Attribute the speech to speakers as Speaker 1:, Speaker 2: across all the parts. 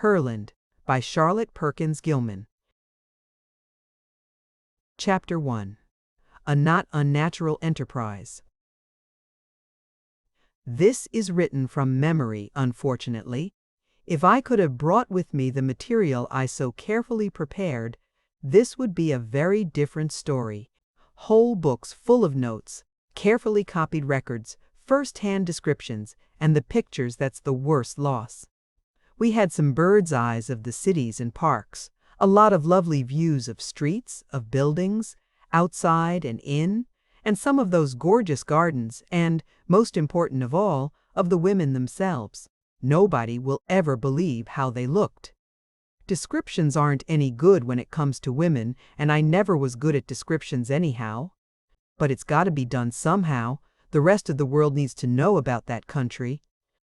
Speaker 1: Herland, by Charlotte Perkins Gilman. Chapter 1. A Not Unnatural Enterprise. This is written from memory, unfortunately. If I could have brought with me the material I so carefully prepared, this would be a very different story. Whole books full of notes, carefully copied records, first-hand descriptions, and the pictures that's the worst loss. We had some bird's eyes of the cities and parks, a lot of lovely views of streets, of buildings, outside and in, and some of those gorgeous gardens, and, most important of all, of the women themselves. Nobody will ever believe how they looked. Descriptions aren't any good when it comes to women, and I never was good at descriptions anyhow. But it's got to be done somehow. The rest of the world needs to know about that country.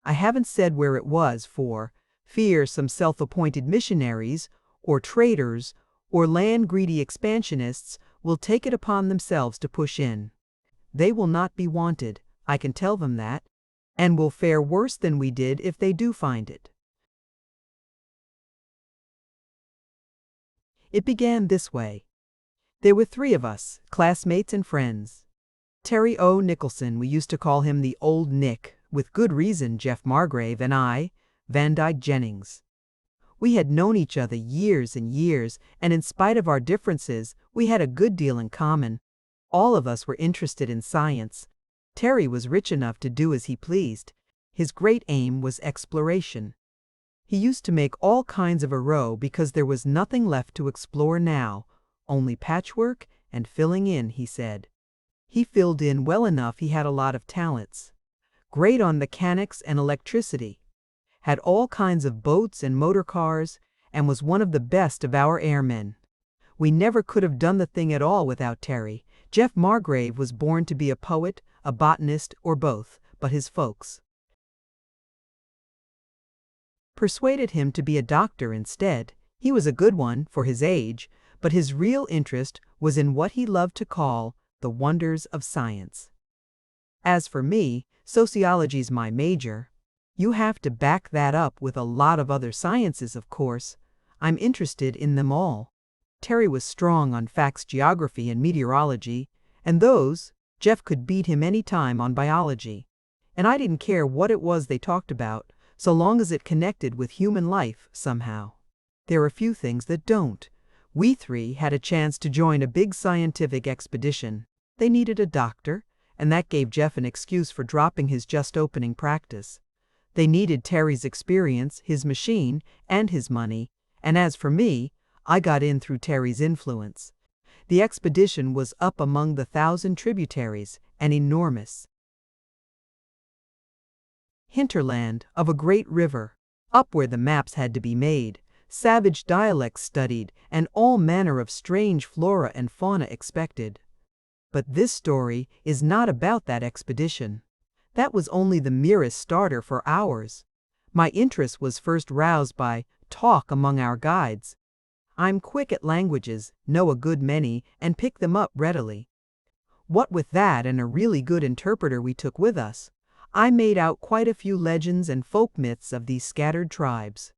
Speaker 1: I haven't said where it was for fear some self-appointed missionaries, or traders, or land-greedy expansionists will take it upon themselves to push in. They will not be wanted, I can tell them that, and will fare worse than we did if they do find it. It began this way. There were 3 of us, classmates and friends. Terry O. Nicholson, we used to call him the Old Nick, with good reason, Jeff Margrave, and I, Van Dyke Jennings. We had known each other years and years, and in spite of our differences, we had a good deal in common. All of us were interested in science. Terry was rich enough to do as he pleased. His great aim was exploration. He used to make all kinds of a row because there was nothing left to explore now, only patchwork and filling in, he said. He filled in well enough. He had a lot of talents. Great on mechanics and electricity. Had all kinds of boats and motor cars, and was one of the best of our airmen. We never could have done the thing at all without Terry. Jeff Margrave was born to be a poet, a botanist, or both, but his folks persuaded him to be a doctor instead. He was a good one for his age, but his real interest was in what he loved to call the wonders of science. As for me, sociology's my major. You have to back that up with a lot of other sciences, of course. I'm interested in them all. Terry was strong on facts, geography, and meteorology, and those, Jeff could beat him any time on biology. And I didn't care what it was they talked about, so long as it connected with human life somehow. There are few things that don't. We 3 had a chance to join a big scientific expedition. They needed a doctor, and that gave Jeff an excuse for dropping his just opening practice. They needed Terry's experience, his machine, and his money, and as for me, I got in through Terry's influence. The expedition was up among the 1,000 tributaries, and enormous. Hinterland of a great river, up where the maps had to be made, savage dialects studied, and all manner of strange flora and fauna expected. But this story is not about that expedition. That was only the merest starter for ours. My interest was first roused by talk among our guides. I'm quick at languages, know a good many, and pick them up readily. What with that and a really good interpreter we took with us, I made out quite a few legends and folk myths of these scattered tribes.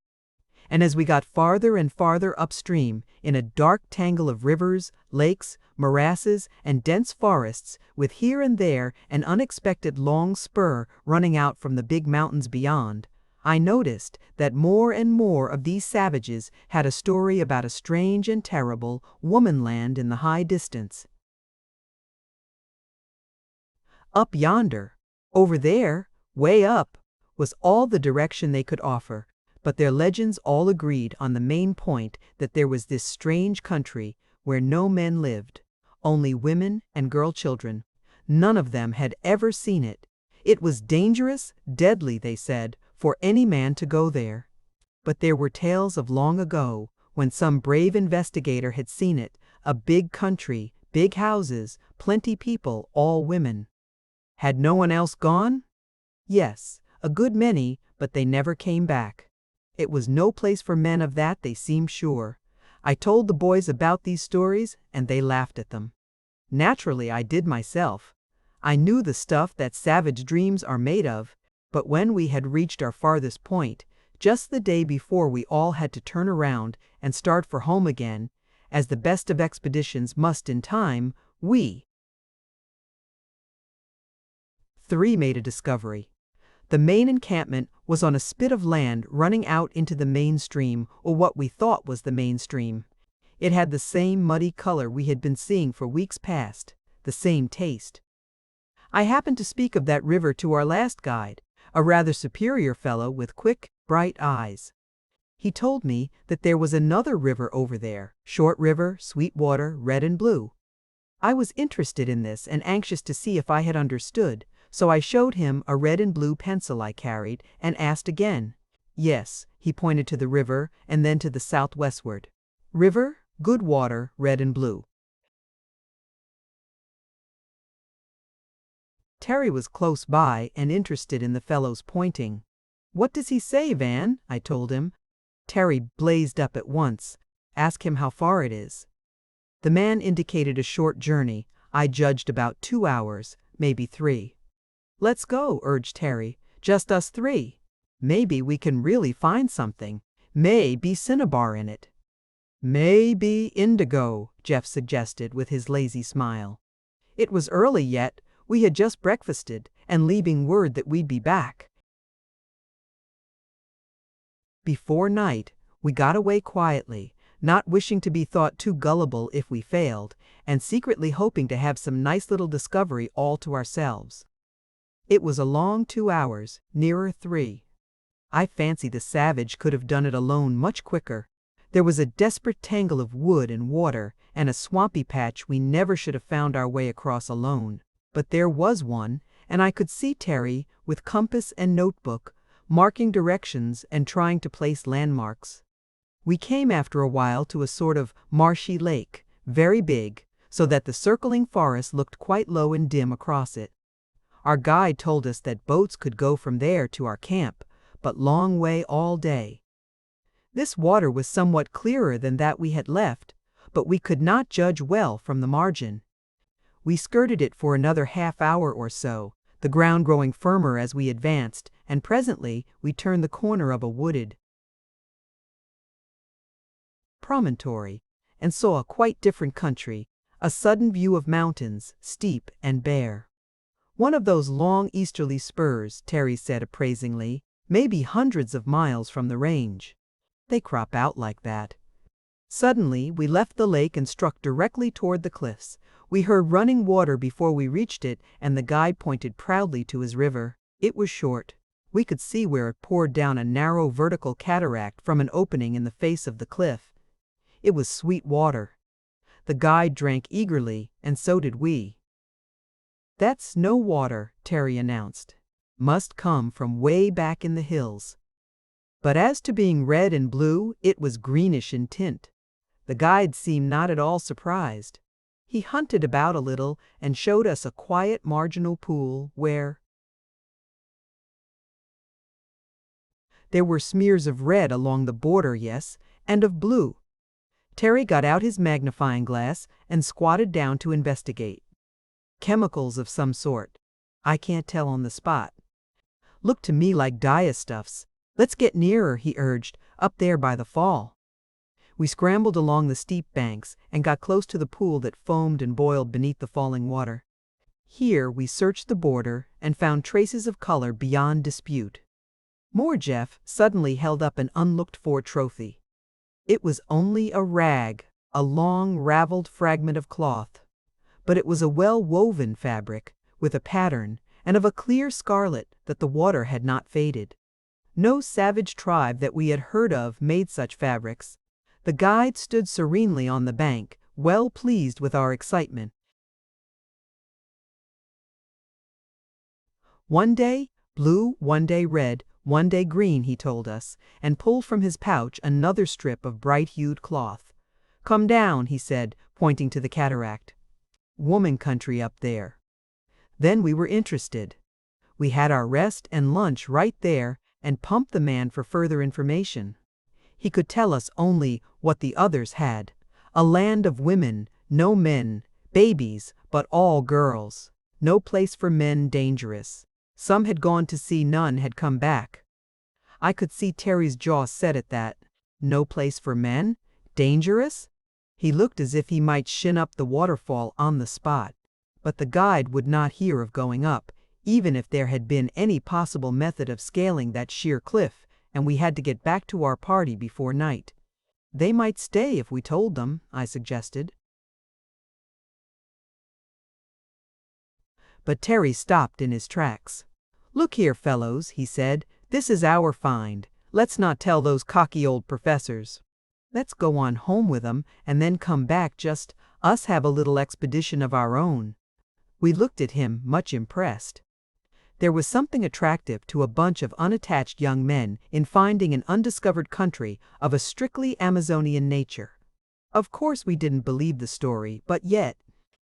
Speaker 1: And as we got farther and farther upstream, in a dark tangle of rivers, lakes, morasses, and dense forests, with here and there an unexpected long spur running out from the big mountains beyond, I noticed that more and more of these savages had a story about a strange and terrible womanland in the high distance. Up yonder, over there, way up, was all the direction they could offer. But their legends all agreed on the main point that there was this strange country where no men lived, only women and girl children. None of them had ever seen it. It was dangerous, deadly, they said, for any man to go there. But there were tales of long ago, when some brave investigator had seen it, a big country, big houses, plenty people, all women. Had no one else gone? Yes, a good many, but they never came back. It was no place for men of that, they seemed sure. I told the boys about these stories, and they laughed at them. Naturally, I did myself. I knew the stuff that savage dreams are made of, but when we had reached our farthest point, just the day before we all had to turn around and start for home again, as the best of expeditions must in time, we three made a discovery. The main encampment was on a spit of land running out into the mainstream, or what we thought was the mainstream. It had the same muddy color we had been seeing for weeks past, the same taste. I happened to speak of that river to our last guide, a rather superior fellow with quick, bright eyes. He told me that there was another river over there, short river, sweet water, red and blue. I was interested in this and anxious to see if I had understood, so I showed him a red and blue pencil I carried and asked again. Yes, he pointed to the river and then to the southwestward. River, good water, red and blue. Terry was close by and interested in the fellow's pointing. What does he say, Van? I told him. Terry blazed up at once. Ask him how far it is. The man indicated a short journey. I judged about 2 hours, maybe 3. Let's go, urged Terry. Just us 3. Maybe we can really find something. May be cinnabar in it. Maybe indigo, Jeff suggested with his lazy smile. It was early yet. We had just breakfasted and leaving word that we'd be back. Before night, we got away quietly, not wishing to be thought too gullible if we failed, and secretly hoping to have some nice little discovery all to ourselves. It was a long 2 hours, nearer 3. I fancy the savage could have done it alone much quicker. There was a desperate tangle of wood and water, and a swampy patch we never should have found our way across alone. But there was one, and I could see Terry, with compass and notebook, marking directions and trying to place landmarks. We came after a while to a sort of marshy lake, very big, so that the circling forest looked quite low and dim across it. Our guide told us that boats could go from there to our camp, but long way all day. This water was somewhat clearer than that we had left, but we could not judge well from the margin. We skirted it for another half hour or so, the ground growing firmer as we advanced, and presently we turned the corner of a wooded promontory, and saw a quite different country, a sudden view of mountains, steep and bare. One of those long easterly spurs, Terry said appraisingly, may be hundreds of miles from the range. They crop out like that. Suddenly we left the lake and struck directly toward the cliffs. We heard running water before we reached it, and the guide pointed proudly to his river. It was short. We could see where it poured down a narrow vertical cataract from an opening in the face of the cliff. It was sweet water. The guide drank eagerly, and so did we. That's snow water, Terry announced. Must come from way back in the hills. But as to being red and blue, it was greenish in tint. The guide seemed not at all surprised. He hunted about a little and showed us a quiet marginal pool where there were smears of red along the border, yes, and of blue. Terry got out his magnifying glass and squatted down to investigate. Chemicals of some sort. I can't tell on the spot. Looked to me like dye-stuffs. Let's get nearer, he urged, up there by the fall. We scrambled along the steep banks and got close to the pool that foamed and boiled beneath the falling water. Here we searched the border and found traces of color beyond dispute. More. Jeff suddenly held up an unlooked-for trophy. It was only a rag, a long, raveled fragment of cloth. But it was a well-woven fabric, with a pattern, and of a clear scarlet that the water had not faded. No savage tribe that we had heard of made such fabrics. The guide stood serenely on the bank, well pleased with our excitement. One day blue, one day red, one day green, he told us, and pulled from his pouch another strip of bright-hued cloth. Come down, he said, pointing to the cataract. Woman country up there. Then we were interested. We had our rest and lunch right there and pumped the man for further information. He could tell us only what the others had. A land of women, no men, babies, but all girls. No place for men dangerous. Some had gone to sea, none had come back. I could see Terry's jaw set at that. No place for men? Dangerous? He looked as if he might shin up the waterfall on the spot. But the guide would not hear of going up, even if there had been any possible method of scaling that sheer cliff, and we had to get back to our party before night. They might stay if we told them, I suggested. But Terry stopped in his tracks. "Look here, fellows," he said, "this is our find. Let's not tell those cocky old professors. Let's go on home with 'em and then come back, just us have a little expedition of our own." We looked at him, much impressed. There was something attractive to a bunch of unattached young men in finding an undiscovered country of a strictly Amazonian nature. Of course we didn't believe the story, but yet,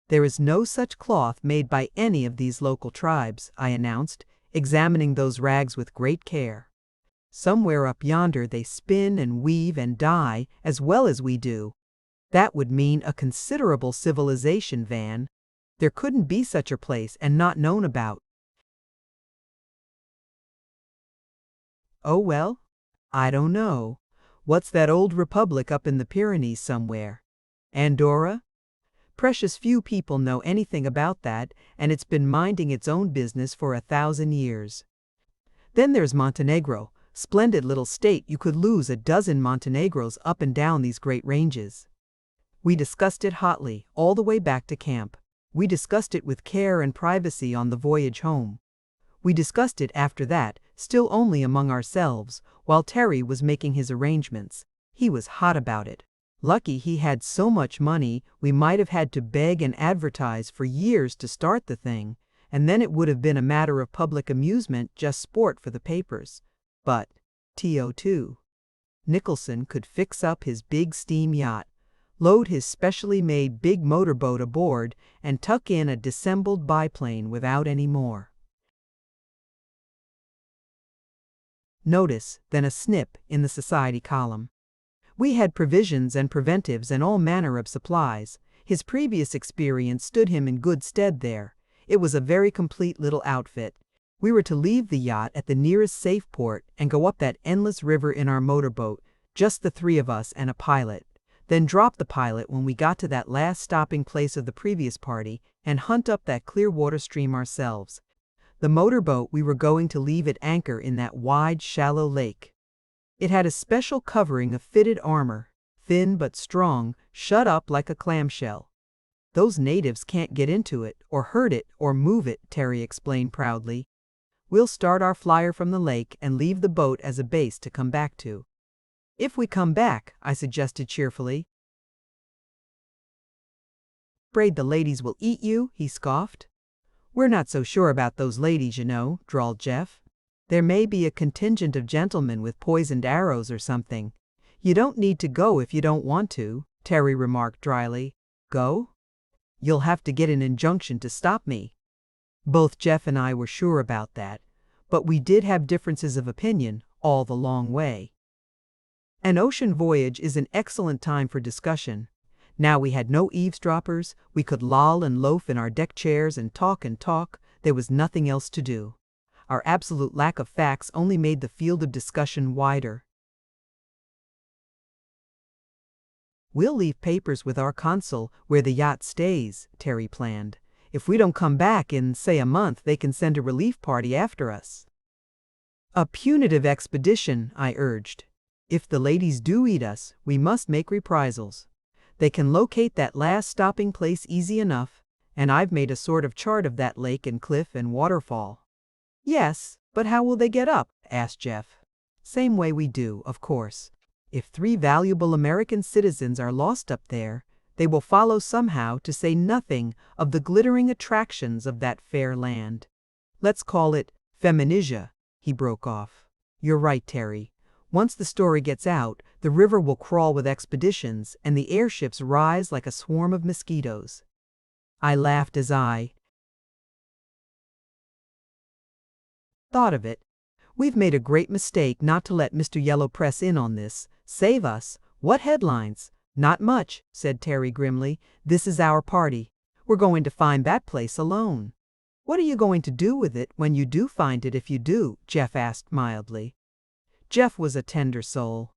Speaker 1: "There is no such cloth made by any of these local tribes," I announced, examining those rags with great care. "Somewhere up yonder they spin and weave and dye as well as we do. That would mean a considerable civilization, Van. There couldn't be such a place and not known about." "Oh well, I don't know. What's that old republic up in the Pyrenees somewhere? Andorra? Precious few people know anything about that, and it's been minding its own business for 1,000 years. Then there's Montenegro, splendid little state. You could lose a dozen Montenegros up and down these great ranges." We discussed it hotly, all the way back to camp. We discussed it with care and privacy on the voyage home. We discussed it after that, still only among ourselves, while Terry was making his arrangements. He was hot about it. Lucky he had so much money, we might have had to beg and advertise for years to start the thing, and then it would have been a matter of public amusement, just sport for the papers. But, TO2. Nicholson could fix up his big steam yacht, load his specially made big motorboat aboard, and tuck in a dissembled biplane without any more notice than a snip in the society column. We had provisions and preventives and all manner of supplies. His previous experience stood him in good stead there. It was a very complete little outfit. We were to leave the yacht at the nearest safe port and go up that endless river in our motorboat, just the three of us and a pilot. Then drop the pilot when we got to that last stopping place of the previous party and hunt up that clear water stream ourselves. The motorboat we were going to leave at anchor in that wide, shallow lake. It had a special covering of fitted armor, thin but strong, shut up like a clamshell. "Those natives can't get into it, or hurt it, or move it," Terry explained proudly. "We'll start our flyer from the lake and leave the boat as a base to come back to." "If we come back," I suggested cheerfully. "Afraid the ladies will eat you?" he scoffed. "We're not so sure about those ladies, you know," drawled Jeff. "There may be a contingent of gentlemen with poisoned arrows or something." "You don't need to go if you don't want to," Terry remarked dryly. "Go? You'll have to get an injunction to stop me." Both Jeff and I were sure about that, but we did have differences of opinion all the long way. An ocean voyage is an excellent time for discussion. Now we had no eavesdroppers, we could loll and loaf in our deck chairs and talk, there was nothing else to do. Our absolute lack of facts only made the field of discussion wider. "We'll leave papers with our consul where the yacht stays," Terry planned. "If we don't come back in, say, a month, they can send a relief party after us." "A punitive expedition," I urged. "If the ladies do eat us, we must make reprisals. They can locate that last stopping place easy enough, and I've made a sort of chart of that lake and cliff and waterfall." "Yes, but how will they get up?" asked Jeff. "Same way we do, of course. If 3 valuable American citizens are lost up there, they will follow somehow, to say nothing of the glittering attractions of that fair land. Let's call it Feminitia," he broke off. "You're right, Terry. Once the story gets out, the river will crawl with expeditions, and the airships rise like a swarm of mosquitoes." I laughed as I thought of it. "We've made a great mistake not to let Mr. Yellow press in on this. Save us. What headlines?" "Not much," said Terry grimly. "This is our party. We're going to find that place alone." "What are you going to do with it when you do find it, if you do?" Jeff asked mildly. Jeff was a tender soul.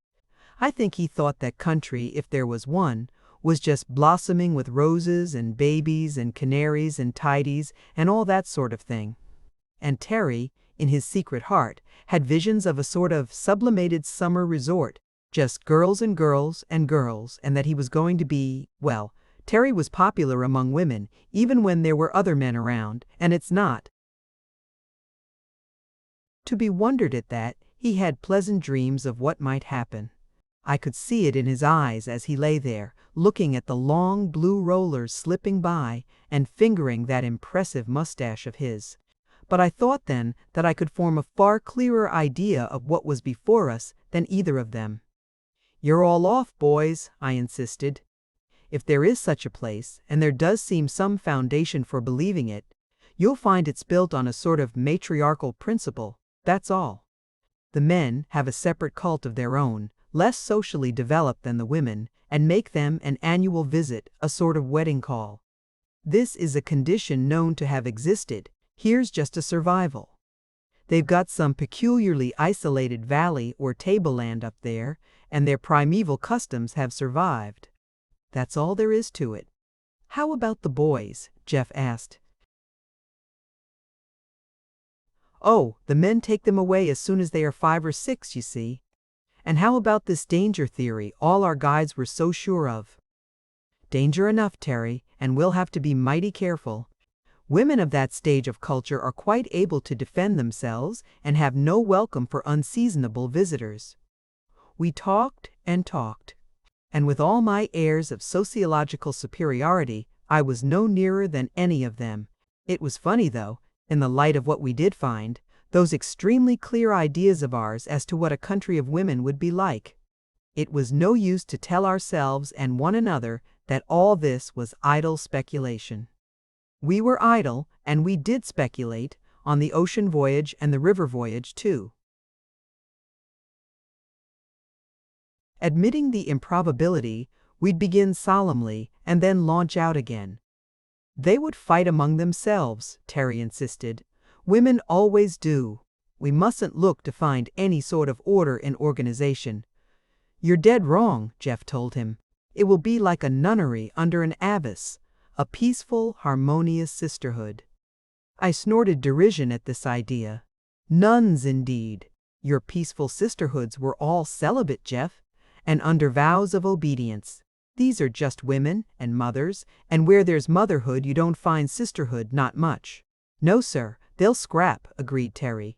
Speaker 1: I think he thought that country, if there was one, was just blossoming with roses and babies and canaries and tidies and all that sort of thing. And Terry, in his secret heart, had visions of a sort of sublimated summer resort, just girls and girls and girls, and that he was going to be, well, Terry was popular among women, even when there were other men around, and it's not to be wondered at that he had pleasant dreams of what might happen. I could see it in his eyes as he lay there, looking at the long blue rollers slipping by and fingering that impressive mustache of his. But I thought then that I could form a far clearer idea of what was before us than either of them. "You're all off, boys," I insisted. "If there is such a place, and there does seem some foundation for believing it, you'll find it's built on a sort of matriarchal principle, that's all. The men have a separate cult of their own, less socially developed than the women, and make them an annual visit, a sort of wedding call. This is a condition known to have existed. Here's just a survival. They've got some peculiarly isolated valley or tableland up there, and their primeval customs have survived. That's all there is to it." "How about the boys?" Jeff asked. "Oh, the men take them away as soon as they are 5 or 6, you see. And how about this danger theory all our guides were so sure of?" "Danger enough, Terry, and we'll have to be mighty careful. Women of that stage of culture are quite able to defend themselves and have no welcome for unseasonable visitors." We talked and talked, and with all my airs of sociological superiority, I was no nearer than any of them. It was funny, though, in the light of what we did find, those extremely clear ideas of ours as to what a country of women would be like. It was no use to tell ourselves and one another that all this was idle speculation. We were idle, and we did speculate, on the ocean voyage and the river voyage, too. Admitting the improbability, we'd begin solemnly and then launch out again. "They would fight among themselves," Terry insisted. "Women always do. We mustn't look to find any sort of order in organization." "You're dead wrong," Jeff told him. "It will be like a nunnery under an abbess, a peaceful, harmonious sisterhood." I snorted derision at this idea. "Nuns, indeed. Your peaceful sisterhoods were all celibate, Jeff, and under vows of obedience. These are just women and mothers, and where there's motherhood you don't find sisterhood, not much." "No, sir, they'll scrap," agreed Terry.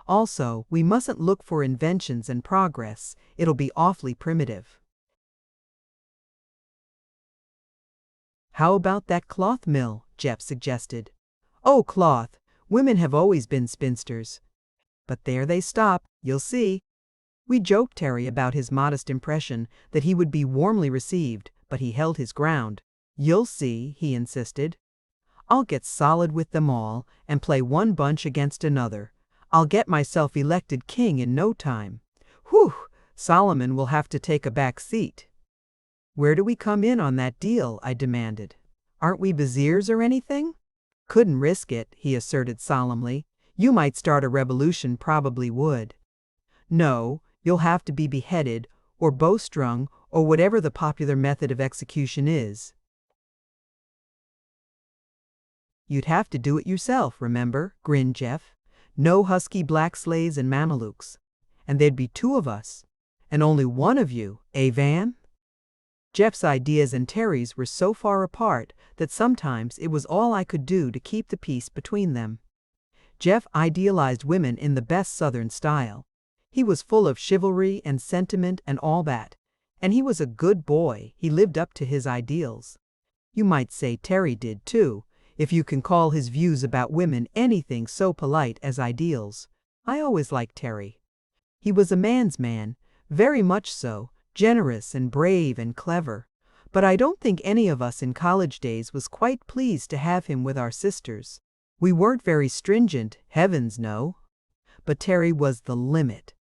Speaker 1: "Also, we mustn't look for inventions and progress. It'll be awfully primitive." "How about that cloth mill?" Jeff suggested. "Oh, cloth. Women have always been spinsters." "But there they stop, you'll see." We joked Terry about his modest impression that he would be warmly received, but he held his ground. "You'll see," he insisted. "I'll get solid with them all and play one bunch against another. I'll get myself elected king in no time. Whew, Solomon will have to take a back seat." "Where do we come in on that deal?" I demanded. "Aren't we viziers or anything?" "Couldn't risk it," he asserted solemnly. "You might start a revolution, probably would." "No, you'll have to be beheaded, or bowstrung, or whatever the popular method of execution is." "You'd have to do it yourself, remember," grinned Jeff. "No husky black slaves and Mamelukes. And there'd be 2 of us. And only one of you, eh, Van?" Jeff's ideas and Terry's were so far apart that sometimes it was all I could do to keep the peace between them. Jeff idealized women in the best Southern style. He was full of chivalry and sentiment and all that. And he was a good boy, he lived up to his ideals. You might say Terry did too, if you can call his views about women anything so polite as ideals. I always liked Terry. He was a man's man, very much so, generous and brave and clever. But I don't think any of us in college days was quite pleased to have him with our sisters. We weren't very stringent, heavens no. But Terry was the limit.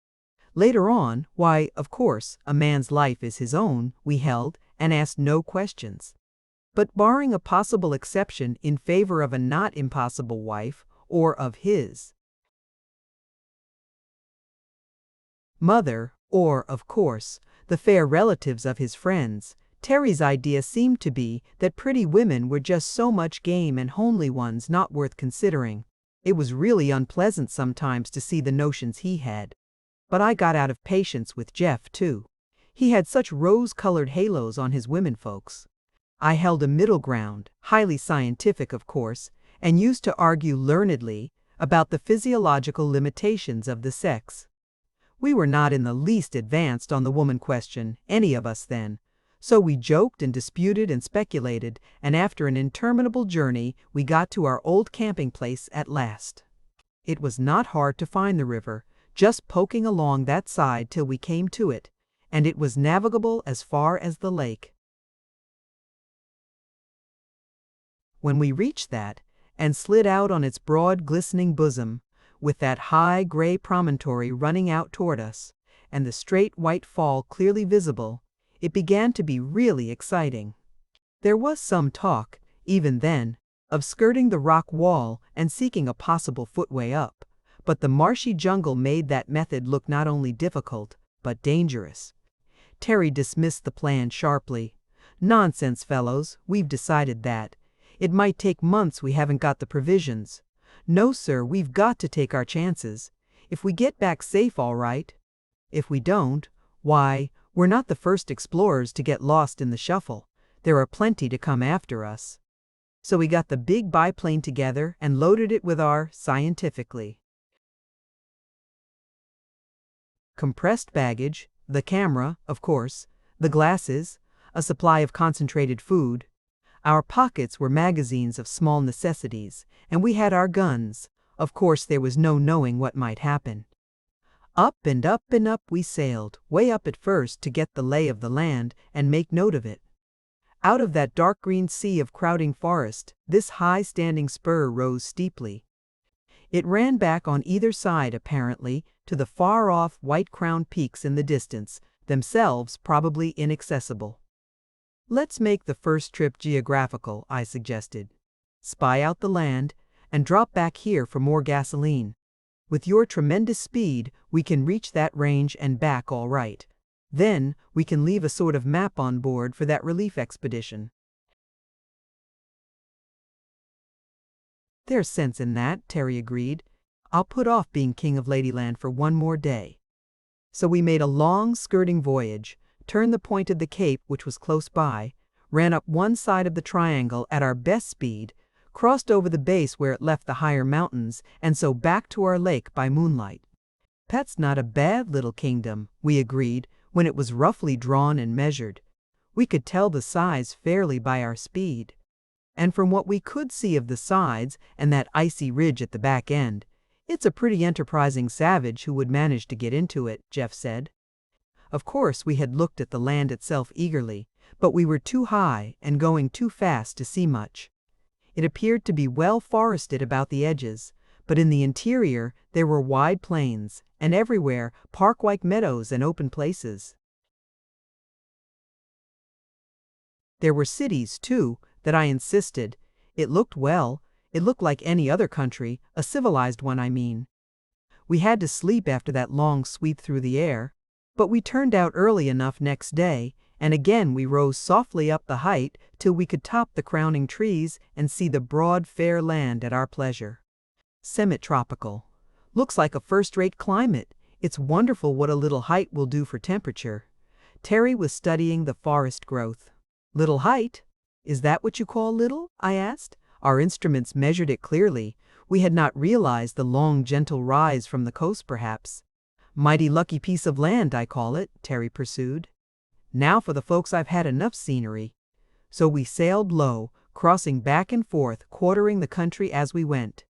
Speaker 1: Later on, why, of course, a man's life is his own, we held, and asked no questions. But barring a possible exception in favor of a not impossible wife, or of his mother, or, of course, the fair relatives of his friends. Terry's idea seemed to be that pretty women were just so much game and homely ones not worth considering. It was really unpleasant sometimes to see the notions he had. But I got out of patience with Jeff, too. He had such rose-colored halos on his womenfolks. I held a middle ground, highly scientific, of course, and used to argue learnedly about the physiological limitations of the sex. We were not in the least advanced on the woman question, any of us then. So we joked and disputed and speculated, and after an interminable journey, we got to our old camping place at last. It was not hard to find the river, just poking along that side till we came to it, and it was navigable as far as the lake. When we reached that, and slid out on its broad glistening bosom, with that high gray promontory running out toward us, and the straight white fall clearly visible, it began to be really exciting. There was some talk, even then, of skirting the rock wall and seeking a possible footway up, but the marshy jungle made that method look not only difficult, but dangerous. Terry dismissed the plan sharply. "Nonsense, fellows, we've decided that. It might take months, we haven't got the provisions. No, sir, we've got to take our chances. If we get back safe, all right. If we don't, why, we're not the first explorers to get lost in the shuffle. There are plenty to come after us." So we got the big biplane together and loaded it with our, scientifically, compressed baggage, the camera, of course, the glasses, a supply of concentrated food. Our pockets were magazines of small necessities, and we had our guns. Of course, there was no knowing what might happen. Up and up and up we sailed, way up at first to get the lay of the land and make note of it. Out of that dark green sea of crowding forest, this high-standing spur rose steeply. It ran back on either side, apparently, to the far-off white-crowned peaks in the distance, themselves probably inaccessible. "Let's make the first trip geographical," I suggested. "Spy out the land, and drop back here for more gasoline. With your tremendous speed, we can reach that range and back all right. Then, we can leave a sort of map on board for that relief expedition." "There's sense in that," Terry agreed. "I'll put off being king of Ladyland for one more day." So we made a long, skirting voyage, turned the point of the cape, which was close by, ran up one side of the triangle at our best speed, crossed over the base where it left the higher mountains, and so back to our lake by moonlight. "That's not a bad little kingdom," we agreed, when it was roughly drawn and measured. We could tell the size fairly by our speed. And from what we could see of the sides and that icy ridge at the back end, "It's a pretty enterprising savage who would manage to get into it," Jeff said. Of course, we had looked at the land itself eagerly, but we were too high and going too fast to see much. It appeared to be well forested about the edges, but in the interior there were wide plains, and everywhere park-like meadows and open places. There were cities, too, that I insisted. It looked like any other country, a civilized one, I mean. We had to sleep after that long sweep through the air, but we turned out early enough next day, and again we rose softly up the height till we could top the crowning trees and see the broad, fair land at our pleasure. Semi-tropical. Looks like a first-rate climate. It's wonderful what a little height will do for temperature. Terry was studying the forest growth. "Little height? Is that what you call little?" I asked. Our instruments measured it clearly. We had not realized the long, gentle rise from the coast, perhaps. "Mighty lucky piece of land, I call it," Terry pursued. "Now for the folks I've had enough scenery." So we sailed low, crossing back and forth, quartering the country as we went.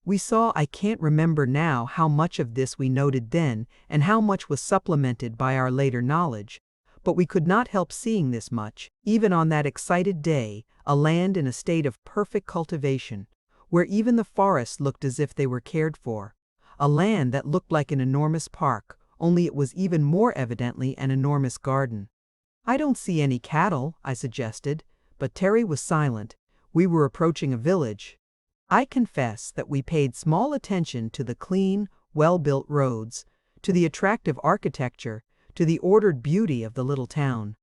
Speaker 1: We saw, I can't remember now how much of this we noted then and how much was supplemented by our later knowledge, but we could not help seeing this much, even on that excited day, a land in a state of perfect cultivation, where even the forests looked as if they were cared for. A land that looked like an enormous park, only it was even more evidently an enormous garden. "I don't see any cattle," I suggested, but Terry was silent. We were approaching a village. I confess that we paid small attention to the clean, well-built roads, to the attractive architecture, to the ordered beauty of the little town.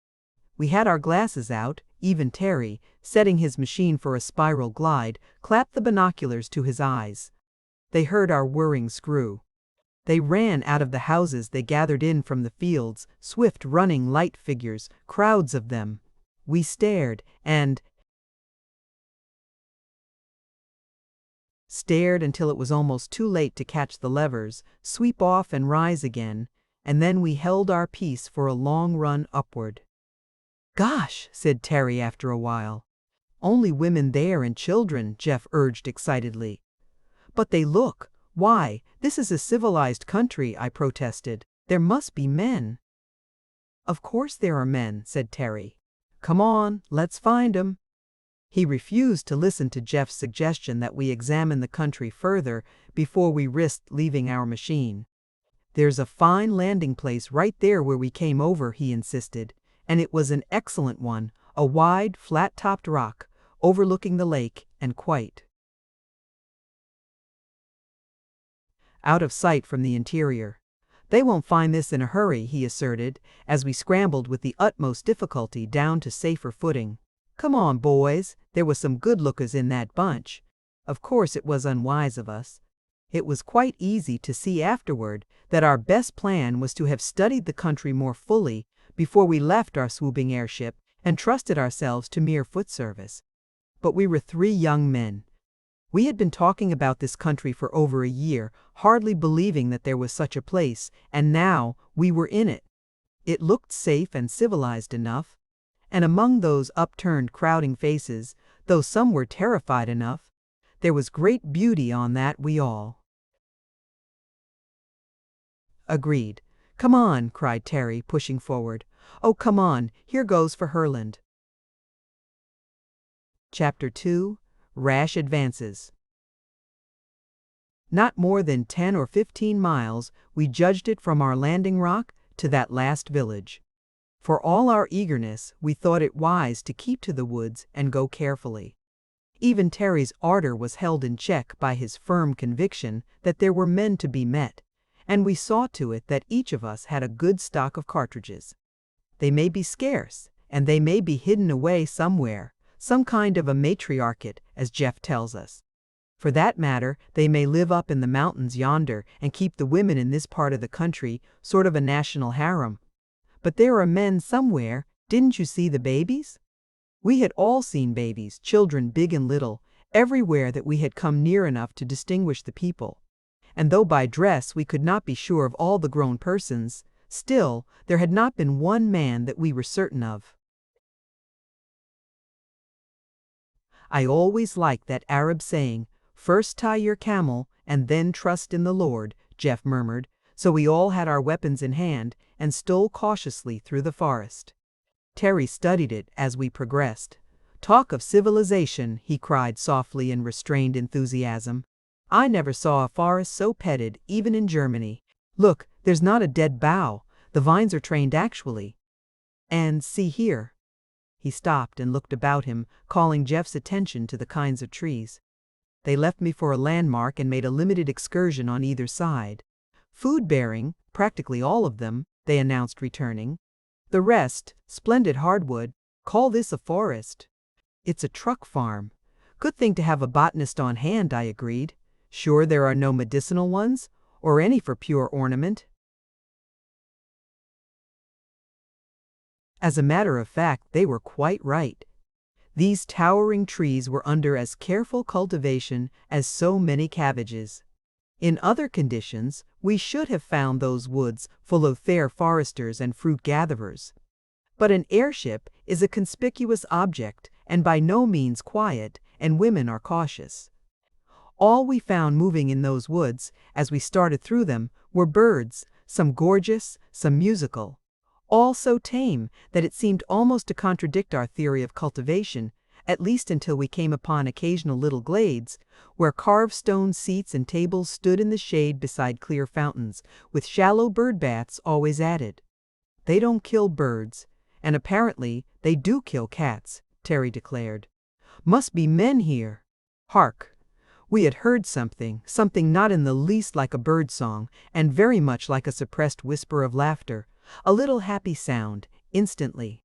Speaker 1: We had our glasses out, even Terry, setting his machine for a spiral glide, clapped the binoculars to his eyes. They heard our whirring screw. They ran out of the houses they gathered in from the fields, swift running light figures, crowds of them. We stared, and stared until it was almost too late to catch the levers, sweep off and rise again, and then we held our peace for a long run upward. "Gosh," said Terry after a while. "Only women there and children," Jeff urged excitedly. "But they look. Why, this is a civilized country," I protested. "There must be men." "Of course there are men," said Terry. "Come on, let's find 'em." He refused to listen to Jeff's suggestion that we examine the country further before we risked leaving our machine. "There's a fine landing place right there where we came over," he insisted, and it was an excellent one, a wide, flat-topped rock, overlooking the lake, and quite out of sight from the interior. "They won't find this in a hurry," he asserted, as we scrambled with the utmost difficulty down to safer footing. "Come on, boys, there was some good lookers in that bunch." Of course it was unwise of us. It was quite easy to see afterward that our best plan was to have studied the country more fully before we left our swooping airship and trusted ourselves to mere foot service. But we were 3 young men. We had been talking about this country for over a year, hardly believing that there was such a place, and now we were in it. It looked safe and civilized enough. And among those upturned crowding faces, though some were terrified enough, there was great beauty on that we all agreed. "Come on," cried Terry, pushing forward. "Oh, come on, here goes for Herland." Chapter 2: Rash Advances. Not more than 10 or 15 miles, we judged it from our landing rock, to that last village. For all our eagerness, we thought it wise to keep to the woods and go carefully. Even Terry's ardor was held in check by his firm conviction that there were men to be met, and we saw to it that each of us had a good stock of cartridges. They may be scarce, and they may be hidden away somewhere, some kind of a matriarchate, as Jeff tells us. For that matter, they may live up in the mountains yonder and keep the women in this part of the country sort of a national harem. But there are men somewhere. Didn't you see the babies? We had all seen babies, children big and little, everywhere that we had come near enough to distinguish the people. And though by dress we could not be sure of all the grown persons, still there had not been one man that we were certain of. "I always liked that Arab saying, 'First tie your camel and then trust in the Lord,'" Jeff murmured, so we all had our weapons in hand and stole cautiously through the forest. Terry studied it as we progressed. "Talk of civilization," he cried softly in restrained enthusiasm. "I never saw a forest so petted, even in Germany. Look, there's not a dead bough. The vines are trained actually. And see here." He stopped and looked about him, calling Jeff's attention to the kinds of trees. They left me for a landmark and made a limited excursion on either side. "Food-bearing, practically all of them," they announced, returning. "The rest, splendid hardwood. Call this a forest." "It's a truck farm." "Good thing to have a botanist on hand," I agreed. "Sure there are no medicinal ones, or any for pure ornament?" As a matter of fact, they were quite right. These towering trees were under as careful cultivation as so many cabbages. In other conditions, we should have found those woods full of fair foresters and fruit gatherers. But an airship is a conspicuous object and by no means quiet, and women are cautious. All we found moving in those woods, as we started through them, were birds, some gorgeous, some musical. All so tame that it seemed almost to contradict our theory of cultivation, at least until we came upon occasional little glades, where carved stone seats and tables stood in the shade beside clear fountains, with shallow bird baths always added. "They don't kill birds, and apparently they do kill cats," Terry declared. "Must be men here. Hark! We had heard something not in the least like a bird song, and very much like a suppressed whisper of laughter, a little happy sound, instantly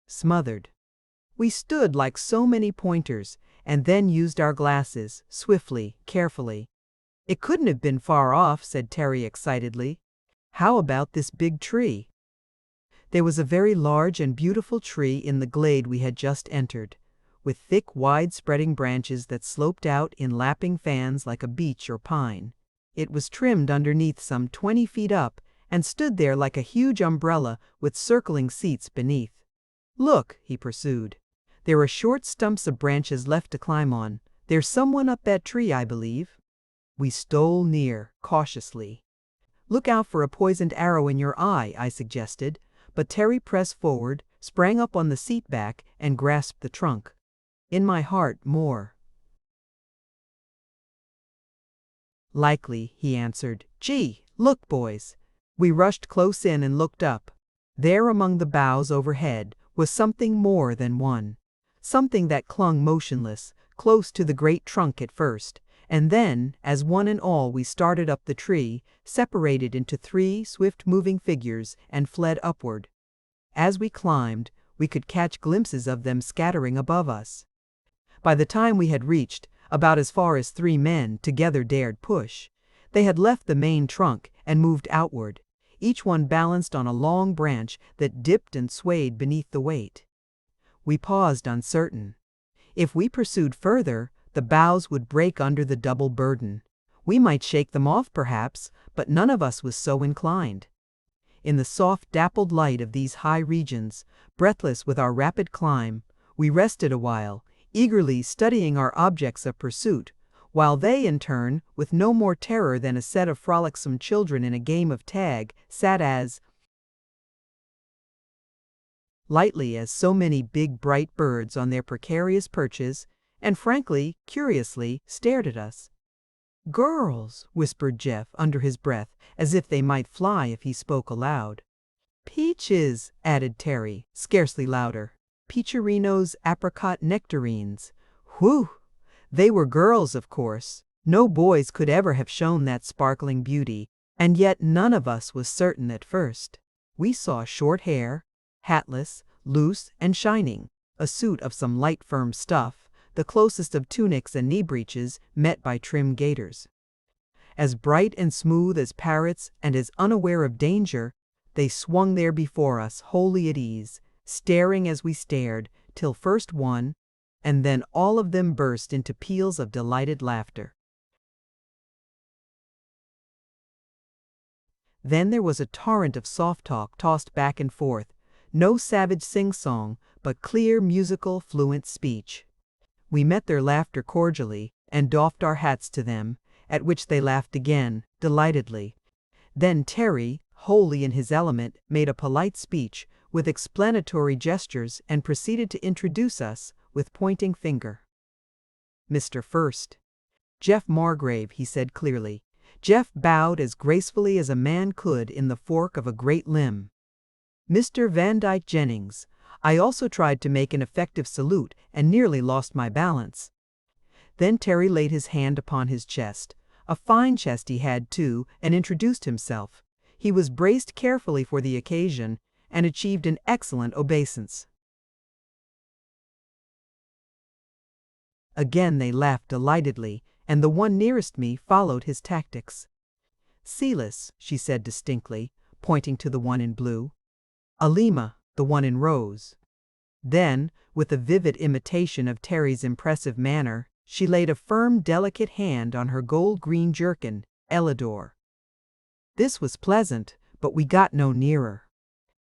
Speaker 1: smothered. We stood like so many pointers, and then used our glasses, swiftly, carefully. "It couldn't have been far off," said Terry excitedly. "How about this big tree?" There was a very large and beautiful tree in the glade we had just entered, with thick, wide-spreading branches that sloped out in lapping fans like a beech or pine. It was trimmed underneath some 20 feet up, and stood there like a huge umbrella with circling seats beneath. "Look," he pursued. "There are short stumps of branches left to climb on. There's someone up that tree, I believe." We stole near, cautiously. "Look out for a poisoned arrow in your eye," I suggested, but Terry pressed forward, sprang up on the seat back, and grasped the trunk. In my heart, more likely, he answered. "Gee, look, boys." We rushed close in and looked up. There among the boughs overhead was something more than one. Something that clung motionless, close to the great trunk at first, and then, as one and all we started up the tree, separated into 3 swift-moving figures and fled upward. As we climbed, we could catch glimpses of them scattering above us. By the time we had reached about as far as 3 men together dared push, they had left the main trunk and moved outward, each one balanced on a long branch that dipped and swayed beneath the weight. We paused uncertain. If we pursued further, the boughs would break under the double burden. We might shake them off perhaps, but none of us was so inclined. In the soft dappled light of these high regions, breathless with our rapid climb, we rested a while, eagerly studying our objects of pursuit, while they, in turn, with no more terror than a set of frolicsome children in a game of tag, sat as lightly as so many big bright birds on their precarious perches, and frankly, curiously, stared at us. "Girls," whispered Jeff under his breath, as if they might fly if he spoke aloud. "Peaches," added Terry, scarcely louder. "Peacherinos, apricot nectarines." Whew! They were girls, of course. No boys could ever have shown that sparkling beauty, and yet none of us was certain at first. We saw short hair, hatless, loose and shining, a suit of some light firm stuff, the closest of tunics and knee breeches met by trim gaiters. As bright and smooth as parrots and as unaware of danger, they swung there before us wholly at ease, staring as we stared, till first one, and then all of them burst into peals of delighted laughter. Then there was a torrent of soft talk tossed back and forth, no savage sing-song, but clear, musical, fluent speech. We met their laughter cordially, and doffed our hats to them, at which they laughed again, delightedly. Then Terry, wholly in his element, made a polite speech, with explanatory gestures, and proceeded to introduce us, with pointing finger. "Mr. First. Jeff Margrave," he said clearly. Jeff bowed as gracefully as a man could in the fork of a great limb. "Mr. Van Dyke Jennings." I also tried to make an effective salute and nearly lost my balance. Then Terry laid his hand upon his chest, a fine chest he had too, and introduced himself. He was braced carefully for the occasion, and achieved an excellent obeisance. Again they laughed delightedly, and the one nearest me followed his tactics. "Silas," she said distinctly, pointing to the one in blue. "Alima, the one in rose." Then, with a vivid imitation of Terry's impressive manner, she laid a firm, delicate hand on her gold-green jerkin, Elidor. This was pleasant, but we got no nearer.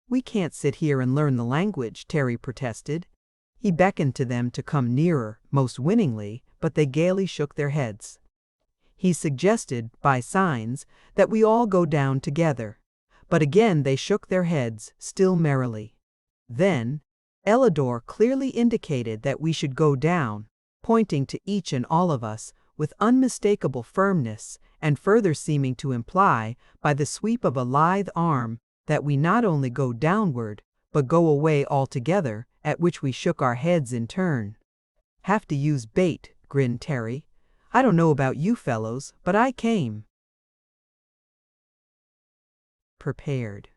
Speaker 1: "We can't sit here and learn the language," Terry protested. He beckoned to them to come nearer, most winningly, but they gaily shook their heads. He suggested, by signs, that we all go down together, but again they shook their heads, still merrily. Then, Elidor clearly indicated that we should go down, pointing to each and all of us, with unmistakable firmness, and further seeming to imply, by the sweep of a lithe arm, that we not only go downward, but go away altogether, at which we shook our heads in turn. "Have to use bait," grinned Terry. "I don't know about you fellows, but I came prepared."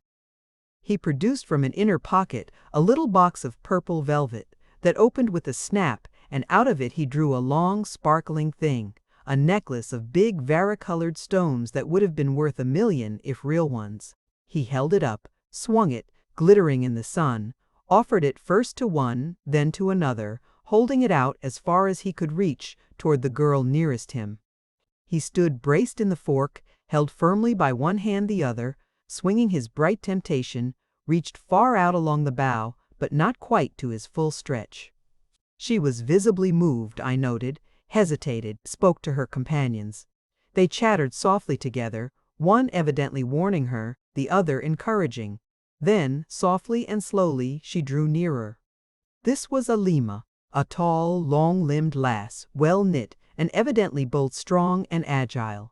Speaker 1: He produced from an inner pocket a little box of purple velvet that opened with a snap, and out of it he drew a long, sparkling thing, a necklace of big varicolored stones that would have been worth $1,000,000 if real ones. He held it up, swung it, glittering in the sun, offered it first to one, then to another, holding it out as far as he could reach toward the girl nearest him. He stood braced in the fork, held firmly by one hand the other, swinging his bright temptation, reached far out along the bough, but not quite to his full stretch. She was visibly moved, I noted, hesitated, spoke to her companions. They chattered softly together, one evidently warning her, the other encouraging. Then, softly and slowly, she drew nearer. This was Alima, a tall, long-limbed lass, well-knit, and evidently both strong and agile.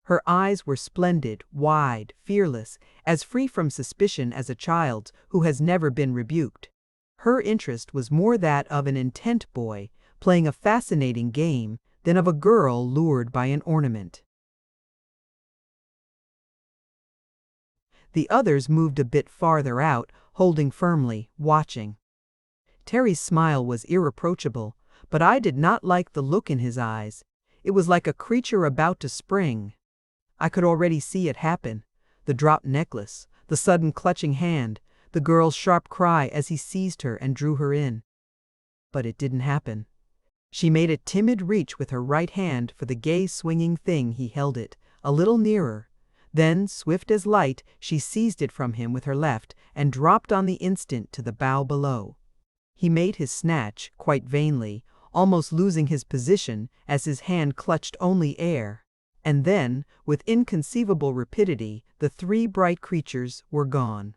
Speaker 1: Her eyes were splendid, wide, fearless, as free from suspicion as a child's who has never been rebuked. Her interest was more that of an intent boy, playing a fascinating game, than of a girl lured by an ornament. The others moved a bit farther out, holding firmly, watching. Terry's smile was irreproachable, but I did not like the look in his eyes. It was like a creature about to spring. I could already see it happen. The dropped necklace, the sudden clutching hand, the girl's sharp cry as he seized her and drew her in. But it didn't happen. She made a timid reach with her right hand for the gay swinging thing he held it, a little nearer. Then, swift as light, she seized it from him with her left and dropped on the instant to the bough below. He made his snatch, quite vainly, almost losing his position as his hand clutched only air. And then, with inconceivable rapidity, the three bright creatures were gone.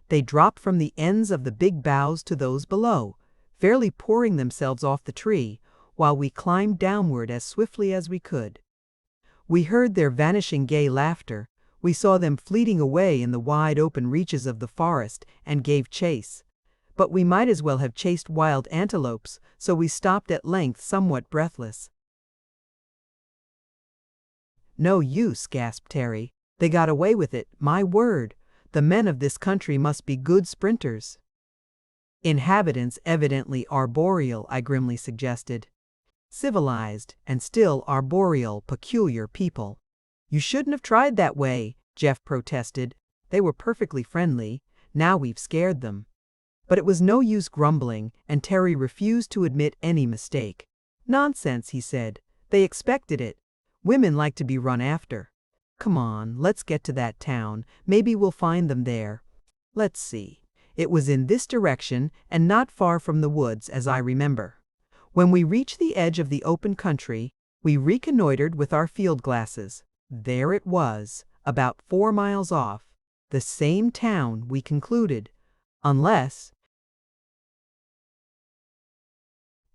Speaker 1: They dropped from the ends of the big boughs to those below, fairly pouring themselves off the tree, while we climbed downward as swiftly as we could. We heard their vanishing gay laughter, we saw them fleeting away in the wide open reaches of the forest, and gave chase. But we might as well have chased wild antelopes, so we stopped at length somewhat breathless. "No use," gasped Terry. "They got away with it, my word. The men of this country must be good sprinters." "Inhabitants evidently arboreal," I grimly suggested. "Civilized, and still arboreal, peculiar people." "You shouldn't have tried that way," Jeff protested. "They were perfectly friendly. Now we've scared them." But it was no use grumbling, and Terry refused to admit any mistake. "Nonsense," he said. "They expected it. Women like to be run after. Come on, let's get to that town. Maybe we'll find them there. Let's see." It was in this direction, and not far from the woods, as I remember. When we reached the edge of the open country, we reconnoitered with our field glasses. There it was, about 4 miles off. The same town, we concluded, unless,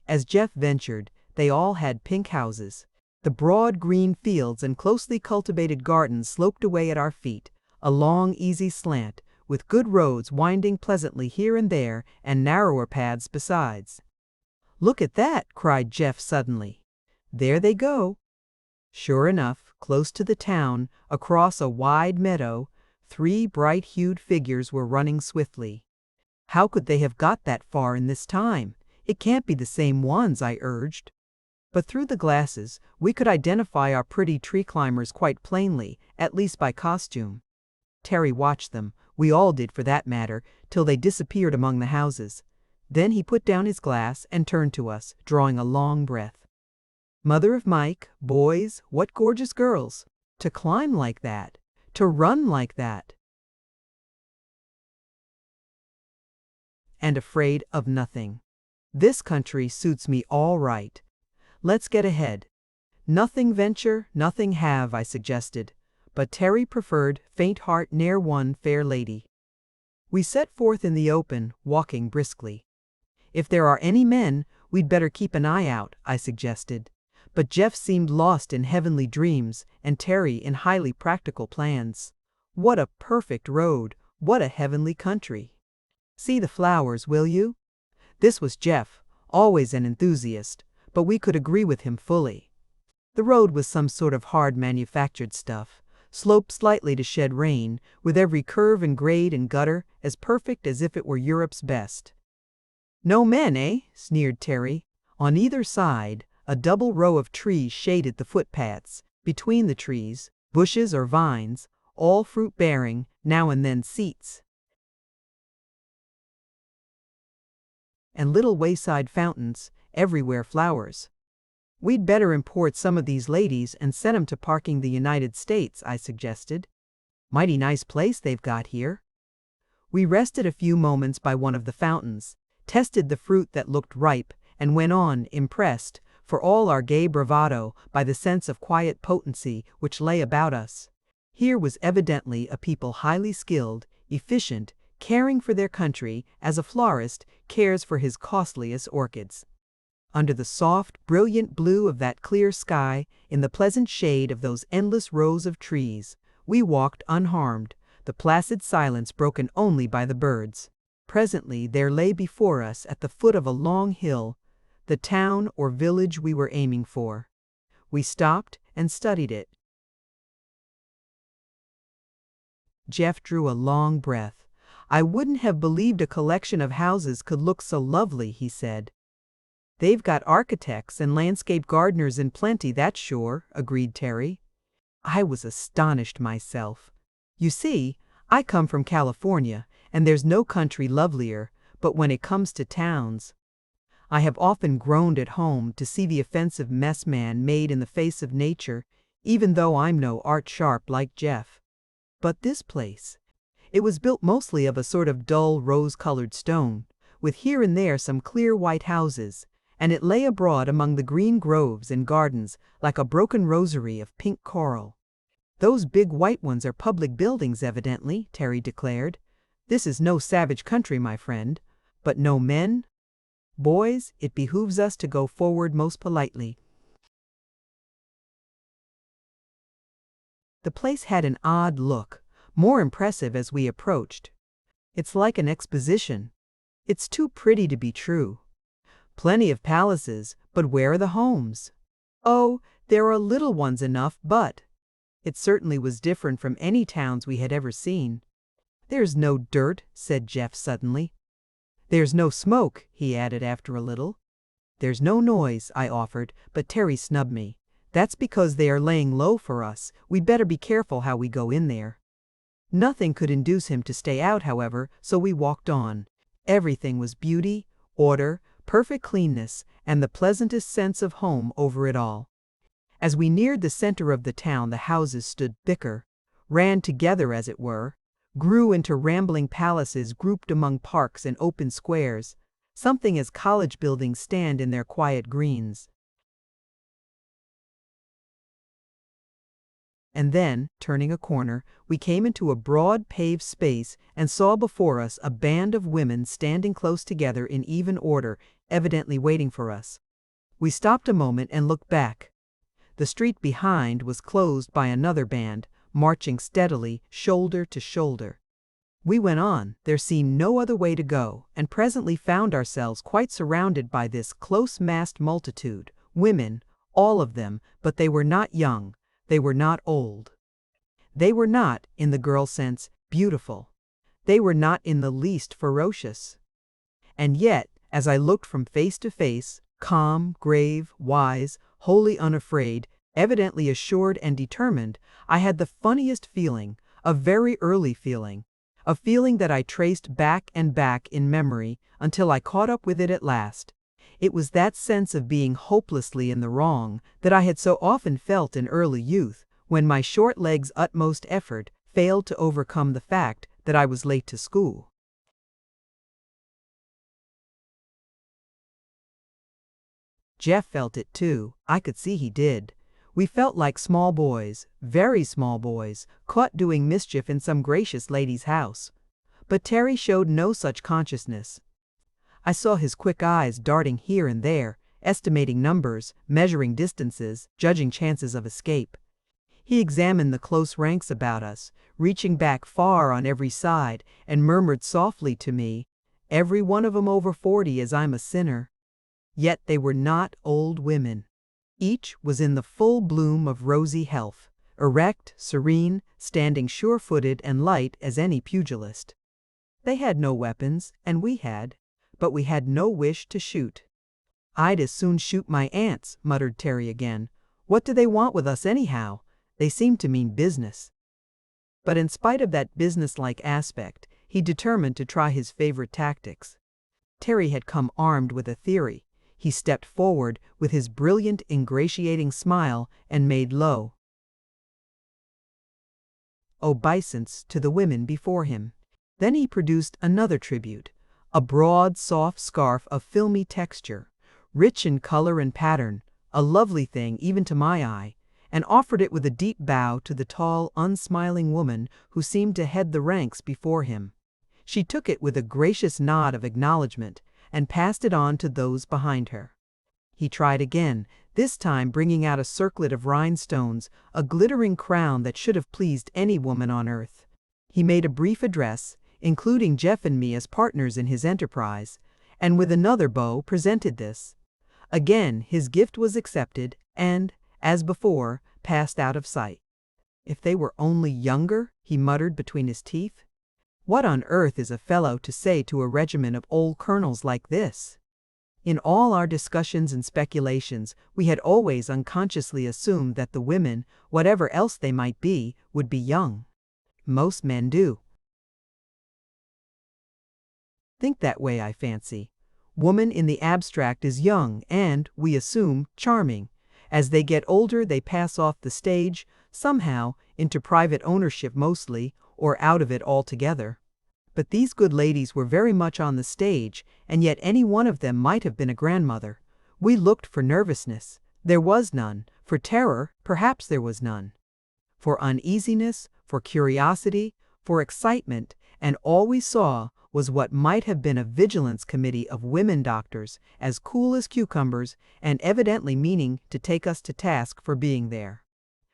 Speaker 1: as Jeff ventured, they all had pink houses. The broad green fields and closely cultivated gardens sloped away at our feet, a long, easy slant, with good roads winding pleasantly here and there, and narrower paths besides. "Look at that!" cried Jeff suddenly. "There they go." Sure enough, close to the town, across a wide meadow, 3 bright-hued figures were running swiftly. "How could they have got that far in this time? It can't be the same ones," I urged. But through the glasses, we could identify our pretty tree climbers quite plainly, at least by costume. Terry watched them, we all did for that matter, till they disappeared among the houses. Then he put down his glass and turned to us, drawing a long breath. "Mother of Mike, boys, what gorgeous girls! To climb like that! To run like that! And afraid of nothing. This country suits me all right. Let's get ahead." "Nothing venture, nothing have," I suggested, but Terry preferred "faint heart ne'er won fair lady." We set forth in the open, walking briskly. "If there are any men, we'd better keep an eye out," I suggested, but Jeff seemed lost in heavenly dreams, and Terry in highly practical plans. What a perfect road, what a heavenly country! "See the flowers, will you?" This was Jeff, always an enthusiast, but we could agree with him fully. The road was some sort of hard manufactured stuff, sloped slightly to shed rain, with every curve and grade and gutter as perfect as if it were Europe's best. "No men, eh?" sneered Terry. On either side, a double row of trees shaded the footpaths. Between the trees, bushes or vines, all fruit-bearing, now and then seats. And little wayside fountains, everywhere flowers. "We'd better import some of these ladies and send 'em to parking the United States," I suggested. "Mighty nice place they've got here." We rested a few moments by one of the fountains, tested the fruit that looked ripe, and went on, impressed, for all our gay bravado, by the sense of quiet potency which lay about us. Here was evidently a people highly skilled, efficient, caring for their country as a florist cares for his costliest orchids. Under the soft, brilliant blue of that clear sky, in the pleasant shade of those endless rows of trees, we walked unharmed, the placid silence broken only by the birds. Presently there lay before us at the foot of a long hill, the town or village we were aiming for. We stopped and studied it. Jeff drew a long breath. "I wouldn't have believed a collection of houses could look so lovely," he said. "They've got architects and landscape gardeners in plenty, that's sure," agreed Terry. I was astonished myself. You see, I come from California, and there's no country lovelier, but when it comes to towns, I have often groaned at home to see the offensive mess man made in the face of nature, even though I'm no art sharp like Jeff. But this place, it was built mostly of a sort of dull rose-colored stone, with here and there some clear white houses, and it lay abroad among the green groves and gardens like a broken rosary of pink coral. "Those big white ones are public buildings evidently," Terry declared. "This is no savage country, my friend. But no men? Boys, it behooves us to go forward most politely." The place had an odd look, more impressive as we approached. "It's like an exposition. It's too pretty to be true. Plenty of palaces, but where are the homes? Oh, there are little ones enough, but—" It certainly was different from any towns we had ever seen. "There's no dirt," said Jeff suddenly. "There's no smoke," he added after a little. "There's no noise," I offered, but Terry snubbed me. "That's because they are laying low for us. We'd better be careful how we go in there." Nothing could induce him to stay out, however, so we walked on. Everything was beauty, order, perfect cleanness, and the pleasantest sense of home over it all. As we neared the center of the town, the houses stood thicker, ran together as it were, grew into rambling palaces grouped among parks and open squares, something as college buildings stand in their quiet greens. And then, turning a corner, we came into a broad paved space and saw before us a band of women standing close together in even order, evidently waiting for us. We stopped a moment and looked back. The street behind was closed by another band, marching steadily, shoulder to shoulder. We went on, there seemed no other way to go, and presently found ourselves quite surrounded by this close-massed multitude, women, all of them, but they were not young. They were not old. They were not, in the girl sense, beautiful. They were not in the least ferocious. And yet, as I looked from face to face, calm, grave, wise, wholly unafraid, evidently assured and determined, I had the funniest feeling, a very early feeling, a feeling that I traced back and back in memory until I caught up with it at last. It was that sense of being hopelessly in the wrong that I had so often felt in early youth, when my short legs' utmost effort failed to overcome the fact that I was late to school. Jeff felt it too. I could see he did. We felt like small boys, very small boys, caught doing mischief in some gracious lady's house. But Terry showed no such consciousness. I saw his quick eyes darting here and there, estimating numbers, measuring distances, judging chances of escape. He examined the close ranks about us, reaching back far on every side, and murmured softly to me, "Every one of 'em over 40 as I'm a sinner." Yet they were not old women. Each was in the full bloom of rosy health, erect, serene, standing sure-footed and light as any pugilist. They had no weapons, and we had, but we had no wish to shoot. "I'd as soon shoot my aunts," muttered Terry again. "What do they want with us anyhow? They seem to mean business." But in spite of that businesslike aspect, he determined to try his favorite tactics. Terry had come armed with a theory. He stepped forward with his brilliant, ingratiating smile and made low obeisance to the women before him. Then he produced another tribute, a broad, soft scarf of filmy texture, rich in color and pattern, a lovely thing even to my eye, and offered it with a deep bow to the tall, unsmiling woman who seemed to head the ranks before him. She took it with a gracious nod of acknowledgment and passed it on to those behind her. He tried again, this time bringing out a circlet of rhinestones, a glittering crown that should have pleased any woman on earth. He made a brief address, including Jeff and me as partners in his enterprise, and with another bow presented this. Again his gift was accepted and, as before, passed out of sight. "If they were only younger," he muttered between his teeth. "What on earth is a fellow to say to a regiment of old colonels like this?" In all our discussions and speculations, we had always unconsciously assumed that the women, whatever else they might be, would be young. Most men do think that way, I fancy. Woman in the abstract is young and, we assume, charming. As they get older, they pass off the stage, somehow, into private ownership mostly, or out of it altogether. But these good ladies were very much on the stage, and yet any one of them might have been a grandmother. We looked for nervousness. There was none. For terror, perhaps there was none. For uneasiness, for curiosity, for excitement, and all we saw was what might have been a vigilance committee of women doctors, as cool as cucumbers, and evidently meaning to take us to task for being there.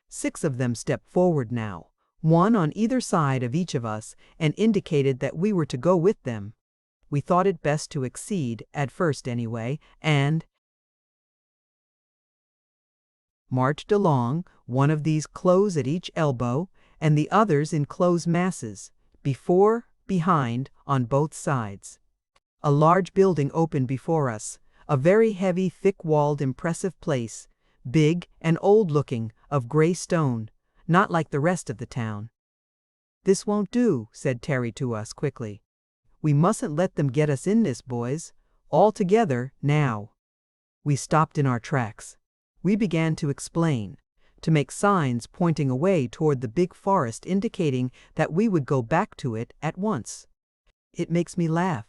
Speaker 1: 6 of them stepped forward now, one on either side of each of us, and indicated that we were to go with them. We thought it best to accede, at first anyway, and marched along, one of these close at each elbow, and the others in close masses, before, behind, on both sides. A large building opened before us, a very heavy, thick-walled, impressive place, big and old-looking, of gray stone, not like the rest of the town. "This won't do," said Terry to us quickly. "We mustn't let them get us in this, boys. All together, now." We stopped in our tracks. We began to explain, to make signs pointing away toward the big forest indicating that we would go back to it at once. It makes me laugh,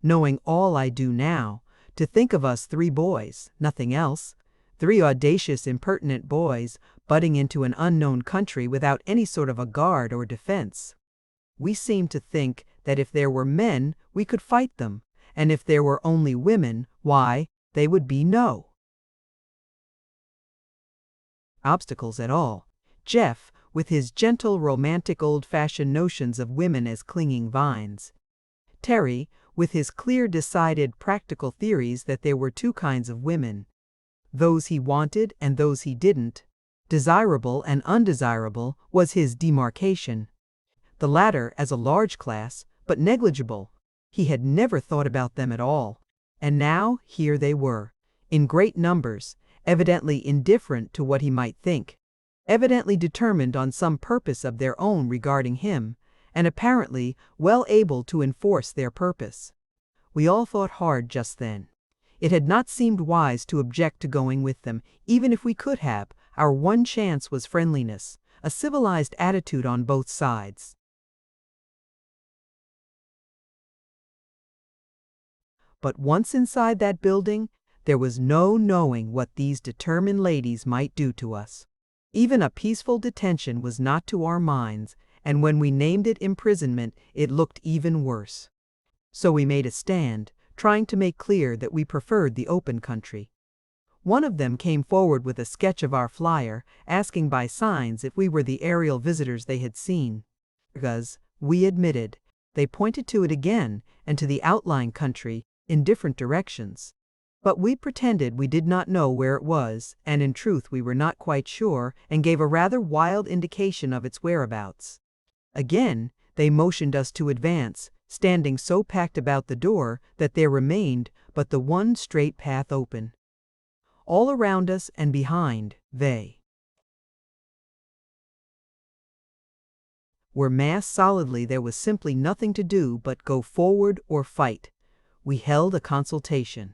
Speaker 1: knowing all I do now, to think of us 3 boys, nothing else, 3 audacious, impertinent boys, butting into an unknown country without any sort of a guard or defense. We seemed to think that if there were men, we could fight them, and if there were only women, why, they would be no obstacles at all. Jeff, with his gentle, romantic, old-fashioned notions of women as clinging vines. Terry, with his clear, decided, practical theories that there were 2 kinds of women. Those he wanted and those he didn't. Desirable and undesirable was his demarcation. The latter as a large class, but negligible. He had never thought about them at all. And now here they were, in great numbers, evidently indifferent to what he might think, evidently determined on some purpose of their own regarding him, and apparently well able to enforce their purpose. We all thought hard just then. It had not seemed wise to object to going with them, even if we could have. Our one chance was friendliness, a civilized attitude on both sides. But once inside that building, there was no knowing what these determined ladies might do to us. Even a peaceful detention was not to our minds, and when we named it imprisonment, it looked even worse. So we made a stand, trying to make clear that we preferred the open country. One of them came forward with a sketch of our flyer, asking by signs if we were the aerial visitors they had seen. Because, we admitted, they pointed to it again, and to the outlying country, in different directions. But we pretended we did not know where it was, and in truth we were not quite sure, and gave a rather wild indication of its whereabouts. Again, they motioned us to advance, standing so packed about the door that there remained but the one straight path open. All around us and behind, they were massed solidly. There was simply nothing to do but go forward or fight. We held a consultation.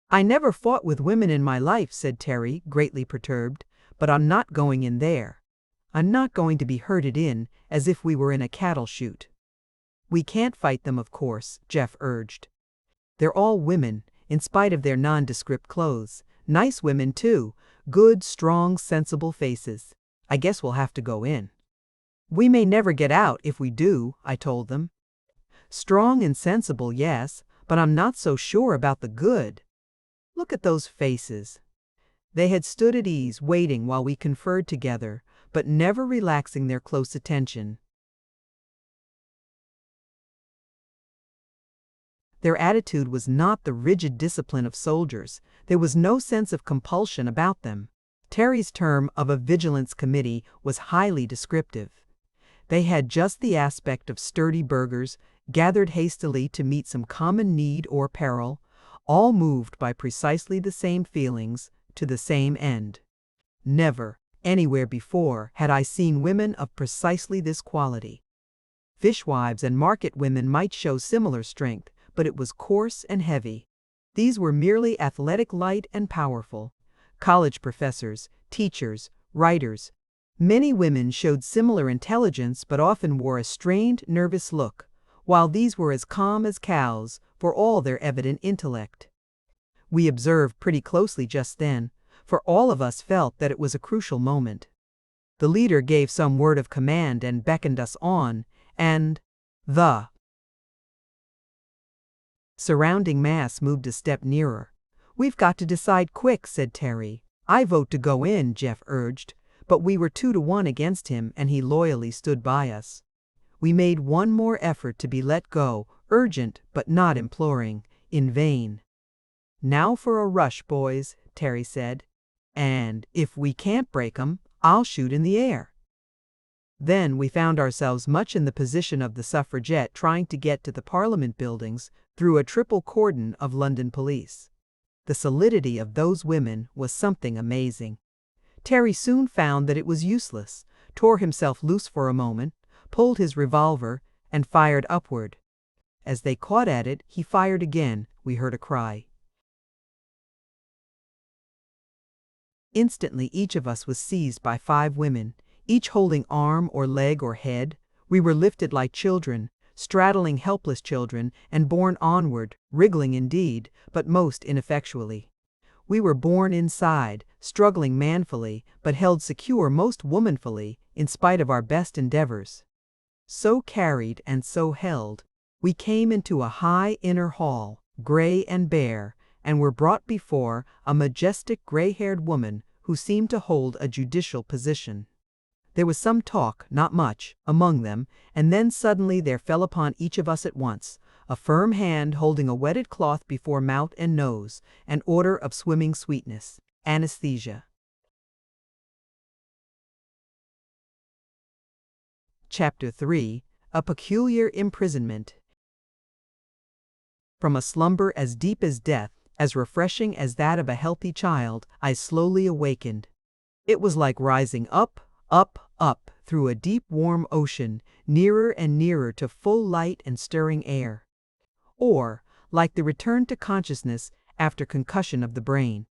Speaker 1: "I never fought with women in my life," said Terry, greatly perturbed, "but I'm not going in there. I'm not going to be herded in, as if we were in a cattle chute." "We can't fight them, of course," Jeff urged. "They're all women, in spite of their nondescript clothes. Nice women, too. Good, strong, sensible faces. I guess we'll have to go in." "We may never get out if we do," I told them. "Strong and sensible, yes, but I'm not so sure about the good. Look at those faces." They had stood at ease, waiting while we conferred together, but never relaxing their close attention. Their attitude was not the rigid discipline of soldiers. There was no sense of compulsion about them. Terry's term of a vigilance committee was highly descriptive. They had just the aspect of sturdy burghers, gathered hastily to meet some common need or peril, all moved by precisely the same feelings, to the same end. Never, anywhere before, had I seen women of precisely this quality. Fishwives and market women might show similar strength, but it was coarse and heavy. These were merely athletic, light and powerful. College professors, teachers, writers. Many women showed similar intelligence but often wore a strained, nervous look, while these were as calm as cows, for all their evident intellect. We observed pretty closely just then, for all of us felt that it was a crucial moment. The leader gave some word of command and beckoned us on, and the surrounding mass moved a step nearer. "We've got to decide quick," said Terry. "I vote to go in," Jeff urged, but we were 2-1 against him and he loyally stood by us. We made one more effort to be let go, urgent but not imploring, in vain. "Now for a rush, boys," Terry said. "And if we can't break 'em, I'll shoot in the air." Then we found ourselves much in the position of the suffragette trying to get to the Parliament buildings through a triple cordon of London police. The solidity of those women was something amazing. Terry soon found that it was useless, tore himself loose for a moment, pulled his revolver, and fired upward. As they caught at it, he fired again. We heard a cry. Instantly each of us was seized by 5 women, each holding arm or leg or head. We were lifted like children, straddling helpless children, and borne onward, wriggling indeed, but most ineffectually. We were borne inside, struggling manfully, but held secure most womanfully, in spite of our best endeavors. So carried and so held, we came into a high inner hall, gray and bare, and were brought before a majestic gray-haired woman who seemed to hold a judicial position. There was some talk, not much, among them, and then suddenly there fell upon each of us at once, a firm hand holding a wetted cloth before mouth and nose, an order of swimming sweetness, anesthesia. Chapter 3. A Peculiar Imprisonment. From a slumber as deep as death, as refreshing as that of a healthy child, I slowly awakened. It was like rising up, up, up, through a deep warm ocean, nearer and nearer to full light and stirring air. Or, like the return to consciousness after concussion of the brain.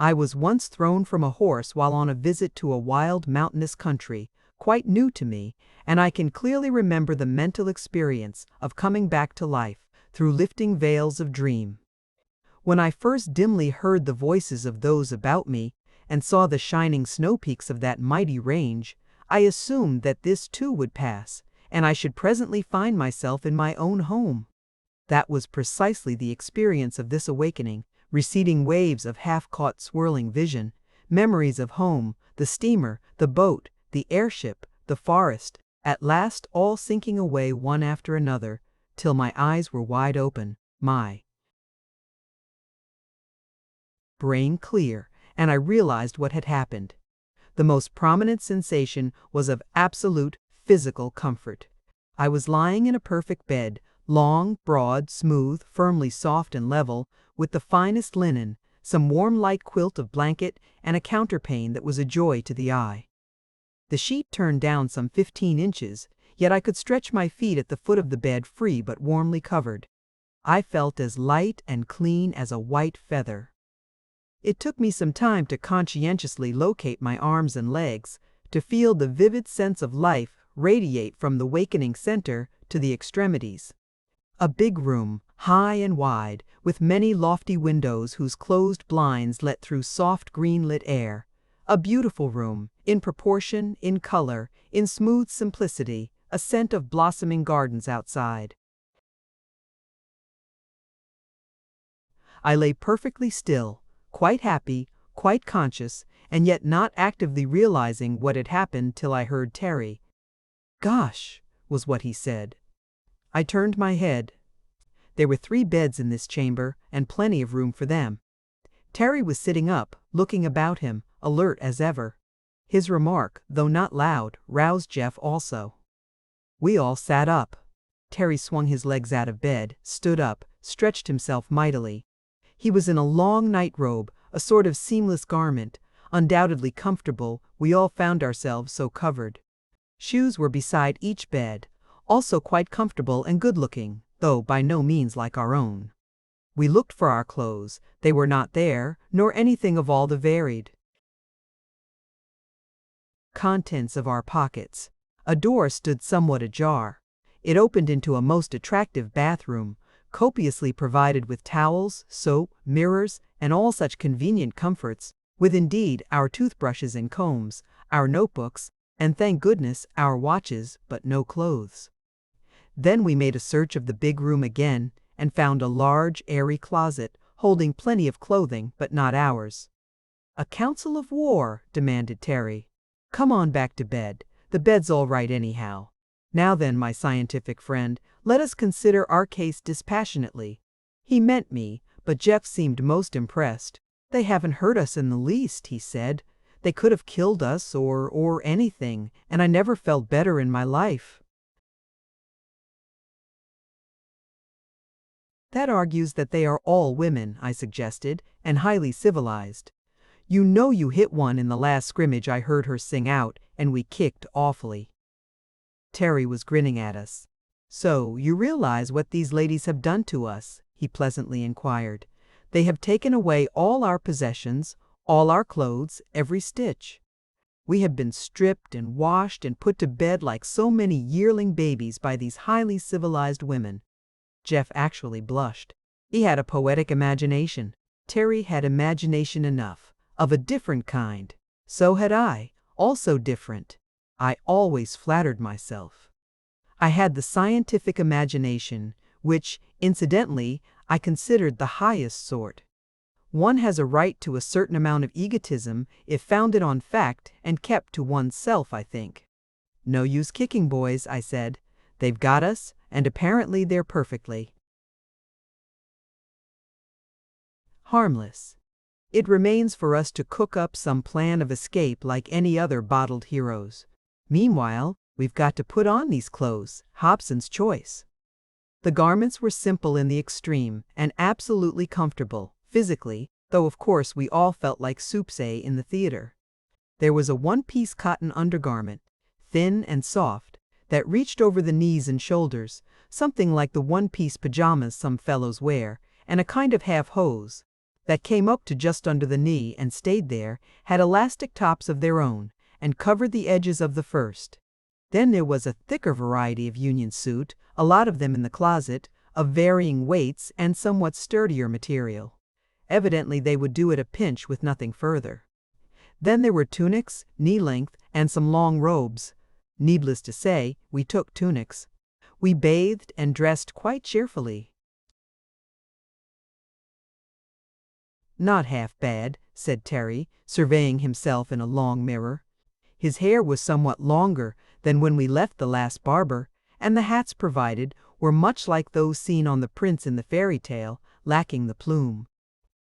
Speaker 1: I was once thrown from a horse while on a visit to a wild mountainous country, quite new to me, and I can clearly remember the mental experience of coming back to life through lifting veils of dream. When I first dimly heard the voices of those about me, and saw the shining snow peaks of that mighty range, I assumed that this too would pass, and I should presently find myself in my own home. That was precisely the experience of this awakening, receding waves of half-caught swirling vision, memories of home, the steamer, the boat, the airship, the forest, at last all sinking away one after another, till my eyes were wide open, my brain clear, and I realized what had happened. The most prominent sensation was of absolute physical comfort. I was lying in a perfect bed, long, broad, smooth, firmly soft and level, with the finest linen, some warm light quilt of blanket, and a counterpane that was a joy to the eye. The sheet turned down some 15 inches, yet I could stretch my feet at the foot of the bed free but warmly covered. I felt as light and clean as a white feather. It took me some time to conscientiously locate my arms and legs, to feel the vivid sense of life radiate from the wakening center to the extremities. A big room, high and wide, with many lofty windows whose closed blinds let through soft green-lit air. A beautiful room, in proportion, in color, in smooth simplicity, a scent of blossoming gardens outside. I lay perfectly still, quite happy, quite conscious, and yet not actively realizing what had happened till I heard Terry. "Gosh," was what he said. I turned my head. There were 3 beds in this chamber, and plenty of room for them. Terry was sitting up, looking about him, alert as ever. His remark, though not loud, roused Jeff also. We all sat up. Terry swung his legs out of bed, stood up, stretched himself mightily. He was in a long nightrobe, a sort of seamless garment, undoubtedly comfortable. We all found ourselves so covered. Shoes were beside each bed, also quite comfortable and good-looking, though by no means like our own. We looked for our clothes. They were not there, nor anything of all the varied contents of our pockets. A door stood somewhat ajar. It opened into a most attractive bathroom, copiously provided with towels, soap, mirrors, and all such convenient comforts, with indeed our toothbrushes and combs, our notebooks, and thank goodness our watches, but no clothes. Then we made a search of the big room again, and found a large, airy closet, holding plenty of clothing, but not ours. "A council of war," demanded Terry. "Come on back to bed. The bed's all right anyhow. Now then, my scientific friend, let us consider our case dispassionately." He meant me, but Jeff seemed most impressed. "They haven't hurt us in the least," he said. "They could have killed us or anything, and I never felt better in my life." "That argues that they are all women," I suggested, "and highly civilized. You know you hit one in the last scrimmage I heard her sing out, and we kicked awfully." Terry was grinning at us. "So, you realize what these ladies have done to us?" he pleasantly inquired. "They have taken away all our possessions, all our clothes, every stitch. We have been stripped and washed and put to bed like so many yearling babies by these highly civilized women." Jeff actually blushed. He had a poetic imagination. Terry had imagination enough, of a different kind. So had I, also different. I always flattered myself. I had the scientific imagination, which, incidentally, I considered the highest sort. One has a right to a certain amount of egotism if founded on fact and kept to one's self, I think. "No use kicking, boys," I said. "They've got us, and apparently they're perfectly harmless. It remains for us to cook up some plan of escape like any other bottled heroes. Meanwhile, we've got to put on these clothes, Hobson's choice." The garments were simple in the extreme, and absolutely comfortable, physically, though of course we all felt like soupçay in the theater. There was a one-piece cotton undergarment, thin and soft, that reached over the knees and shoulders, something like the one-piece pajamas some fellows wear, and a kind of half-hose that came up to just under the knee and stayed there, had elastic tops of their own, and covered the edges of the first. Then there was a thicker variety of union suit, a lot of them in the closet, of varying weights and somewhat sturdier material. Evidently they would do at a pinch with nothing further. Then there were tunics, knee-length, and some long robes. Needless to say, we took tunics. We bathed and dressed quite cheerfully. "Not half bad," said Terry, surveying himself in a long mirror. His hair was somewhat longer than when we left the last barber, and the hats provided were much like those seen on the prince in the fairy tale, lacking the plume.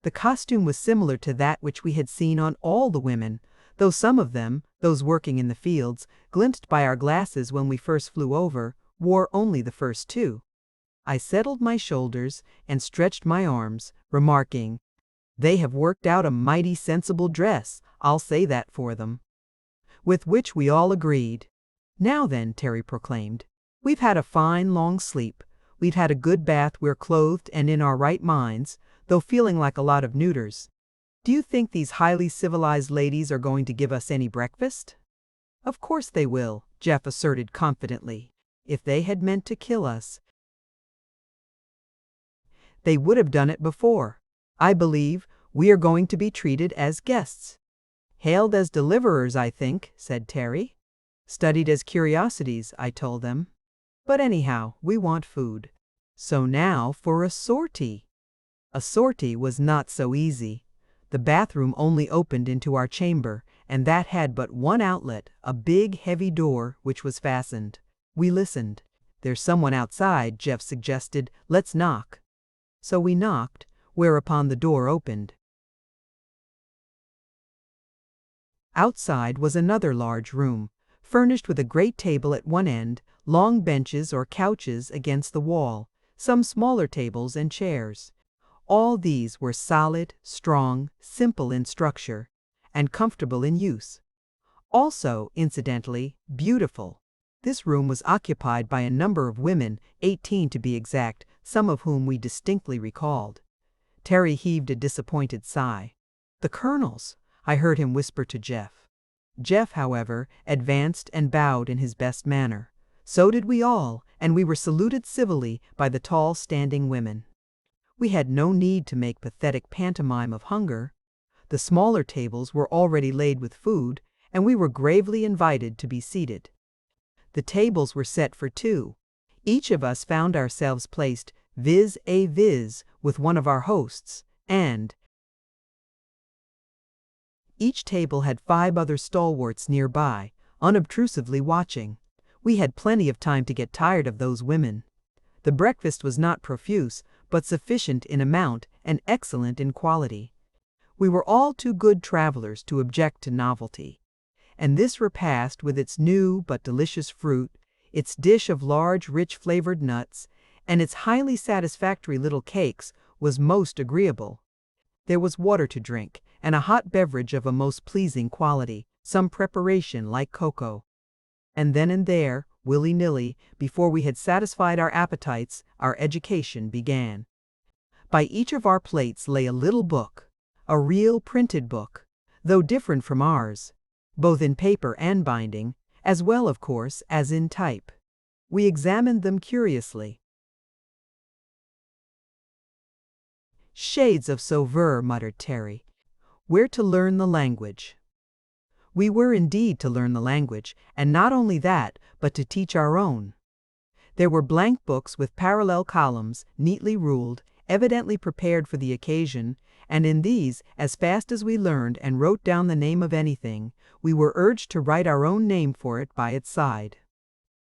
Speaker 1: The costume was similar to that which we had seen on all the women, though some of them, those working in the fields, glimpsed by our glasses when we first flew over, wore only the first two. I settled my shoulders and stretched my arms, remarking, "They have worked out a mighty sensible dress, I'll say that for them." With which we all agreed. "Now then," Terry proclaimed, "we've had a fine long sleep, we've had a good bath, we're clothed and in our right minds, though feeling like a lot of neuters. Do you think these highly civilized ladies are going to give us any breakfast?" "Of course they will," Jeff asserted confidently. "If they had meant to kill us, they would have done it before. I believe we are going to be treated as guests." "Hailed as deliverers, I think," said Terry. "Studied as curiosities," I told them. "But anyhow, we want food. So now for a sortie." A sortie was not so easy. The bathroom only opened into our chamber, and that had but one outlet, a big, heavy door, which was fastened. We listened. "There's someone outside," Jeff suggested. "Let's knock." So we knocked, whereupon the door opened. Outside was another large room, furnished with a great table at one end, long benches or couches against the wall, some smaller tables and chairs. All these were solid, strong, simple in structure, and comfortable in use. Also, incidentally, beautiful. This room was occupied by a number of women, 18 to be exact, some of whom we distinctly recalled. Terry heaved a disappointed sigh. "The Colonels," I heard him whisper to Jeff. Jeff, however, advanced and bowed in his best manner. So did we all, and we were saluted civilly by the tall standing women. We had no need to make pathetic pantomime of hunger. The smaller tables were already laid with food, and we were gravely invited to be seated. The tables were set for two. Each of us found ourselves placed vis-a-vis with one of our hosts, and each table had 5 other stalwarts nearby, unobtrusively watching. We had plenty of time to get tired of those women. The breakfast was not profuse, but sufficient in amount and excellent in quality. We were all too good travelers to object to novelty. And this repast, with its new but delicious fruit, its dish of large, rich flavored nuts, and its highly satisfactory little cakes, was most agreeable. There was water to drink, and a hot beverage of a most pleasing quality, some preparation like cocoa. And then and there, willy-nilly, before we had satisfied our appetites, our education began. By each of our plates lay a little book, a real printed book, though different from ours, both in paper and binding, as well, of course, as in type. We examined them curiously. "Shades of Sauveur," muttered Terry. "We're to learn the language." We were indeed to learn the language, and not only that, but to teach our own. There were blank books with parallel columns, neatly ruled, evidently prepared for the occasion, and in these, as fast as we learned and wrote down the name of anything, we were urged to write our own name for it by its side.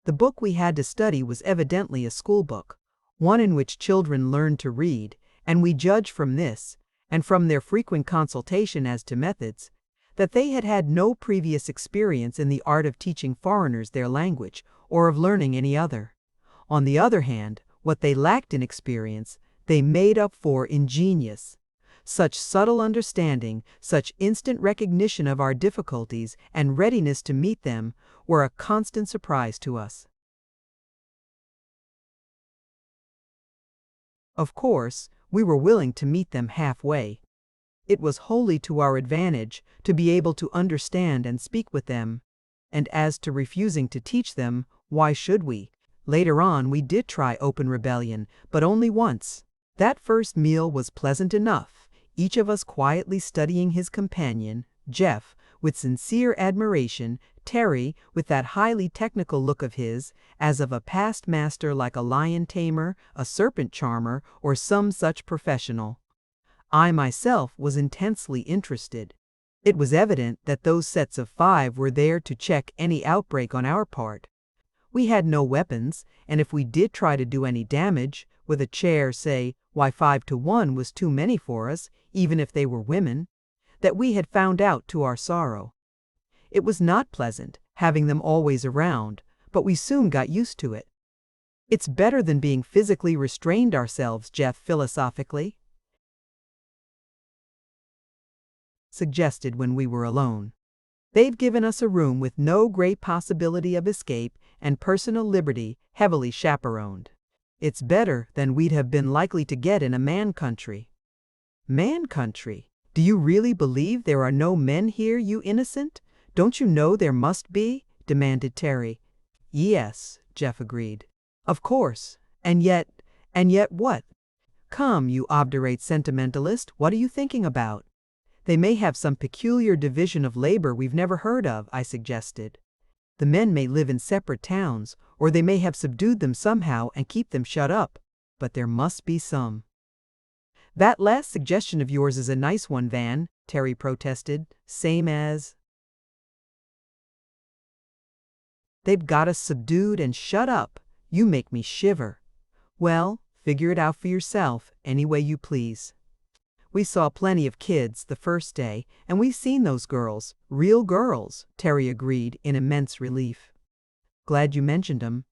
Speaker 1: The book we had to study was evidently a school book, one in which children learned to read, and we judged from this, and from their frequent consultation as to methods, that they had had no previous experience in the art of teaching foreigners their language, or of learning any other. On the other hand, what they lacked in experience, they made up for in genius. Such subtle understanding, such instant recognition of our difficulties, and readiness to meet them, were a constant surprise to us. Of course, we were willing to meet them halfway. It was wholly to our advantage to be able to understand and speak with them, and as to refusing to teach them, why should we? Later on we did try open rebellion, but only once. That first meal was pleasant enough, each of us quietly studying his companion, Jeff, with sincere admiration, Terry, with that highly technical look of his, as of a past master like a lion tamer, a serpent charmer, or some such professional. I myself was intensely interested. It was evident that those sets of 5 were there to check any outbreak on our part. We had no weapons, and if we did try to do any damage, with a chair, say, why 5 to 1 was too many for us, even if they were women, that we had found out to our sorrow. It was not pleasant, having them always around, but we soon got used to it. It's better than being physically restrained ourselves, Jeff philosophically suggested when we were alone. They've given us a room with no great possibility of escape and personal liberty, heavily chaperoned. It's better than we'd have been likely to get in a man country. Man country? Do you really believe there are no men here, you innocent? Don't you know there must be? Demanded Terry. Yes, Jeff agreed. Of course. And yet what? Come, you obdurate sentimentalist, what are you thinking about? They may have some peculiar division of labor we've never heard of, I suggested. The men may live in separate towns, or they may have subdued them somehow and keep them shut up, but there must be some. That last suggestion of yours is a nice one, Van, Terry protested. Same as they've got us subdued and shut up. You make me shiver. Well, figure it out for yourself, any way you please. We saw plenty of kids the first day, and we've seen those girls, real girls, Terry agreed in immense relief. Glad you mentioned 'em.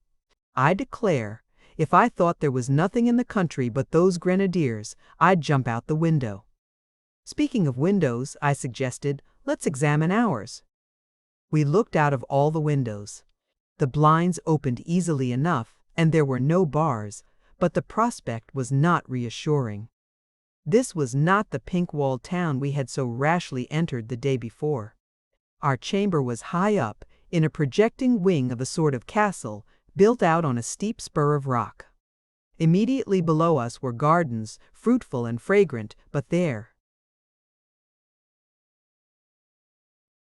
Speaker 1: I declare, if I thought there was nothing in the country but those grenadiers, I'd jump out the window. Speaking of windows, I suggested, let's examine ours. We looked out of all the windows. The blinds opened easily enough, and there were no bars, but the prospect was not reassuring. This was not the pink-walled town we had so rashly entered the day before. Our chamber was high up, in a projecting wing of a sort of castle, built out on a steep spur of rock. Immediately below us were gardens, fruitful and fragrant, but there.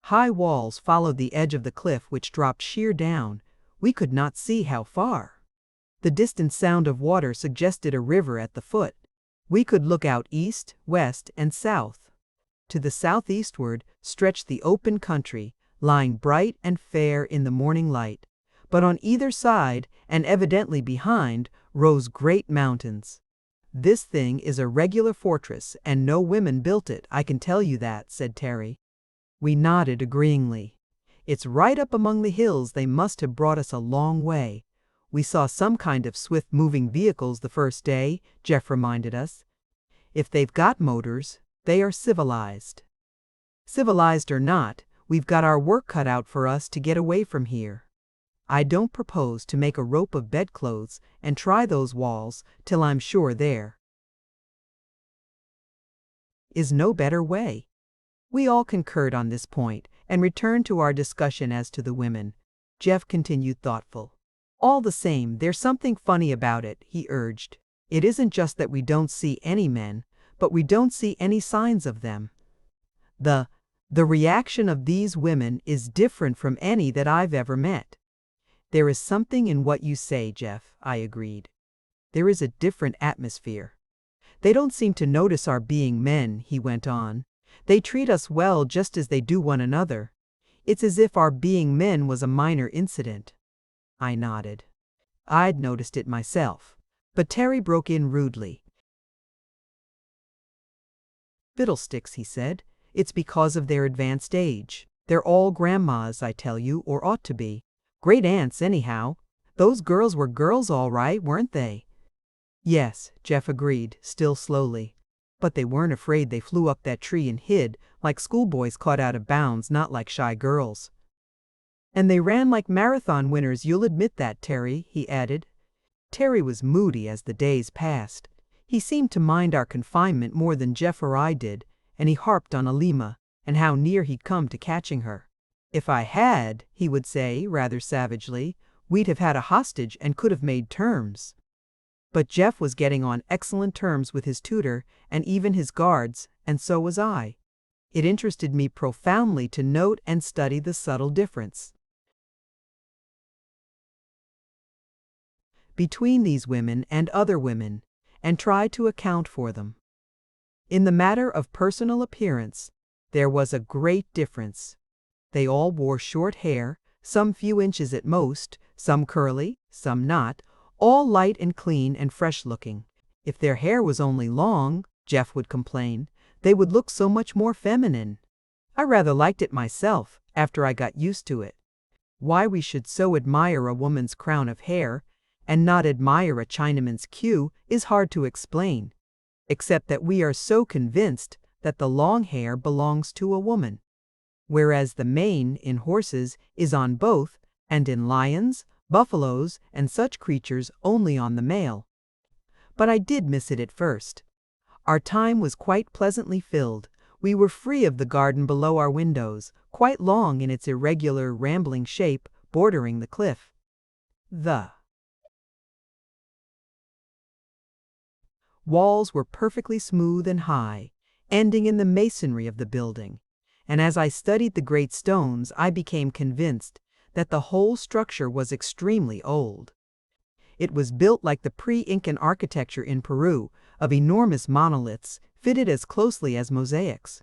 Speaker 1: High walls followed the edge of the cliff which dropped sheer down. We could not see how far. The distant sound of water suggested a river at the foot. We could look out east, west, and south. To the southeastward stretched the open country, lying bright and fair in the morning light. But on either side, and evidently behind, rose great mountains. This thing is a regular fortress, and no women built it, I can tell you that, said Terry. We nodded agreeingly. It's right up among the hills. They must have brought us a long way. We saw some kind of swift-moving vehicles the first day, Jeff reminded us. If they've got motors, they are civilized. Civilized or not, we've got our work cut out for us to get away from here. I don't propose to make a rope of bedclothes and try those walls till I'm sure there is no better way. We all concurred on this point and returned to our discussion as to the women. Jeff continued thoughtful. All the same, there's something funny about it, he urged. It isn't just that we don't see any men, but we don't see any signs of them. The reaction of these women is different from any that I've ever met. There is something in what you say, Jeff, I agreed. There is a different atmosphere. They don't seem to notice our being men, he went on. They treat us well just as they do one another. It's as if our being men was a minor incident. I nodded. I'd noticed it myself. But Terry broke in rudely. Fiddlesticks, he said. It's because of their advanced age. They're all grandmas, I tell you, or ought to be. Great aunts, anyhow. Those girls were girls all right, weren't they? Yes, Jeff agreed, still slowly. But they weren't afraid. They flew up that tree and hid, like schoolboys caught out of bounds, not like shy girls. And they ran like marathon winners, you'll admit that, Terry, he added. Terry was moody as the days passed. He seemed to mind our confinement more than Jeff or I did, and he harped on Alima, and how near he'd come to catching her. If I had, he would say, rather savagely, we'd have had a hostage and could have made terms. But Jeff was getting on excellent terms with his tutor, and even his guards, and so was I. It interested me profoundly to note and study the subtle difference between these women and other women, and try to account for them. In the matter of personal appearance, there was a great difference. They all wore short hair, some few inches at most, some curly, some not, all light and clean and fresh-looking. If their hair was only long, Jeff would complain, They would look so much more feminine. I rather liked it myself, after I got used to it. Why we should so admire a woman's crown of hair, and not admire a Chinaman's queue, is hard to explain, except that we are so convinced that the long hair belongs to a woman, whereas the mane in horses is on both, and in lions, buffaloes, and such creatures only on the male. But I did miss it at first. Our time was quite pleasantly filled. We were free of the garden below our windows, quite long in its irregular, rambling shape, bordering the cliff. The walls were perfectly smooth and high, ending in the masonry of the building, and as I studied the great stones, I became convinced that the whole structure was extremely old. It was built like the pre-Incan architecture in Peru, of enormous monoliths, fitted as closely as mosaics.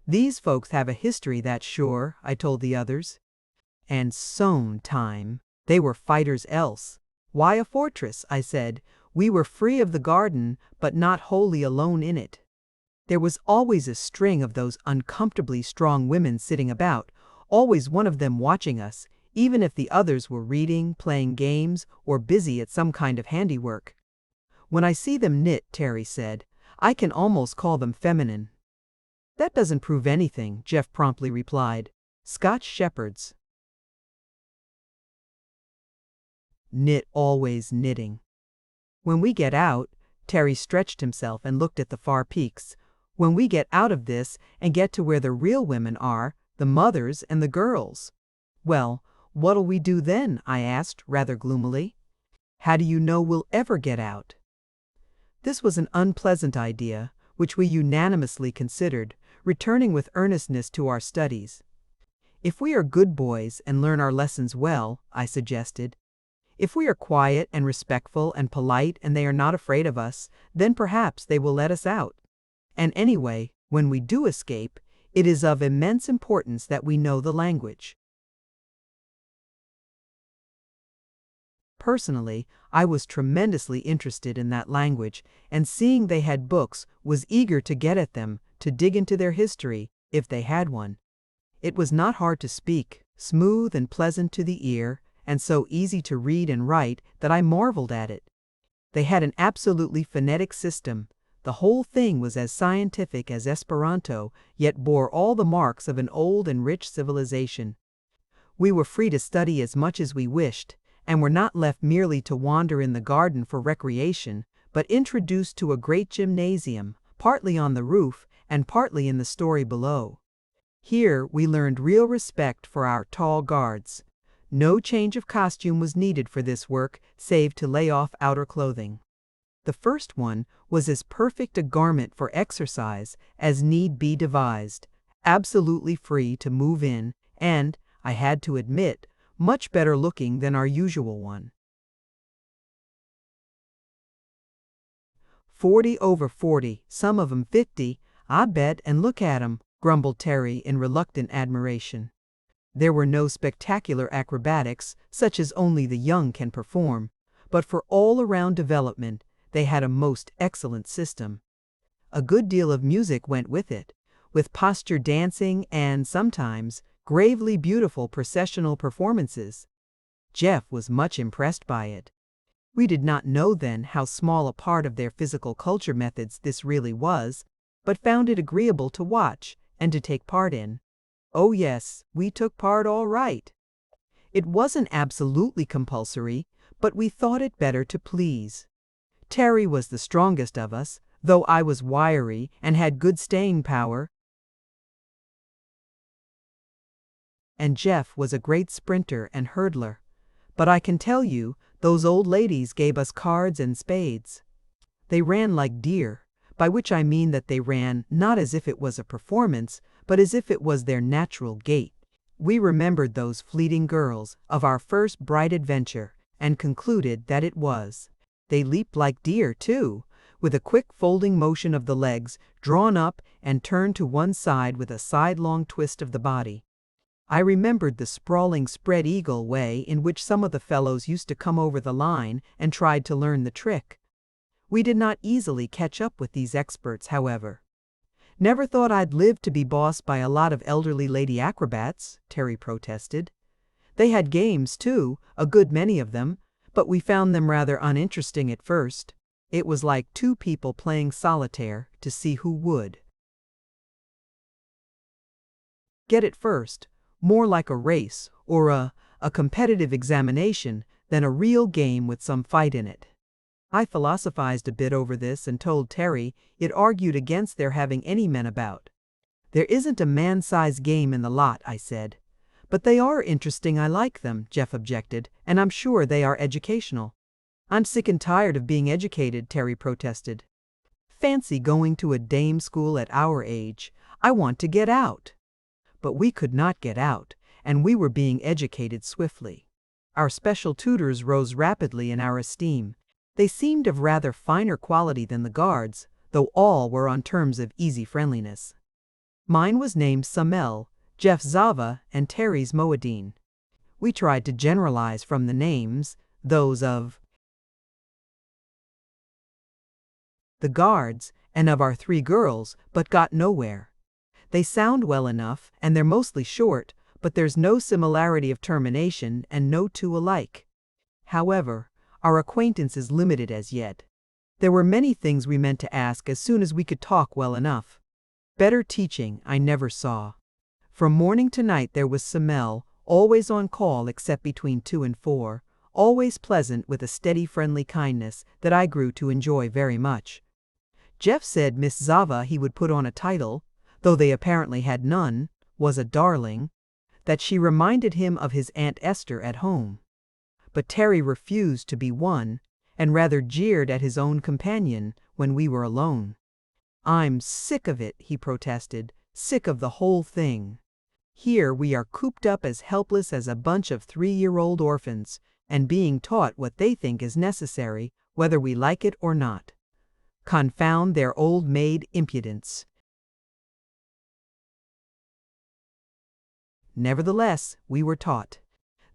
Speaker 1: These folks have a history, that's sure, I told the others. And sown time. They were fighters else. Why a fortress, I said. We were free of the garden, but not wholly alone in it. There was always a string of those uncomfortably strong women sitting about, always one of them watching us, even if the others were reading, playing games, or busy at some kind of handiwork. When I see them knit, Terry said, I can almost call them feminine. That doesn't prove anything, Jeff promptly replied. Scotch shepherds knit, always knitting. When we get out, Terry stretched himself and looked at the far peaks. When we get out of this and get to where the real women are, the mothers and the girls. Well, what'll we do then? I asked, rather gloomily. How do you know we'll ever get out? This was an unpleasant idea, which we unanimously considered, returning with earnestness to our studies. If we are good boys and learn our lessons well, I suggested. If we are quiet and respectful and polite and they are not afraid of us, then perhaps they will let us out. And anyway, when we do escape, it is of immense importance that we know the language. Personally, I was tremendously interested in that language, and seeing they had books, was eager to get at them, to dig into their history, if they had one. It was not hard to speak, smooth and pleasant to the ear, and so easy to read and write that I marveled at it. They had an absolutely phonetic system. The whole thing was as scientific as Esperanto, yet bore all the marks of an old and rich civilization. We were free to study as much as we wished, and were not left merely to wander in the garden for recreation, but introduced to a great gymnasium, partly on the roof and partly in the story below. Here we learned real respect for our tall guards. No change of costume was needed for this work, save to lay off outer clothing. The first one was as perfect a garment for exercise as need be devised, absolutely free to move in, and, I had to admit, much better looking than our usual one. 40 over 40, some of 'em 50, I bet, and look at 'em, grumbled Terry in reluctant admiration. There were no spectacular acrobatics, such as only the young can perform, but for all-around development, they had a most excellent system. A good deal of music went with it, with posture dancing and, sometimes, gravely beautiful processional performances. Jeff was much impressed by it. We did not know then how small a part of their physical culture methods this really was, but found it agreeable to watch and to take part in. Oh yes, we took part all right. It wasn't absolutely compulsory, but we thought it better to please. Terry was the strongest of us, though I was wiry and had good staying power, and Jeff was a great sprinter and hurdler. But I can tell you, those old ladies gave us cards and spades. They ran like deer, by which I mean that they ran not as if it was a performance, but as if it was their natural gait. We remembered those fleeting girls of our first bright adventure, and concluded that it was. They leaped like deer, too, with a quick folding motion of the legs, drawn up and turned to one side with a sidelong twist of the body. I remembered the sprawling spread eagle way in which some of the fellows used to come over the line and tried to learn the trick. We did not easily catch up with these experts, however. Never thought I'd live to be bossed by a lot of elderly lady acrobats, Terry protested. They had games, too, a good many of them, but we found them rather uninteresting at first. It was like two people playing solitaire to see who would get it first, more like a race or a competitive examination than a real game with some fight in it. I philosophized a bit over this and told Terry it argued against their having any men about. There isn't a man-sized game in the lot, I said. But they are interesting, I like them, Jeff objected, and I'm sure they are educational. I'm sick and tired of being educated, Terry protested. Fancy going to a dame school at our age. I want to get out. But we could not get out, and we were being educated swiftly. Our special tutors rose rapidly in our esteem. They seemed of rather finer quality than the guards, though all were on terms of easy friendliness. Mine was named Samel, Jeff's Zava, and Terry's Moadine. We tried to generalize from the names, those of the guards and of our three girls, but got nowhere. They sound well enough, and they're mostly short, but there's no similarity of termination and no two alike. However, our acquaintance is limited as yet. There were many things we meant to ask as soon as we could talk well enough. Better teaching I never saw. From morning to night there was Samel, always on call except between 2 and 4, always pleasant with a steady friendly kindness that I grew to enjoy very much. Jeff said Miss Zava he would put on a title, though they apparently had none, was a darling, that she reminded him of his Aunt Esther at home. But Terry refused to be one, and rather jeered at his own companion when we were alone. I'm sick of it, he protested, sick of the whole thing. Here we are cooped up as helpless as a bunch of 3-year-old orphans, and being taught what they think is necessary, whether we like it or not. Confound their old maid impudence. Nevertheless, we were taught.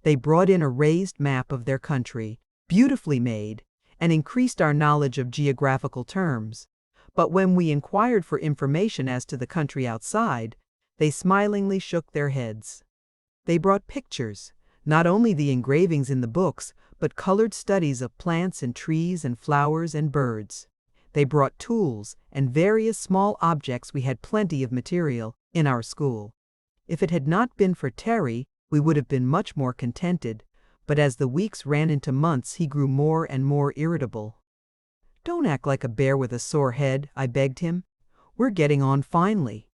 Speaker 1: They brought in a raised map of their country, beautifully made, and increased our knowledge of geographical terms. But when we inquired for information as to the country outside, they smilingly shook their heads. They brought pictures, not only the engravings in the books, but colored studies of plants and trees and flowers and birds. They brought tools and various small objects. We had plenty of material in our school. If it had not been for Terry, we would have been much more contented, but as the weeks ran into months he grew more and more irritable. Don't act like a bear with a sore head, I begged him. We're getting on finely.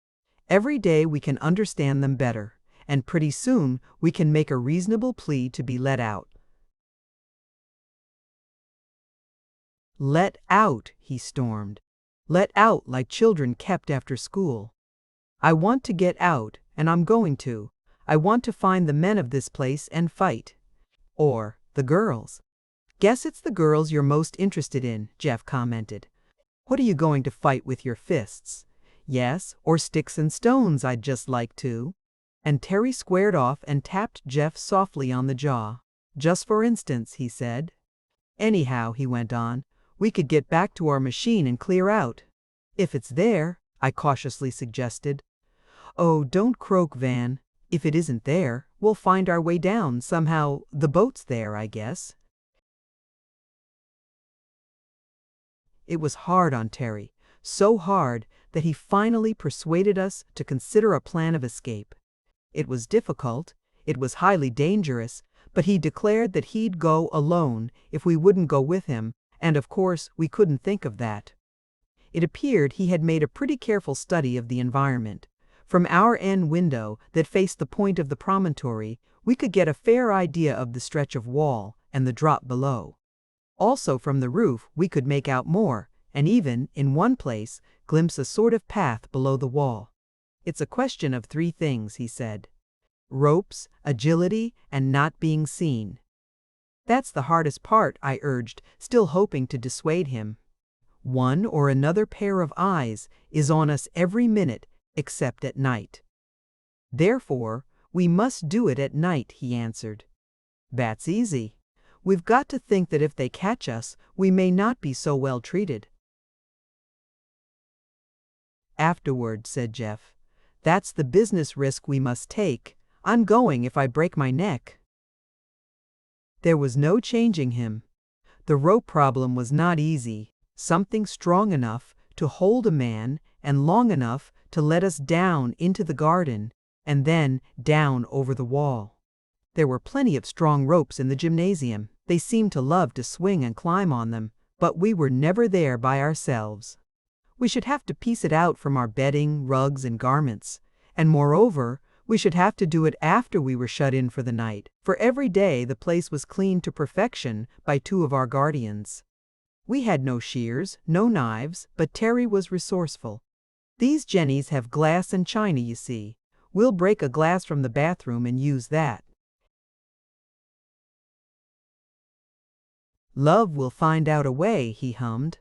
Speaker 1: Every day we can understand them better, and pretty soon we can make a reasonable plea to be let out. Let out, he stormed. Let out like children kept after school. I want to get out, and I'm going to. I want to find the men of this place and fight. Or the girls. Guess it's the girls you're most interested in, Jeff commented. What are you going to fight with your fists? Yes, or sticks and stones, I'd just like to. And Terry squared off and tapped Jeff softly on the jaw. Just for instance, he said. Anyhow, he went on, we could get back to our machine and clear out. If it's there, I cautiously suggested. Oh, don't croak, Van. If it isn't there, we'll find our way down somehow. The boat's there, I guess. It was hard on Terry, so hard that he finally persuaded us to consider a plan of escape. It was difficult, it was highly dangerous, but he declared that he'd go alone if we wouldn't go with him, and of course we couldn't think of that. It appeared he had made a pretty careful study of the environment. From our end window that faced the point of the promontory, we could get a fair idea of the stretch of wall and the drop below. Also from the roof we could make out more, and even, in one place, glimpse a sort of path below the wall. It's a question of 3 things, he said. Ropes, agility, and not being seen. That's the hardest part, I urged, still hoping to dissuade him. One or another pair of eyes is on us every minute, except at night. Therefore, we must do it at night, he answered. That's easy. We've got to think that if they catch us, we may not be so well treated. Afterward, said Jeff. That's the business risk we must take. I'm going if I break my neck. There was no changing him. The rope problem was not easy. Something strong enough to hold a man and long enough to let us down into the garden and then down over the wall. There were plenty of strong ropes in the gymnasium. They seemed to love to swing and climb on them, but we were never there by ourselves. We should have to piece it out from our bedding, rugs, and garments. And moreover, we should have to do it after we were shut in for the night, for every day the place was cleaned to perfection by two of our guardians. We had no shears, no knives, but Terry was resourceful. These Jennies have glass and china, you see. We'll break a glass from the bathroom and use that. Love will find out a way, he hummed.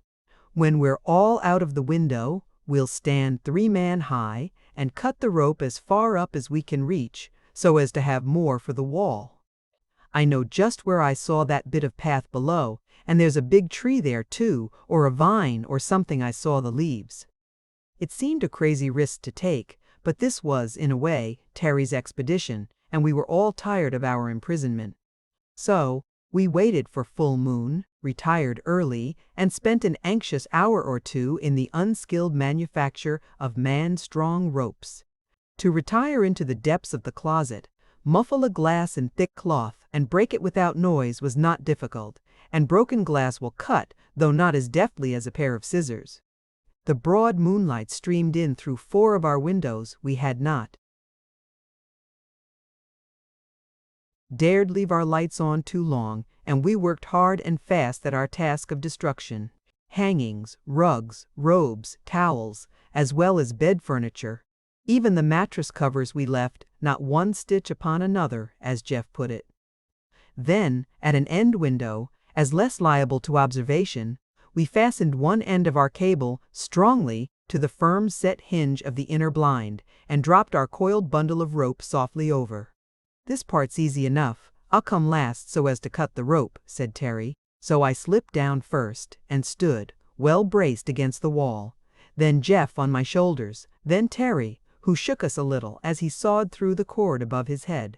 Speaker 1: When we're all out of the window, we'll stand 3-man high and cut the rope as far up as we can reach, so as to have more for the wall. I know just where I saw that bit of path below, and there's a big tree there too, or a vine or something. I saw the leaves. It seemed a crazy risk to take, but this was, in a way, Terry's expedition, and we were all tired of our imprisonment. So, we waited for full moon, retired early, and spent an anxious hour or two in the unskilled manufacture of man-strong ropes. To retire into the depths of the closet, muffle a glass in thick cloth, and break it without noise was not difficult, and broken glass will cut, though not as deftly as a pair of scissors. The broad moonlight streamed in through 4 of our windows. We had not dared leave our lights on too long, and we worked hard and fast at our task of destruction. Hangings, rugs, robes, towels, as well as bed furniture. Even the mattress covers we left, not one stitch upon another, as Jeff put it. Then, at an end window, as less liable to observation, we fastened one end of our cable strongly to the firm set hinge of the inner blind, and dropped our coiled bundle of rope softly over. This part's easy enough. I'll come last so as to cut the rope, said Terry. So I slipped down first, and stood, well braced against the wall. Then Jeff on my shoulders, then Terry, who shook us a little as he sawed through the cord above his head.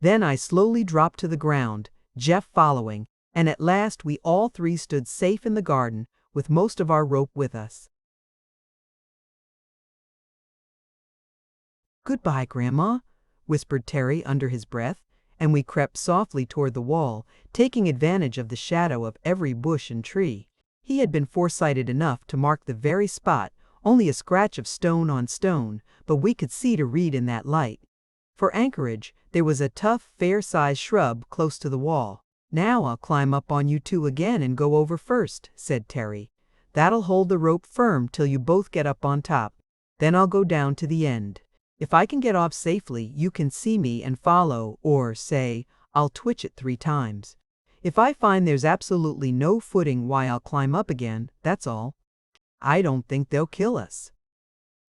Speaker 1: Then I slowly dropped to the ground, Jeff following, and at last we all 3 stood safe in the garden, with most of our rope with us. "Goodbye, Grandma," whispered Terry under his breath, and we crept softly toward the wall, taking advantage of the shadow of every bush and tree. He had been foresighted enough to mark the very spot, only a scratch of stone on stone, but we could see to read in that light. For anchorage, there was a tough, fair-sized shrub close to the wall. "Now I'll climb up on you 2 again and go over first," said Terry. "That'll hold the rope firm till you both get up on top. Then I'll go down to the end. If I can get off safely, you can see me and follow, or, say, I'll twitch it 3 times. If I find there's absolutely no footing, why, I'll climb up again, that's all. I don't think they'll kill us."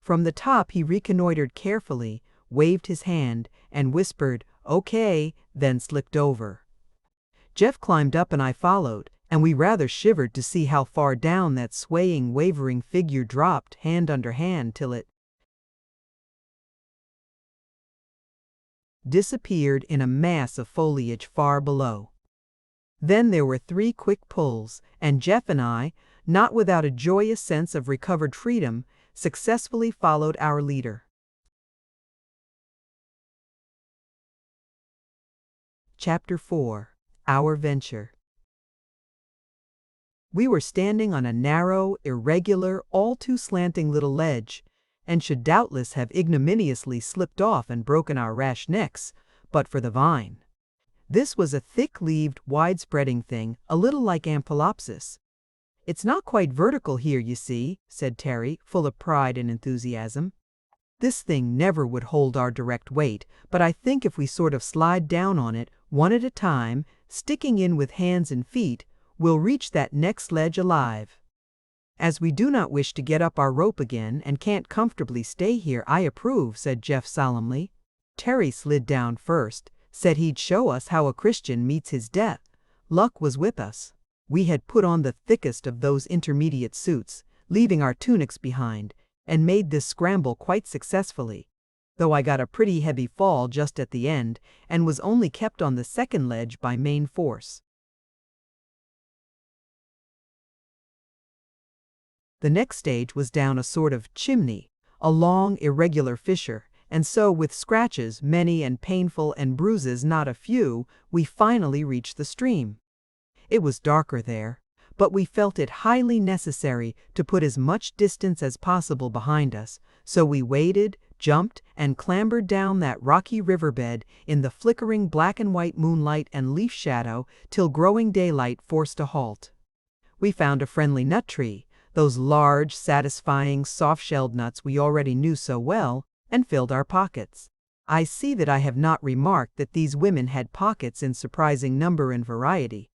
Speaker 1: From the top he reconnoitered carefully, waved his hand, and whispered, "Okay," then slipped over. Jeff climbed up and I followed, and we rather shivered to see how far down that swaying, wavering figure dropped, hand under hand, till it disappeared in a mass of foliage far below. Then there were 3 quick pulls, and Jeff and I, not without a joyous sense of recovered freedom, successfully followed our leader. Chapter 4. Our Venture. We were standing on a narrow, irregular, all too slanting little ledge, and should doubtless have ignominiously slipped off and broken our rash necks, but for the vine. This was a thick-leaved, wide-spreading thing, a little like Ampelopsis. "It's not quite vertical here, you see," said Terry, full of pride and enthusiasm. "This thing never would hold our direct weight, but I think if we sort of slide down on it, one at a time, sticking in with hands and feet, we'll reach that next ledge alive. As we do not wish to get up our rope again and can't comfortably stay here, I approve," said Jeff solemnly. Terry slid down first, said he'd show us how a Christian meets his death. Luck was with us. We had put on the thickest of those intermediate suits, leaving our tunics behind, and made this scramble quite successfully, though I got a pretty heavy fall just at the end and was only kept on the second ledge by main force. The next stage was down a sort of chimney, a long, irregular fissure, and so, with scratches, many and painful, and bruises not a few, we finally reached the stream. It was darker there, but we felt it highly necessary to put as much distance as possible behind us, so we waded, jumped, and clambered down that rocky riverbed in the flickering black and white moonlight and leaf shadow till growing daylight forced a halt. We found a friendly nut tree, those large, satisfying, soft-shelled nuts we already knew so well, and filled our pockets. I see that I have not remarked that these women had pockets in surprising number and variety.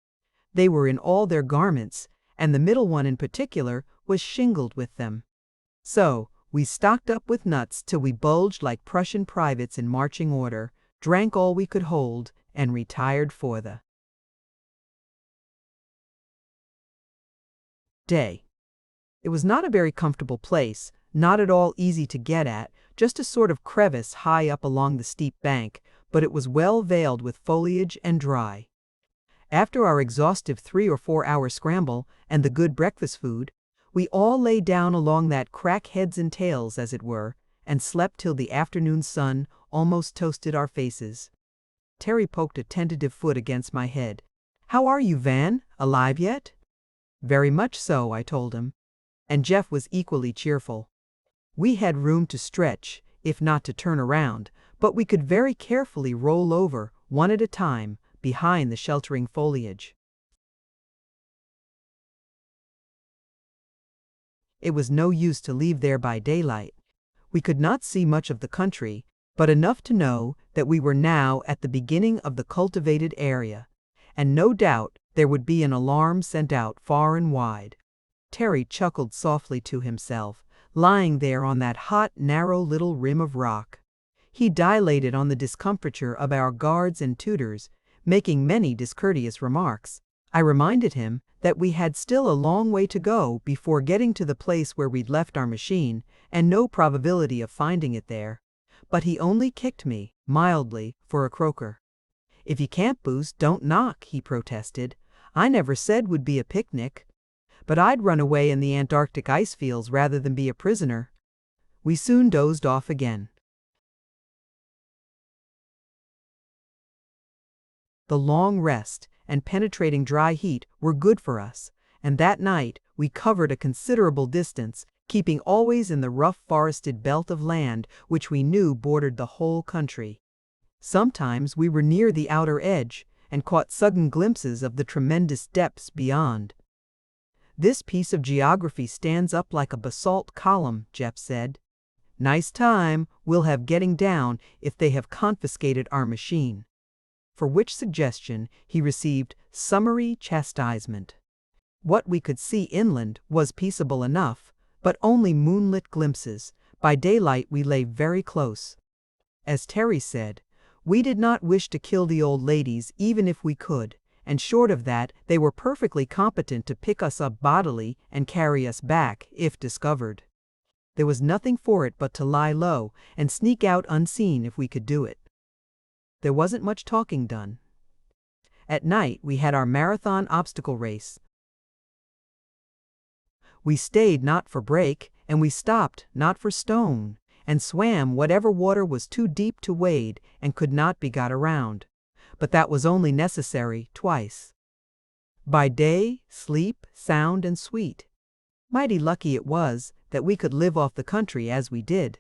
Speaker 1: They were in all their garments, and the middle one in particular was shingled with them. So, we stocked up with nuts till we bulged like Prussian privates in marching order, drank all we could hold, and retired for the day. It was not a very comfortable place, not at all easy to get at, just a sort of crevice high up along the steep bank, but it was well veiled with foliage and dry. After our exhaustive 3 or 4 hour scramble and the good breakfast food, we all lay down along that crack heads and tails, as it were, and slept till the afternoon sun almost toasted our faces. Terry poked a tentative foot against my head. "How are you, Van? Alive yet?" "Very much so," I told him. And Jeff was equally cheerful. We had room to stretch, if not to turn around, but we could very carefully roll over, one at a time, behind the sheltering foliage. It was no use to leave there by daylight. We could not see much of the country, but enough to know that we were now at the beginning of the cultivated area, and no doubt there would be an alarm sent out far and wide. Terry chuckled softly to himself, lying there on that hot, narrow little rim of rock. He dilated on the discomfiture of our guards and tutors, making many discourteous remarks. I reminded him that we had still a long way to go before getting to the place where we'd left our machine, and no probability of finding it there. But he only kicked me, mildly, for a croaker. "If you can't boost, don't knock," he protested. "I never said would be a picnic. But I'd run away in the Antarctic ice fields rather than be a prisoner." We soon dozed off again. The long rest and penetrating dry heat were good for us, and that night we covered a considerable distance, keeping always in the rough forested belt of land which we knew bordered the whole country. Sometimes we were near the outer edge, and caught sudden glimpses of the tremendous depths beyond. "This piece of geography stands up like a basalt column," Jeff said. "Nice time we'll have getting down if they have confiscated our machine." For which suggestion he received summary chastisement. What we could see inland was peaceable enough, but only moonlit glimpses. By daylight we lay very close. As Terry said, we did not wish to kill the old ladies even if we could, and short of that they were perfectly competent to pick us up bodily and carry us back, if discovered. There was nothing for it but to lie low and sneak out unseen if we could do it. There wasn't much talking done. At night we had our marathon obstacle race. We stayed not for break, and we stopped not for stone, and swam whatever water was too deep to wade and could not be got around. But that was only necessary twice. By day, sleep, sound and sweet. Mighty lucky it was that we could live off the country as we did.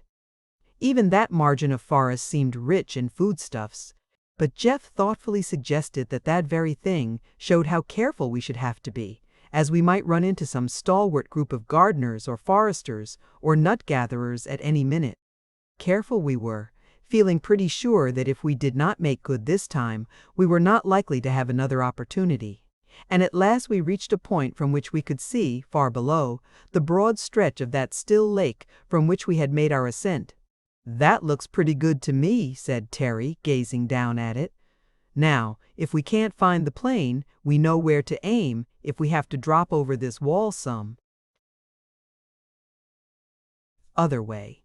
Speaker 1: Even that margin of forest seemed rich in foodstuffs, but Jeff thoughtfully suggested that that very thing showed how careful we should have to be, as we might run into some stalwart group of gardeners or foresters or nut gatherers at any minute. Careful we were, feeling pretty sure that if we did not make good this time, we were not likely to have another opportunity. And at last we reached a point from which we could see, far below, the broad stretch of that still lake from which we had made our ascent. "That looks pretty good to me," said Terry, gazing down at it. "Now, if we can't find the plane, we know where to aim if we have to drop over this wall some." other way.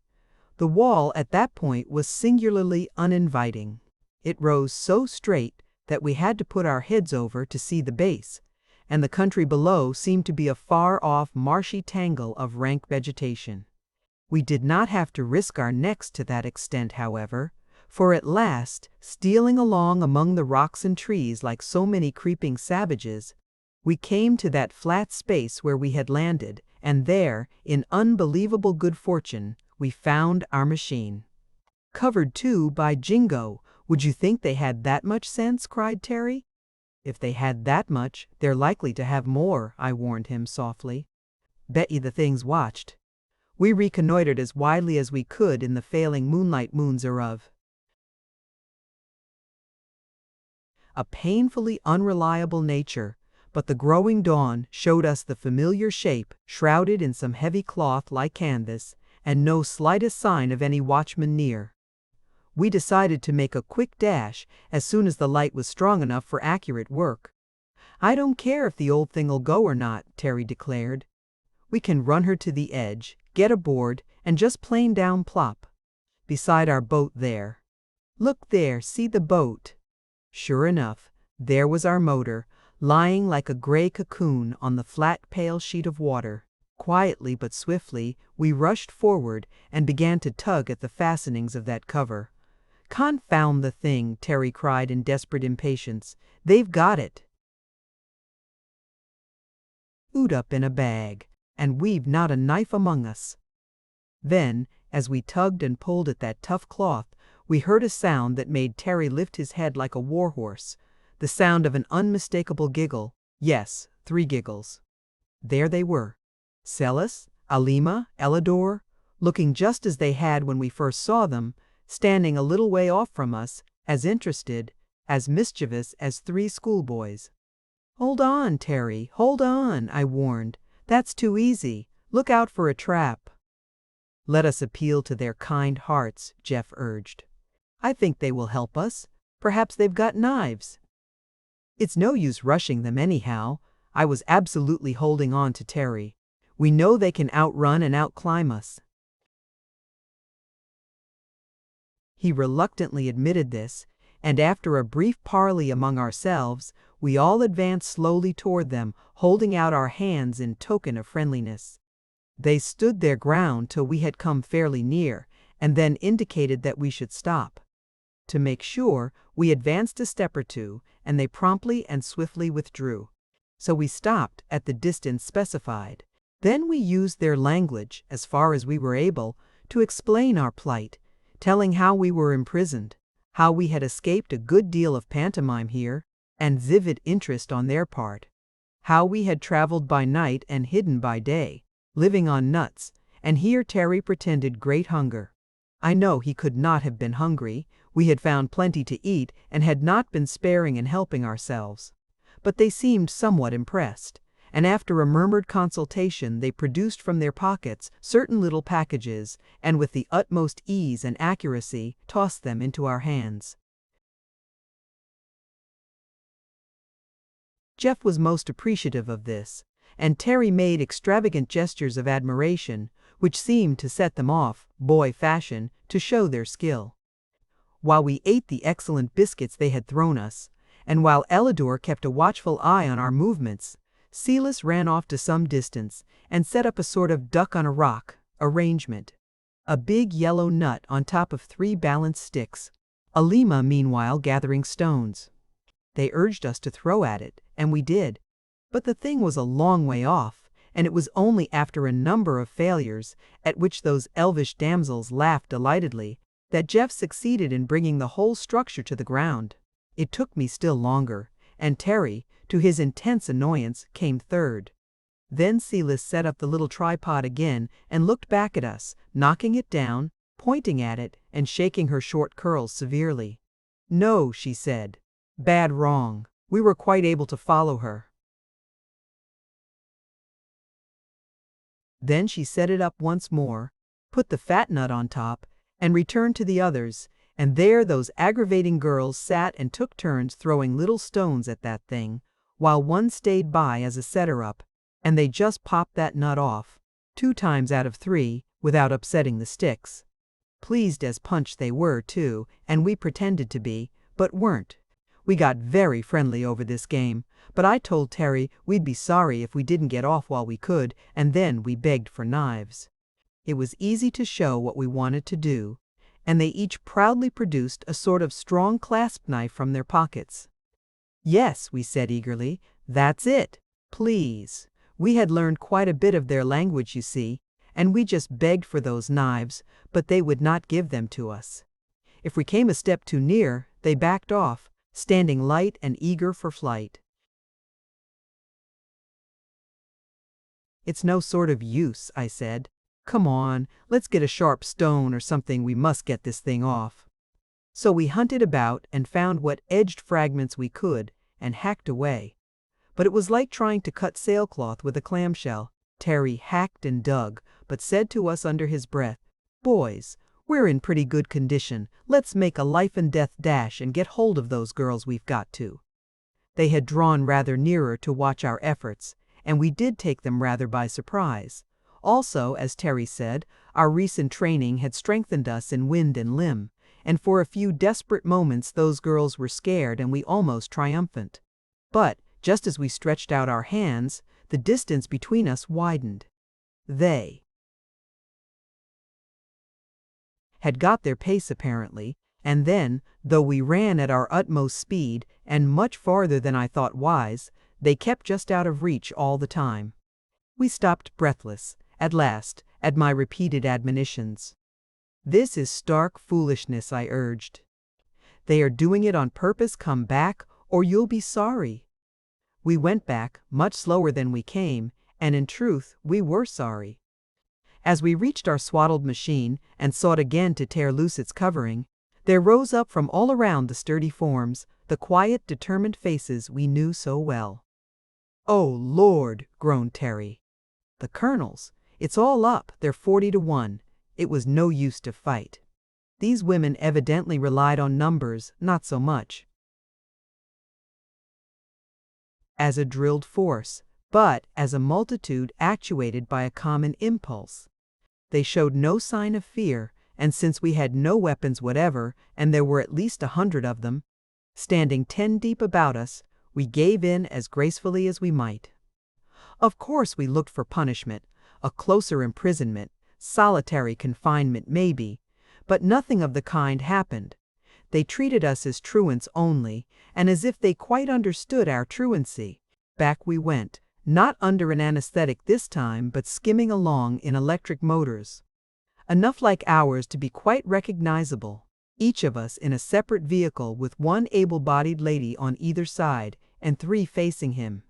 Speaker 1: The wall at that point was singularly uninviting. It rose so straight that we had to put our heads over to see the base, and the country below seemed to be a far-off marshy tangle of rank vegetation. We did not have to risk our necks to that extent, however, for at last, stealing along among the rocks and trees like so many creeping savages, we came to that flat space where we had landed, and there, in unbelievable good fortune, we found our machine. "Covered, too, by Jingo. Would you think they had that much sense?" cried Terry. "If they had that much, they're likely to have more," I warned him softly. "Bet you the things watched." We reconnoitered as widely as we could in the failing moonlight moons thereof. A painfully unreliable nature, but the growing dawn showed us the familiar shape shrouded in some heavy cloth like canvas, and no slightest sign of any watchman near. We decided to make a quick dash as soon as the light was strong enough for accurate work. "I don't care if the old thing'll go or not," Terry declared. "We can run her to the edge, get aboard, and just plain down plop beside our boat there. Look there, see the boat." Sure enough, there was our motor, lying like a gray cocoon on the flat pale sheet of water. Quietly but swiftly, we rushed forward and began to tug at the fastenings of that cover. "Confound the thing!" Terry cried in desperate impatience. "They've got it up in a bag, and we've not a knife among us." Then, as we tugged and pulled at that tough cloth, we heard a sound that made Terry lift his head like a warhorse, the sound of an unmistakable giggle. Yes, 3 giggles. There they were. Celis, Alima, Elidor, looking just as they had when we first saw them, standing a little way off from us, as interested, as mischievous as 3 schoolboys. "Hold on, Terry, hold on," I warned. "That's too easy. Look out for a trap." "Let us appeal to their kind hearts," Jeff urged. "I think they will help us. Perhaps they've got knives." "It's no use rushing them anyhow." I was absolutely holding on to Terry. "We know they can outrun and outclimb us." He reluctantly admitted this, and after a brief parley among ourselves, we all advanced slowly toward them, holding out our hands in token of friendliness. They stood their ground till we had come fairly near, and then indicated that we should stop. To make sure, we advanced a step or two, and they promptly and swiftly withdrew. So we stopped at the distance specified. Then we used their language, as far as we were able, to explain our plight, telling how we were imprisoned, how we had escaped a good deal of pantomime here, and vivid interest on their part, how we had traveled by night and hidden by day, living on nuts, and here Terry pretended great hunger. I know he could not have been hungry. We had found plenty to eat and had not been sparing in helping ourselves. But they seemed somewhat impressed, and after a murmured consultation they produced from their pockets certain little packages, and with the utmost ease and accuracy tossed them into our hands. Jeff was most appreciative of this, and Terry made extravagant gestures of admiration, which seemed to set them off, boy fashion, to show their skill. While we ate the excellent biscuits they had thrown us, and while Elidor kept a watchful eye on our movements, Celis ran off to some distance and set up a sort of duck on a rock arrangement, a big yellow nut on top of 3 balanced sticks, Alima meanwhile gathering stones. They urged us to throw at it, and we did, but the thing was a long way off, and it was only after a number of failures, at which those elvish damsels laughed delightedly, that Jeff succeeded in bringing the whole structure to the ground. It took me still longer, and Terry, to his intense annoyance, came third. Then Celis set up the little tripod again and looked back at us, knocking it down, pointing at it, and shaking her short curls severely. "No," she said. "Bad wrong." We were quite able to follow her. Then she set it up once more, put the fat nut on top, and returned to the others, and there those aggravating girls sat and took turns throwing little stones at that thing, while one stayed by as a setter-up, and they just popped that nut off. 2 times out of 3, without upsetting the sticks. Pleased as punch they were, too, and we pretended to be, but weren't. We got very friendly over this game, but I told Terry we'd be sorry if we didn't get off while we could, and then we begged for knives. It was easy to show what we wanted to do, and they each proudly produced a sort of strong clasp knife from their pockets. Yes, we said eagerly, that's it, please. We had learned quite a bit of their language, you see, and we just begged for those knives, but they would not give them to us. If we came a step too near, they backed off, standing light and eager for flight. It's no sort of use, I said. Come on, let's get a sharp stone or something, we must get this thing off. So we hunted about and found what edged fragments we could, and hacked away. But it was like trying to cut sailcloth with a clamshell. Terry hacked and dug, but said to us under his breath, "Boys, we're in pretty good condition. Let's make a life-and-death dash and get hold of those girls we've got to." They had drawn rather nearer to watch our efforts, and we did take them rather by surprise. Also, as Terry said, our recent training had strengthened us in wind and limb, and for a few desperate moments those girls were scared and we almost triumphant. But, just as we stretched out our hands, the distance between us widened. They had got their pace apparently, and then, though we ran at our utmost speed, and much farther than I thought wise, they kept just out of reach all the time. We stopped breathless, at last, at my repeated admonitions. "This is stark foolishness," I urged. "They are doing it on purpose. Come back, or you'll be sorry." We went back, much slower than we came, and in truth, we were sorry. As we reached our swaddled machine and sought again to tear loose its covering, there rose up from all around the sturdy forms, the quiet, determined faces we knew so well. "Oh, Lord," groaned Terry. "The colonels. It's all up, they're 40-1. It was no use to fight." These women evidently relied on numbers, not so much as a drilled force, but as a multitude actuated by a common impulse. They showed no sign of fear, and since we had no weapons whatever, and there were at least 100 of them, standing 10 deep about us, we gave in as gracefully as we might. Of course we looked for punishment, a closer imprisonment, solitary confinement maybe, but nothing of the kind happened. They treated us as truants only, and as if they quite understood our truancy. Back we went, not under an anesthetic this time, but skimming along in electric motors. Enough like ours to be quite recognizable, each of us in a separate vehicle with one able-bodied lady on either side, and 3 facing him.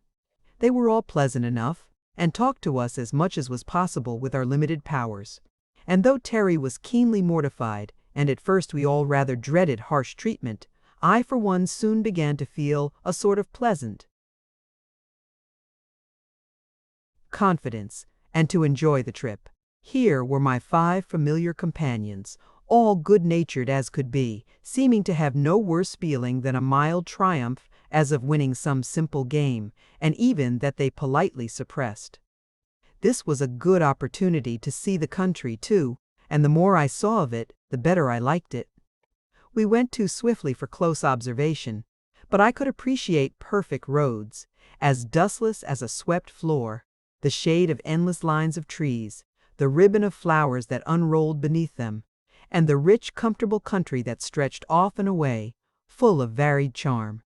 Speaker 1: They were all pleasant enough, and talked to us as much as was possible with our limited powers. And though Terry was keenly mortified, and at first we all rather dreaded harsh treatment, I for one soon began to feel a sort of pleasant confidence, and to enjoy the trip. Here were my 5 familiar companions, all good-natured as could be, seeming to have no worse feeling than a mild triumph as of winning some simple game, and even that they politely suppressed. This was a good opportunity to see the country, too, and the more I saw of it, the better I liked it. We went too swiftly for close observation, but I could appreciate perfect roads, as dustless as a swept floor, the shade of endless lines of trees, the ribbon of flowers that unrolled beneath them, and the rich, comfortable country that stretched off and away, full of varied charm.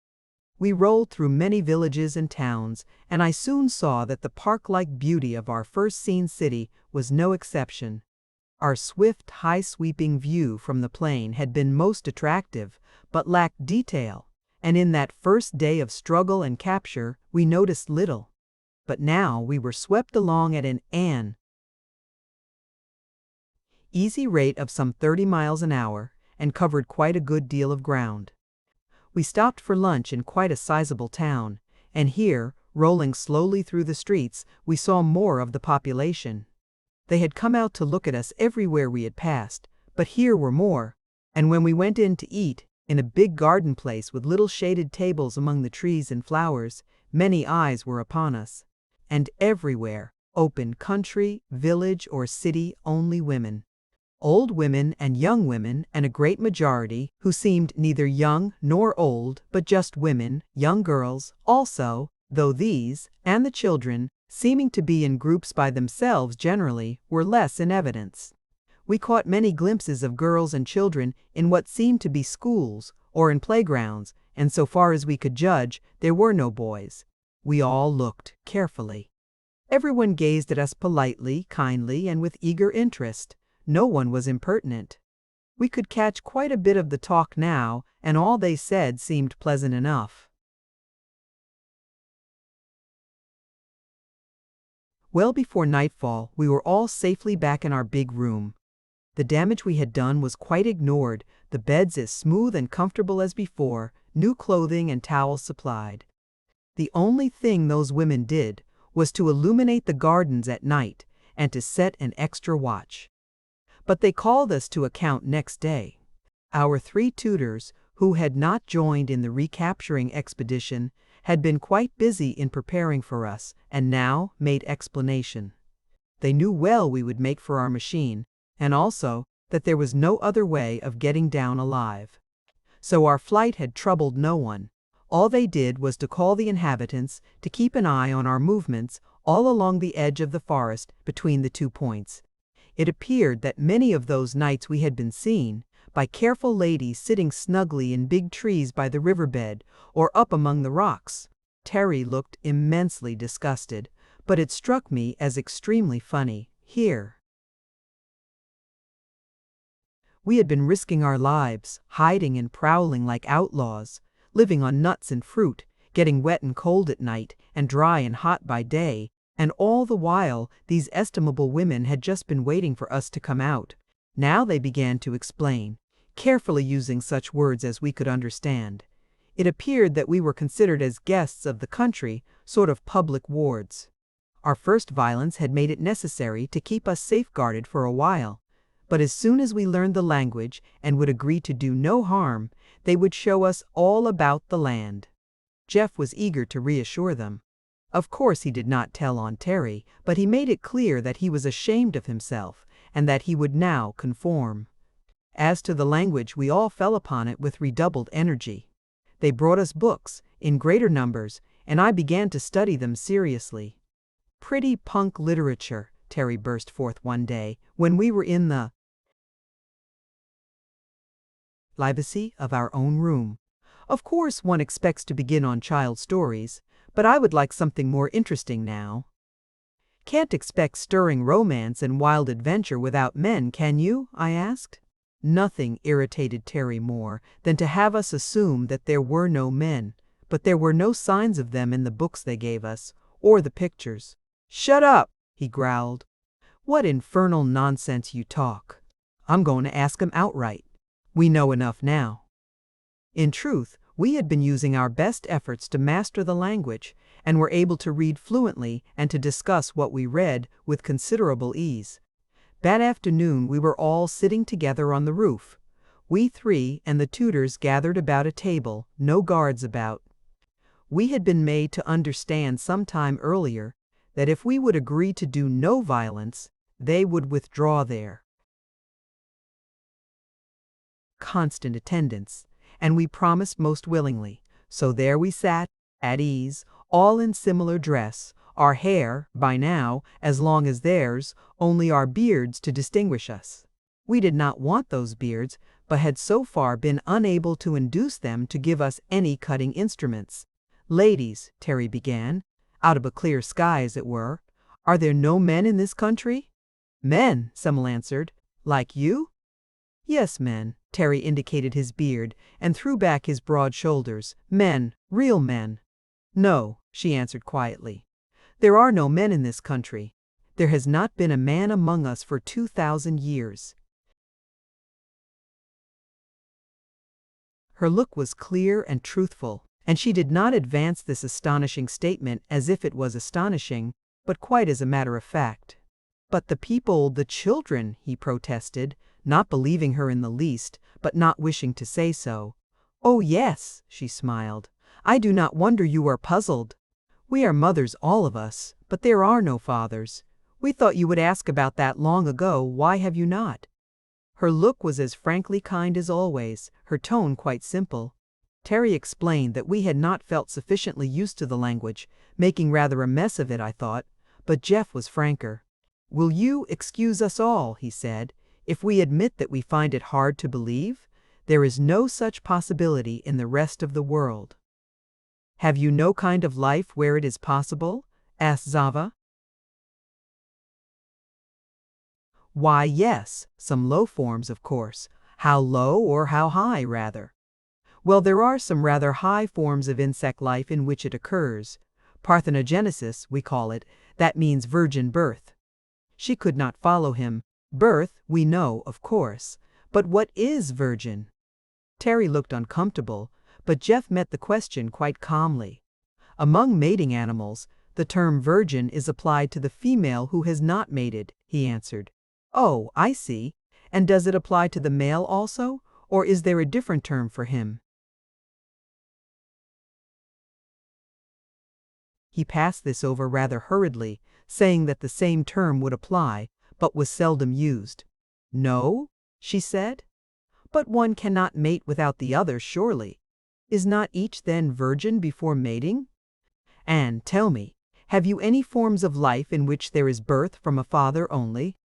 Speaker 1: We rolled through many villages and towns, and I soon saw that the park-like beauty of our first-seen city was no exception. Our swift, high-sweeping view from the plain had been most attractive, but lacked detail, and in that first day of struggle and capture we noticed little. But now we were swept along at an easy rate of some 30 miles an hour, and covered quite a good deal of ground. We stopped for lunch in quite a sizable town, and here, rolling slowly through the streets, we saw more of the population. They had come out to look at us everywhere we had passed, but here were more, and when we went in to eat, in a big garden place with little shaded tables among the trees and flowers, many eyes were upon us. And everywhere, Open country, village, or city-only women. Old women and young women, and a great majority who seemed neither young nor old, but just women, young girls also, though these, and the children, seeming to be in groups by themselves generally, were less in evidence. We caught many glimpses of girls and children in what seemed to be schools, or in playgrounds, and so far as we could judge, there were no boys. We all looked carefully. Everyone gazed at us politely, kindly, and with eager interest. No one was impertinent. We could catch quite a bit of the talk now, and all they said seemed pleasant enough. Well before nightfall, we were all safely back in our big room. The damage we had done was quite ignored, the beds as smooth and comfortable as before, new clothing and towels supplied. The only thing those women did was to illuminate the gardens at night and to set an extra watch. But they called us to account next day. Our 3 tutors, who had not joined in the recapturing expedition, had been quite busy in preparing for us, and now made explanation. They knew well we would make for our machine, and also that there was no other way of getting down alive. So our flight had troubled no one. All they did was to call the inhabitants to keep an eye on our movements all along the edge of the forest between the 2 points. It appeared that many of those nights we had been seen by careful ladies sitting snugly in big trees by the riverbed or up among the rocks. Terry looked immensely disgusted, but it struck me as extremely funny. Here we had been risking our lives, hiding and prowling like outlaws, living on nuts and fruit, getting wet and cold at night, and dry and hot by day, and all the while these estimable women had just been waiting for us to come out. Now they began to explain, carefully using such words as we could understand. It appeared that we were considered as guests of the country, sort of public wards. Our first violence had made it necessary to keep us safeguarded for a while, but as soon as we learned the language and would agree to do no harm, they would show us all about the land. Jeff was eager to reassure them. Of course he did not tell on Terry, but he made it clear that he was ashamed of himself, and that he would now conform. As to the language, we all fell upon it with redoubled energy. They brought us books, in greater numbers, and I began to study them seriously. Pretty punk literature, Terry burst forth one day, when we were in the privacy of our own room. Of course one expects to begin on child stories, but I would like something more interesting now. Can't expect stirring romance and wild adventure without men, can you? I asked. Nothing irritated Terry more than to have us assume that there were no men, but there were no signs of them in the books they gave us, or the pictures. Shut up, he growled. What infernal nonsense you talk. I'm going to ask him outright. We know enough now. In truth, we had been using our best efforts to master the language, and were able to read fluently and to discuss what we read with considerable ease. That afternoon we were all sitting together on the roof. We 3 and the tutors gathered about a table, no guards about. We had been made to understand some time earlier that if we would agree to do no violence, they would withdraw their constant attendance, and we promised most willingly. So there we sat, at ease, all in similar dress, our hair, by now, as long as theirs, only our beards to distinguish us. We did not want those beards, but had so far been unable to induce them to give us any cutting instruments. Ladies, Terry began, out of a clear sky as it were, are there no men in this country? Men, Semmel answered. Like you? Yes, men. Terry indicated his beard and threw back his broad shoulders. Men, real men. No, she answered quietly. There are no men in this country. There has not been a man among us for 2,000 years. Her look was clear and truthful, and she did not advance this astonishing statement as if it was astonishing, but quite as a matter of fact. But the people, the children, he protested, not believing her in the least, but not wishing to say so. Oh yes, she smiled. I do not wonder you are puzzled. We are mothers, all of us, but there are no fathers. We thought you would ask about that long ago. Why have you not?" Her look was as frankly kind as always, her tone quite simple. Terry explained that we had not felt sufficiently used to the language, making rather a mess of it, I thought, but Jeff was franker. "Will you excuse us all," he said, "if we admit that we find it hard to believe? There is no such possibility in the rest of the world." "Have you no kind of life where it is possible?" asked Zava. "Why, yes, some low forms, of course. How low or how high, rather?" "Well, there are some rather high forms of insect life in which it occurs. Parthenogenesis, we call it. That means virgin birth." She could not follow him. "Birth, we know, of course. But what is virgin?" Terry looked uncomfortable, but Jeff met the question quite calmly. "Among mating animals, the term virgin is applied to the female who has not mated," he answered. "Oh, I see. And does it apply to the male also, or is there a different term for him?" He passed this over rather hurriedly, saying that the same term would apply, but was seldom used. "No?" she said. "But one cannot mate without the other, surely. Is not each then virgin before mating? And tell me, have you any forms of life in which there is birth from a father only?"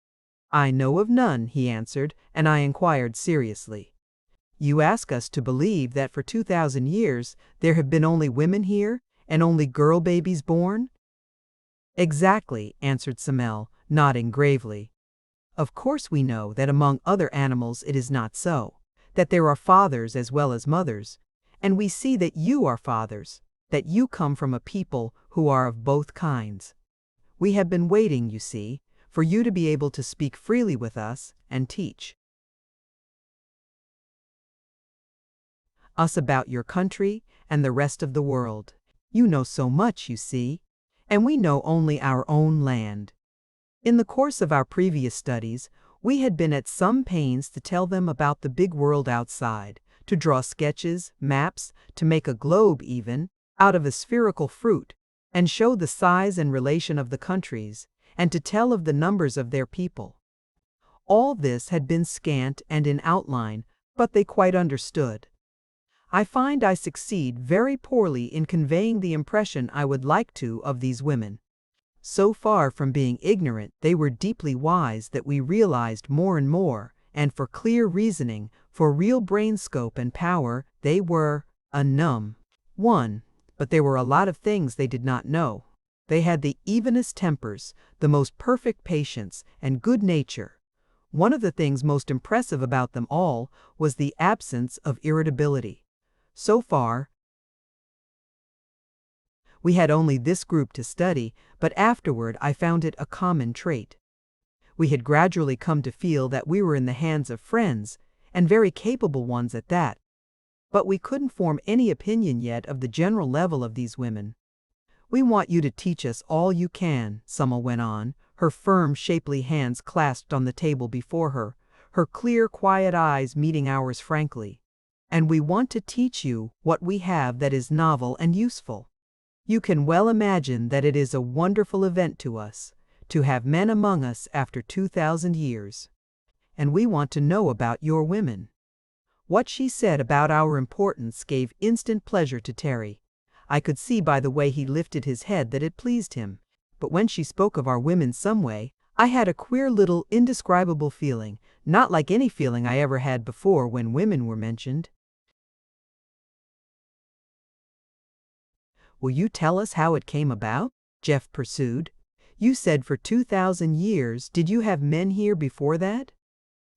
Speaker 1: "I know of none," he answered, and I inquired seriously, "You ask us to believe that for 2,000 years there have been only women here, and only girl babies born?" "Exactly," answered Samel, nodding gravely. "Of course we know that among other animals it is not so, that there are fathers as well as mothers, and we see that you are fathers, that you come from a people who are of both kinds. We have been waiting, you see, for you to be able to speak freely with us and teach us about your country and the rest of the world. You know so much, you see, and we know only our own land." In the course of our previous studies, we had been at some pains to tell them about the big world outside, to draw sketches, maps, to make a globe even, out of a spherical fruit, and show the size and relation of the countries, and to tell of the numbers of their people. All this had been scant and in outline, but they quite understood. I find I succeed very poorly in conveying the impression I would like to of these women. So far from being ignorant, they were deeply wise that we realized more and more, and for clear reasoning, for real brain scope and power, they were a numb one. But there were a lot of things they did not know. They had the evenest tempers, the most perfect patience, and good nature. One of the things most impressive about them all was the absence of irritability. So far, we had only this group to study, but afterward I found it a common trait. We had gradually come to feel that we were in the hands of friends, and very capable ones at that. But we couldn't form any opinion yet of the general level of these women. "We want you to teach us all you can," Summer went on, her firm, shapely hands clasped on the table before her, her clear, quiet eyes meeting ours frankly. "And we want to teach you what we have that is novel and useful. You can well imagine that it is a wonderful event to us, to have men among us after 2,000 years. And we want to know about your women." What she said about our importance gave instant pleasure to Terry. I could see by the way he lifted his head that it pleased him. But when she spoke of our women some way, I had a queer little indescribable feeling, not like any feeling I ever had before when women were mentioned. "Will you tell us how it came about?" Jeff pursued. "You said for 2,000 years. Did you have men here before that?"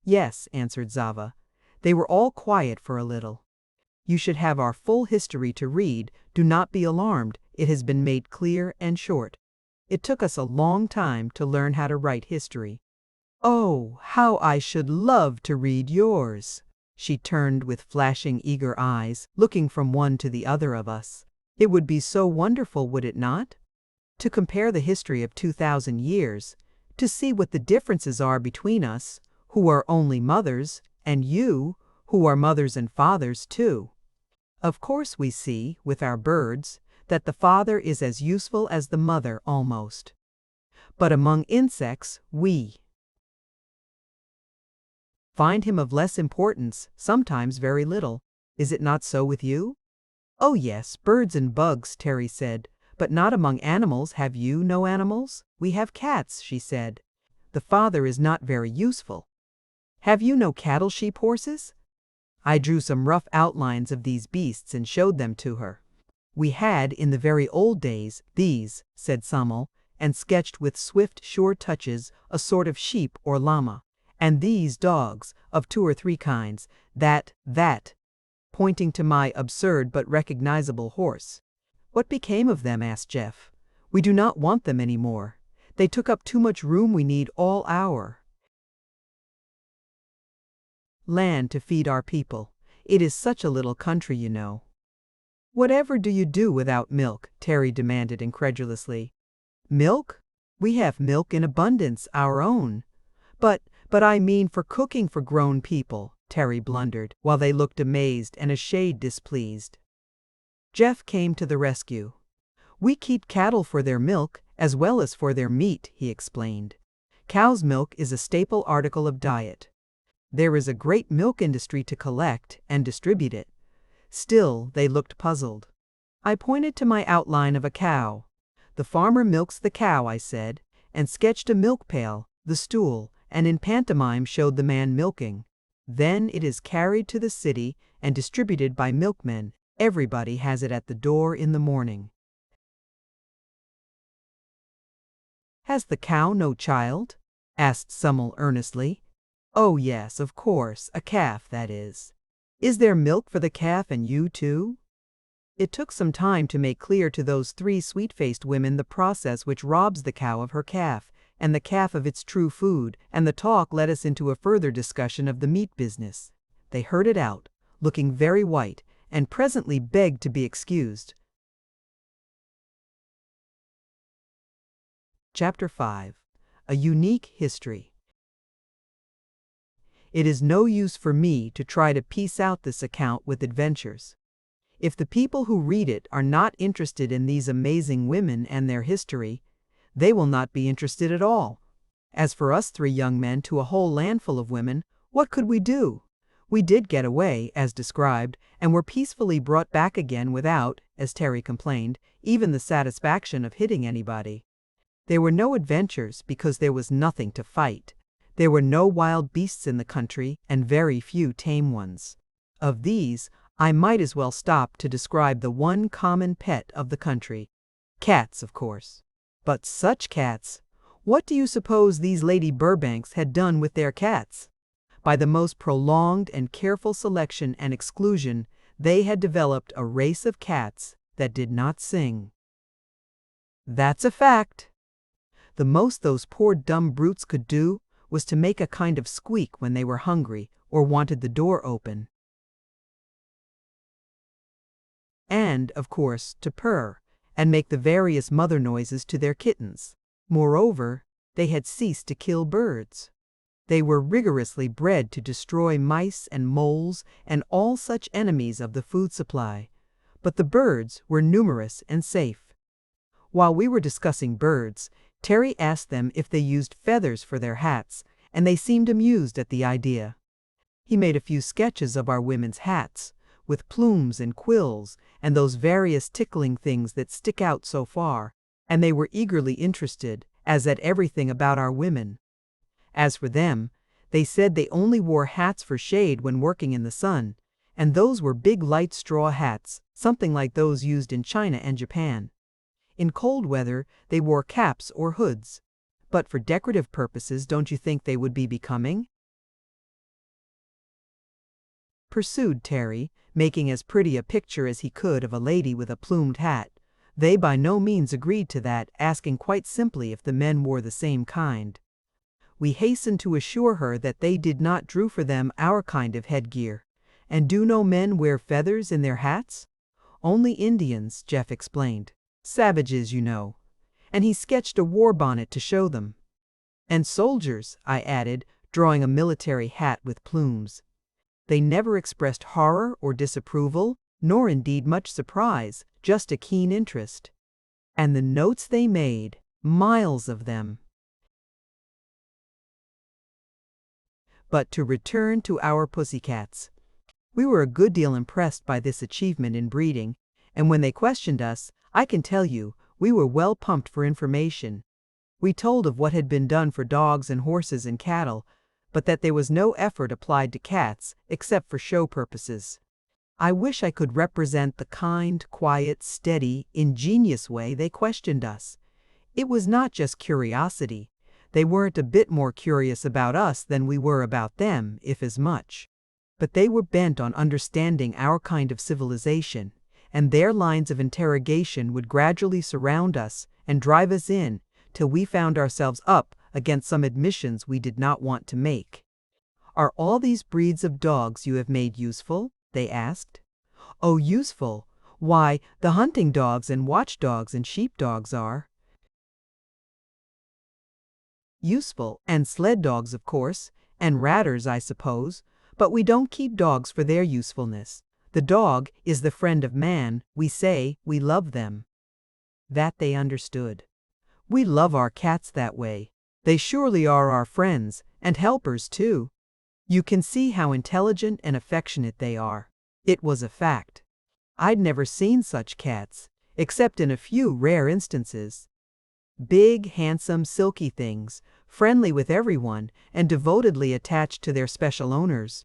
Speaker 1: "Yes," answered Zava. "They were all quiet for a little. You should have our full history to read. Do not be alarmed, it has been made clear and short. It took us a long time to learn how to write history." "Oh, how I should love to read yours!" She turned with flashing, eager eyes, looking from one to the other of us. "It would be so wonderful, would it not? To compare the history of 2,000 years, to see what the differences are between us, who are only mothers, and you, who are mothers and fathers too. Of course we see, with our birds, that the father is as useful as the mother almost. But among insects, we find him of less importance, sometimes very little. Is it not so with you? Oh yes, birds and bugs, Terry said, but not among animals. Have you no animals? We have cats, she said. The father is not very useful. Have you no cattle, sheep, horses? I drew some rough outlines of these beasts and showed them to her. We had, in the very old days, these, said Sommel, and sketched with swift, sure touches a sort of sheep or llama, and these dogs, of 2 or 3 kinds, that, pointing to my absurd but recognizable horse. What became of them? Asked Jeff. We do not want them any more. They took up too much room. We need all our land to feed our people. It is such a little country, you know. Whatever do you do without milk? Terry demanded incredulously. Milk? We have milk in abundance, our own. But I mean for cooking for grown people, Terry blundered, while they looked amazed and a shade displeased. Jeff came to the rescue. We keep cattle for their milk, as well as for their meat, he explained. Cow's milk is a staple article of diet. There is a great milk industry to collect and distribute it. Still, they looked puzzled. I pointed to my outline of a cow. The farmer milks the cow, I said, and sketched a milk pail, the stool, and in pantomime showed the man milking. Then it is carried to the city and distributed by milkmen. Everybody has it at the door in the morning. Has the cow no child? Asked Sommel earnestly. Oh yes, of course, a calf, that is. Is there milk for the calf and you too? It took some time to make clear to those 3 sweet-faced women the process which robs the cow of her calf, and the calf of its true food, and the talk led us into a further discussion of the meat business. They heard it out, looking very white, and presently begged to be excused. Chapter 5. A Unique History. It is no use for me to try to piece out this account with adventures. If the people who read it are not interested in these amazing women and their history, they will not be interested at all. As for us 3 young men to a whole landful of women, what could we do? We did get away, as described, and were peacefully brought back again without, as Terry complained, even the satisfaction of hitting anybody. There were no adventures because there was nothing to fight. There were no wild beasts in the country and very few tame ones. Of these, I might as well stop to describe the one common pet of the country. Cats, of course. But such cats! What do you suppose these Lady Burbanks had done with their cats? By the most prolonged and careful selection and exclusion, they had developed a race of cats that did not sing. That's a fact. The most those poor dumb brutes could do was to make a kind of squeak when they were hungry or wanted the door open. And, of course, to purr and make the various mother noises to their kittens. Moreover, they had ceased to kill birds. They were rigorously bred to destroy mice and moles and all such enemies of the food supply. But the birds were numerous and safe. While we were discussing birds, Terry asked them if they used feathers for their hats, and they seemed amused at the idea. He made a few sketches of our women's hats, with plumes and quills and those various tickling things that stick out so far, and they were eagerly interested, as at everything about our women. As for them, they said they only wore hats for shade when working in the sun, and those were big light straw hats, something like those used in China and Japan. In cold weather, they wore caps or hoods. But for decorative purposes, don't you think they would be becoming? Pursued Terry, making as pretty a picture as he could of a lady with a plumed hat. They by no means agreed to that, asking quite simply if the men wore the same kind. We hastened to assure her that they did not drew for them our kind of headgear. And do no men wear feathers in their hats? Only Indians, Jeff explained. Savages, you know. And he sketched a war bonnet to show them. And soldiers, I added, drawing a military hat with plumes. They never expressed horror or disapproval, nor indeed much surprise, just a keen interest. And the notes they made, miles of them. But to return to our pussycats. We were a good deal impressed by this achievement in breeding, and when they questioned us, I can tell you, we were well pumped for information. We told of what had been done for dogs and horses and cattle, but that there was no effort applied to cats, except for show purposes. I wish I could represent the kind, quiet, steady, ingenious way they questioned us. It was not just curiosity. They weren't a bit more curious about us than we were about them, if as much. But they were bent on understanding our kind of civilization, and their lines of interrogation would gradually surround us and drive us in, till we found ourselves up against some admissions we did not want to make. "Are all these breeds of dogs you have made useful?" they asked. "Oh, useful? Why, the hunting dogs and watchdogs and sheepdogs are useful, and sled dogs, of course, and ratters, I suppose, but we don't keep dogs for their usefulness. The dog is the friend of man. We say we love them." That they understood. We love our cats that way. They surely are our friends, and helpers too. You can see how intelligent and affectionate they are. It was a fact. I'd never seen such cats, except in a few rare instances. Big, handsome, silky things, friendly with everyone, and devotedly attached to their special owners.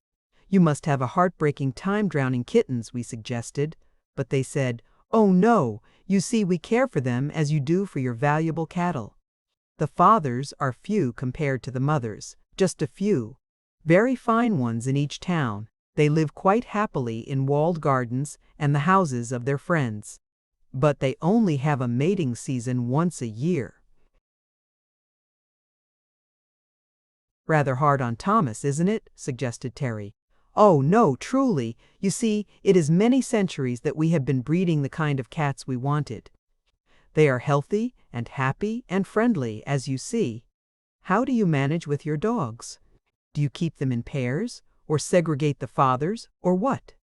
Speaker 1: "You must have a heartbreaking time drowning kittens," we suggested, but they said, "Oh no, you see we care for them as you do for your valuable cattle." The fathers are few compared to the mothers, just a few. Very fine ones in each town. They live quite happily in walled gardens and the houses of their friends. But they only have a mating season once a year. "Rather hard on Thomas, isn't it?" suggested Terry. "Oh, no, truly. You see, it is many centuries that we have been breeding the kind of cats we wanted. They are healthy and happy and friendly, as you see. How do you manage with your dogs? Do you keep them in pairs, or segregate the fathers, or what?"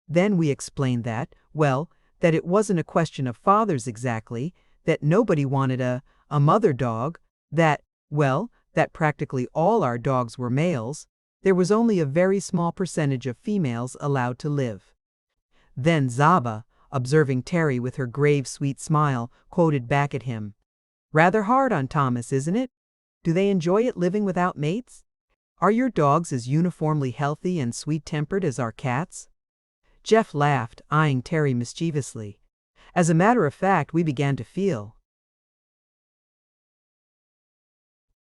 Speaker 1: Then we explained that, well, that it wasn't a question of fathers exactly, that nobody wanted a mother dog, that, well, that practically all our dogs were males. There was only a very small percentage of females allowed to live. Then Zaba, observing Terry with her grave, sweet smile, quoted back at him, "Rather hard on Thomas, isn't it? Do they enjoy it living without mates? Are your dogs as uniformly healthy and sweet-tempered as our cats?" Jeff laughed, eyeing Terry mischievously. As a matter of fact, we began to feel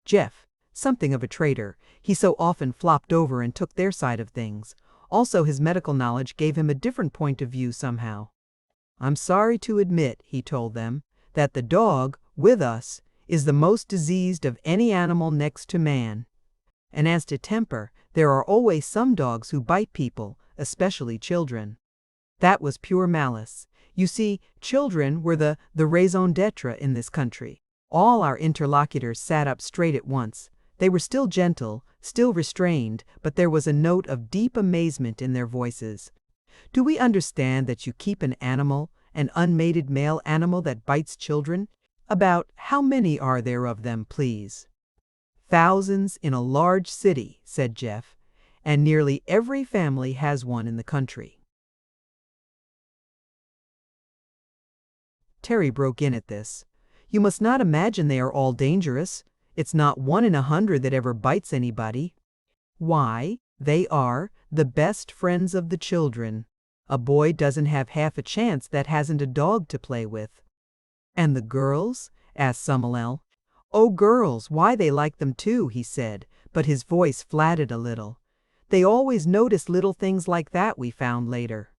Speaker 1: Jeff, something of a traitor. He so often flopped over and took their side of things. Also, his medical knowledge gave him a different point of view somehow. "I'm sorry to admit," he told them, "that the dog, with us, is the most diseased of any animal next to man. And as to temper, there are always some dogs who bite people, especially children." That was pure malice. You see, children were the raison d'etre in this country. All our interlocutors sat up straight at once. They were still gentle, still restrained, but there was a note of deep amazement in their voices. "Do we understand that you keep an animal, an unmated male animal that bites children? About how many are there of them, please?" "Thousands in a large city," said Jeff, "and nearly every family has one in the country." Terry broke in at this. "You must not imagine they are all dangerous. It's not 1 in 100 that ever bites anybody. Why, they are the best friends of the children. A boy doesn't have half a chance that hasn't a dog to play with." "And the girls?" asked Summelel. "Oh, girls, why they like them too," he said, but his voice flatted a little. "They always notice little things like that, we found later."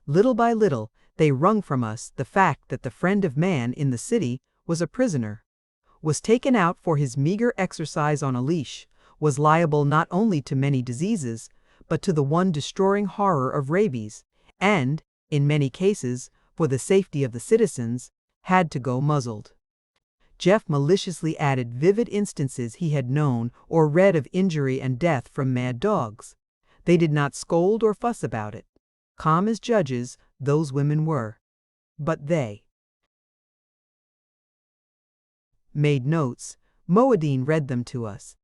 Speaker 1: Little by little, they wrung from us the fact that the friend of man in the city was a prisoner, was taken out for his meager exercise on a leash, was liable not only to many diseases, but to the one destroying horror of rabies, and, in many cases, for the safety of the citizens, had to go muzzled. Jeff maliciously added vivid instances he had known or read of injury and death from mad dogs. They did not scold or fuss about it. Calm as judges, those women were. But they made notes. Moadine read them to us.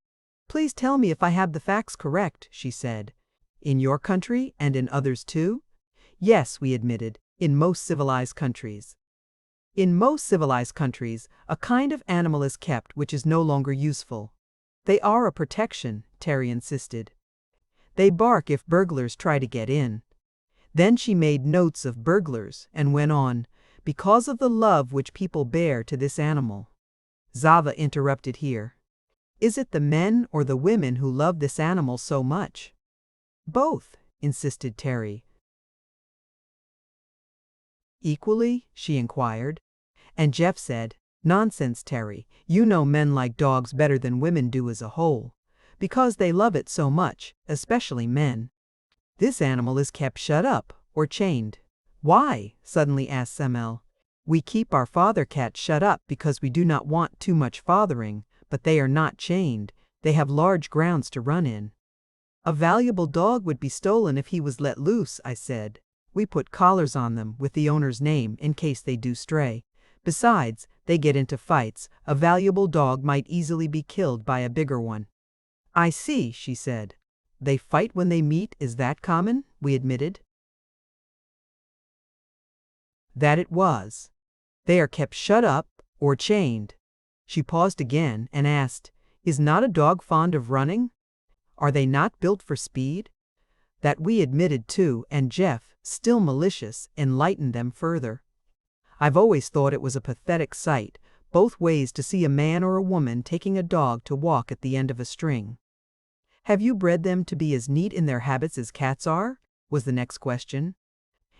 Speaker 1: "Please tell me if I have the facts correct," she said. "In your country and in others too?" "Yes," we admitted, "in most civilized countries." "In most civilized countries, a kind of animal is kept which is no longer useful." "They are a protection," Terry insisted. "They bark if burglars try to get in." Then she made notes of burglars and went on, "because of the love which people bear to this animal." Zava interrupted here. "Is it the men or the women who love this animal so much?" "Both," insisted Terry. "Equally?" she inquired. And Jeff said, "Nonsense, Terry. You know men like dogs better than women do as a whole. Because they love it so much, especially men. This animal is kept shut up or chained." "Why?" suddenly asked Samel. "We keep our father cats shut up because we do not want too much fathering, but they are not chained. They have large grounds to run in." "A valuable dog would be stolen if he was let loose," I said. "We put collars on them with the owner's name in case they do stray. Besides, they get into fights. A valuable dog might easily be killed by a bigger one." "I see," she said. "They fight when they meet, is that common?" we admitted. That it was. "They are kept shut up or chained." She paused again and asked, "Is not a dog fond of running? Are they not built for speed?" That we admitted too, and Jeff, still malicious, enlightened them further. "I've always thought it was a pathetic sight, both ways, to see a man or a woman taking a dog to walk at the end of a string." "Have you bred them to be as neat in their habits as cats are?" was the next question.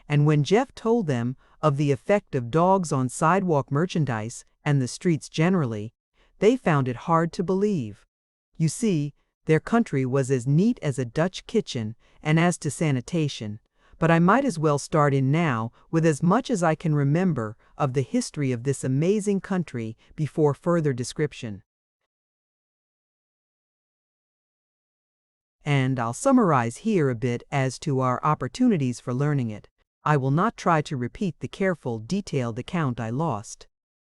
Speaker 1: And when Jeff told them of the effect of dogs on sidewalk merchandise and the streets generally, they found it hard to believe. You see, their country was as neat as a Dutch kitchen, and as to sanitation, but I might as well start in now with as much as I can remember of the history of this amazing country before further description. And I'll summarize here a bit as to our opportunities for learning it. I will not try to repeat the careful, detailed account I lost.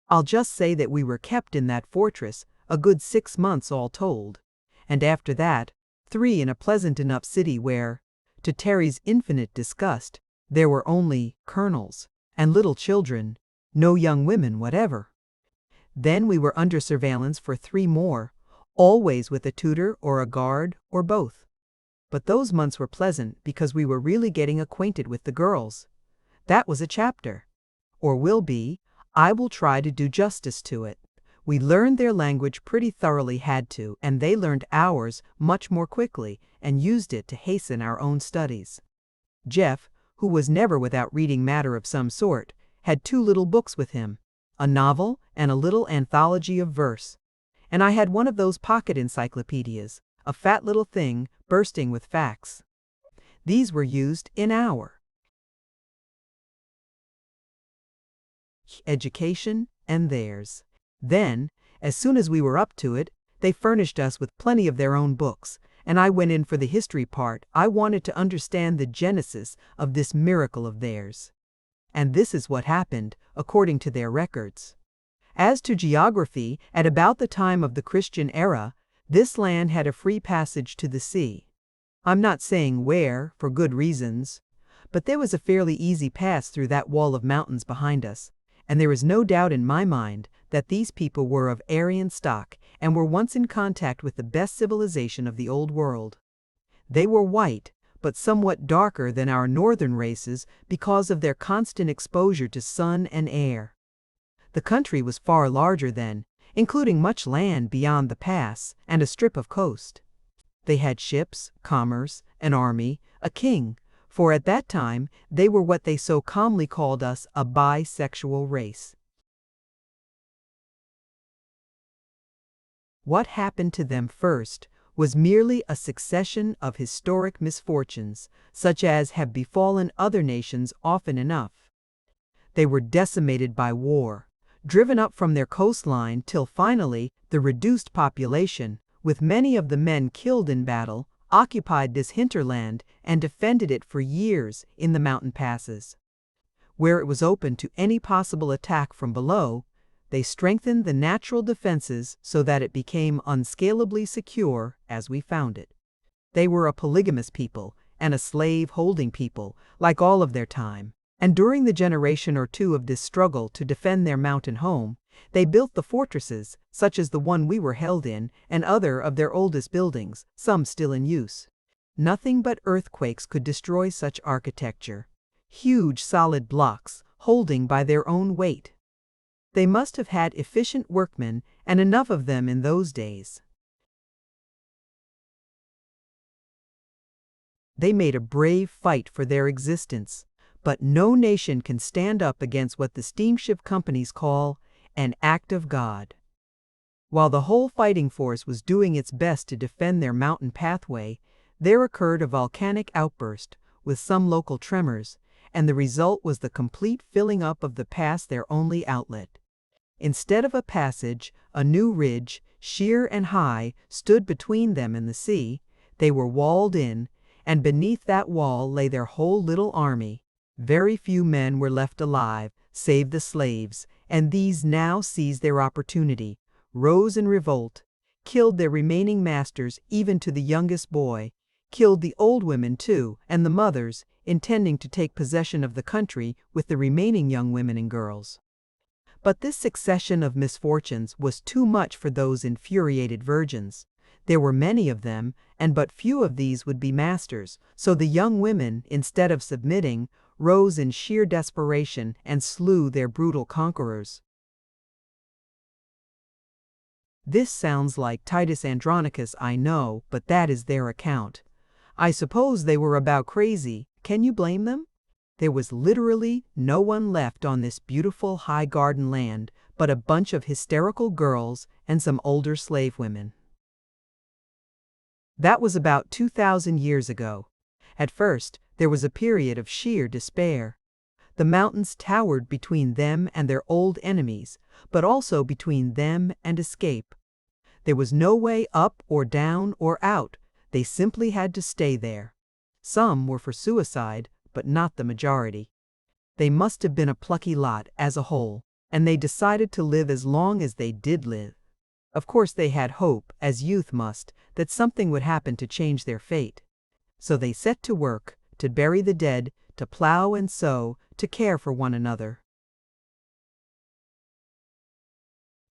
Speaker 1: I'll just say that we were kept in that fortress a good 6 months all told, and after that, 3 in a pleasant enough city where, to Terry's infinite disgust, there were only colonels and little children, no young women whatever. Then we were under surveillance for 3 more, always with a tutor or a guard or both. But those months were pleasant because we were really getting acquainted with the girls. That was a chapter. Or will be. I will try to do justice to it. We learned their language pretty thoroughly, had to, and they learned ours much more quickly and used it to hasten our own studies. Jeff, who was never without reading matter of some sort, had 2 little books with him, a novel and a little anthology of verse. And I had one of those pocket encyclopedias, a fat little thing bursting with facts. These were used in our education and theirs. Then, as soon as we were up to it, they furnished us with plenty of their own books, and I went in for the history part. I wanted to understand the genesis of this miracle of theirs. And this is what happened, according to their records. As to geography, at about the time of the Christian era, this land had a free passage to the sea. I'm not saying where, for good reasons, but there was a fairly easy pass through that wall of mountains behind us, and there is no doubt in my mind that these people were of Aryan stock and were once in contact with the best civilization of the old world. They were white, but somewhat darker than our northern races because of their constant exposure to sun and air. The country was far larger then, including much land beyond the pass and a strip of coast. They had ships, commerce, an army, a king, for at that time they were what they so calmly called us, a bisexual race. What happened to them first was merely a succession of historic misfortunes, such as have befallen other nations often enough. They were decimated by war, driven up from their coastline till finally the reduced population, with many of the men killed in battle, occupied this hinterland and defended it for years in the mountain passes. Where it was open to any possible attack from below, they strengthened the natural defenses so that it became unscalably secure as we found it. They were a polygamous people and a slave-holding people, like all of their time. And during the generation or two of this struggle to defend their mountain home, they built the fortresses, such as the one we were held in, and other of their oldest buildings, some still in use. Nothing but earthquakes could destroy such architecture. Huge solid blocks, holding by their own weight. They must have had efficient workmen, and enough of them in those days. They made a brave fight for their existence, but no nation can stand up against what the steamship companies call an act of God. While the whole fighting force was doing its best to defend their mountain pathway, there occurred a volcanic outburst, with some local tremors, and the result was the complete filling up of the pass, their only outlet. Instead of a passage, a new ridge, sheer and high, stood between them and the sea. They were walled in, and beneath that wall lay their whole little army. Very few men were left alive, save the slaves, and these now seized their opportunity, rose in revolt, killed their remaining masters, even to the youngest boy, killed the old women too, and the mothers, intending to take possession of the country with the remaining young women and girls. But this succession of misfortunes was too much for those infuriated virgins. There were many of them, and but few of these would be masters, so the young women, instead of submitting, rose in sheer desperation and slew their brutal conquerors. This sounds like Titus Andronicus, I know, but that is their account. I suppose they were about crazy. Can you blame them? There was literally no one left on this beautiful high garden land but a bunch of hysterical girls and some older slave women. That was about 2,000 years ago. At first, there was a period of sheer despair. The mountains towered between them and their old enemies, but also between them and escape. There was no way up or down or out. They simply had to stay there. Some were for suicide, but not the majority. They must have been a plucky lot as a whole, and they decided to live as long as they did live. Of course they had hope, as youth must, that something would happen to change their fate. So they set to work, to bury the dead, to plow and sow, to care for one another.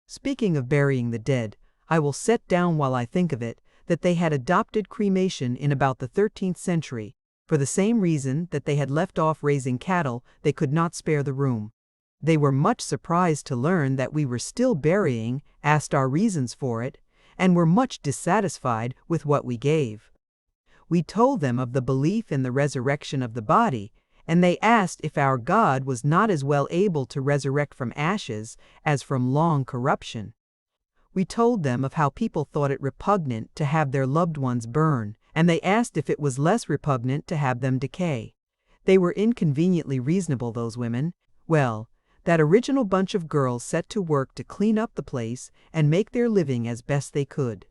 Speaker 1: Speaking of burying the dead, I will set down while I think of it, that they had adopted cremation in about the 13th century, for the same reason that they had left off raising cattle. They could not spare the room. They were much surprised to learn that we were still burying, asked our reasons for it, and were much dissatisfied with what we gave. We told them of the belief in the resurrection of the body, and they asked if our God was not as well able to resurrect from ashes as from long corruption. We told them of how people thought it repugnant to have their loved ones burn, and they asked if it was less repugnant to have them decay. They were inconveniently reasonable, those women. Well, that original bunch of girls set to work to clean up the place and make their living as best they could.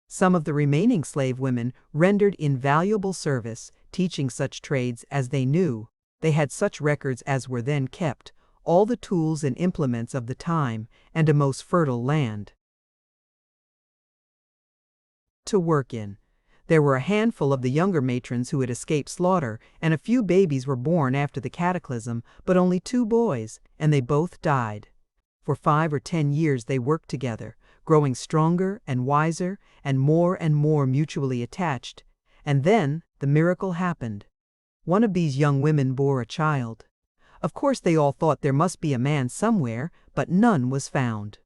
Speaker 1: Some of the remaining slave women rendered invaluable service, teaching such trades as they knew. They had such records as were then kept, all the tools and implements of the time, and a most fertile land to work in. There were a handful of the younger matrons who had escaped slaughter, and a few babies were born after the cataclysm, but only 2 boys, and they both died. For 5 or 10 years they worked together, growing stronger and wiser and more mutually attached. And then the miracle happened. One of these young women bore a child. Of course they all thought there must be a man somewhere, but none was found.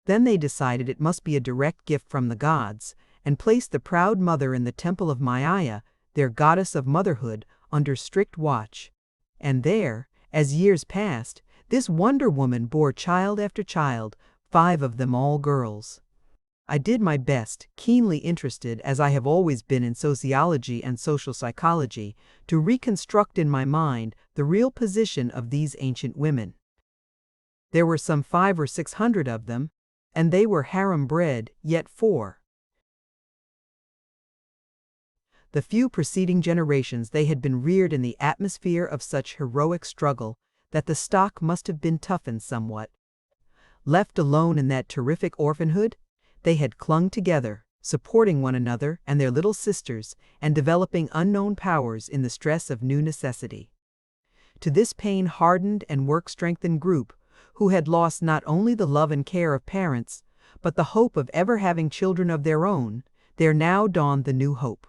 Speaker 1: Then they decided it must be a direct gift from the gods, and placed the proud mother in the temple of Maia, their goddess of motherhood, under strict watch. And there, as years passed, this wonder woman bore child after child, 5 of them all girls. I did my best, keenly interested as I have always been in sociology and social psychology, to reconstruct in my mind the real position of these ancient women. There were some 500 or 600 of them, and they were harem-bred, yet 4. The few preceding generations they had been reared in the atmosphere of such heroic struggle that the stock must have been toughened somewhat. Left alone in that terrific orphanhood, they had clung together, supporting one another and their little sisters, and developing unknown powers in the stress of new necessity. To this pain-hardened and work-strengthened group, who had lost not only the love and care of parents, but the hope of ever having children of their own, there now dawned the new hope.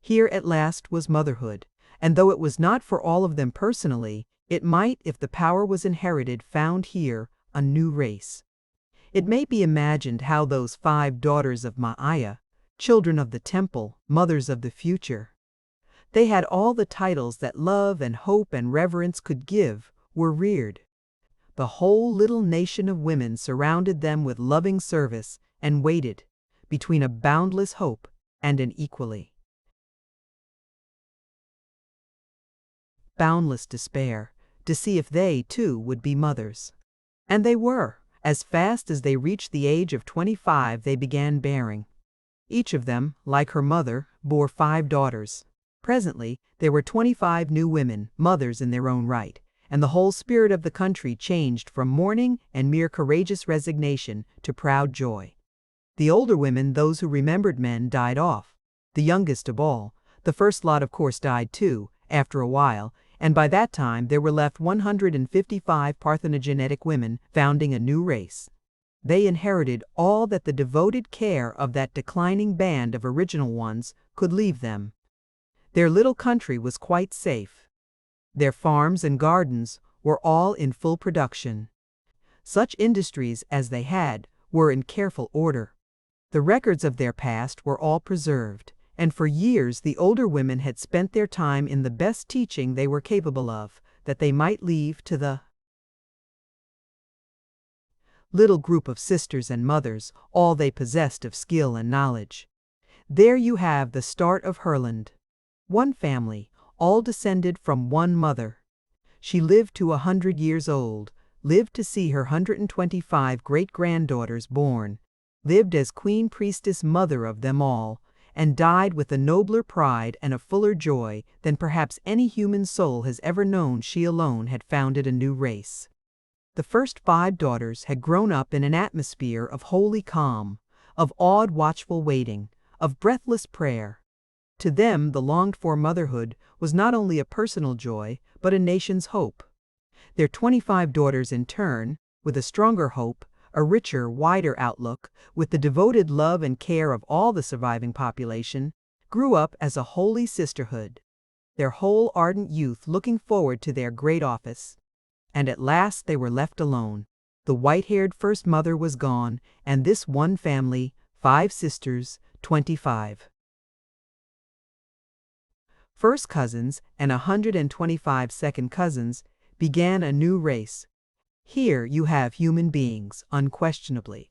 Speaker 1: Here at last was motherhood, and though it was not for all of them personally, it might, if the power was inherited, found here a new race. It may be imagined how those 5 daughters of Ma'aya, children of the temple, mothers of the future, they had all the titles that love and hope and reverence could give, were reared. The whole little nation of women surrounded them with loving service and waited, between a boundless hope and an equally boundless despair, to see if they, too, would be mothers. And they were. As fast as they reached the age of 25, they began bearing. Each of them, like her mother, bore 5 daughters. Presently, there were 25 new women, mothers in their own right, and the whole spirit of the country changed from mourning and mere courageous resignation to proud joy. The older women, those who remembered men, died off. The youngest of all, the first lot of course died too, after a while, and by that time there were left 155 parthenogenetic women, founding a new race. They inherited all that the devoted care of that declining band of original ones could leave them. Their little country was quite safe. Their farms and gardens were all in full production. Such industries as they had were in careful order. The records of their past were all preserved, and for years the older women had spent their time in the best teaching they were capable of, that they might leave to the little group of sisters and mothers all they possessed of skill and knowledge. There you have the start of Herland. One family, all descended from one mother. She lived to 100 years old, lived to see her 125 great-granddaughters born, lived as queen priestess mother of them all, and died with a nobler pride and a fuller joy than perhaps any human soul has ever known. She alone had founded a new race. The first 5 daughters had grown up in an atmosphere of holy calm, of awed watchful waiting, of breathless prayer. To them the longed-for motherhood was not only a personal joy, but a nation's hope. Their 25 daughters in turn, with a stronger hope, a richer, wider outlook, with the devoted love and care of all the surviving population, grew up as a holy sisterhood, their whole ardent youth looking forward to their great office. And at last they were left alone. The white-haired first mother was gone, and this one family, 5 sisters, 25 first cousins and 125 second cousins, began a new race. Here you have human beings, unquestionably.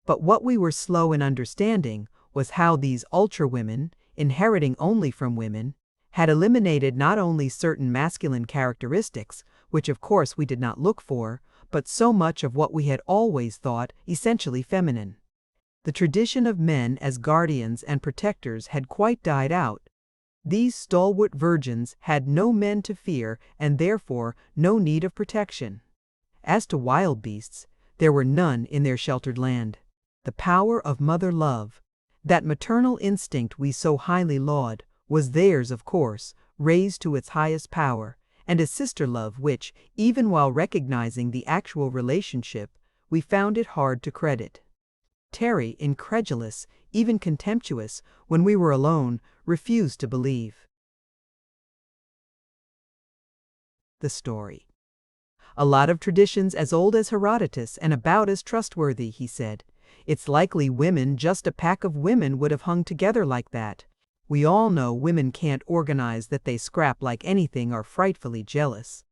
Speaker 1: But what we were slow in understanding was how these ultra-women, inheriting only from women, had eliminated not only certain masculine characteristics, which of course we did not look for, but so much of what we had always thought essentially feminine. The tradition of men as guardians and protectors had quite died out. These stalwart virgins had no men to fear and therefore no need of protection. As to wild beasts, there were none in their sheltered land. The power of mother love, that maternal instinct we so highly laud, was theirs of course, raised to its highest power, and a sister love which, even while recognizing the actual relationship, we found it hard to credit. Terry, incredulous, even contemptuous, when we were alone, refused to believe the story. A lot of traditions as old as Herodotus and about as trustworthy, he said. It's likely women, just a pack of women, would have hung together like that. We all know women can't organize, that they scrap like anything, are frightfully jealous.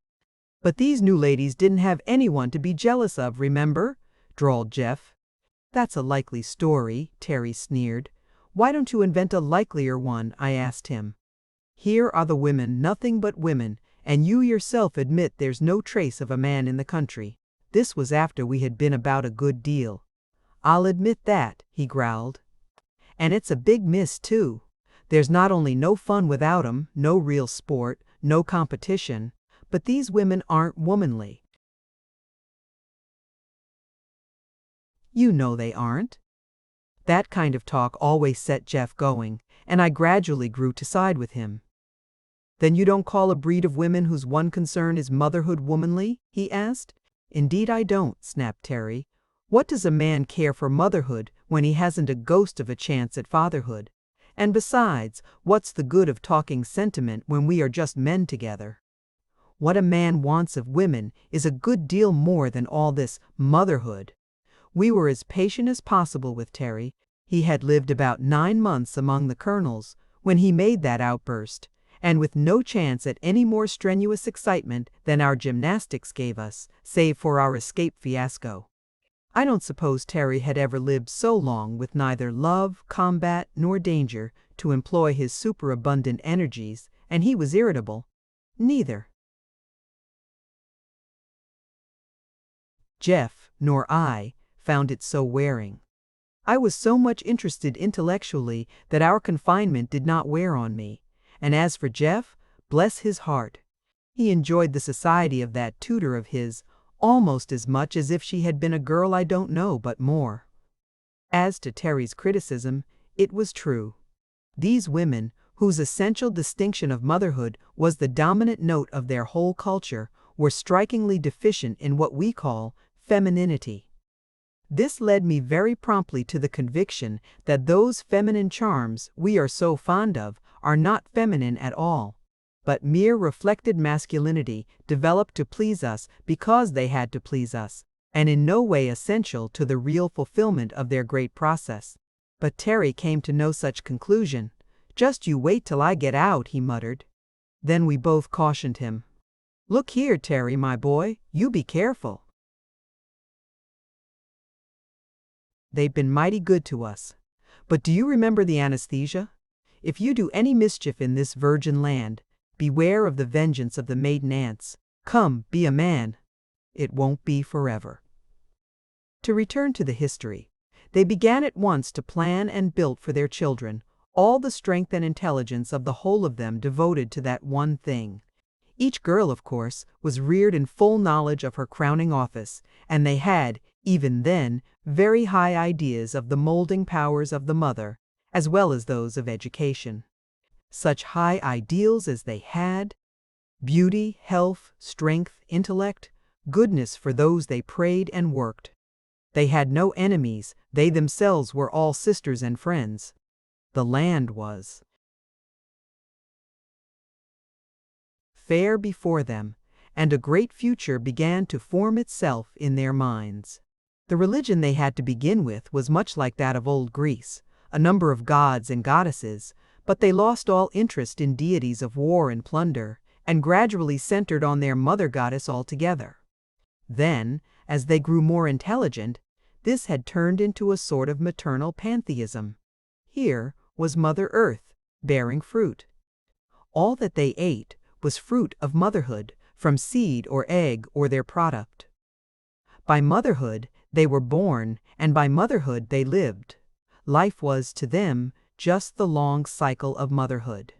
Speaker 1: But these new ladies didn't have anyone to be jealous of, remember? Drawled Jeff. That's a likely story, Terry sneered. Why don't you invent a likelier one? I asked him. Here are the women, nothing but women, and you yourself admit there's no trace of a man in the country. This was after we had been about a good deal. I'll admit that, he growled. And it's a big miss, too. There's not only no fun without 'em, no real sport, no competition, but these women aren't womanly. You know they aren't. That kind of talk always set Jeff going, and I gradually grew to side with him. Then you don't call a breed of women whose one concern is motherhood womanly? He asked. Indeed I don't, snapped Terry. What does a man care for motherhood when he hasn't a ghost of a chance at fatherhood? And besides, what's the good of talking sentiment when we are just men together? What a man wants of women is a good deal more than all this motherhood. We were as patient as possible with Terry. He had lived about 9 months among the colonels when he made that outburst, and with no chance at any more strenuous excitement than our gymnastics gave us, save for our escape fiasco. I don't suppose Terry had ever lived so long with neither love, combat, nor danger to employ his superabundant energies, and he was irritable. Neither Jeff nor I found it so wearing. I was so much interested intellectually that our confinement did not wear on me, and as for Jeff, bless his heart, he enjoyed the society of that tutor of his almost as much as if she had been a girl I don't know, but more. As to Terry's criticism, it was true. These women, whose essential distinction of motherhood was the dominant note of their whole culture, were strikingly deficient in what we call femininity. This led me very promptly to the conviction that those feminine charms we are so fond of are not feminine at all, but mere reflected masculinity developed to please us because they had to please us, and in no way essential to the real fulfillment of their great process. But Terry came to no such conclusion. Just you wait till I get out, he muttered. Then we both cautioned him. Look here, Terry, my boy, you be careful. They've been mighty good to us. But do you remember the anesthesia? If you do any mischief in this virgin land, beware of the vengeance of the maiden aunts. Come, be a man. It won't be forever. To return to the history, they began at once to plan and build for their children, all the strength and intelligence of the whole of them devoted to that one thing. Each girl, of course, was reared in full knowledge of her crowning office, and they had, even then, very high ideas of the molding powers of the mother, as well as those of education. Such high ideals as they had: beauty, health, strength, intellect, goodness for those they prayed and worked. They had no enemies, they themselves were all sisters and friends. The land was fair before them, and a great future began to form itself in their minds. The religion they had to begin with was much like that of old Greece, a number of gods and goddesses, but they lost all interest in deities of war and plunder, and gradually centered on their mother goddess altogether. Then, as they grew more intelligent, this had turned into a sort of maternal pantheism. Here was Mother Earth, bearing fruit. All that they ate was fruit of motherhood, from seed or egg or their product. By motherhood they were born, and by motherhood they lived. Life was, to them, just the long cycle of motherhood.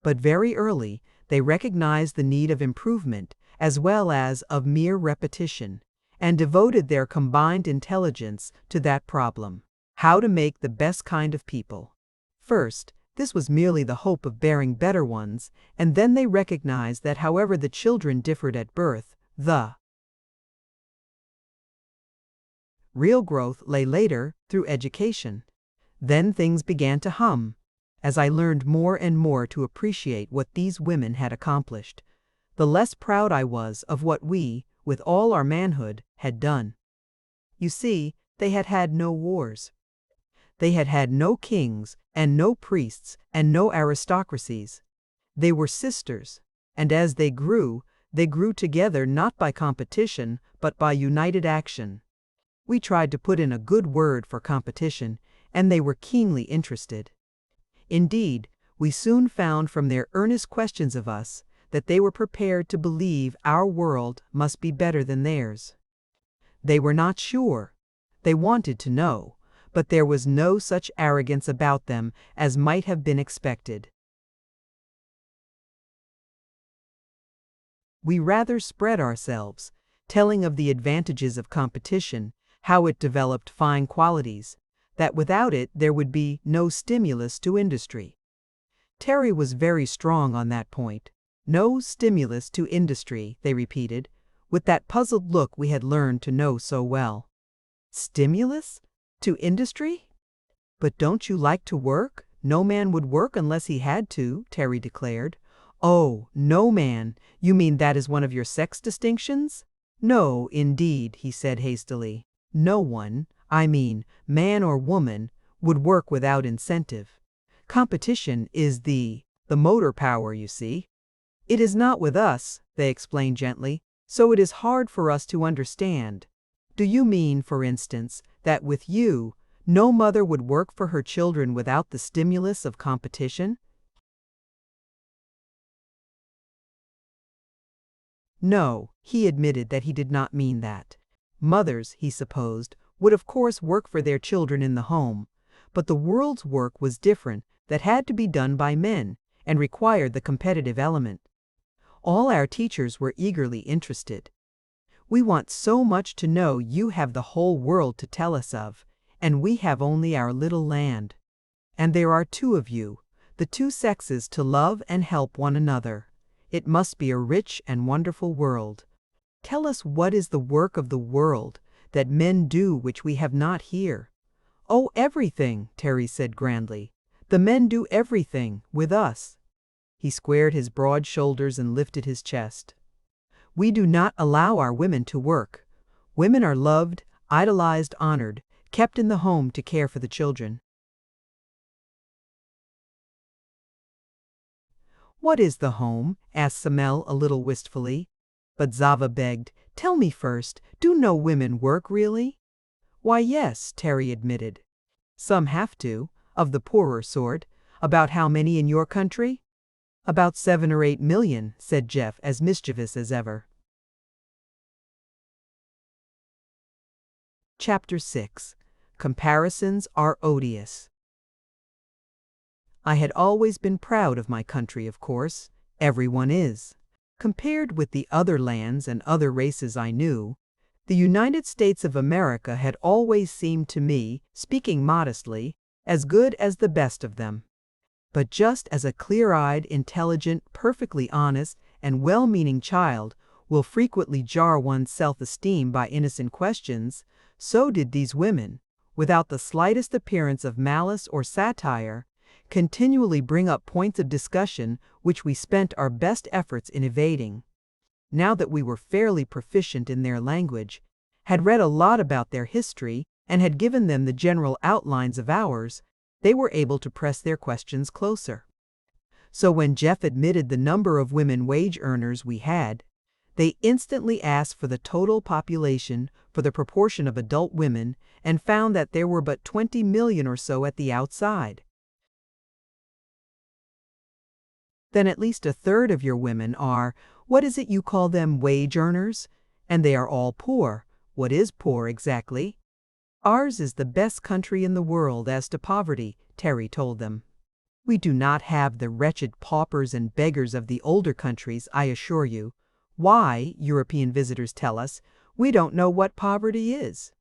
Speaker 1: But very early they recognized the need of improvement as well as of mere repetition, and devoted their combined intelligence to that problem: how to make the best kind of people. First, this was merely the hope of bearing better ones, and then they recognized that however the children differed at birth, the real growth lay later, through education. Then things began to hum, as I learned more and more to appreciate what these women had accomplished. The less proud I was of what we, with all our manhood, had done. You see, they had had no wars. They had had no kings, and no priests, and no aristocracies. They were sisters, and as they grew together not by competition, but by united action. We tried to put in a good word for competition, and they were keenly interested. Indeed, we soon found from their earnest questions of us that they were prepared to believe our world must be better than theirs. They were not sure. They wanted to know, but there was no such arrogance about them as might have been expected. We rather spread ourselves, telling of the advantages of competition, how it developed fine qualities, that without it there would be no stimulus to industry. Terry was very strong on that point. No stimulus to industry, they repeated, with that puzzled look we had learned to know so well. Stimulus? To industry? But don't you like to work? No man would work unless he had to, Terry declared. Oh, no man. You mean that is one of your sex distinctions? No, indeed, he said hastily. No one, I mean, man or woman, would work without incentive. Competition is the motor power, you see. It is not with us, they explained gently, so it is hard for us to understand. Do you mean, for instance, that with you, no mother would work for her children without the stimulus of competition? No, he admitted that he did not mean that. Mothers, he supposed, would of course work for their children in the home, but the world's work was different, that had to be done by men, and required the competitive element. All our teachers were eagerly interested. We want so much to know you have the whole world to tell us of, and we have only our little land. And there are two of you, the two sexes to love and help one another. It must be a rich and wonderful world. Tell us what is the work of the world that men do which we have not here. Oh, everything, Terry said grandly. The men do everything, with us. He squared his broad shoulders and lifted his chest. We do not allow our women to work. Women are loved, idolized, honored, kept in the home to care for the children. What is the home? Asked Samel a little wistfully. But Zava begged, tell me first, do no women work really? Why yes, Terry admitted. Some have to, of the poorer sort. About how many in your country? About 7 or 8 million, said Jeff, as mischievous as ever. Chapter 6. Comparisons are odious. I had always been proud of my country, of course. Everyone is. Compared with the other lands and other races I knew, the United States of America had always seemed to me, speaking modestly, as good as the best of them. But just as a clear-eyed, intelligent, perfectly honest, and well-meaning child will frequently jar one's self-esteem by innocent questions, so did these women, without the slightest appearance of malice or satire, continually bring up points of discussion which we spent our best efforts in evading. Now that we were fairly proficient in their language, had read a lot about their history, and had given them the general outlines of ours, they were able to press their questions closer. So when Jeff admitted the number of women wage earners we had, they instantly asked for the total population, for the proportion of adult women, and found that there were but 20 million or so at the outside. Then at least a third of your women are, what is it you call them, wage earners? And they are all poor. What is poor exactly? Ours is the best country in the world as to poverty, Terry told them. We do not have the wretched paupers and beggars of the older countries, I assure you. Why, European visitors tell us, we don't know what poverty is.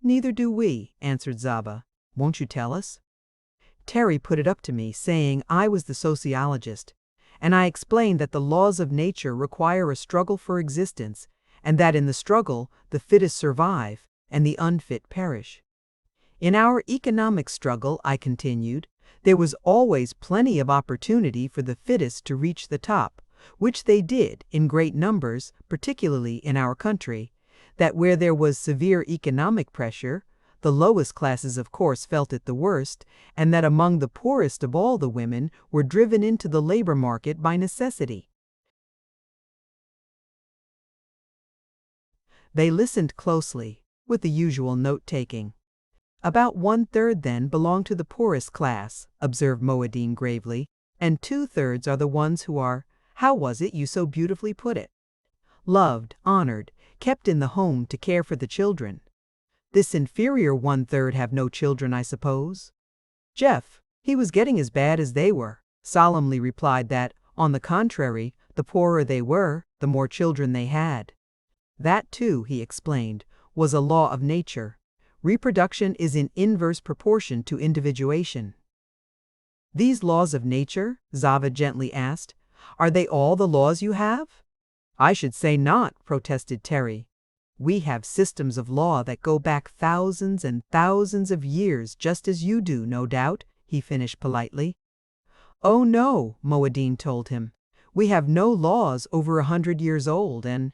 Speaker 1: Neither do we, answered Zaba. Won't you tell us? Terry put it up to me, saying I was the sociologist, and I explained that the laws of nature require a struggle for existence, and that in the struggle the fittest survive, and the unfit perish. In our economic struggle, I continued, there was always plenty of opportunity for the fittest to reach the top, which they did in great numbers, particularly in our country, that where there was severe economic pressure, the lowest classes of course felt it the worst, and that among the poorest of all the women were driven into the labor market by necessity. They listened closely, with the usual note-taking. About 1/3 then belong to the poorest class, observed Moadine gravely, and 2/3 are the ones who are, how was it you so beautifully put it? Loved, honored, kept in the home to care for the children. This inferior one-third have no children, I suppose? Jeff, he was getting as bad as they were, solemnly replied that, on the contrary, the poorer they were, the more children they had. That too, he explained, was a law of nature. Reproduction is in inverse proportion to individuation. These laws of nature, Zava gently asked, are they all the laws you have? I should say not, protested Terry. We have systems of law that go back thousands and thousands of years, just as you do, no doubt, he finished politely. Oh no, Moadine told him. We have no laws over 100 years old, and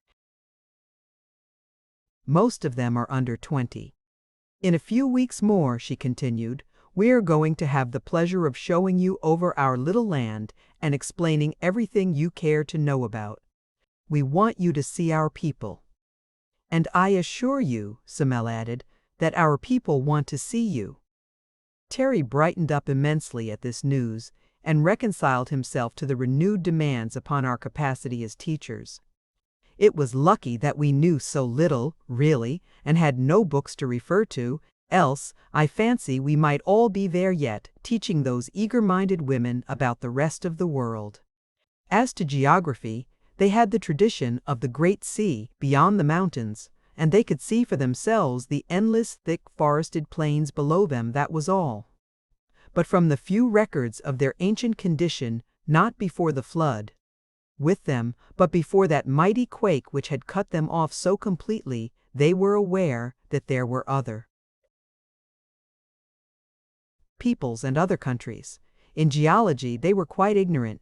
Speaker 1: most of them are under 20. In a few weeks more, she continued, we are going to have the pleasure of showing you over our little land and explaining everything you care to know about. We want you to see our people. And I assure you, Samel added, that our people want to see you. Terry brightened up immensely at this news and reconciled himself to the renewed demands upon our capacity as teachers. It was lucky that we knew so little, really, and had no books to refer to, else, I fancy we might all be there yet, teaching those eager-minded women about the rest of the world. As to geography, they had the tradition of the great sea beyond the mountains, and they could see for themselves the endless, thick forested plains below them, that was all. But from the few records of their ancient condition, not before the flood, with them, but before that mighty quake which had cut them off so completely, they were aware that there were other peoples and other countries. In geology, they were quite ignorant.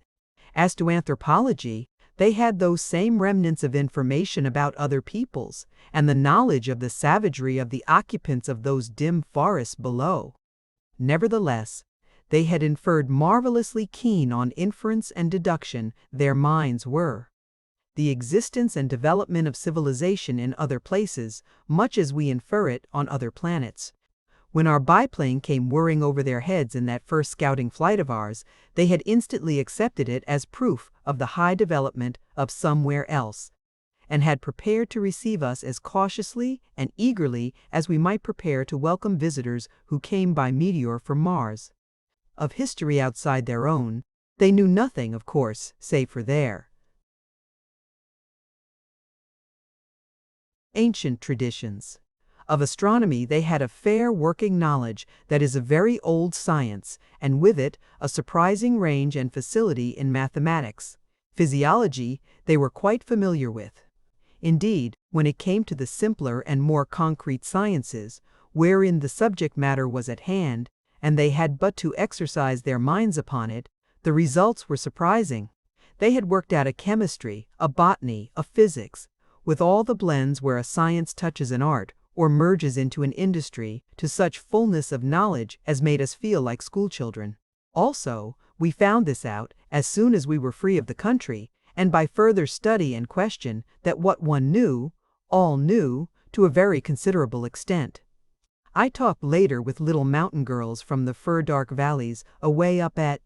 Speaker 1: As to anthropology, they had those same remnants of information about other peoples, and the knowledge of the savagery of the occupants of those dim forests below. Nevertheless, they had inferred marvelously keen on inference and deduction, their minds were. The existence and development of civilization in other places, much as we infer it on other planets. When our biplane came whirring over their heads in that first scouting flight of ours, they had instantly accepted it as proof of the high development of somewhere else, and had prepared to receive us as cautiously and eagerly as we might prepare to welcome visitors who came by meteor from Mars. Of history outside their own, they knew nothing, of course, save for their ancient traditions. Of astronomy they had a fair working knowledge that is a very old science, and with it a surprising range and facility in mathematics. Physiology they were quite familiar with. Indeed, when it came to the simpler and more concrete sciences, wherein the subject matter was at hand, and they had but to exercise their minds upon it, the results were surprising. They had worked out a chemistry, a botany, a physics, with all the blends where a science touches an art, or merges into an industry, to such fullness of knowledge as made us feel like schoolchildren. Also, we found this out, as soon as we were free of the country, and by further study and question, that what one knew, all knew, to a very considerable extent. I talked later with little mountain girls from the fir-dark valleys away up at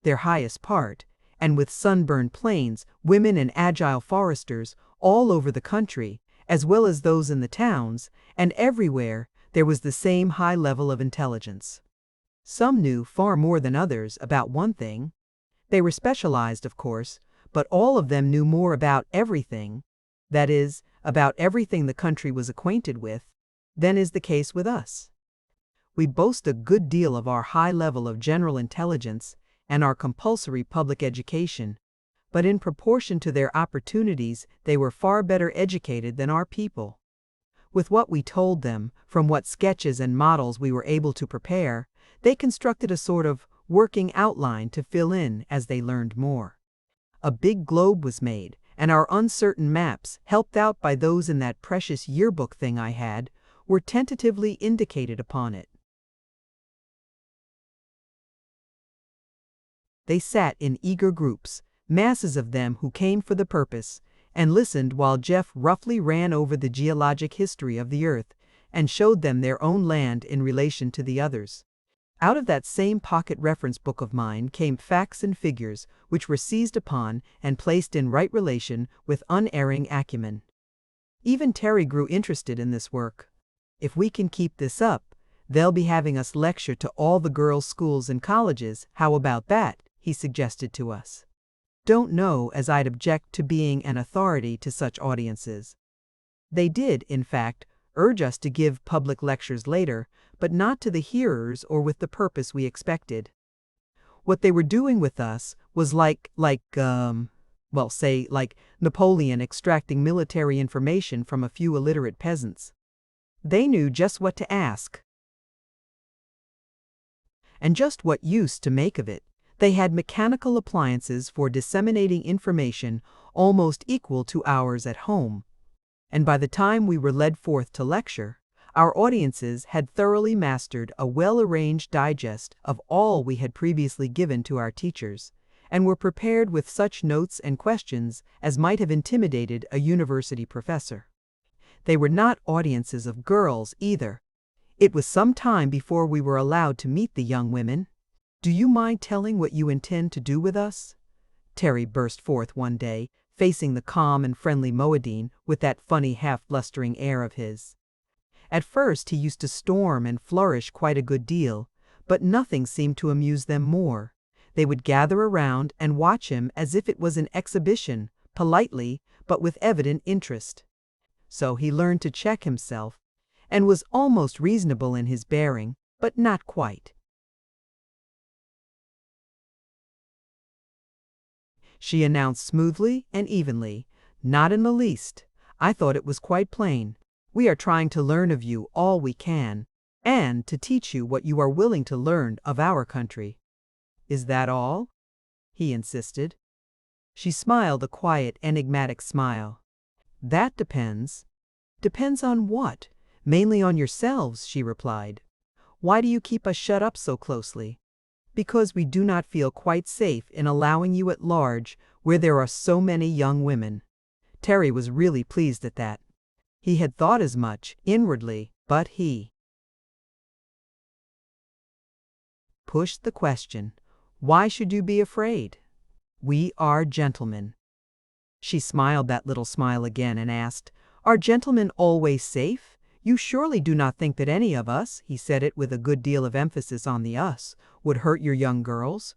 Speaker 1: their highest part, and with sunburned plains, women and agile foresters, all over the country, as well as those in the towns, and everywhere there was the same high level of intelligence. Some knew far more than others about one thing. They were specialized, of course, but all of them knew more about everything, that is, about everything the country was acquainted with, than is the case with us. We boast a good deal of our high level of general intelligence and our compulsory public education, but in proportion to their opportunities they were far better educated than our people. With what we told them, from what sketches and models we were able to prepare, they constructed a sort of working outline to fill in as they learned more. A big globe was made, and our uncertain maps, helped out by those in that precious yearbook thing I had, were tentatively indicated upon it. They sat in eager groups, masses of them who came for the purpose, and listened while Jeff roughly ran over the geologic history of the earth and showed them their own land in relation to the others. Out of that same pocket reference book of mine came facts and figures which were seized upon and placed in right relation with unerring acumen. Even Terry grew interested in this work. If we can keep this up, they'll be having us lecture to all the girls' schools and colleges. How about that? He suggested to us. Don't know as I'd object to being an authority to such audiences. They did, in fact, urge us to give public lectures later, but not to the hearers or with the purpose we expected. What they were doing with us was like Napoleon extracting military information from a few illiterate peasants. They knew just what to ask and just what use to make of it. They had mechanical appliances for disseminating information almost equal to ours at home. And by the time we were led forth to lecture, our audiences had thoroughly mastered a well-arranged digest of all we had previously given to our teachers, and were prepared with such notes and questions as might have intimidated a university professor. They were not audiences of girls either. It was some time before we were allowed to meet the young women. "Do you mind telling what you intend to do with us?" Terry burst forth one day, facing the calm and friendly Moadine with that funny half-blustering air of his. At first he used to storm and flourish quite a good deal, but nothing seemed to amuse them more. They would gather around and watch him as if it was an exhibition, politely, but with evident interest. So he learned to check himself, and was almost reasonable in his bearing, but not quite. She announced smoothly and evenly, "Not in the least. I thought it was quite plain. We are trying to learn of you all we can, and to teach you what you are willing to learn of our country." "Is that all?" he insisted. She smiled a quiet, enigmatic smile. "That depends." "Depends on what?" "Mainly on yourselves," she replied. "Why do you keep us shut up so closely?" "Because we do not feel quite safe in allowing you at large where there are so many young women." Terry was really pleased at that. He had thought as much, inwardly, but he pushed the question. "Why should you be afraid?" "We are gentlemen." She smiled that little smile again and asked, "Are gentlemen always safe? You surely do not think that any of us," he said it with a good deal of emphasis on the us, "would hurt your young girls?"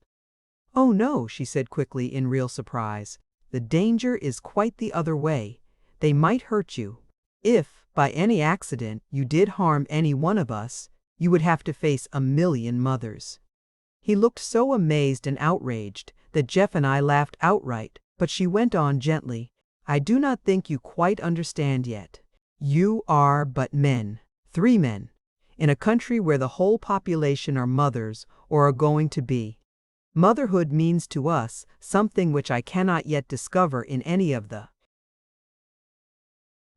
Speaker 1: "Oh no," she said quickly in real surprise. "The danger is quite the other way. They might hurt you. If, by any accident, you did harm any one of us, you would have to face 1,000,000 mothers." He looked so amazed and outraged that Jeff and I laughed outright, but she went on gently, "I do not think you quite understand yet. You are but men, 3 men, in a country where the whole population are mothers or are going to be. Motherhood means to us something which I cannot yet discover in any of the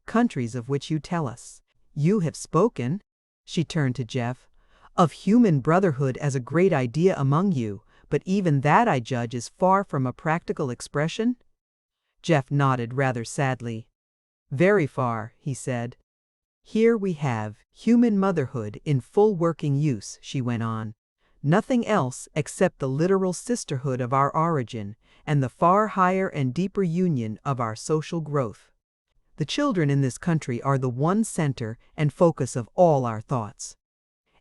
Speaker 1: countries of which you tell us. You have spoken," she turned to Jeff, "of human brotherhood as a great idea among you, but even that, I judge, is far from a practical expression?" Jeff nodded rather sadly. "Very far," he said. "Here we have human motherhood in full working use," she went on. "Nothing else except the literal sisterhood of our origin and the far higher and deeper union of our social growth. The children in this country are the one center and focus of all our thoughts.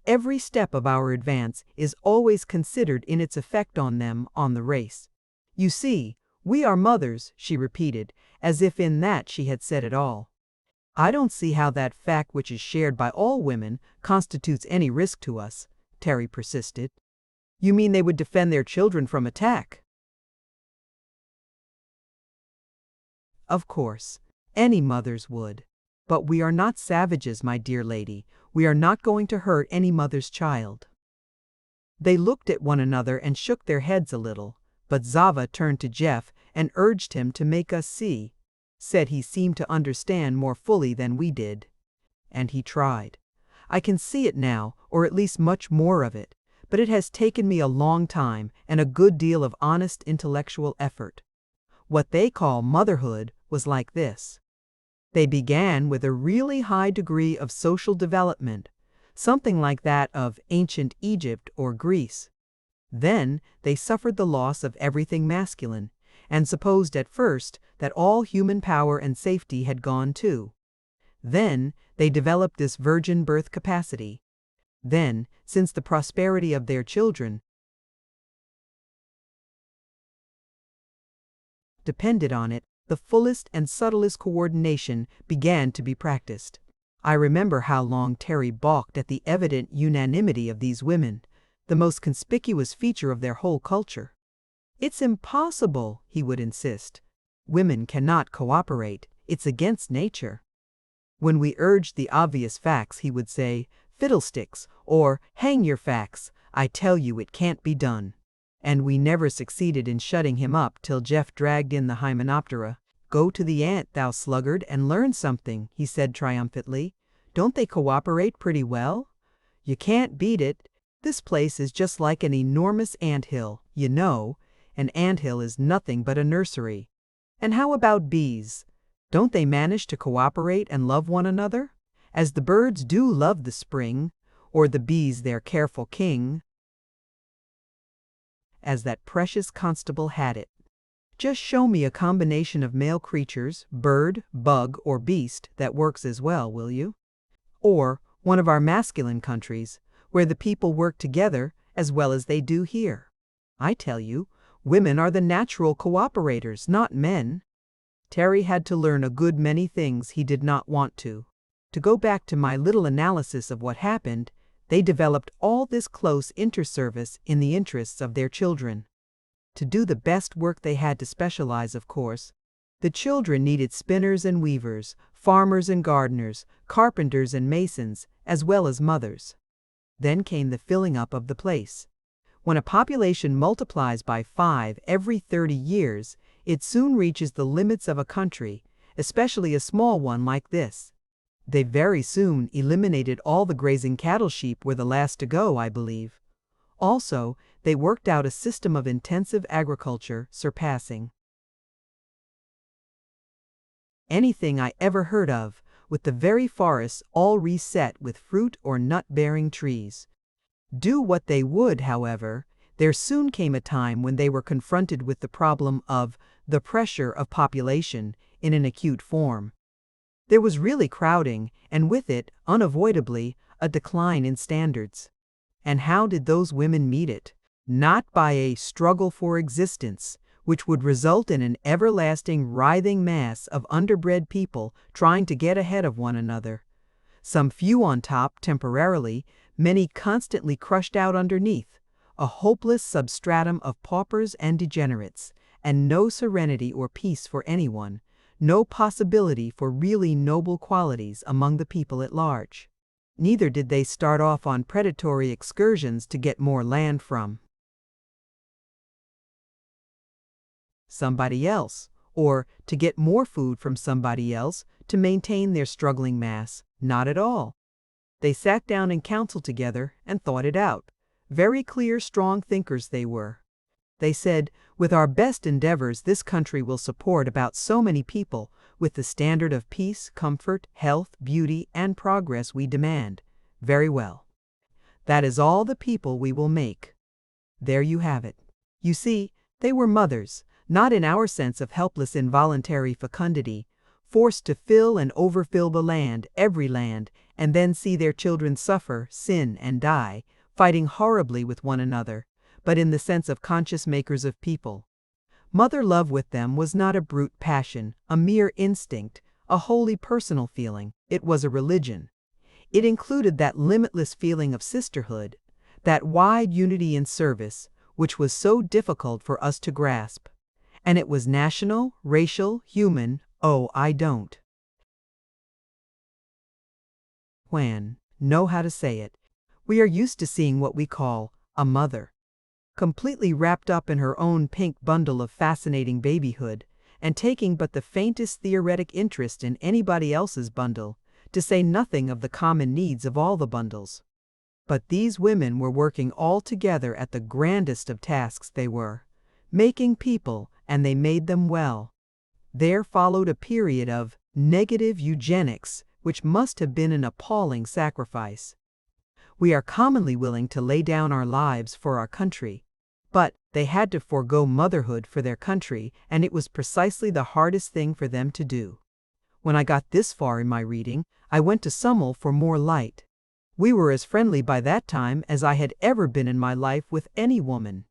Speaker 1: Every step of our advance is always considered in its effect on them, on the race. You see, we are mothers," she repeated, as if in that she had said it all. "I don't see how that fact, which is shared by all women, constitutes any risk to us," Terry persisted. "You mean they would defend their children from attack?" "Of course, any mothers would. But we are not savages, my dear lady. We are not going to hurt any mother's child." They looked at one another and shook their heads a little, but Zava turned to Jeff and urged him to make us see. Said he seemed to understand more fully than we did. And he tried. I can see it now, or at least much more of it, but it has taken me a long time and a good deal of honest intellectual effort. What they call motherhood was like this. They began with a really high degree of social development, something like that of ancient Egypt or Greece. Then they suffered the loss of everything masculine, and supposed at first that all human power and safety had gone too. Then, they developed this virgin birth capacity. Then, since the prosperity of their children depended on it, the fullest and subtlest coordination began to be practiced. I remember how long Terry balked at the evident unanimity of these women, the most conspicuous feature of their whole culture. "It's impossible," he would insist. "Women cannot cooperate. It's against nature." When we urged the obvious facts, he would say, "Fiddlesticks," or "Hang your facts, I tell you it can't be done." And we never succeeded in shutting him up till Jeff dragged in the Hymenoptera. "Go to the ant, thou sluggard, and learn something," he said triumphantly. "Don't they cooperate pretty well? You can't beat it. This place is just like an enormous anthill, you know. An anthill is nothing but a nursery. And how about bees? Don't they manage to cooperate and love one another, as the birds do love the spring, or the bees their careful king?" As that precious constable had it. "Just show me a combination of male creatures, bird, bug, or beast, that works as well, will you? Or one of our masculine countries, where the people work together as well as they do here. I tell you, women are the natural cooperators, not men." Terry had to learn a good many things he did not want to. To go back to my little analysis of what happened, they developed all this close interservice in the interests of their children. To do the best work they had to specialize, of course. The children needed spinners and weavers, farmers and gardeners, carpenters and masons, as well as mothers. Then came the filling up of the place. When a population multiplies by 5 every 30 years, it soon reaches the limits of a country, especially a small one like this. They very soon eliminated all the grazing cattle. Sheep were the last to go, I believe. Also, they worked out a system of intensive agriculture surpassing anything I ever heard of, with the very forests all reset with fruit or nut-bearing trees. Do what they would, however, there soon came a time when they were confronted with the problem of the pressure of population in an acute form. There was really crowding, and with it, unavoidably, a decline in standards. And how did those women meet it? Not by a struggle for existence, which would result in an everlasting writhing mass of underbred people trying to get ahead of one another. Some few on top temporarily, many constantly crushed out underneath, a hopeless substratum of paupers and degenerates, and no serenity or peace for anyone. No possibility for really noble qualities among the people at large. Neither did they start off on predatory excursions to get more land from somebody else, or to get more food from somebody else to maintain their struggling mass. Not at all. They sat down in council together and thought it out. Very clear, strong thinkers they were. They said, "With our best endeavors, this country will support about so many people, with the standard of peace, comfort, health, beauty, and progress we demand. Very well. That is all the people we will make." There you have it. You see, they were mothers, not in our sense of helpless involuntary fecundity, forced to fill and overfill the land, every land, and then see their children suffer, sin, and die, fighting horribly with one another, but in the sense of conscious makers of people. Mother love with them was not a brute passion, a mere instinct, a wholly personal feeling. It was a religion. It included that limitless feeling of sisterhood, that wide unity in service, which was so difficult for us to grasp. And it was national, racial, human. Oh, I don't know how to say it. We are used to seeing what we call a mother, completely wrapped up in her own pink bundle of fascinating babyhood, and taking but the faintest theoretic interest in anybody else's bundle, to say nothing of the common needs of all the bundles. But these women were working all together at the grandest of tasks. They were making people, and they made them well. There followed a period of negative eugenics, which must have been an appalling sacrifice. We are commonly willing to lay down our lives for our country, but they had to forego motherhood for their country, and it was precisely the hardest thing for them to do. When I got this far in my reading, I went to Summel for more light. We were as friendly by that time as I had ever been in my life with any woman.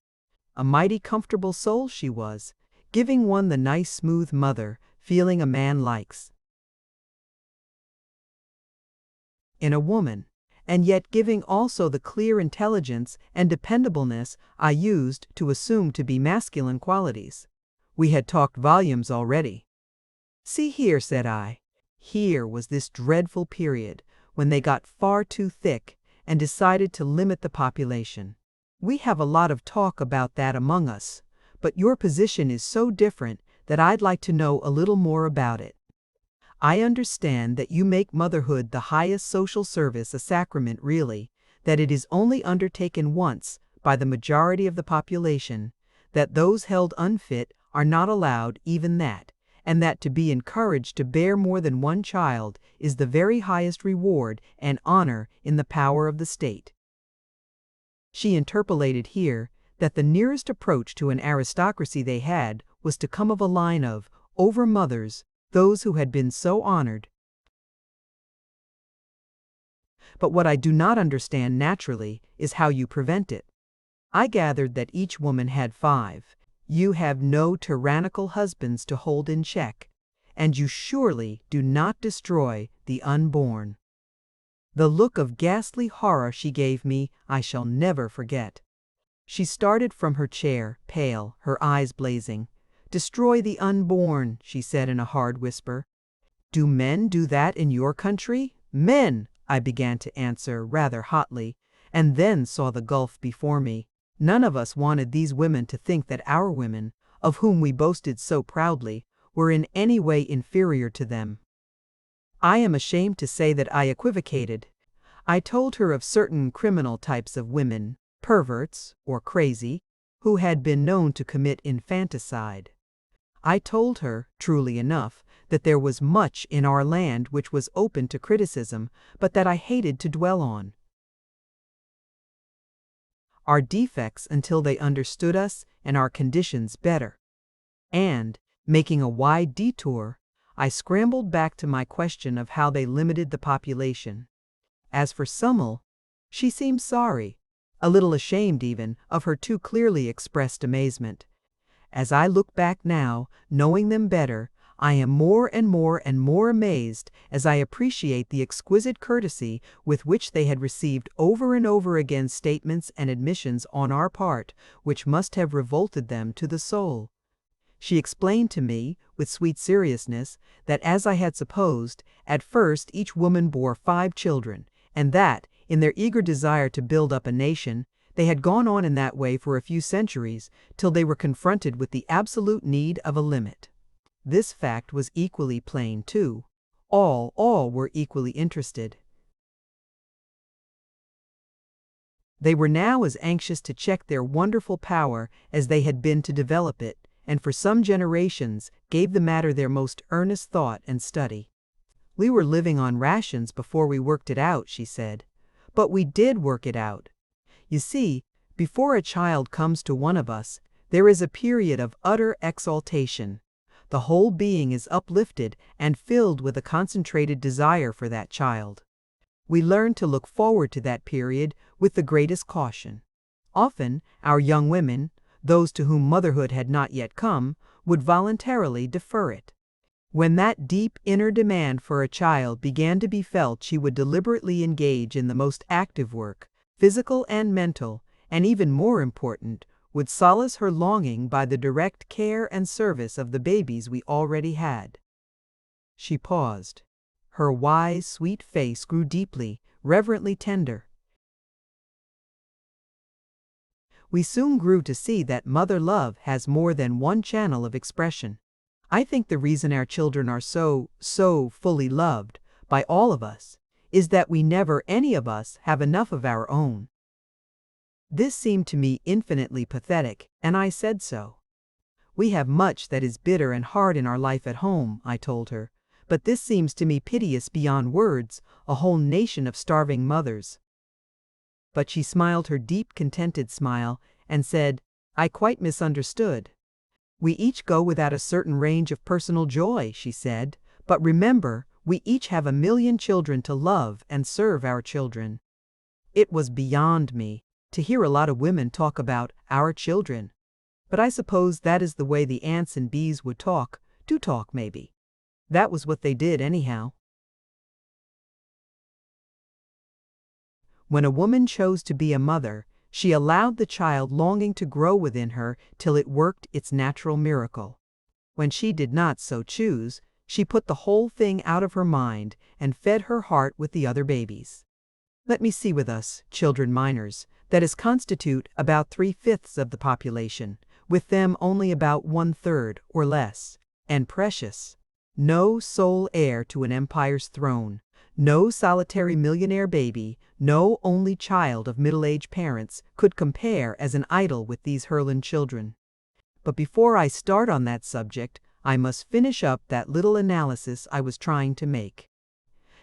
Speaker 1: A mighty comfortable soul she was, giving one the nice smooth mother feeling a man likes in a woman, and yet giving also the clear intelligence and dependableness I used to assume to be masculine qualities. We had talked volumes already. "See here," said I. Here was this dreadful period when they got far too thick and decided to limit the population. We have a lot of talk about that among us, but your position is so different that I'd like to know a little more about it. I understand that you make motherhood the highest social service, a sacrament really, that it is only undertaken once by the majority of the population, that those held unfit are not allowed even that, and that to be encouraged to bear more than one child is the very highest reward and honor in the power of the state. She interpolated here that the nearest approach to an aristocracy they had was to come of a line of over-mothers, those who had been so honored. But what I do not understand naturally is how you prevent it. I gathered that each woman had 5. You have no tyrannical husbands to hold in check, and you surely do not destroy the unborn. The look of ghastly horror she gave me I shall never forget. She started from her chair, pale, her eyes blazing. "Destroy the unborn," she said in a hard whisper. "Do men do that in your country?" "Men!" I began to answer rather hotly, and then saw the gulf before me. None of us wanted these women to think that our women, of whom we boasted so proudly, were in any way inferior to them. I am ashamed to say that I equivocated. I told her of certain criminal types of women, perverts, or crazy, who had been known to commit infanticide. I told her, truly enough, that there was much in our land which was open to criticism, but that I hated to dwell on. Our defects until they understood us and our conditions better. And, making a wide detour, I scrambled back to my question of how they limited the population. As for Summel, she seemed sorry, a little ashamed even, of her too clearly expressed amazement. As I look back now, knowing them better, I am more and more amazed as I appreciate the exquisite courtesy with which they had received over and over again statements and admissions on our part which must have revolted them to the soul. She explained to me, with sweet seriousness, that as I had supposed, at first each woman bore 5 children, and that, in their eager desire to build up a nation, they had gone on in that way for a few centuries, till they were confronted with the absolute need of a limit. This fact was equally plain, too. All were equally interested. They were now as anxious to check their wonderful power as they had been to develop it, and for some generations gave the matter their most earnest thought and study. "We were living on rations before we worked it out," she said. "But we did work it out. You see, before a child comes to one of us, there is a period of utter exaltation. The whole being is uplifted and filled with a concentrated desire for that child. We learn to look forward to that period with the greatest caution. Often, our young women, those to whom motherhood had not yet come, would voluntarily defer it. When that deep inner demand for a child began to be felt, she would deliberately engage in the most active work, physical and mental, and even more important, would solace her longing by the direct care and service of the babies we already had." She paused. Her wise, sweet face grew deeply, reverently tender. We soon grew to see that mother love has more than one channel of expression. I think the reason our children are so fully loved by all of us is that we never any of us have enough of our own. This seemed to me infinitely pathetic, and I said so. "We have much that is bitter and hard in our life at home," I told her, "but this seems to me piteous beyond words, a whole nation of starving mothers." But she smiled her deep, contented smile and said, "I quite misunderstood. We each go without a certain range of personal joy," she said, But remember, we each have a million children to love and serve our children. It was beyond me to hear a lot of women talk about our children. But I suppose that is the way the ants and bees would talk, do talk maybe. That was what they did anyhow. When a woman chose to be a mother, she allowed the child longing to grow within her till it worked its natural miracle. When she did not so choose, she put the whole thing out of her mind and fed her heart with the other babies. Let me see with us, children minors, that is constitute about 3/5 of the population, with them only about 1/3 or less, and precious. No sole heir to an empire's throne, no solitary millionaire baby, no only child of middle-aged parents could compare as an idol with these Herland children. But before I start on that subject, I must finish up that little analysis I was trying to make.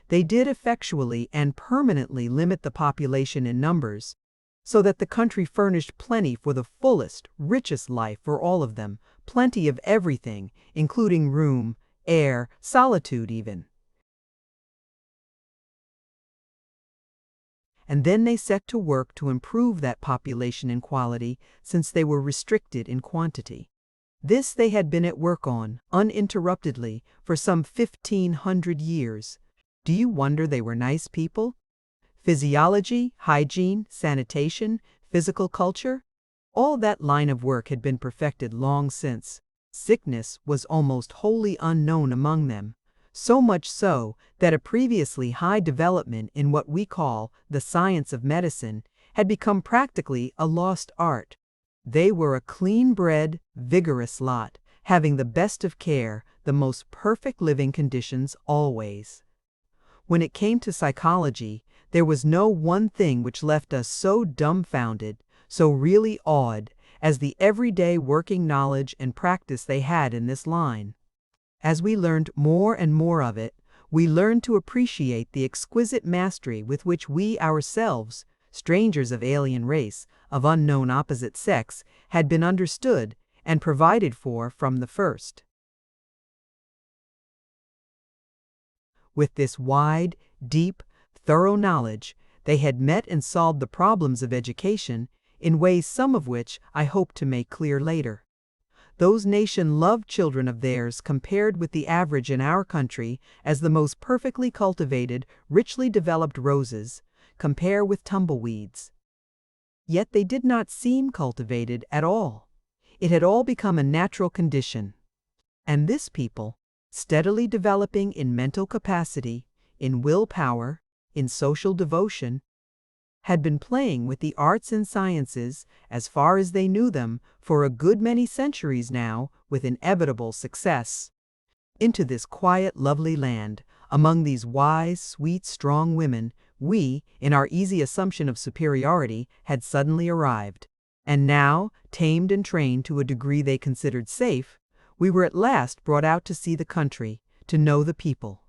Speaker 1: They did effectually and permanently limit the population in numbers, so that the country furnished plenty for the fullest, richest life for all of them, plenty of everything, including room, air, solitude even. And then they set to work to improve that population in quality, since they were restricted in quantity. This they had been at work on, uninterruptedly, for some 1,500 years. Do you wonder they were nice people? Physiology, hygiene, sanitation, physical culture, all that line of work had been perfected long since. Sickness was almost wholly unknown among them, so much so that a previously high development in what we call the science of medicine had become practically a lost art. They were a clean-bred, vigorous lot, having the best of care, the most perfect living conditions always. When it came to psychology, there was no one thing which left us so dumbfounded, so really awed, as the everyday working knowledge and practice they had in this line. As we learned more and more of it, we learned to appreciate the exquisite mastery with which we ourselves, strangers of alien race, of unknown opposite sex, had been understood and provided for from the first. With this wide, deep, thorough knowledge, they had met and solved the problems of education in ways some of which I hope to make clear later. Those nation-loved children of theirs compared with the average in our country as the most perfectly cultivated, richly developed roses, compare with tumbleweeds. Yet they did not seem cultivated at all. It had all become a natural condition. And this people, steadily developing in mental capacity, in willpower, in social devotion, had been playing with the arts and sciences, as far as they knew them, for a good many centuries now, with inevitable success. Into this quiet, lovely land, among these wise, sweet, strong women, we, in our easy assumption of superiority, had suddenly arrived. And now, tamed and trained to a degree they considered safe, we were at last brought out to see the country, to know the people.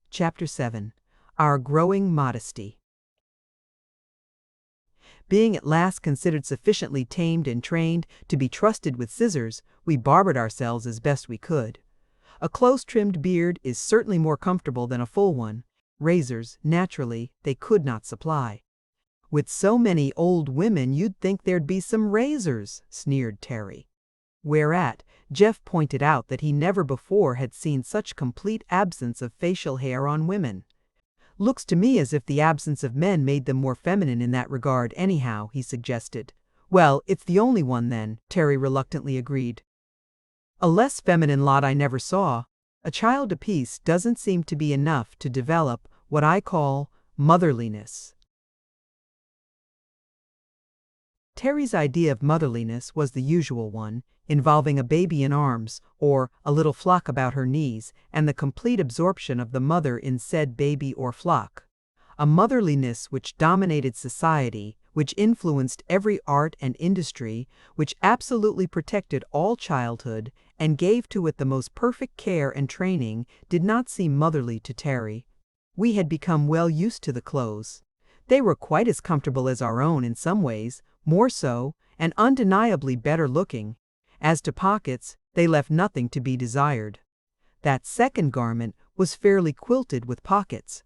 Speaker 1: Chapter 7. Our Growing Modesty. Being at last considered sufficiently tamed and trained to be trusted with scissors, we barbered ourselves as best we could. A close-trimmed beard is certainly more comfortable than a full one. Razors, naturally, they could not supply. With so many old women, you'd think there'd be some razors, sneered Terry. Whereat, Jeff pointed out that he never before had seen such complete absence of facial hair on women. Looks to me as if the absence of men made them more feminine in that regard anyhow, he suggested. Well, it's the only one then, Terry reluctantly agreed. A less feminine lot I never saw. A child apiece doesn't seem to be enough to develop what I call motherliness. Terry's idea of motherliness was the usual one, involving a baby in arms, or a little flock about her knees, and the complete absorption of the mother in said baby or flock. A motherliness which dominated society, which influenced every art and industry, which absolutely protected all childhood, and gave to it the most perfect care and training, did not seem motherly to Terry. We had become well used to the clothes. They were quite as comfortable as our own in some ways, more so, and undeniably better looking. As to pockets, they left nothing to be desired. That second garment was fairly quilted with pockets.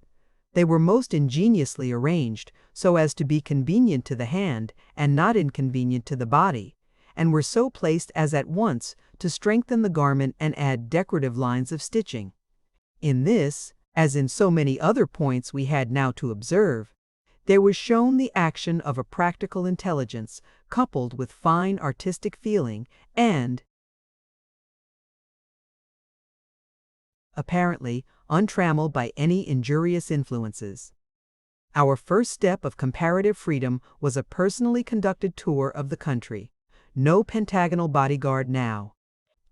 Speaker 1: They were most ingeniously arranged so as to be convenient to the hand and not inconvenient to the body, and were so placed as at once to strengthen the garment and add decorative lines of stitching. In this, as in so many other points we had now to observe, there was shown the action of a practical intelligence coupled with fine artistic feeling and, apparently, untrammeled by any injurious influences. Our first step of comparative freedom was a personally conducted tour of the country. No pentagonal bodyguard now.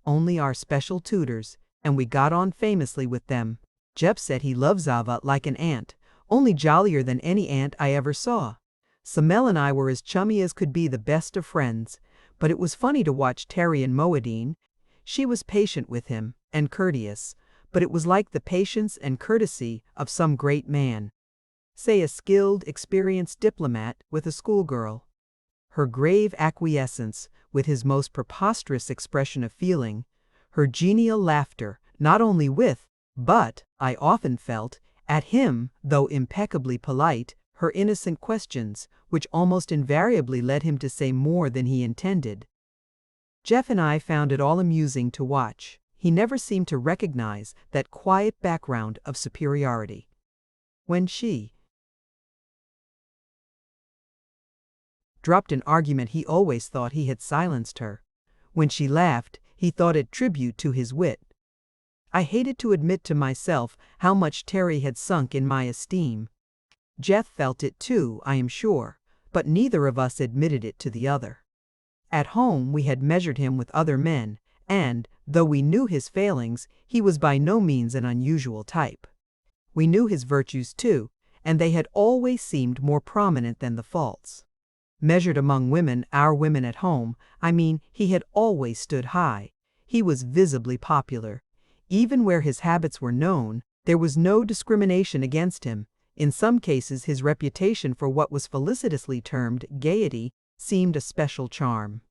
Speaker 1: Only our special tutors, and we got on famously with them. Jeff said he loved Zava like an aunt, only jollier than any aunt I ever saw. Samel and I were as chummy as could be, the best of friends, but it was funny to watch Terry and Moadine. She was patient with him, and courteous, but it was like the patience and courtesy of some great man. Say a skilled, experienced diplomat with a schoolgirl. Her grave acquiescence, with his most preposterous expression of feeling, her genial laughter, not only with, but, I often felt, at him, though impeccably polite, her innocent questions, which almost invariably led him to say more than he intended. Jeff and I found it all amusing to watch. He never seemed to recognize that quiet background of superiority. When she dropped an argument, he always thought he had silenced her. When she laughed, he thought it tribute to his wit. I hated to admit to myself how much Terry had sunk in my esteem. Jeff felt it too, I am sure, but neither of us admitted it to the other. At home we had measured him with other men, and, though we knew his failings, he was by no means an unusual type. We knew his virtues too, and they had always seemed more prominent than the faults. Measured among women, our women at home, I mean, he had always stood high. He was visibly popular. Even where his habits were known, there was no discrimination against him. In some cases his reputation for what was felicitously termed gaiety seemed a special charm.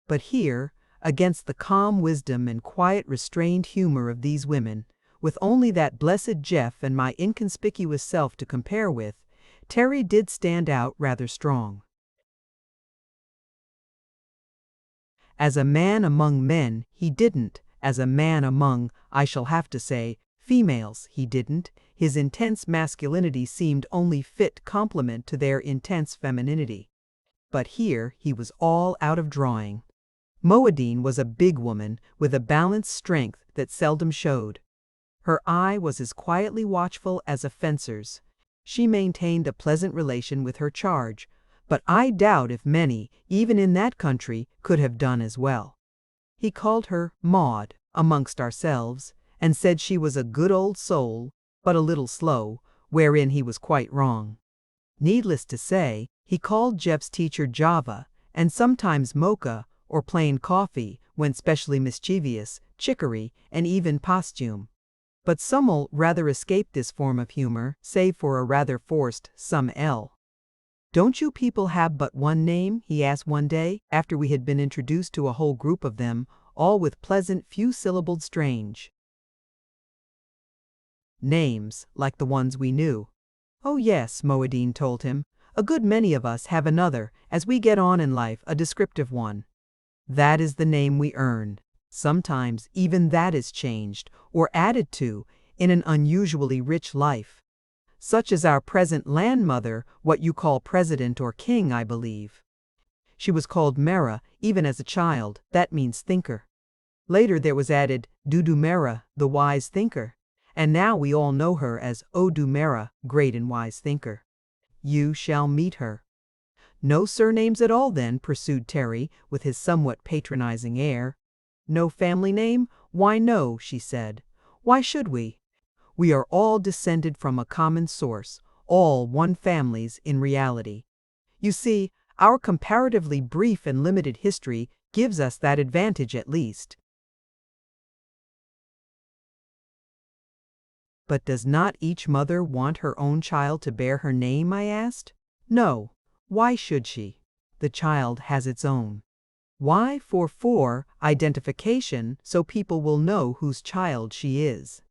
Speaker 1: But here, against the calm wisdom and quiet restrained humor of these women, with only that blessed Jeff and my inconspicuous self to compare with, Terry did stand out rather strong. As a man among men, he didn't. As a man among, I shall have to say, females, he didn't. His intense masculinity seemed only fit complement to their intense femininity. But here he was all out of drawing. Moadine was a big woman with a balanced strength that seldom showed. Her eye was as quietly watchful as a fencer's. She maintained a pleasant relation with her charge, but I doubt if many, even in that country, could have done as well. He called her Maud, amongst ourselves, and said she was a good old soul, but a little slow, wherein he was quite wrong. Needless to say, he called Jeff's teacher Java, and sometimes Mocha, or plain coffee, when specially mischievous, chicory, and even posthume. But Summel rather escaped this form of humor, save for a rather forced some L. "Don't you people have but one name?" he asked one day, after we had been introduced to a whole group of them, all with pleasant, few-syllabled strange names, like the ones we knew. "Oh yes," Moadine told him, "a good many of us have another, as we get on in life, a descriptive one. That is the name we earn. Sometimes even that is changed, or added to, in an unusually rich life. Such as our present landmother, what you call president or king, I believe. She was called Mera, even as a child, that means thinker. Later there was added Dudu Mera, the wise thinker, and now we all know her as Odu Mera, great and wise thinker. You shall meet her." "No surnames at all then," pursued Terry, with his somewhat patronizing air. "No family name? Why no," she said. "Why should we? We are all descended from a common source, all one families in reality. You see, our comparatively brief and limited history gives us that advantage at least." "But does not each mother want her own child to bear her name?" I asked. "No. Why should she? The child has its own. Why for identification, so people will know whose child she is.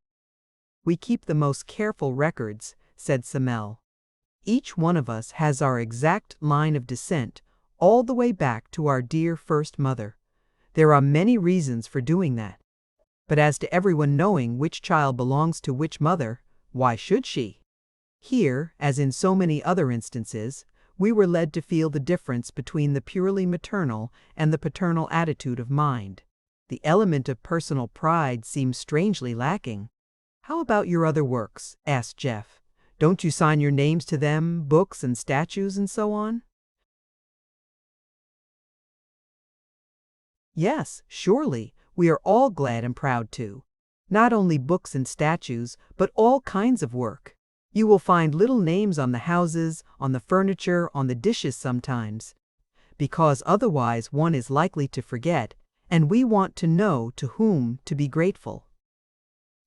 Speaker 1: We keep the most careful records, said Samel. Each one of us has our exact line of descent, all the way back to our dear first mother. There are many reasons for doing that. But as to everyone knowing which child belongs to which mother, why should she? Here, as in so many other instances, we were led to feel the difference between the purely maternal and the paternal attitude of mind. The element of personal pride seems strangely lacking. How about your other works? Asked Jeff. Don't you sign your names to them, books and statues and so on? Yes, surely, we are all glad and proud to. Not only books and statues, but all kinds of work. You will find little names on the houses, on the furniture, on the dishes sometimes. Because otherwise one is likely to forget, and we want to know to whom to be grateful.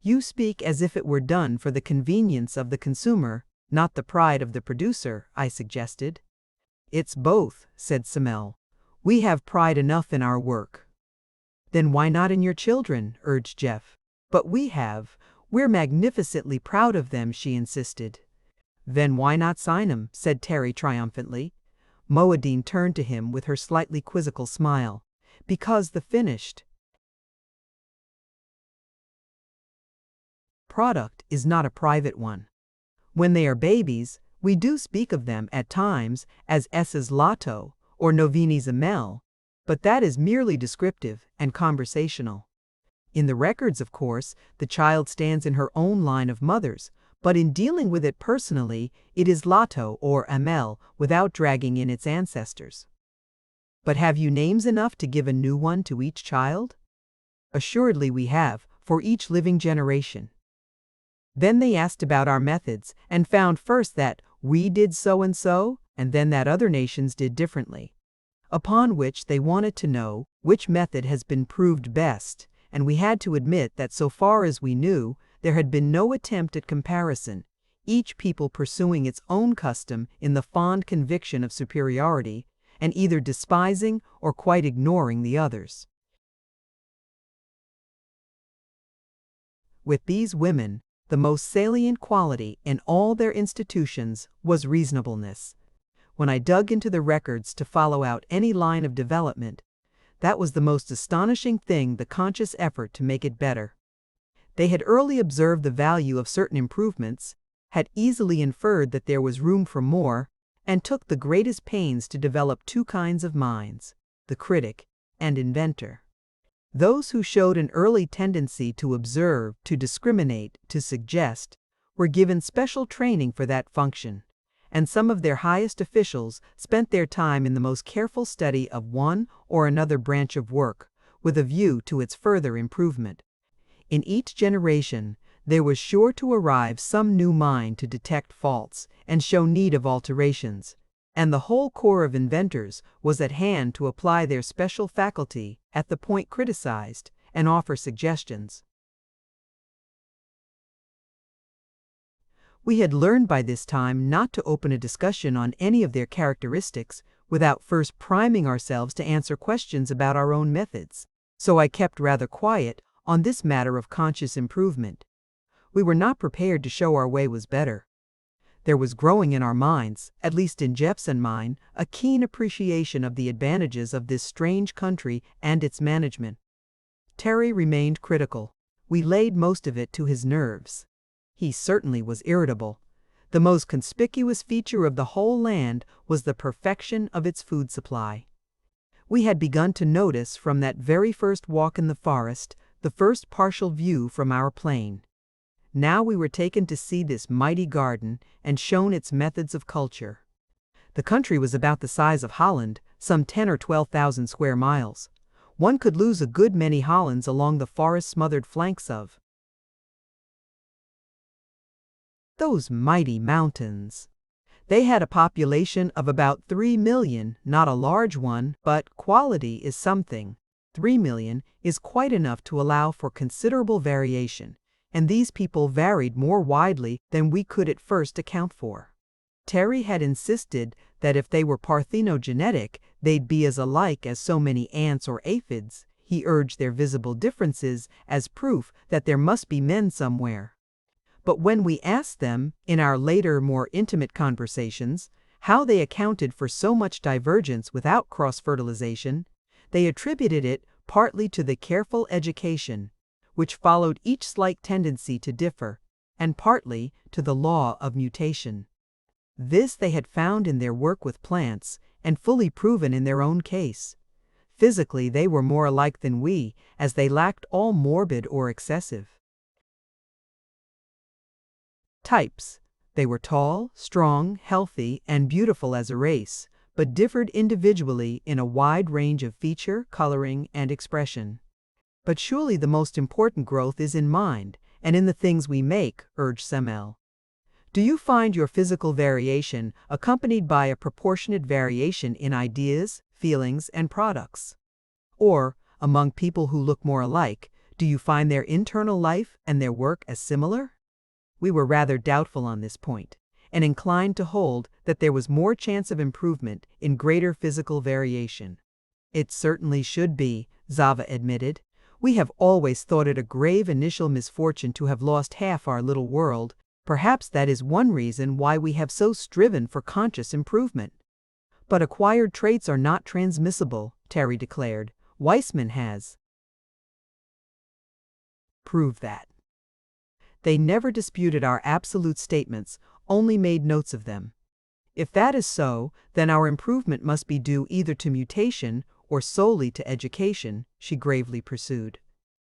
Speaker 1: You speak as if it were done for the convenience of the consumer, not the pride of the producer, I suggested. It's both, said Samel. We have pride enough in our work. Then why not in your children, urged Jeff. But we're magnificently proud of them, she insisted. Then why not sign 'em, said Terry triumphantly. Moadine turned to him with her slightly quizzical smile. Because the finished product is not a private one. When they are babies, we do speak of them at times as S's Lotto or Novini's Amel, but that is merely descriptive and conversational. In the records, of course, the child stands in her own line of mothers, but in dealing with it personally, it is Lotto or Amel without dragging in its ancestors. But have you names enough to give a new one to each child? Assuredly we have, for each living generation. Then they asked about our methods and found first that we did so, and then that other nations did differently. Upon which they wanted to know which method has been proved best, and we had to admit that so far as we knew, there had been no attempt at comparison, each people pursuing its own custom in the fond conviction of superiority, and either despising or quite ignoring the others. With these women, the most salient quality in all their institutions was reasonableness. When I dug into the records to follow out any line of development, that was the most astonishing thing, the conscious effort to make it better. They had early observed the value of certain improvements, had easily inferred that there was room for more, and took the greatest pains to develop two kinds of minds, the critic and inventor. Those who showed an early tendency to observe, to discriminate, to suggest, were given special training for that function, and some of their highest officials spent their time in the most careful study of one or another branch of work, with a view to its further improvement. In each generation, there was sure to arrive some new mind to detect faults and show need of alterations, and the whole corps of inventors was at hand to apply their special faculty at the point criticized and offer suggestions. We had learned by this time not to open a discussion on any of their characteristics without first priming ourselves to answer questions about our own methods, so I kept rather quiet on this matter of conscious improvement. We were not prepared to show our way was better. There was growing in our minds, at least in Jeff's and mine, a keen appreciation of the advantages of this strange country and its management. Terry remained critical. We laid most of it to his nerves. He certainly was irritable. The most conspicuous feature of the whole land was the perfection of its food supply. We had begun to notice from that very first walk in the forest, the first partial view from our plane. Now we were taken to see this mighty garden and shown its methods of culture. The country was about the size of Holland, some 10 or 12,000 square miles. One could lose a good many Hollands along the forest-smothered flanks of those mighty mountains. They had a population of about 3 million, not a large one, but quality is something. 3 million is quite enough to allow for considerable variation, and these people varied more widely than we could at first account for. Terry had insisted that if they were parthenogenetic, They'd be as alike as so many ants or aphids. He urged their visible differences as proof that there must be men somewhere. But when we asked them, in our later, more intimate conversations, how they accounted for so much divergence without cross-fertilization, they attributed it partly to the careful education, which followed each slight tendency to differ, and partly to the law of mutation. This they had found in their work with plants, and fully proven in their own case. Physically, they were more alike than we, as they lacked all morbid or excessive types. They were tall, strong, healthy, and beautiful as a race, but differed individually in a wide range of feature, coloring, and expression. But surely the most important growth is in mind, and in the things we make, urged Semel. Do you find your physical variation accompanied by a proportionate variation in ideas, feelings, and products? Or, among people who look more alike, do you find their internal life and their work as similar? We were rather doubtful on this point, and inclined to hold that there was more chance of improvement in greater physical variation. It certainly should be, Zava admitted. We have always thought it a grave initial misfortune to have lost half our little world. Perhaps that is one reason why we have so striven for conscious improvement. But acquired traits are not transmissible, Terry declared. Weissman has proved that. They never disputed our absolute statements, only made notes of them. If that is so, then our improvement must be due either to mutation or solely to education, she gravely pursued.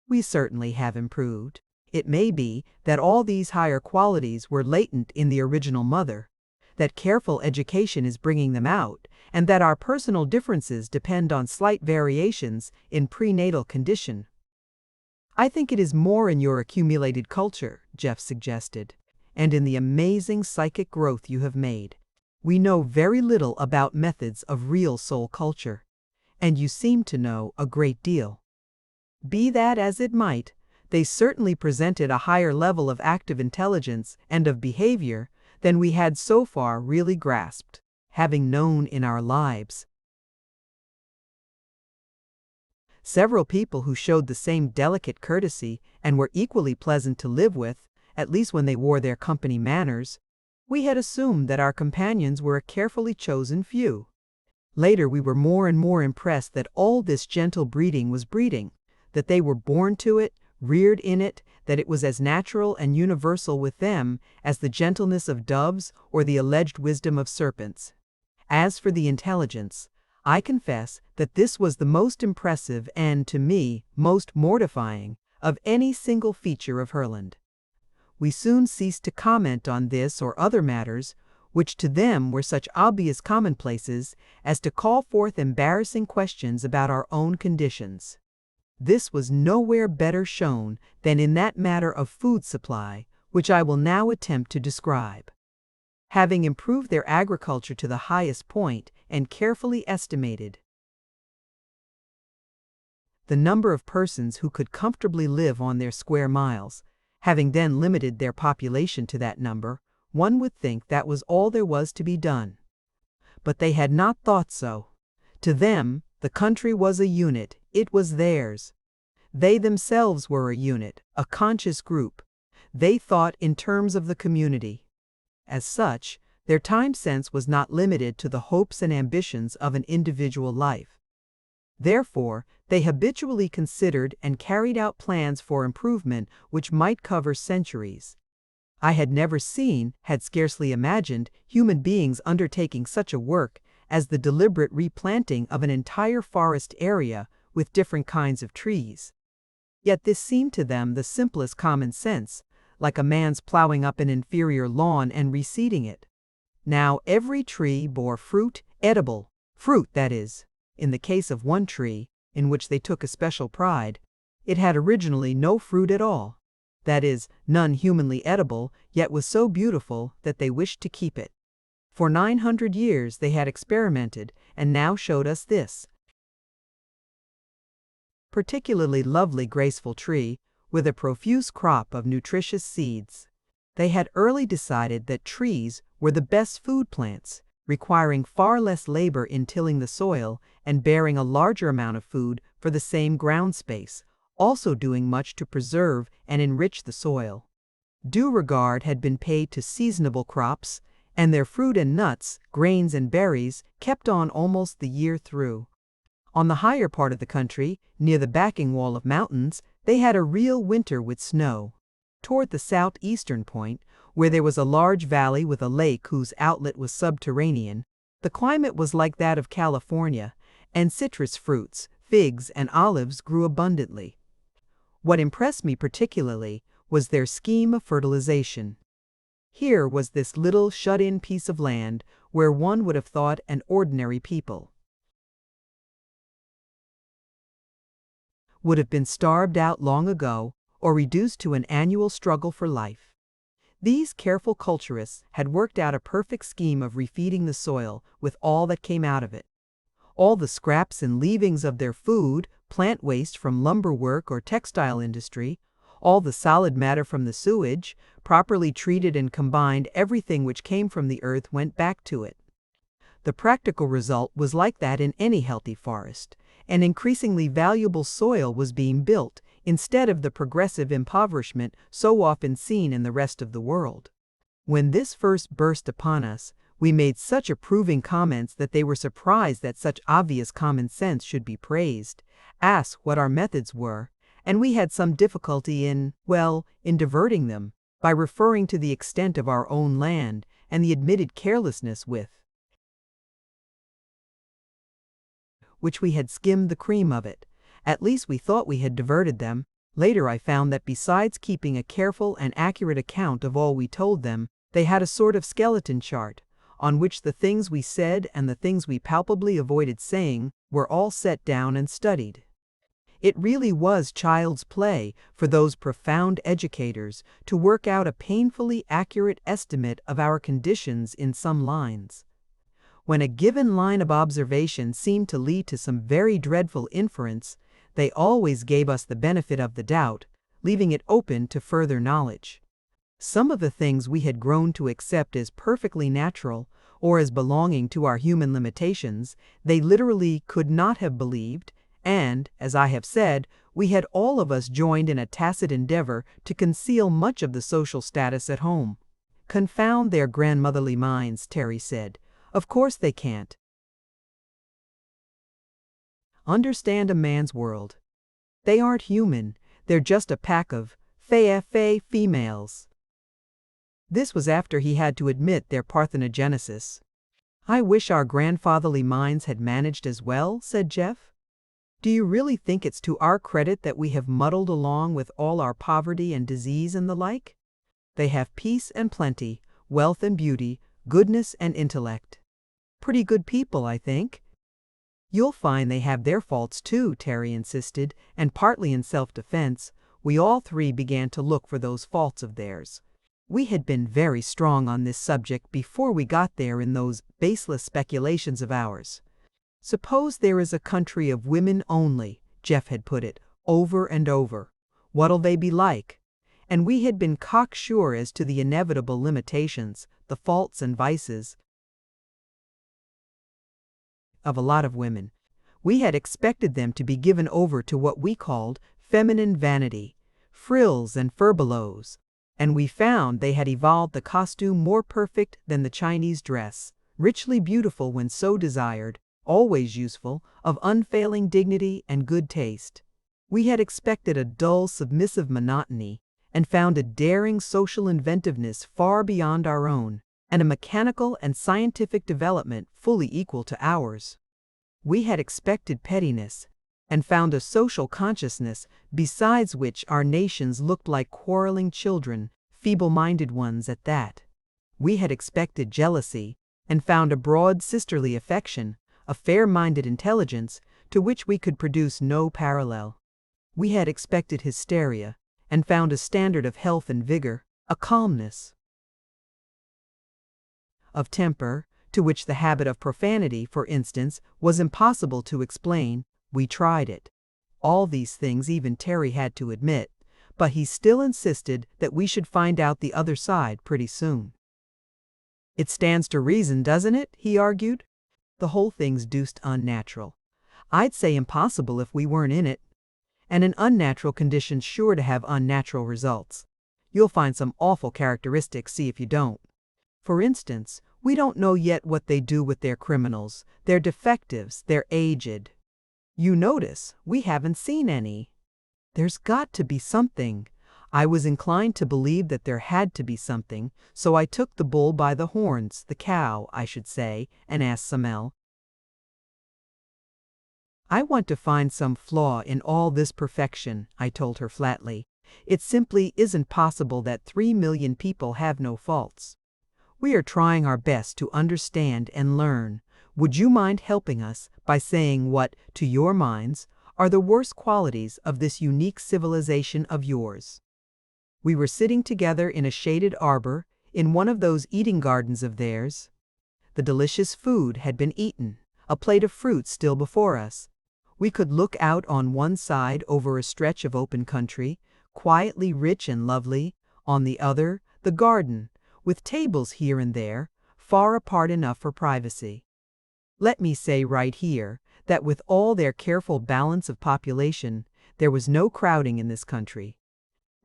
Speaker 1: We certainly have improved. It may be that all these higher qualities were latent in the original mother, that careful education is bringing them out, and that our personal differences depend on slight variations in prenatal condition. I think it is more in your accumulated culture, Jeff suggested, and in the amazing psychic growth you have made. We know very little about methods of real soul culture, and you seem to know a great deal. Be that as it might, they certainly presented a higher level of active intelligence and of behavior than we had so far really grasped, having known in our lives. Several people who showed the same delicate courtesy and were equally pleasant to live with, at least when they wore their company manners. We had assumed that our companions were a carefully chosen few. Later we were more and more impressed that all this gentle breeding was breeding, that they were born to it, reared in it, that it was as natural and universal with them as the gentleness of doves or the alleged wisdom of serpents. As for the intelligence, I confess that this was the most impressive and, to me, most mortifying of any single feature of Herland. We soon ceased to comment on this or other matters, which to them were such obvious commonplaces as to call forth embarrassing questions about our own conditions. This was nowhere better shown than in that matter of food supply, which I will now attempt to describe. Having improved their agriculture to the highest point and carefully estimated the number of persons who could comfortably live on their square miles, having then limited their population to that number, one would think that was all there was to be done. But they had not thought so. To them, the country was a unit, it was theirs. They themselves were a unit, a conscious group. They thought in terms of the community. As such, their time sense was not limited to the hopes and ambitions of an individual life. Therefore, they habitually considered and carried out plans for improvement which might cover centuries. I had never seen, had scarcely imagined, human beings undertaking such a work as the deliberate replanting of an entire forest area with different kinds of trees. Yet this seemed to them the simplest common sense, like a man's plowing up an inferior lawn and reseeding it. Now every tree bore fruit, edible fruit, that is. In the case of one tree, in which they took especial pride, it had originally no fruit at all. That is, none humanly edible, yet was so beautiful that they wished to keep it. For 900 years they had experimented, and now showed us this particularly lovely graceful tree, with a profuse crop of nutritious seeds. They had early decided that trees were the best food plants, requiring far less labor in tilling the soil and bearing a larger amount of food for the same ground space, also doing much to preserve and enrich the soil. Due regard had been paid to seasonable crops, and their fruit and nuts, grains and berries kept on almost the year through. On the higher part of the country, near the backing wall of mountains, they had a real winter with snow. Toward the southeastern point, where there was a large valley with a lake whose outlet was subterranean, the climate was like that of California, and citrus fruits, figs, and olives grew abundantly. What impressed me particularly was their scheme of fertilization. Here was this little shut-in piece of land where one would have thought an ordinary people would have been starved out long ago or reduced to an annual struggle for life. These careful culturists had worked out a perfect scheme of refeeding the soil with all that came out of it. All the scraps and leavings of their food, plant waste from lumber work or textile industry, all the solid matter from the sewage, properly treated and combined, everything which came from the earth went back to it. The practical result was like that in any healthy forest. An increasingly valuable soil was being built, instead of the progressive impoverishment so often seen in the rest of the world. When this first burst upon us, we made such approving comments that they were surprised that such obvious common sense should be praised, asked what our methods were, and we had some difficulty in diverting them, by referring to the extent of our own land and the admitted carelessness with which we had skimmed the cream of it. At least we thought we had diverted them. Later I found that besides keeping a careful and accurate account of all we told them, they had a sort of skeleton chart, on which the things we said and the things we palpably avoided saying were all set down and studied. It really was child's play for those profound educators to work out a painfully accurate estimate of our conditions in some lines. When a given line of observation seemed to lead to some very dreadful inference, they always gave us the benefit of the doubt, leaving it open to further knowledge. Some of the things we had grown to accept as perfectly natural, or as belonging to our human limitations, they literally could not have believed, and, as I have said, we had all of us joined in a tacit endeavor to conceal much of the social status at home. "Confound their grandmotherly minds," Terry said. "Of course they can't understand a man's world. They aren't human, they're just a pack of females." This was after he had to admit their parthenogenesis. "I wish our grandfatherly minds had managed as well," said Jeff. "Do you really think it's to our credit that we have muddled along with all our poverty and disease and the like? They have peace and plenty, wealth and beauty, goodness and intellect. Pretty good people, I think." "You'll find they have their faults too," Terry insisted, and partly in self-defense, we all three began to look for those faults of theirs. We had been very strong on this subject before we got there in those baseless speculations of ours. "Suppose there is a country of women only," Jeff had put it, over and over. "What'll they be like?" And we had been cocksure as to the inevitable limitations, the faults and vices of a lot of women. We had expected them to be given over to what we called feminine vanity, frills and furbelows, and we found they had evolved the costume more perfect than the Chinese dress, richly beautiful when so desired, always useful, of unfailing dignity and good taste. We had expected a dull, submissive monotony, and found a daring social inventiveness far beyond our own, and a mechanical and scientific development fully equal to ours. We had expected pettiness, and found a social consciousness besides which our nations looked like quarreling children, feeble-minded ones at that. We had expected jealousy, and found a broad sisterly affection, a fair-minded intelligence, to which we could produce no parallel. We had expected hysteria, and found a standard of health and vigor, a calmness of temper, to which the habit of profanity, for instance, was impossible to explain. We tried it. All these things even Terry had to admit, but he still insisted that we should find out the other side pretty soon. It stands to reason, doesn't it? He argued. The whole thing's deuced unnatural. I'd say impossible if we weren't in it. And an unnatural condition's sure to have unnatural results. You'll find some awful characteristics, see if you don't. For instance, we don't know yet what they do with their criminals, their defectives, their aged. You notice, we haven't seen any. There's got to be something. I was inclined to believe that there had to be something, so I took the bull by the horns, the cow, I should say, and asked Samel. I want to find some flaw in all this perfection, I told her flatly. It simply isn't possible that 3 million people have no faults. We are trying our best to understand and learn. Would you mind helping us by saying what, to your minds, are the worst qualities of this unique civilization of yours? We were sitting together in a shaded arbor, in one of those eating gardens of theirs. The delicious food had been eaten, a plate of fruit still before us. We could look out on one side over a stretch of open country, quietly rich and lovely, on the other, the garden, with tables here and there, far apart enough for privacy. Let me say right here that with all their careful balance of population, there was no crowding in this country.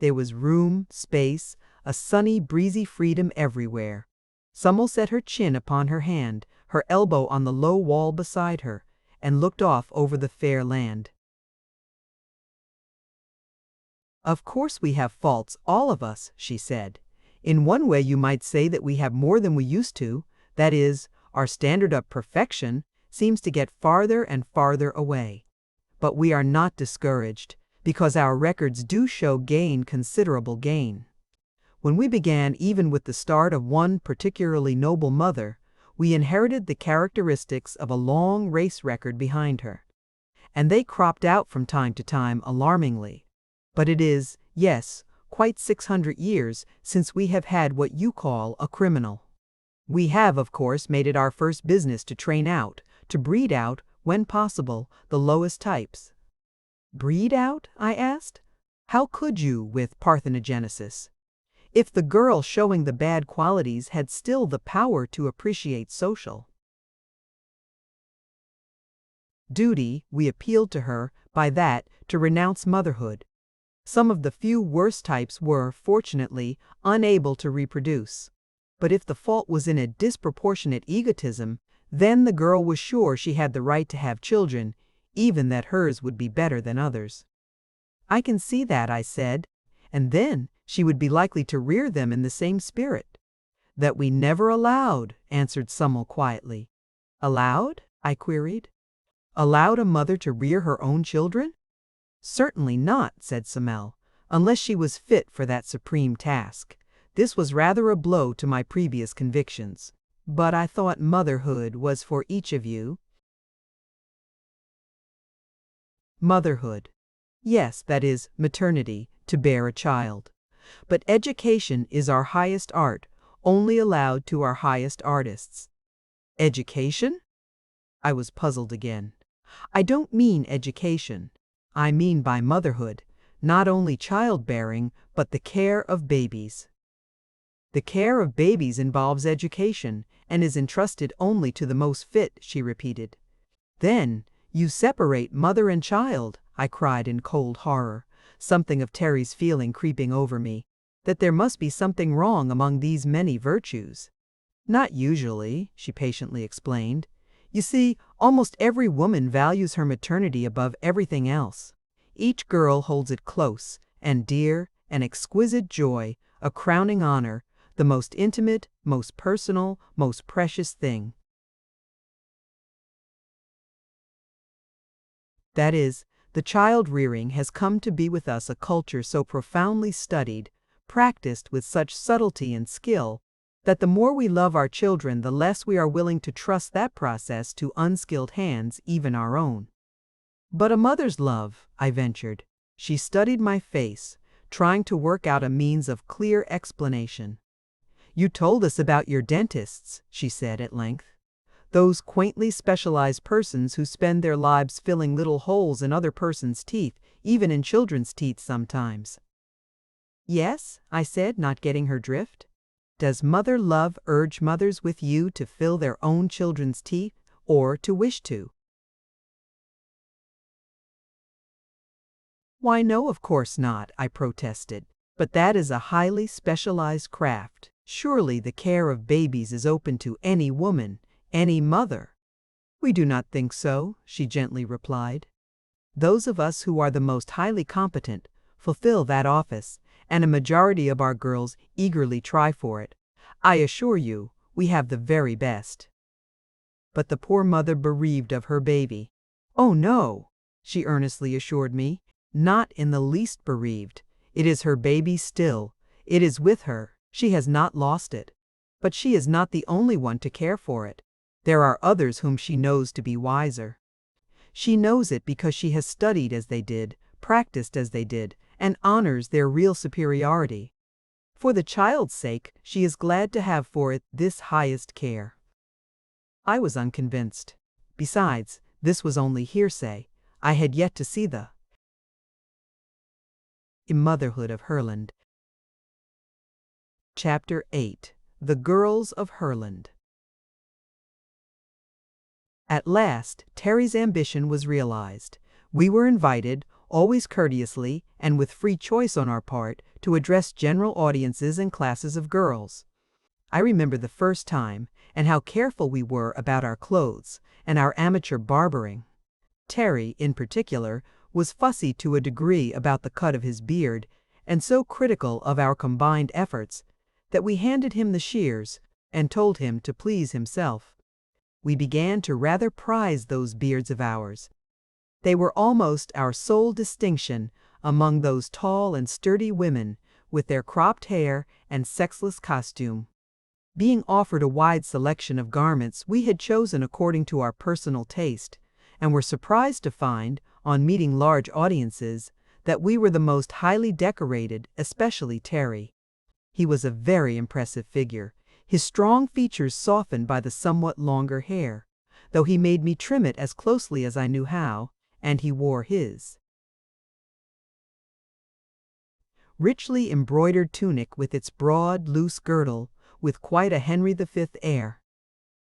Speaker 1: There was room, space, a sunny, breezy freedom everywhere. Summel set her chin upon her hand, her elbow on the low wall beside her, and looked off over the fair land. Of course we have faults, all of us, she said. In one way you might say that we have more than we used to, that is, our standard of perfection seems to get farther and farther away. But we are not discouraged, because our records do show considerable gain. When we began even with the start of one particularly noble mother, we inherited the characteristics of a long race record behind her. And they cropped out from time to time alarmingly. But it is, yes, quite 600 years since we have had what you call a criminal. We have, of course, made it our first business to train out, to breed out, when possible, the lowest types. Breed out? I asked. How could you with parthenogenesis? If the girl showing the bad qualities had still the power to appreciate social duty, we appealed to her, by that, to renounce motherhood. Some of the few worst types were, fortunately, unable to reproduce. But if the fault was in a disproportionate egotism, then the girl was sure she had the right to have children, even that hers would be better than others. I can see that, I said, and then she would be likely to rear them in the same spirit. That we never allowed, answered Summel quietly. Allowed? I queried. Allowed a mother to rear her own children? Certainly not, said Summel, unless she was fit for that supreme task. This was rather a blow to my previous convictions. But I thought motherhood was for each of you. Motherhood. Yes, that is, maternity, to bear a child. But education is our highest art, only allowed to our highest artists. Education? I was puzzled again. I don't mean education. I mean by motherhood, not only childbearing, but the care of babies. The care of babies involves education, and is entrusted only to the most fit, she repeated. Then, you separate mother and child, I cried in cold horror, something of Terry's feeling creeping over me, that there must be something wrong among these many virtues. Not usually, she patiently explained. You see, almost every woman values her maternity above everything else. Each girl holds it close, and dear, an exquisite joy, a crowning honor, the most intimate, most personal, most precious thing. That is, the child rearing has come to be with us a culture so profoundly studied, practiced with such subtlety and skill, that the more we love our children, the less we are willing to trust that process to unskilled hands, even our own. But a mother's love, I ventured. She studied my face, trying to work out a means of clear explanation. You told us about your dentists, she said at length. Those quaintly specialized persons who spend their lives filling little holes in other persons' teeth, even in children's teeth sometimes. Yes, I said, not getting her drift. Does mother love urge mothers with you to fill their own children's teeth, or to wish to? Why, no, of course not, I protested. But that is a highly specialized craft. Surely the care of babies is open to any woman, any mother. We do not think so, she gently replied. Those of us who are the most highly competent fulfill that office, and a majority of our girls eagerly try for it. I assure you, we have the very best. But the poor mother bereaved of her baby. Oh no, she earnestly assured me, not in the least bereaved. It is her baby still. It is with her. She has not lost it. But she is not the only one to care for it. There are others whom she knows to be wiser. She knows it because she has studied as they did, practiced as they did, and honors their real superiority. For the child's sake, she is glad to have for it this highest care. I was unconvinced. Besides, this was only hearsay. I had yet to see the Motherhood of Herland. Chapter 8. The Girls of Herland. At last, Terry's ambition was realized. We were invited, always courteously and with free choice on our part, to address general audiences and classes of girls. I remember the first time, and how careful we were about our clothes and our amateur barbering. Terry, in particular, was fussy to a degree about the cut of his beard, and so critical of our combined efforts, that we handed him the shears and told him to please himself. We began to rather prize those beards of ours. They were almost our sole distinction among those tall and sturdy women with their cropped hair and sexless costume. Being offered a wide selection of garments we had chosen according to our personal taste, and were surprised to find, on meeting large audiences, that we were the most highly decorated, especially Terry. He was a very impressive figure, his strong features softened by the somewhat longer hair, though he made me trim it as closely as I knew how, and he wore his richly embroidered tunic with its broad, loose girdle, with quite a Henry V air.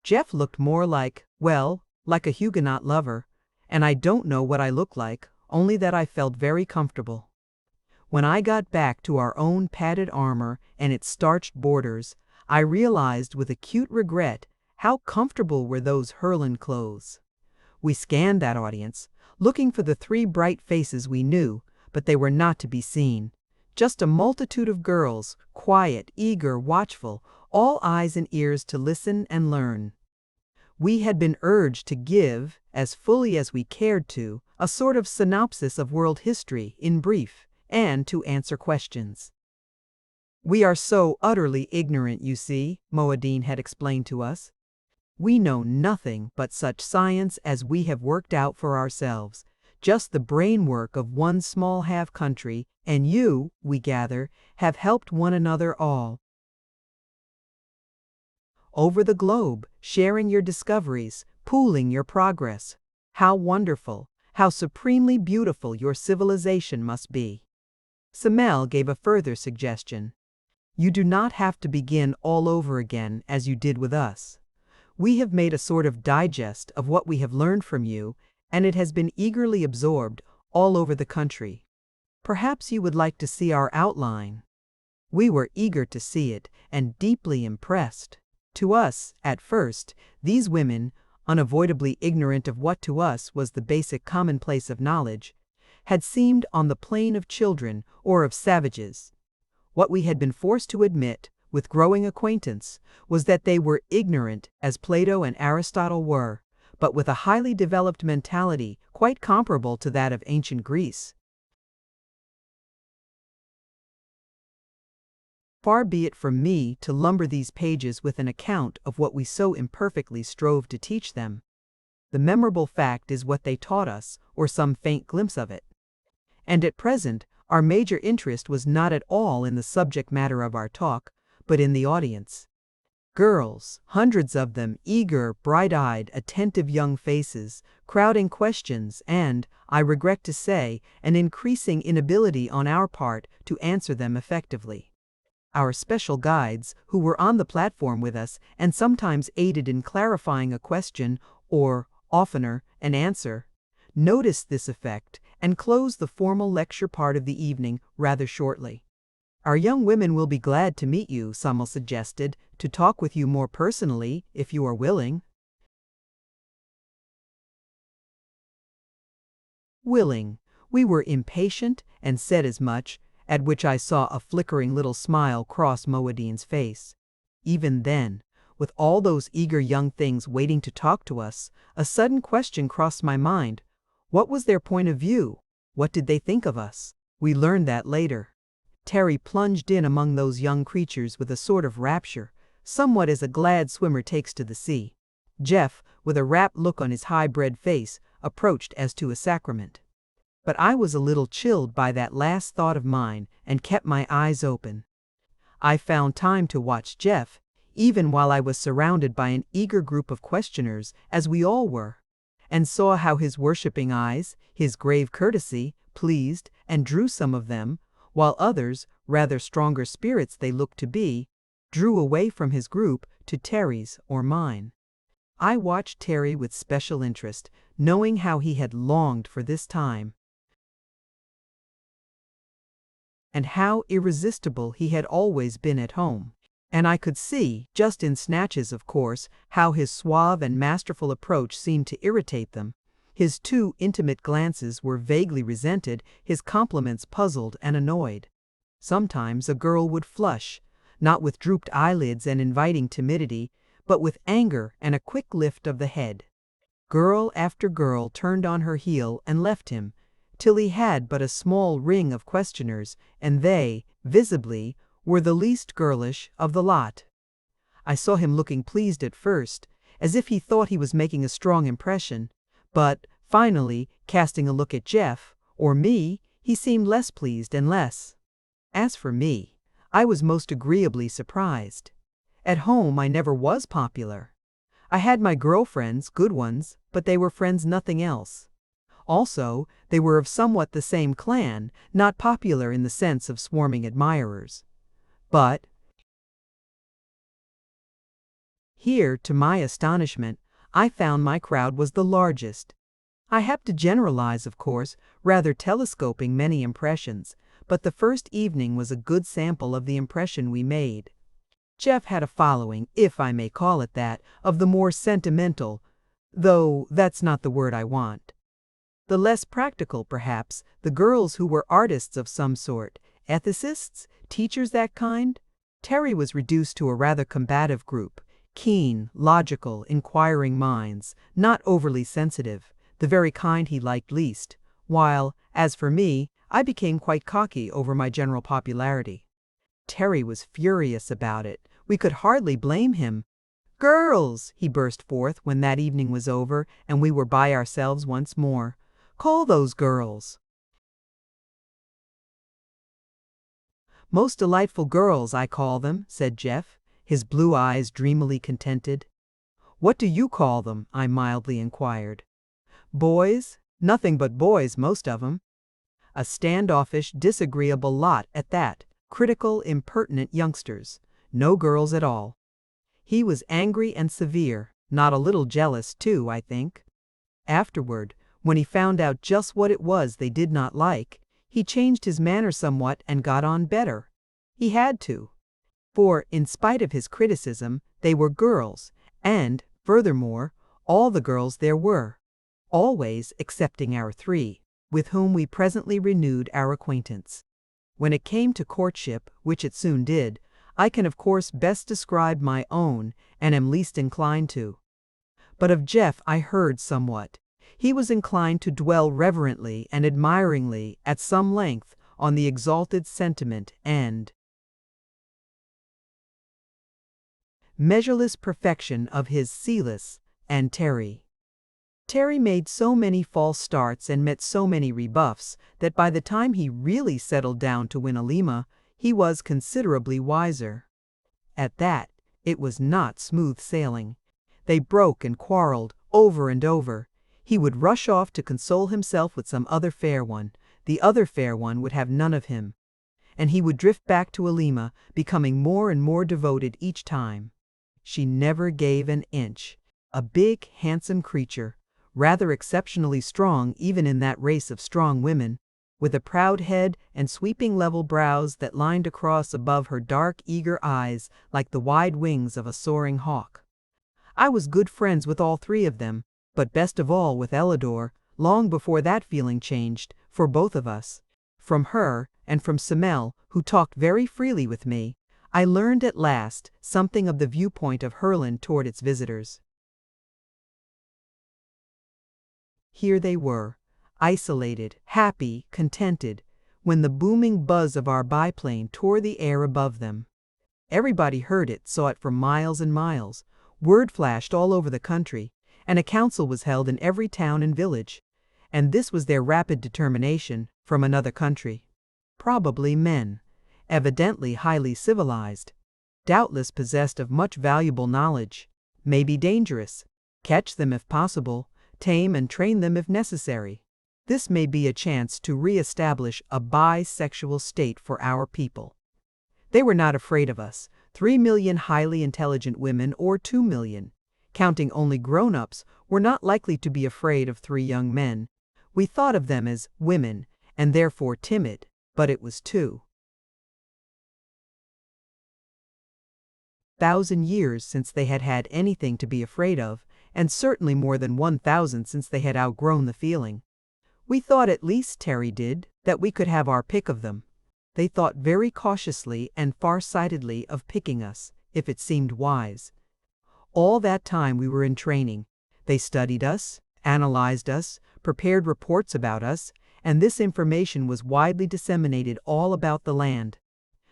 Speaker 1: Jeff looked more like, well, like a Huguenot lover, and I don't know what I looked like, only that I felt very comfortable. When I got back to our own padded armor and its starched borders, I realized with acute regret how comfortable were those Herland clothes. We scanned that audience, looking for the three bright faces we knew, but they were not to be seen. Just a multitude of girls, quiet, eager, watchful, all eyes and ears to listen and learn. We had been urged to give, as fully as we cared to, a sort of synopsis of world history, in brief, and to answer questions. We are so utterly ignorant, you see, Moadine had explained to us. We know nothing but such science as we have worked out for ourselves, just the brainwork of one small half-country, and you, we gather, have helped one another all over the globe, sharing your discoveries, pooling your progress. How wonderful, how supremely beautiful your civilization must be. Samel gave a further suggestion. You do not have to begin all over again as you did with us. We have made a sort of digest of what we have learned from you, and it has been eagerly absorbed all over the country. Perhaps you would like to see our outline. We were eager to see it, and deeply impressed. To us, at first, these women, unavoidably ignorant of what to us was the basic commonplace of knowledge, had seemed on the plane of children or of savages. What we had been forced to admit, with growing acquaintance, was that they were ignorant as Plato and Aristotle were, but with a highly developed mentality quite comparable to that of ancient Greece. Far be it from me to lumber these pages with an account of what we so imperfectly strove to teach them. The memorable fact is what they taught us, or some faint glimpse of it. And at present, our major interest was not at all in the subject matter of our talk, but in the audience. Girls, hundreds of them, eager, bright-eyed, attentive young faces, crowding questions and, I regret to say, an increasing inability on our part to answer them effectively. our special guides, who were on the platform with us and sometimes aided in clarifying a question or, oftener, an answer, noticed this effect and closed the formal lecture part of the evening rather shortly. "Our young women will be glad to meet you," Samuel suggested, "to talk with you more personally, if you are willing." Willing. We were impatient and said as much, at which I saw a flickering little smile cross Moadine's face. Even then, with all those eager young things waiting to talk to us, a sudden question crossed my mind. What was their point of view? What did they think of us? We learned that later. Terry plunged in among those young creatures with a sort of rapture, somewhat as a glad swimmer takes to the sea. Jeff, with a rapt look on his high-bred face, approached as to a sacrament. But I was a little chilled by that last thought of mine and kept my eyes open. I found time to watch Jeff, even while I was surrounded by an eager group of questioners, as we all were, and saw how his worshipping eyes, his grave courtesy, pleased and drew some of them, while others, rather stronger spirits they looked to be, drew away from his group to Terry's or mine. I watched Terry with special interest, knowing how he had longed for this time, and how irresistible he had always been at home. And I could see, just in snatches of course, how his suave and masterful approach seemed to irritate them. His too intimate glances were vaguely resented, his compliments puzzled and annoyed. Sometimes a girl would flush, not with drooped eyelids and inviting timidity, but with anger and a quick lift of the head. Girl after girl turned on her heel and left him, till he had but a small ring of questioners, and they, visibly, were the least girlish of the lot. I saw him looking pleased at first, as if he thought he was making a strong impression, but, finally, casting a look at Jeff, or me, he seemed less pleased and less. As for me, I was most agreeably surprised. At home I never was popular. I had my girlfriends, good ones, but they were friends, nothing else. Also, they were of somewhat the same clan, not popular in the sense of swarming admirers. But here, to my astonishment, I found my crowd was the largest. I have to generalize, of course, rather telescoping many impressions, but the first evening was a good sample of the impression we made. Jeff had a following, if I may call it that, of the more sentimental, though that's not the word I want. The less practical, perhaps, the girls who were artists of some sort, ethicists, teachers, that kind. Terry was reduced to a rather combative group, keen, logical, inquiring minds, not overly sensitive, the very kind he liked least, while, as for me, I became quite cocky over my general popularity. Terry was furious about it. We could hardly blame him. "Girls," he burst forth when that evening was over and we were by ourselves once more. "Call those girls." "Most delightful girls, I call them," said Jeff, his blue eyes dreamily contented. "What do you call them?" I mildly inquired. "Boys? Nothing but boys, most of 'em. A standoffish, disagreeable lot at that. Critical, impertinent youngsters. No girls at all." He was angry and severe, not a little jealous, too, I think. Afterward, when he found out just what it was they did not like, he changed his manner somewhat and got on better. He had to. For, in spite of his criticism, they were girls, and, furthermore, all the girls there were. Always excepting our three, with whom we presently renewed our acquaintance. When it came to courtship, which it soon did, I can of course best describe my own, and am least inclined to. But of Jeff I heard somewhat. He was inclined to dwell reverently and admiringly, at some length, on the exalted sentiment and measureless perfection of his Silas and Terry. Terry made so many false starts and met so many rebuffs that by the time he really settled down to win Alima, he was considerably wiser. At that, it was not smooth sailing. They broke and quarreled over and over. He would rush off to console himself with some other fair one. The other fair one would have none of him. and he would drift back to Alima, becoming more and more devoted each time. She never gave an inch. A big, handsome creature, rather exceptionally strong even in that race of strong women, with a proud head and sweeping level brows that lined across above her dark, eager eyes like the wide wings of a soaring hawk. I was good friends with all three of them, but best of all with Elidor, long before that feeling changed, for both of us. From her, and from Semel, who talked very freely with me, I learned at last something of the viewpoint of Herland toward its visitors. Here they were, isolated, happy, contented, when the booming buzz of our biplane tore the air above them. Everybody heard it, saw it for miles and miles. Word flashed all over the country, and a council was held in every town and village. And this was their rapid determination, from another country. Probably men, evidently highly civilized, doubtless possessed of much valuable knowledge, maybe dangerous. Catch them if possible, tame and train them if necessary. This may be a chance to re-establish a bisexual state for our people. They were not afraid of us, 3 million highly intelligent women or 2 million, counting only grown-ups, were not likely to be afraid of 3 young men. We thought of them as women, and therefore timid, but it was 2,000 years since they had had anything to be afraid of, and certainly more than 1,000 since they had outgrown the feeling. We thought, at least Terry did, that we could have our pick of them. They thought very cautiously and far-sightedly of picking us, if it seemed wise. All that time we were in training. They studied us, analyzed us, prepared reports about us, and this information was widely disseminated all about the land.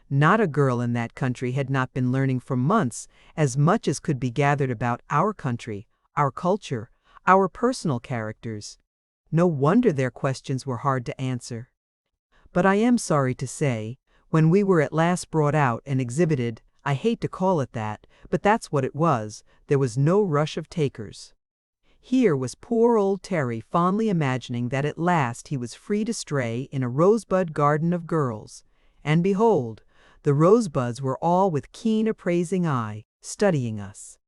Speaker 1: Not a girl in that country had not been learning for months as much as could be gathered about our country, our culture, our personal characters. No wonder their questions were hard to answer. But I am sorry to say, when we were at last brought out and exhibited, I hate to call it that, but that's what it was, there was no rush of takers. Here was poor old Terry fondly imagining that at last he was free to stray in a rosebud garden of girls, and behold, the rosebuds were all with keen appraising eye, studying us.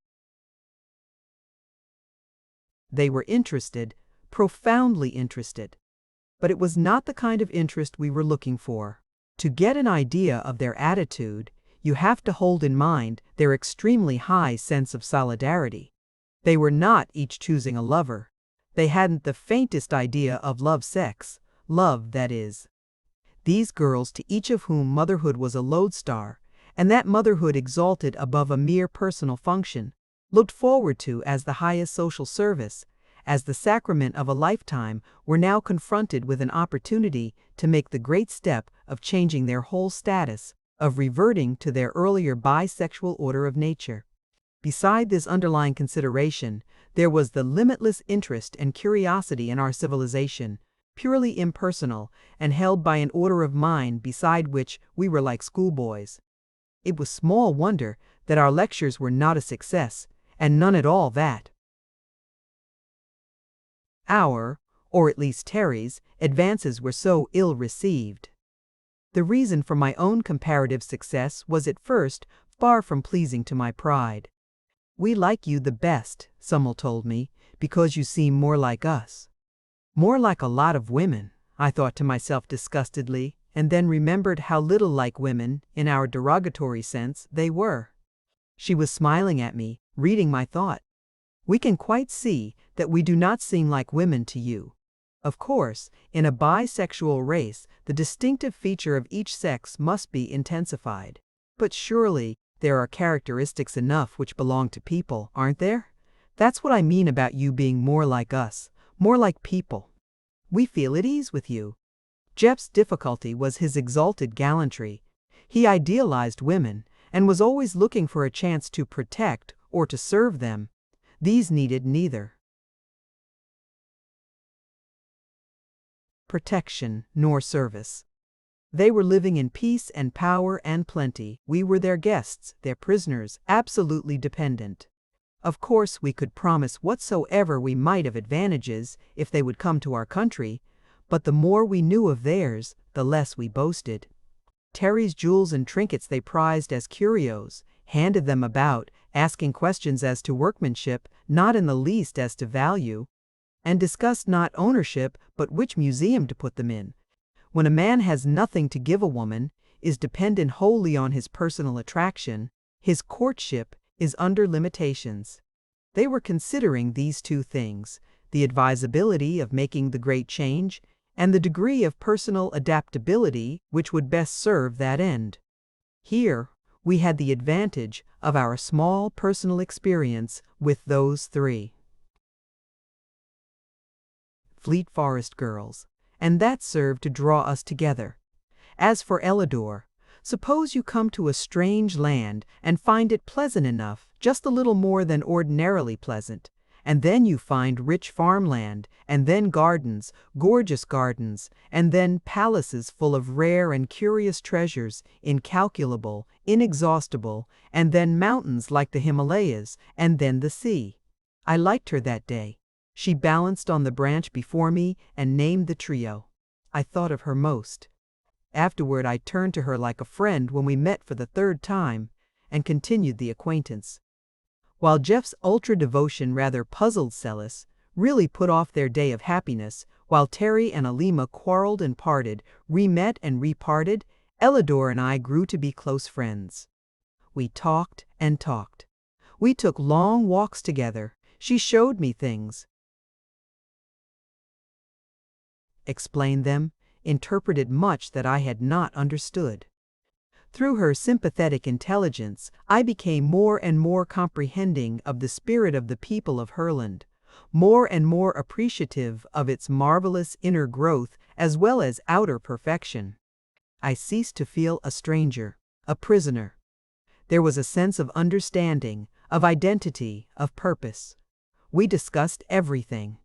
Speaker 1: They were interested, profoundly interested. But it was not the kind of interest we were looking for. To get an idea of their attitude, you have to hold in mind their extremely high sense of solidarity. They were not each choosing a lover. They hadn't the faintest idea of love-sex, love, that is. These girls, to each of whom motherhood was a lodestar, and that motherhood exalted above a mere personal function, looked forward to as the highest social service, as the sacrament of a lifetime, were now confronted with an opportunity to make the great step of changing their whole status, of reverting to their earlier bisexual order of nature. Beside this underlying consideration, there was the limitless interest and curiosity in our civilization, purely impersonal and held by an order of mind beside which we were like schoolboys. It was small wonder that our lectures were not a success, and none at all that. Our, or at least Terry's, advances were so ill-received. The reason for my own comparative success was at first far from pleasing to my pride. "We like you the best," Summel told me, "because you seem more like us." More like a lot of women, I thought to myself disgustedly, and then remembered how little like women, in our derogatory sense, they were. She was smiling at me, reading my thought. "We can quite see that we do not seem like women to you. Of course, in a bisexual race, the distinctive feature of each sex must be intensified. But surely, there are characteristics enough which belong to people, aren't there? That's what I mean about you being more like us, more like people. We feel at ease with you." Jeff's difficulty was his exalted gallantry. He idealized women, and was always looking for a chance to protect or to serve them. These needed neither protection nor service. They were living in peace and power and plenty. We were their guests, their prisoners, absolutely dependent. Of course, we could promise whatsoever we might of advantages if they would come to our country, but the more we knew of theirs, the less we boasted. Terry's jewels and trinkets they prized as curios, handed them about, asking questions as to workmanship, not in the least as to value, and discussed not ownership but which museum to put them in. When a man has nothing to give a woman, is dependent wholly on his personal attraction, his courtship is under limitations. They were considering these two things, the advisability of making the great change, and the degree of personal adaptability which would best serve that end. Here, we had the advantage of our small personal experience with those three. Fleet Forest girls, and that served to draw us together. As for Ellador, suppose you come to a strange land and find it pleasant enough, just a little more than ordinarily pleasant, and then you find rich farmland, and then gardens, gorgeous gardens, and then palaces full of rare and curious treasures, incalculable, inexhaustible, and then mountains like the Himalayas, and then the sea. I liked her that day. She balanced on the branch before me and named the trio. I thought of her most. Afterward I turned to her like a friend when we met for the third time, and continued the acquaintance. While Jeff's ultra-devotion rather puzzled Celis, really put off their day of happiness, while Terry and Alima quarreled and parted, re-met and reparted, Ellador and I grew to be close friends. We talked and talked. We took long walks together. She showed me things, explained them, interpreted much that I had not understood. Through her sympathetic intelligence, I became more and more comprehending of the spirit of the people of Herland, more and more appreciative of its marvelous inner growth as well as outer perfection. I ceased to feel a stranger, a prisoner. There was a sense of understanding, of identity, of purpose. We discussed everything.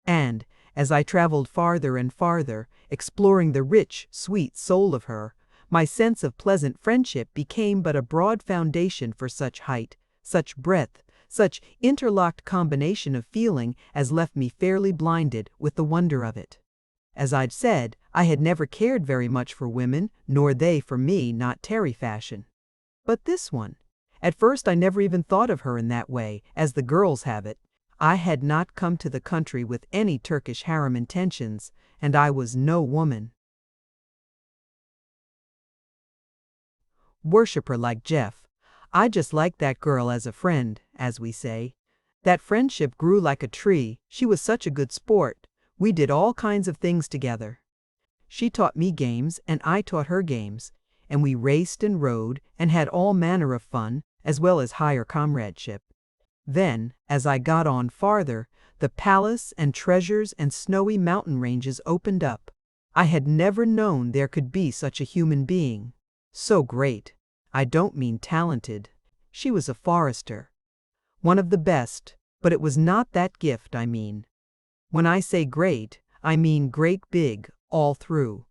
Speaker 1: And, as I traveled farther and farther, exploring the rich, sweet soul of her, my sense of pleasant friendship became but a broad foundation for such height, such breadth, such interlocked combination of feeling as left me fairly blinded with the wonder of it. As I'd said, I had never cared very much for women, nor they for me, not Terry fashion. But this one, at first I never even thought of her in that way, as the girls have it. I had not come to the country with any Turkish harem intentions, and I was no woman. Worshipper like Jeff. I just liked that girl as a friend, as we say. That friendship grew like a tree. She was such a good sport. We did all kinds of things together. She taught me games, and I taught her games, and we raced and rode, and had all manner of fun, as well as higher comradeship. Then, as I got on farther, the palace and treasures and snowy mountain ranges opened up. I had never known there could be such a human being. So great. I don't mean talented. She was a forester. One of the best, but it was not that gift I mean. When I say great, I mean great big, all through.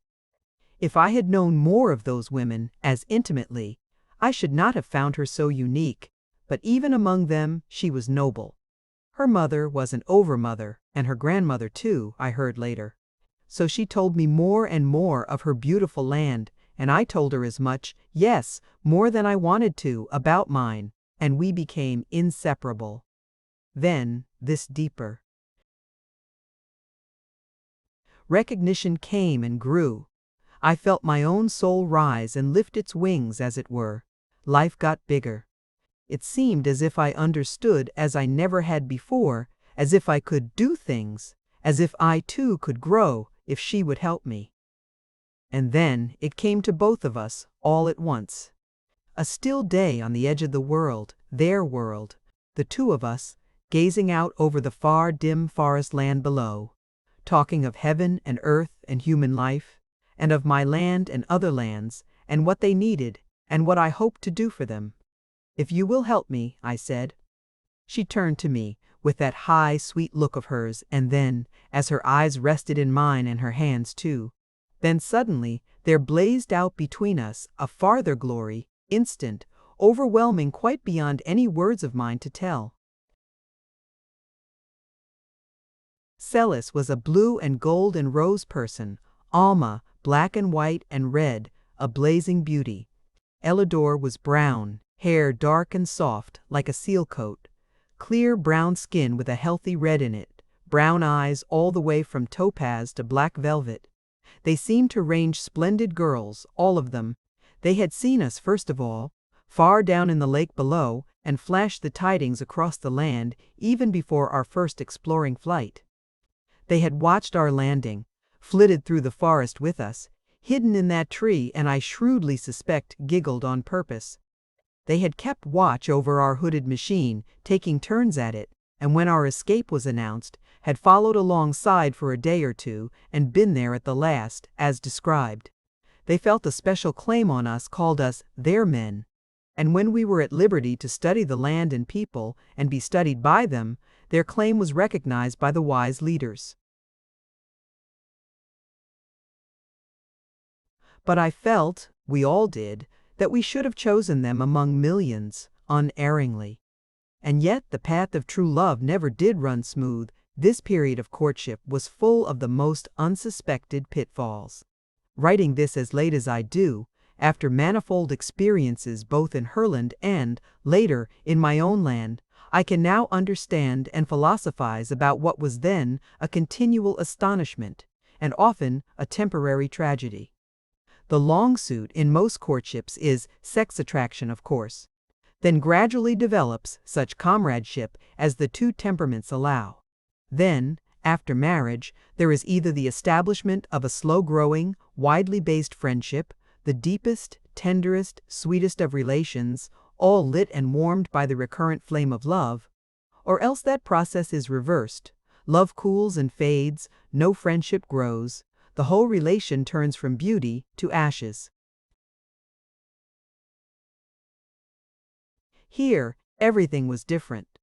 Speaker 1: If I had known more of those women, as intimately, I should not have found her so unique, but even among them she was noble. Her mother was an overmother, and her grandmother too, I heard later. So she told me more and more of her beautiful land, and I told her as much, yes, more than I wanted to, about mine, and we became inseparable. Then, this deeper recognition came and grew. I felt my own soul rise and lift its wings, as it were. Life got bigger. It seemed as if I understood as I never had before, as if I could do things, as if I too could grow, if she would help me. And then it came to both of us, all at once. A still day on the edge of the world, their world, the two of us, gazing out over the far dim forest land below, talking of heaven and earth and human life, and of my land and other lands, and what they needed, and what I hoped to do for them. If you will help me, I said. She turned to me, with that high, sweet look of hers, and then, as her eyes rested in mine and her hands too, then suddenly there blazed out between us a farther glory, instant, overwhelming quite beyond any words of mine to tell. Celis was a blue and gold and rose person, Alma, black and white and red, a blazing beauty. Ellador was brown, hair dark and soft, like a seal coat. Clear brown skin with a healthy red in it, brown eyes all the way from topaz to black velvet. They seemed to range splendid girls, all of them. They had seen us first of all, far down in the lake below, and flashed the tidings across the land even before our first exploring flight. They had watched our landing, flitted through the forest with us, hidden in that tree, and I shrewdly suspect giggled on purpose. They had kept watch over our hooded machine, taking turns at it, and when our escape was announced, had followed alongside for a day or two and been there at the last, as described. They felt a special claim on us, called us their men. And when we were at liberty to study the land and people and be studied by them, their claim was recognized by the wise leaders. But I felt, we all did, that we should have chosen them among millions, unerringly. And yet the path of true love never did run smooth. This period of courtship was full of the most unsuspected pitfalls. Writing this as late as I do, after manifold experiences both in Herland and, later, in my own land, I can now understand and philosophize about what was then a continual astonishment, and often a temporary tragedy. The long suit in most courtships is sex attraction, of course, then gradually develops such comradeship as the two temperaments allow. Then, after marriage, there is either the establishment of a slow-growing, widely based friendship, the deepest, tenderest, sweetest of relations, all lit and warmed by the recurrent flame of love, or else that process is reversed. Love cools and fades, no friendship grows, the whole relation turns from beauty to ashes. Here, everything was different.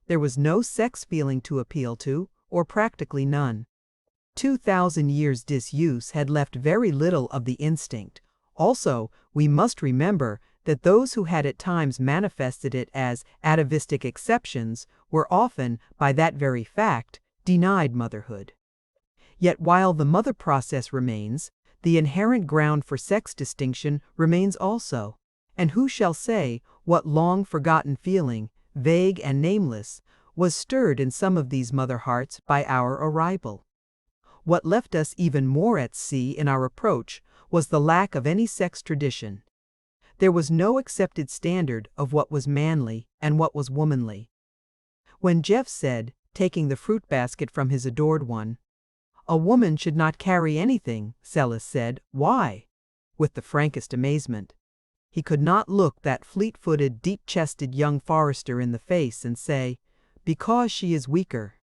Speaker 1: There was no sex feeling to appeal to, or practically none. 2,000 years' disuse had left very little of the instinct. Also, we must remember that those who had at times manifested it as atavistic exceptions were often, by that very fact, denied motherhood. Yet while the mother process remains, the inherent ground for sex distinction remains also. And who shall say what long-forgotten feeling, vague and nameless, was stirred in some of these mother hearts by our arrival? What left us even more at sea in our approach was the lack of any sex tradition. There was no accepted standard of what was manly and what was womanly. When Jeff said, taking the fruit basket from his adored one, "A woman should not carry anything," Celis said, "Why?" with the frankest amazement. He could not look that fleet-footed, deep-chested young forester in the face and say, "Because she is weaker."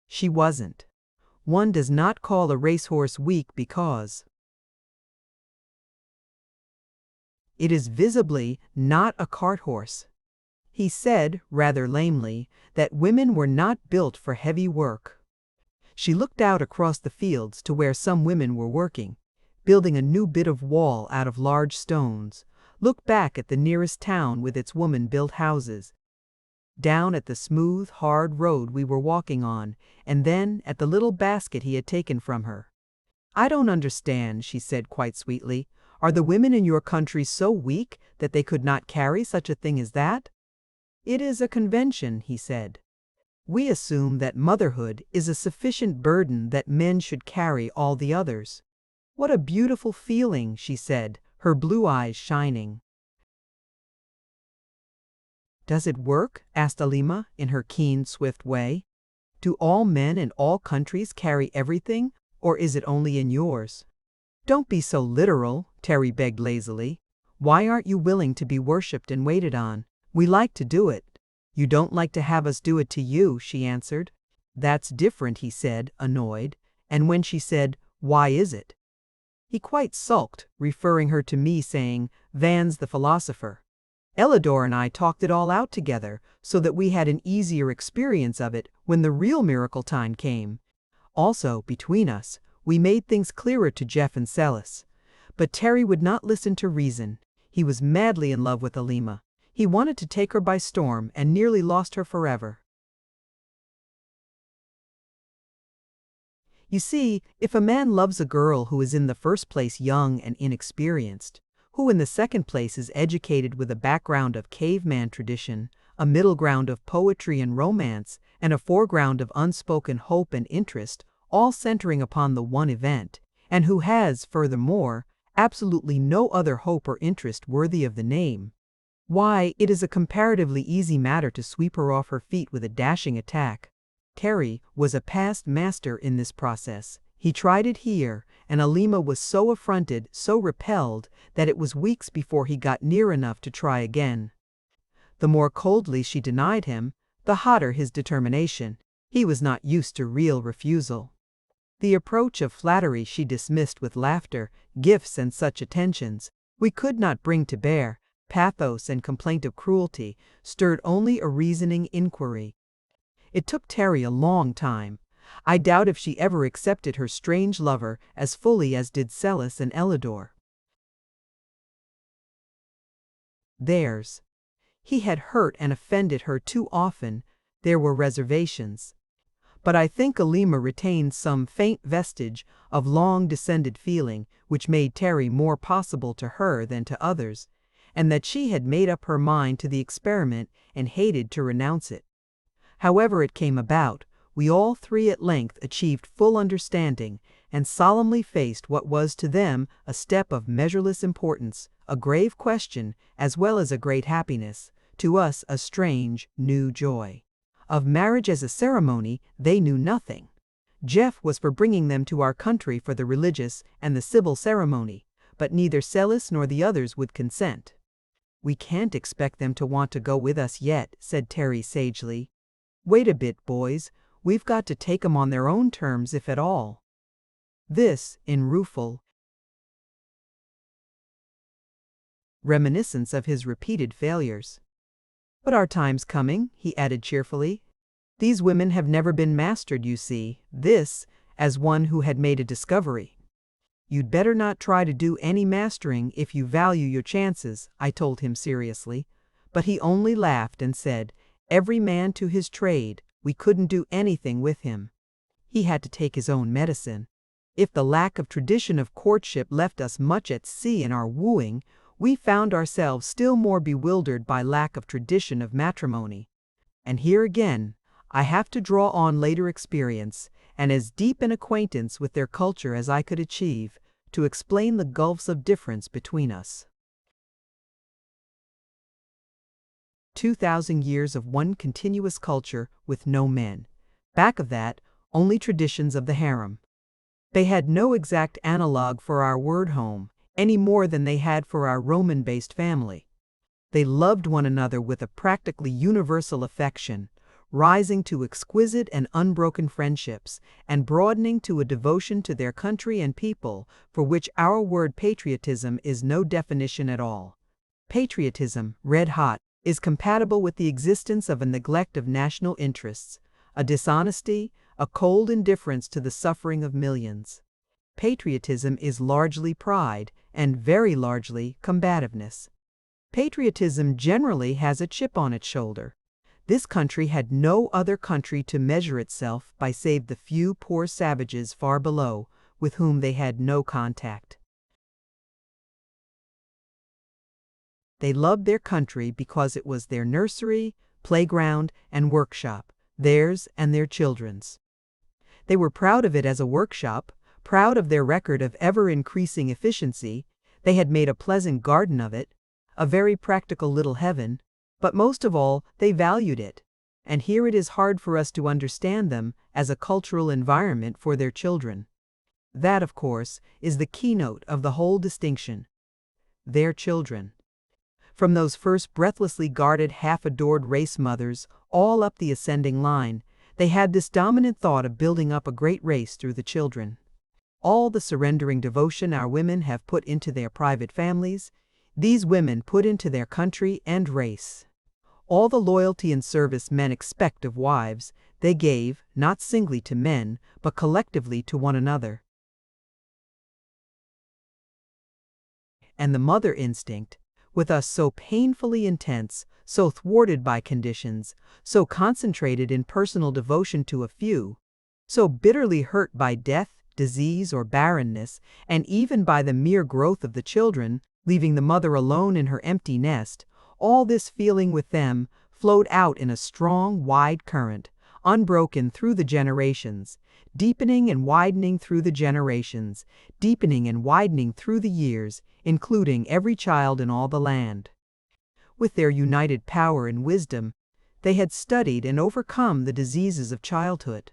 Speaker 1: She wasn't. One does not call a racehorse weak because it is visibly not a cart horse. He said, rather lamely, that women were not built for heavy work. She looked out across the fields to where some women were working, building a new bit of wall out of large stones, looked back at the nearest town with its woman-built houses, down at the smooth, hard road we were walking on, and then at the little basket he had taken from her. "I don't understand," she said quite sweetly. "Are the women in your country so weak that they could not carry such a thing as that?" "It is a convention," he said. "We assume that motherhood is a sufficient burden that men should carry all the others." "What a beautiful feeling," she said, her blue eyes shining. "Does it work?" asked Alima in her keen, swift way. "Do all men in all countries carry everything, or is it only in yours?" "Don't be so literal," Terry begged lazily. "Why aren't you willing to be worshipped and waited on? We like to do it." "You don't like to have us do it to you," she answered. "That's different," he said, annoyed. And when she said, "Why is it?" he quite sulked, referring her to me, saying, "Van's the philosopher." Ellador and I talked it all out together, so that we had an easier experience of it when the real miracle time came. Also, between us, we made things clearer to Jeff and Celis. But Terry would not listen to reason. He was madly in love with Alima. He wanted to take her by storm and nearly lost her forever. You see, if a man loves a girl who is in the first place young and inexperienced, who in the second place is educated with a background of caveman tradition, a middle ground of poetry and romance, and a foreground of unspoken hope and interest, all centering upon the one event, and who has, furthermore, absolutely no other hope or interest worthy of the name, why, it is a comparatively easy matter to sweep her off her feet with a dashing attack. Terry was a past master in this process. He tried it here, and Alima was so affronted, so repelled, that it was weeks before he got near enough to try again. The more coldly she denied him, the hotter his determination. He was not used to real refusal. The approach of flattery she dismissed with laughter, gifts and such attentions we could not bring to bear. Pathos and complaint of cruelty stirred only a reasoning inquiry. It took Terry a long time. I doubt if she ever accepted her strange lover as fully as did Celis and Elidor. Theirs. He had hurt and offended her too often. There were reservations. But I think Alima retained some faint vestige of long-descended feeling which made Terry more possible to her than to others, and that she had made up her mind to the experiment and hated to renounce it. However it came about, we all three at length achieved full understanding and solemnly faced what was to them a step of measureless importance, a grave question as well as a great happiness, to us a strange, new joy. Of marriage as a ceremony they knew nothing. Jeff was for bringing them to our country for the religious and the civil ceremony, but neither Celis nor the others would consent. "We can't expect them to want to go with us yet," said Terry sagely. "Wait a bit, boys. We've got to take 'em on their own terms, if at all." This, in rueful reminiscence of his repeated failures. "But our time's coming," he added cheerfully. "These women have never been mastered, you see." This, as one who had made a discovery. "You'd better not try to do any mastering if you value your chances," I told him seriously. But he only laughed and said, "Every man to his trade, we couldn't do anything with him. He had to take his own medicine. If the lack of tradition of courtship left us much at sea in our wooing, we found ourselves still more bewildered by lack of tradition of matrimony. And here again, I have to draw on later experience, and as deep an acquaintance with their culture as I could achieve, to explain the gulfs of difference between us. 2,000 years of one continuous culture with no men. Back of that, only traditions of the harem. They had no exact analog for our word home, any more than they had for our Roman-based family. They loved one another with a practically universal affection, rising to exquisite and unbroken friendships, and broadening to a devotion to their country and people, for which our word patriotism is no definition at all. Patriotism, red hot, is compatible with the existence of a neglect of national interests, a dishonesty, a cold indifference to the suffering of millions. Patriotism is largely pride, and very largely combativeness. Patriotism generally has a chip on its shoulder. This country had no other country to measure itself by save the few poor savages far below, with whom they had no contact. They loved their country because it was their nursery, playground, and workshop, theirs and their children's. They were proud of it as a workshop, proud of their record of ever-increasing efficiency. They had made a pleasant garden of it, a very practical little heaven, but most of all, they valued it. And here it is hard for us to understand them as a cultural environment for their children. That, of course, is the keynote of the whole distinction. Their children. From those first breathlessly guarded, half-adored race mothers, all up the ascending line, they had this dominant thought of building up a great race through the children. All the surrendering devotion our women have put into their private families, these women put into their country and race. All the loyalty and service men expect of wives, they gave, not singly to men, but collectively to one another. And the mother instinct, with us so painfully intense, so thwarted by conditions, so concentrated in personal devotion to a few, So bitterly hurt by death, disease, or barrenness, and even by the mere growth of the children, leaving the mother alone in her empty nest, all this feeling with them flowed out in a strong, wide current, unbroken through the generations, deepening and widening through the generations, deepening and widening through the years, including every child in all the land. With their united power and wisdom, they had studied and overcome the diseases of childhood.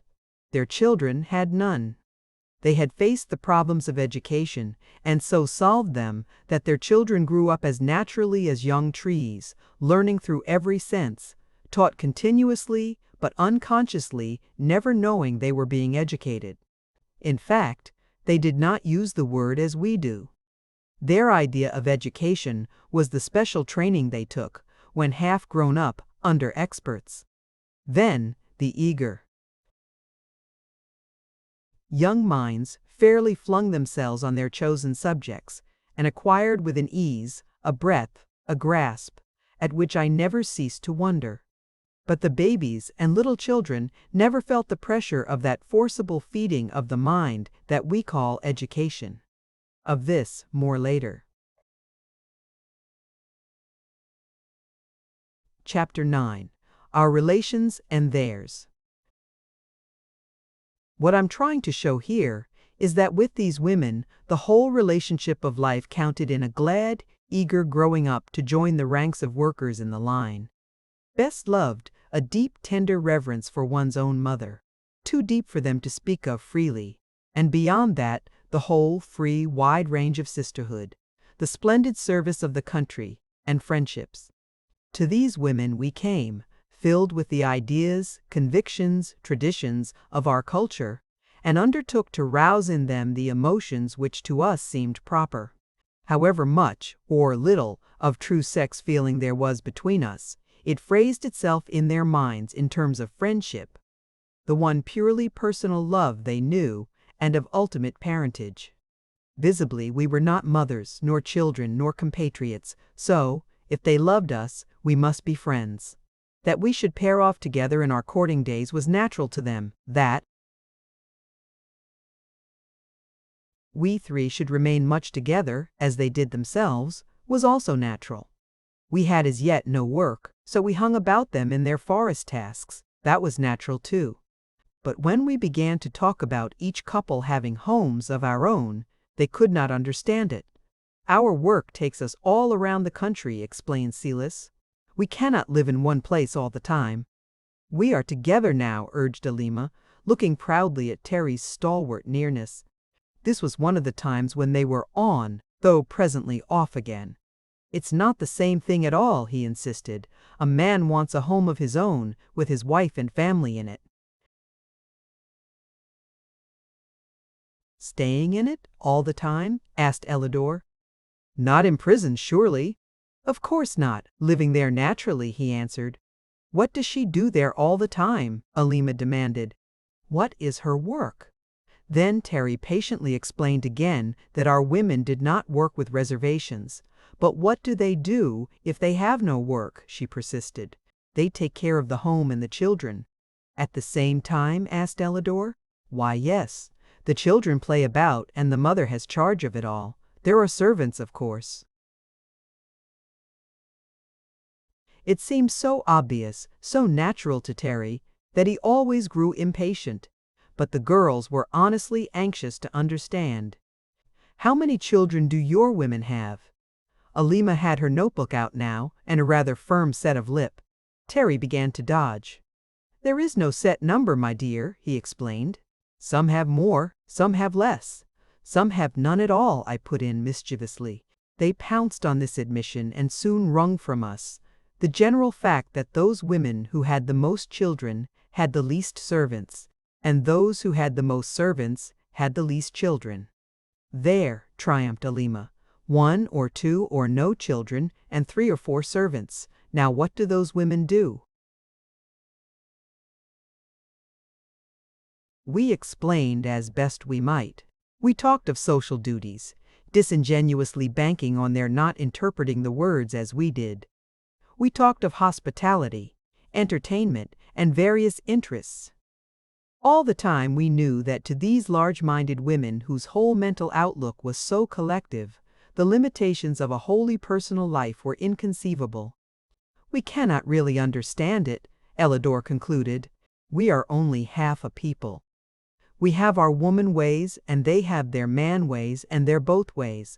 Speaker 1: Their children had none. They had faced the problems of education, and so solved them that their children grew up as naturally as young trees, learning through every sense, taught continuously but unconsciously, never knowing they were being educated. In fact, they did not use the word as we do. Their idea of education was the special training they took, when half grown up, under experts. Then, the eager young minds fairly flung themselves on their chosen subjects, and acquired with an ease, a breadth, a grasp, at which I never ceased to wonder. But the babies and little children never felt the pressure of that forcible feeding of the mind that we call education. Of this, more later. Chapter 9. Our Relations and Theirs. What I'm trying to show here is that with these women, the whole relationship of life counted in a glad, eager growing up to join the ranks of workers in the line. Best loved, a deep, tender reverence for one's own mother, too deep for them to speak of freely, and beyond that, the whole free, wide range of sisterhood, the splendid service of the country, and friendships. To these women we came, filled with the ideas, convictions, traditions of our culture, and undertook to rouse in them the emotions which to us seemed proper. However much, or little, of true sex feeling there was between us, it phrased itself in their minds in terms of friendship, the one purely personal love they knew, and of ultimate parentage. Visibly, we were not mothers, nor children, nor compatriots, so, if they loved us, we must be friends. That we should pair off together in our courting days was natural to them, that we three should remain much together, as they did themselves, was also natural. We had as yet no work, so we hung about them in their forest tasks. That was natural too. But when we began to talk about each couple having homes of our own, they could not understand it. Our work takes us all around the country, explained Silas. We cannot live in one place all the time. We are together now, urged Alima, looking proudly at Terry's stalwart nearness. This was one of the times when they were on, though presently off again. It's not the same thing at all, he insisted. A man wants a home of his own, with his wife and family in it. Staying in it all the time? Asked Elidor. Not imprisoned, surely? Of course not, living there naturally, he answered. What does she do there all the time? Alima demanded. What is her work? Then Terry patiently explained again that our women did not work with reservations. But what do they do if they have no work? She persisted. They take care of the home and the children. At the same time? Asked Elidor. Why, yes. The children play about and the mother has charge of it all. There are servants, of course. It seemed so obvious, so natural to Terry, that he always grew impatient. But the girls were honestly anxious to understand. How many children do your women have? Alima had her notebook out now, and a rather firm set of lip. Terry began to dodge. There is no set number, my dear, he explained. Some have more, some have less. Some have none at all, I put in mischievously. They pounced on this admission and soon wrung from us the general fact that those women who had the most children had the least servants, and those who had the most servants had the least children. There, triumphed Alima. 1 or 2 or no children, and 3 or 4 servants. Now what do those women do? We explained as best we might. We talked of social duties, disingenuously banking on their not interpreting the words as we did. We talked of hospitality, entertainment, and various interests. All the time we knew that to these large-minded women whose whole mental outlook was so collective, the limitations of a wholly personal life were inconceivable. We cannot really understand it, Elidor concluded. We are only half a people. We have our woman ways and they have their man ways and they're both ways.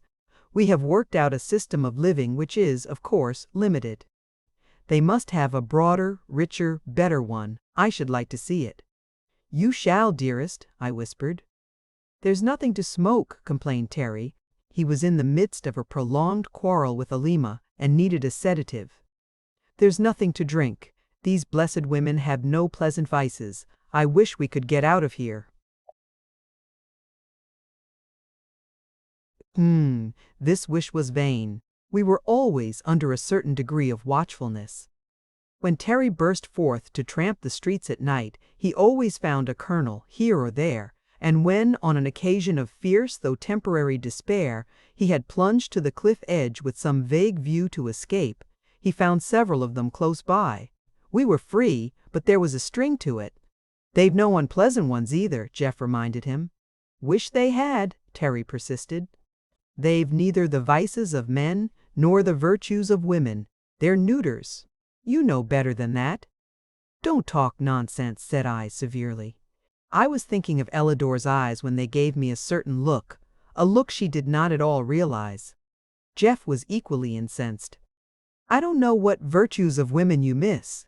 Speaker 1: We have worked out a system of living which is, of course, limited. They must have a broader, richer, better one. I should like to see it. You shall, dearest, I whispered. There's nothing to smoke, complained Terry. He was in the midst of a prolonged quarrel with Alima and needed a sedative. There's nothing to drink. These blessed women have no pleasant vices. I wish we could get out of here. This wish was vain. We were always under a certain degree of watchfulness. When Terry burst forth to tramp the streets at night, he always found a kernel here or there, and when, on an occasion of fierce though temporary despair, he had plunged to the cliff edge with some vague view to escape, he found several of them close by. We were free, but there was a string to it. They've no unpleasant ones either, Jeff reminded him. Wish they had, Terry persisted. They've neither the vices of men nor the virtues of women. They're neuters. You know better than that. Don't talk nonsense, said I severely. I was thinking of Elidor's eyes when they gave me a certain look, a look she did not at all realize. Jeff was equally incensed. I don't know what virtues of women you miss.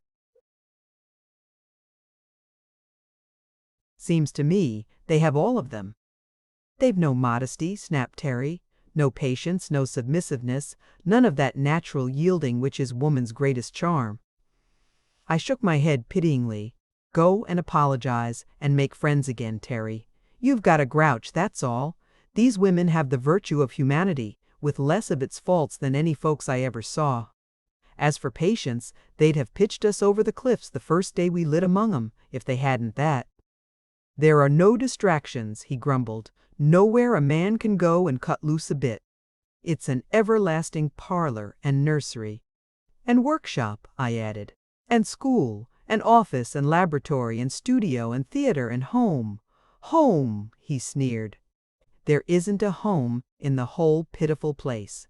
Speaker 1: Seems to me they have all of them. They've no modesty, snapped Terry. No patience, no submissiveness, none of that natural yielding which is woman's greatest charm. I shook my head pityingly. Go and apologize and make friends again, Terry. You've got a grouch, that's all. These women have the virtue of humanity, with less of its faults than any folks I ever saw. As for patience, they'd have pitched us over the cliffs the first day we lit among 'em, if they hadn't that. There are no distractions, he grumbled. Nowhere a man can go and cut loose a bit. It's an everlasting parlor and nursery. And workshop, I added. And school, and office, and laboratory, and studio, and theater, and home. Home, he sneered. There isn't a home in the whole pitiful place.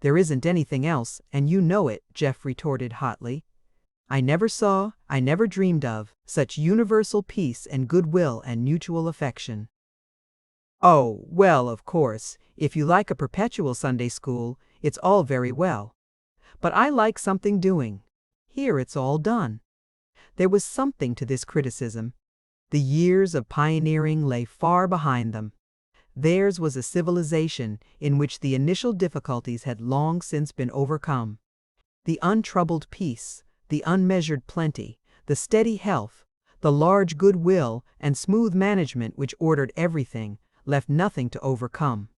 Speaker 1: There isn't anything else, and you know it, Jeff retorted hotly. I never saw, I never dreamed of, such universal peace and goodwill and mutual affection. Oh, well, of course, if you like a perpetual Sunday school, it's all very well. But I like something doing. Here it's all done. There was something to this criticism. The years of pioneering lay far behind them. Theirs was a civilization in which the initial difficulties had long since been overcome. The untroubled peace, the unmeasured plenty, the steady health, the large goodwill and smooth management which ordered everything, left nothing to overcome.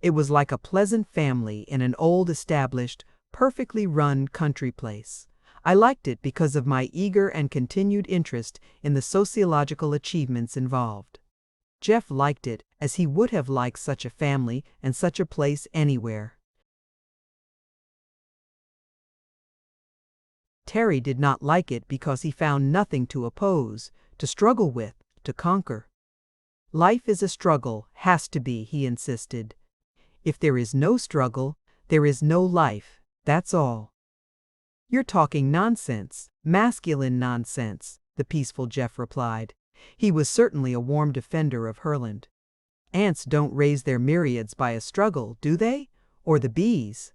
Speaker 1: It was like a pleasant family in an old established, perfectly run country place. I liked it because of my eager and continued interest in the sociological achievements involved. Jeff liked it as he would have liked such a family and such a place anywhere. Terry did not like it because he found nothing to oppose, to struggle with, to conquer. Life is a struggle, has to be, he insisted. If there is no struggle, there is no life, that's all. You're talking nonsense, masculine nonsense, the peaceful Jeff replied. He was certainly a warm defender of Herland. Ants don't raise their myriads by a struggle, do they? Or the bees?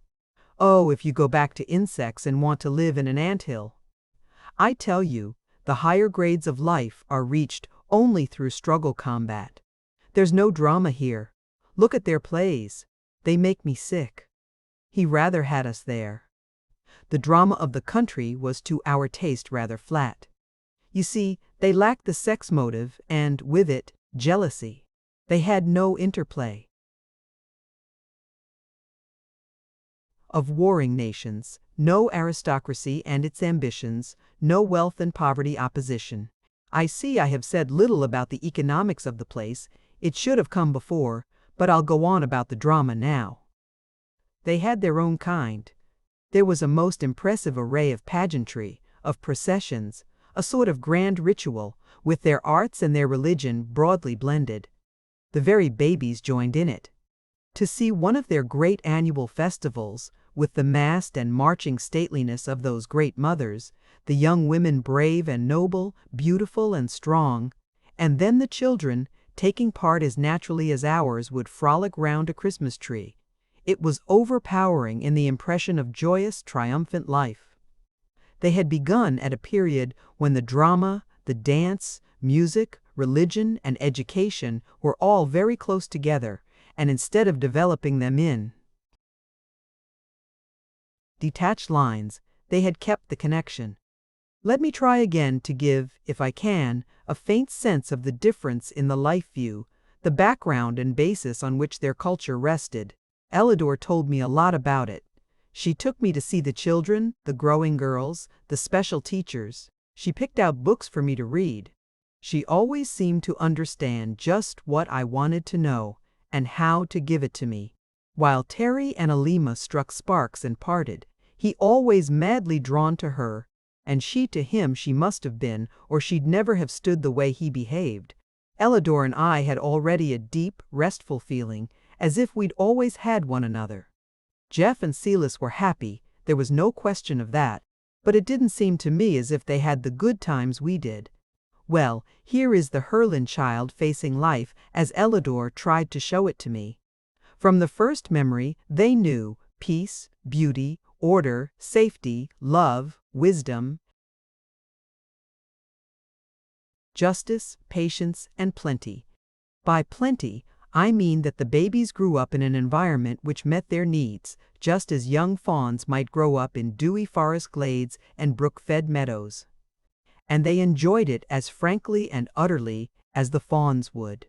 Speaker 1: Oh, if you go back to insects and want to live in an anthill. I tell you, the higher grades of life are reached only through struggle combat. There's no drama here. Look at their plays. They make me sick. He rather had us there. The drama of the country was to our taste rather flat. You see, they lacked the sex motive and, with it, jealousy. They had no interplay of warring nations, no aristocracy and its ambitions, no wealth and poverty opposition. I see I have said little about the economics of the place. It should have come before, but I'll go on about the drama now. They had their own kind. There was a most impressive array of pageantry, of processions, a sort of grand ritual, with their arts and their religion broadly blended. The very babies joined in it. To see one of their great annual festivals, with the massed and marching stateliness of those great mothers, the young women brave and noble, beautiful and strong, and then the children, taking part as naturally as ours would frolic round a Christmas tree. It was overpowering in the impression of joyous, triumphant life. They had begun at a period when the drama, the dance, music, religion, and education were all very close together, and instead of developing them in detached lines, they had kept the connection. Let me try again to give, if I can, a faint sense of the difference in the life view, the background and basis on which their culture rested. Elidor told me a lot about it. She took me to see the children, the growing girls, the special teachers. She picked out books for me to read. She always seemed to understand just what I wanted to know and how to give it to me. While Terry and Alima struck sparks and parted, he always madly drawn to her, and she to him she must have been, or she'd never have stood the way he behaved. Elidor and I had already a deep, restful feeling, as if we'd always had one another. Jeff and Silas were happy, there was no question of that, but it didn't seem to me as if they had the good times we did. Well, here is the Herland child facing life as Elidor tried to show it to me. From the first memory, they knew peace, beauty, order, safety, love, wisdom, justice, patience, and plenty. By plenty, I mean that the babies grew up in an environment which met their needs, just as young fawns might grow up in dewy forest glades and brook-fed meadows. And they enjoyed it as frankly and utterly as the fawns would.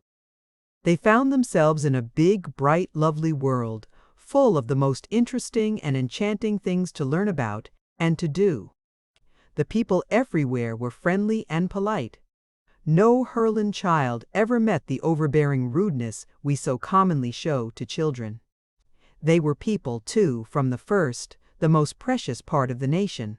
Speaker 1: They found themselves in a big, bright, lovely world, full of the most interesting and enchanting things to learn about and to do. The people everywhere were friendly and polite. No Herland child ever met the overbearing rudeness we so commonly show to children. They were people, too, from the first, the most precious part of the nation.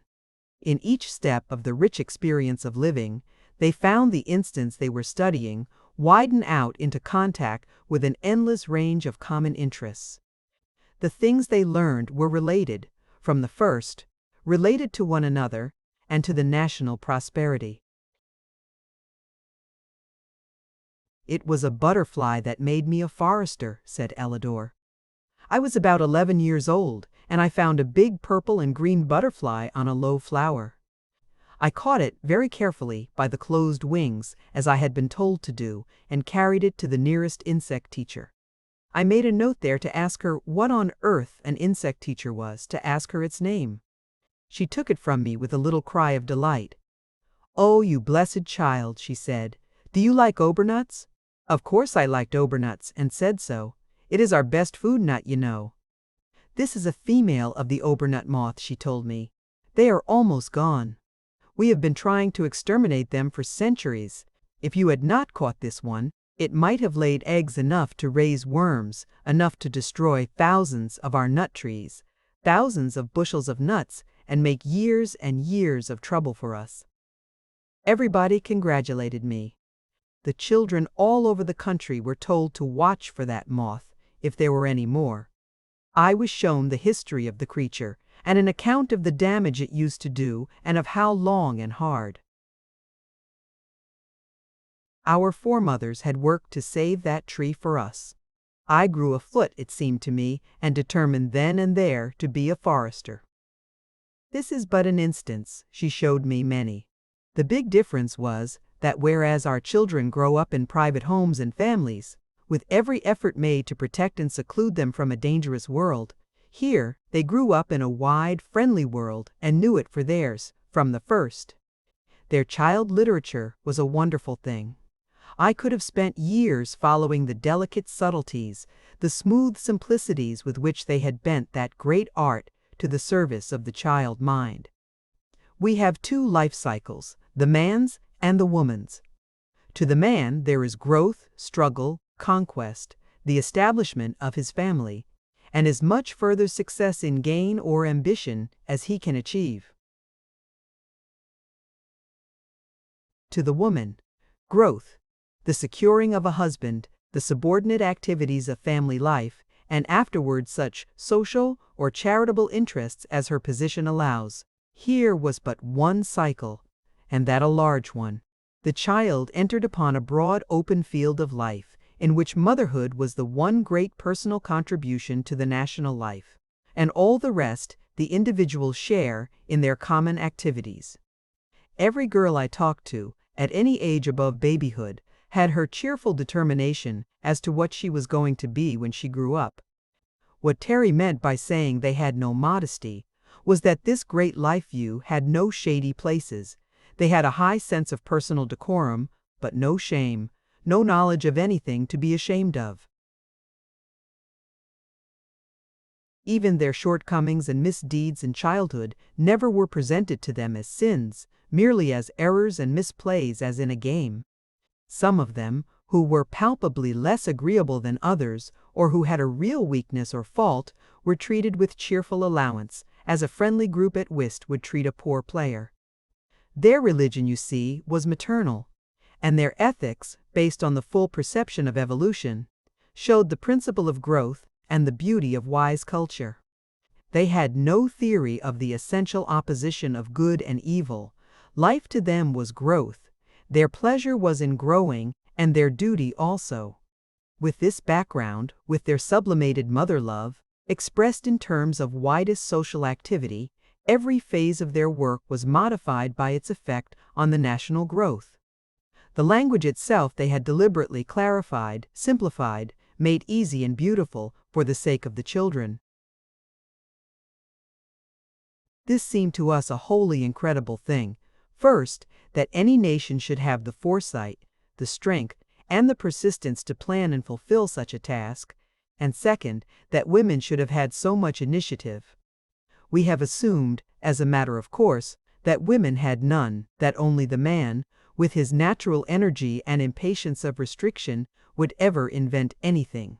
Speaker 1: In each step of the rich experience of living, they found the instance they were studying widen out into contact with an endless range of common interests. The things they learned were related, from the first, related to one another and to the national prosperity. It was a butterfly that made me a forester, said Elidor. I was about 11 years old, and I found a big purple and green butterfly on a low flower. I caught it very carefully by the closed wings, as I had been told to do, and carried it to the nearest insect teacher. I made a note there to ask her what on earth an insect teacher was, to ask her its name. She took it from me with a little cry of delight. "Oh, you blessed child," she said. "Do you like obernuts?" Of course I liked obernuts, and said so. It is our best food nut, you know. This is a female of the obernut moth, she told me. They are almost gone. We have been trying to exterminate them for centuries. If you had not caught this one, it might have laid eggs enough to raise worms, enough to destroy thousands of our nut trees, thousands of bushels of nuts, and make years and years of trouble for us. Everybody congratulated me. The children all over the country were told to watch for that moth, if there were any more. I was shown the history of the creature, and an account of the damage it used to do, and of how long and hard. Our foremothers had worked to save that tree for us. I grew a foot, it seemed to me, and determined then and there to be a forester. This is but an instance, she showed me many. The big difference was that whereas our children grow up in private homes and families, with every effort made to protect and seclude them from a dangerous world, here they grew up in a wide, friendly world and knew it for theirs, from the first. Their child literature was a wonderful thing. I could have spent years following the delicate subtleties, the smooth simplicities with which they had bent that great art to the service of the child mind. We have two life cycles, the man's and the woman's. To the man there is growth, struggle, conquest, the establishment of his family, and as much further success in gain or ambition as he can achieve. to the woman. Growth, the securing of a husband, the subordinate activities of family life, and afterward such social or charitable interests as her position allows. Here was but one cycle, and that a large one. The child entered upon a broad open field of life, in which motherhood was the one great personal contribution to the national life, and all the rest the individual share in their common activities. Every girl I talked to, at any age above babyhood, had her cheerful determination as to what she was going to be when she grew up. What Terry meant by saying they had no modesty was that this great life view had no shady places. They had a high sense of personal decorum, but no shame, no knowledge of anything to be ashamed of. Even their shortcomings and misdeeds in childhood never were presented to them as sins, merely as errors and misplays as in a game. Some of them, who were palpably less agreeable than others, or who had a real weakness or fault, were treated with cheerful allowance, as a friendly group at whist would treat a poor player. Their religion, you see, was maternal, and their ethics, based on the full perception of evolution, showed the principle of growth and the beauty of wise culture. They had no theory of the essential opposition of good and evil. Life to them was growth. Their pleasure was in growing, and their duty also. With this background, with their sublimated mother love, expressed in terms of widest social activity, every phase of their work was modified by its effect on the national growth. The language itself they had deliberately clarified, simplified, made easy and beautiful for the sake of the children. This seemed to us a wholly incredible thing. First, that any nation should have the foresight, the strength, and the persistence to plan and fulfill such a task, and second, that women should have had so much initiative. We have assumed, as a matter of course, that women had none, that only the man, with his natural energy and impatience of restriction, would ever invent anything.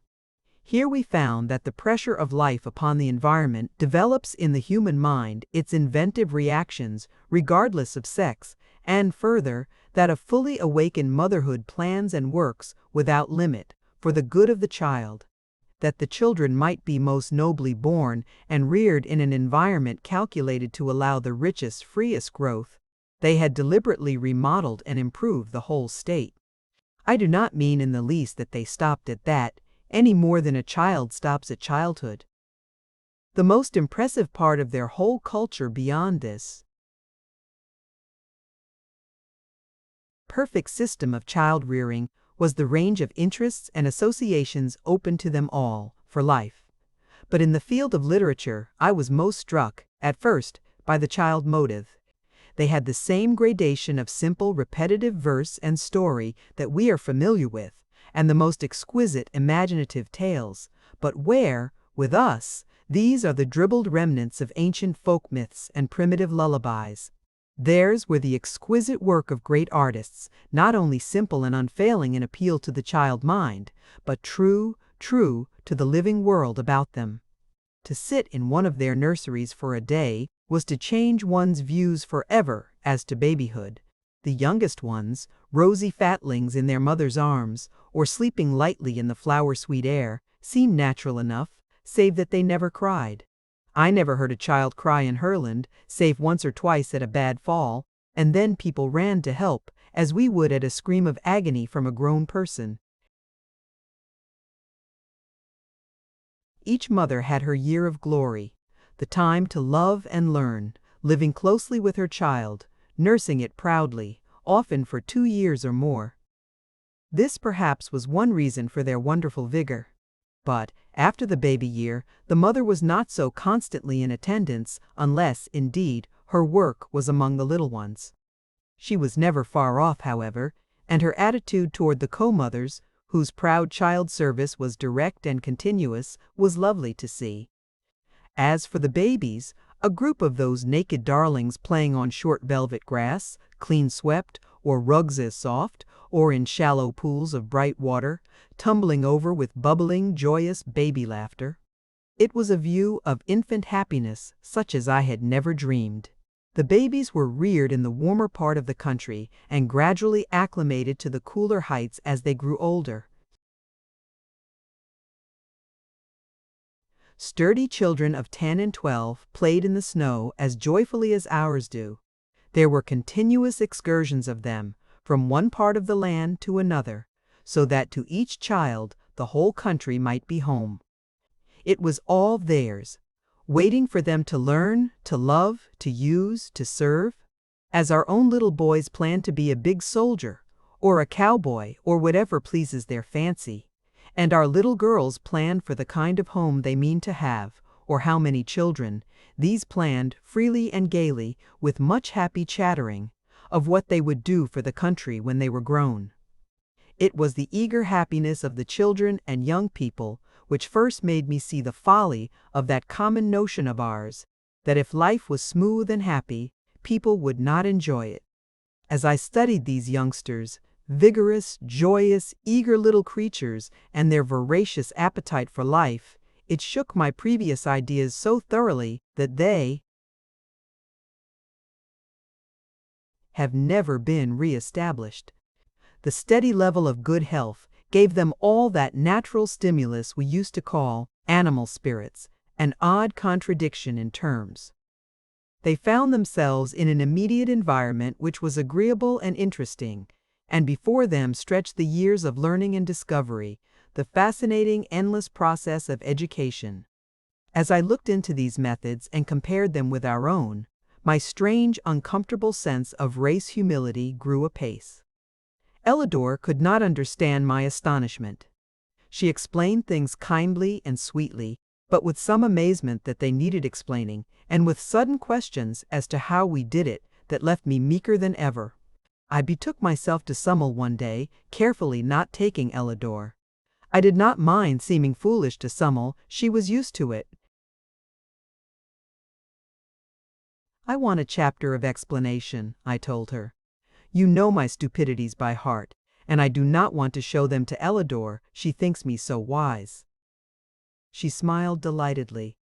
Speaker 1: Here we found that the pressure of life upon the environment develops in the human mind its inventive reactions regardless of sex, and further, that a fully awakened motherhood plans and works without limit for the good of the child, that the children might be most nobly born and reared in an environment calculated to allow the richest, freest growth. They had deliberately remodeled and improved the whole state. I do not mean in the least that they stopped at that, any more than a child stops at childhood. The most impressive part of their whole culture beyond this perfect system of child-rearing was the range of interests and associations open to them all, for life. But in the field of literature, I was most struck, at first, by the child motive. They had the same gradation of simple, repetitive verse and story that we are familiar with, and the most exquisite imaginative tales, but where, with us, these are the dribbled remnants of ancient folk myths and primitive lullabies. Theirs were the exquisite work of great artists, not only simple and unfailing in appeal to the child mind, but true to the living world about them. To sit in one of their nurseries for a day was to change one's views forever as to babyhood. The youngest ones, rosy fatlings in their mother's arms, or sleeping lightly in the flower-sweet air, seemed natural enough, save that they never cried. I never heard a child cry in Herland, save once or twice at a bad fall, and then people ran to help, as we would at a scream of agony from a grown person. Each mother had her year of glory, the time to love and learn, living closely with her child, nursing it proudly, often for 2 years or more. This perhaps was one reason for their wonderful vigor. But, after the baby year, the mother was not so constantly in attendance, unless, indeed, her work was among the little ones. She was never far off, however, and her attitude toward the co-mothers, whose proud child service was direct and continuous, was lovely to see. As for the babies, a group of those naked darlings playing on short velvet grass, clean swept, or rugs as soft, or in shallow pools of bright water, tumbling over with bubbling, joyous baby laughter. It was a view of infant happiness such as I had never dreamed. The babies were reared in the warmer part of the country and gradually acclimated to the cooler heights as they grew older. Sturdy children of 10 and 12 played in the snow as joyfully as ours do. There were continuous excursions of them, from one part of the land to another, so that to each child the whole country might be home. It was all theirs, waiting for them to learn, to love, to use, to serve. As our own little boys plan to be a big soldier, or a cowboy, or whatever pleases their fancy, and our little girls plan for the kind of home they mean to have, or how many children, these planned freely and gaily, with much happy chattering, of what they would do for the country when they were grown. It was the eager happiness of the children and young people which first made me see the folly of that common notion of ours, that if life was smooth and happy, people would not enjoy it. As I studied these youngsters, vigorous, joyous, eager little creatures, and their voracious appetite for life, it shook my previous ideas so thoroughly that they have never been re-established. The steady level of good health gave them all that natural stimulus we used to call animal spirits, an odd contradiction in terms. They found themselves in an immediate environment which was agreeable and interesting, and before them stretched the years of learning and discovery, the fascinating, endless process of education. As I looked into these methods and compared them with our own, my strange, uncomfortable sense of race humility grew apace. Ellador could not understand my astonishment. She explained things kindly and sweetly, but with some amazement that they needed explaining, and with sudden questions as to how we did it that left me meeker than ever. I betook myself to Summel one day, carefully not taking Ellador. I did not mind seeming foolish to Summel, she was used to it. I want a chapter of explanation, I told her. You know my stupidities by heart, and I do not want to show them to Ellador, she thinks me so wise. She smiled delightedly.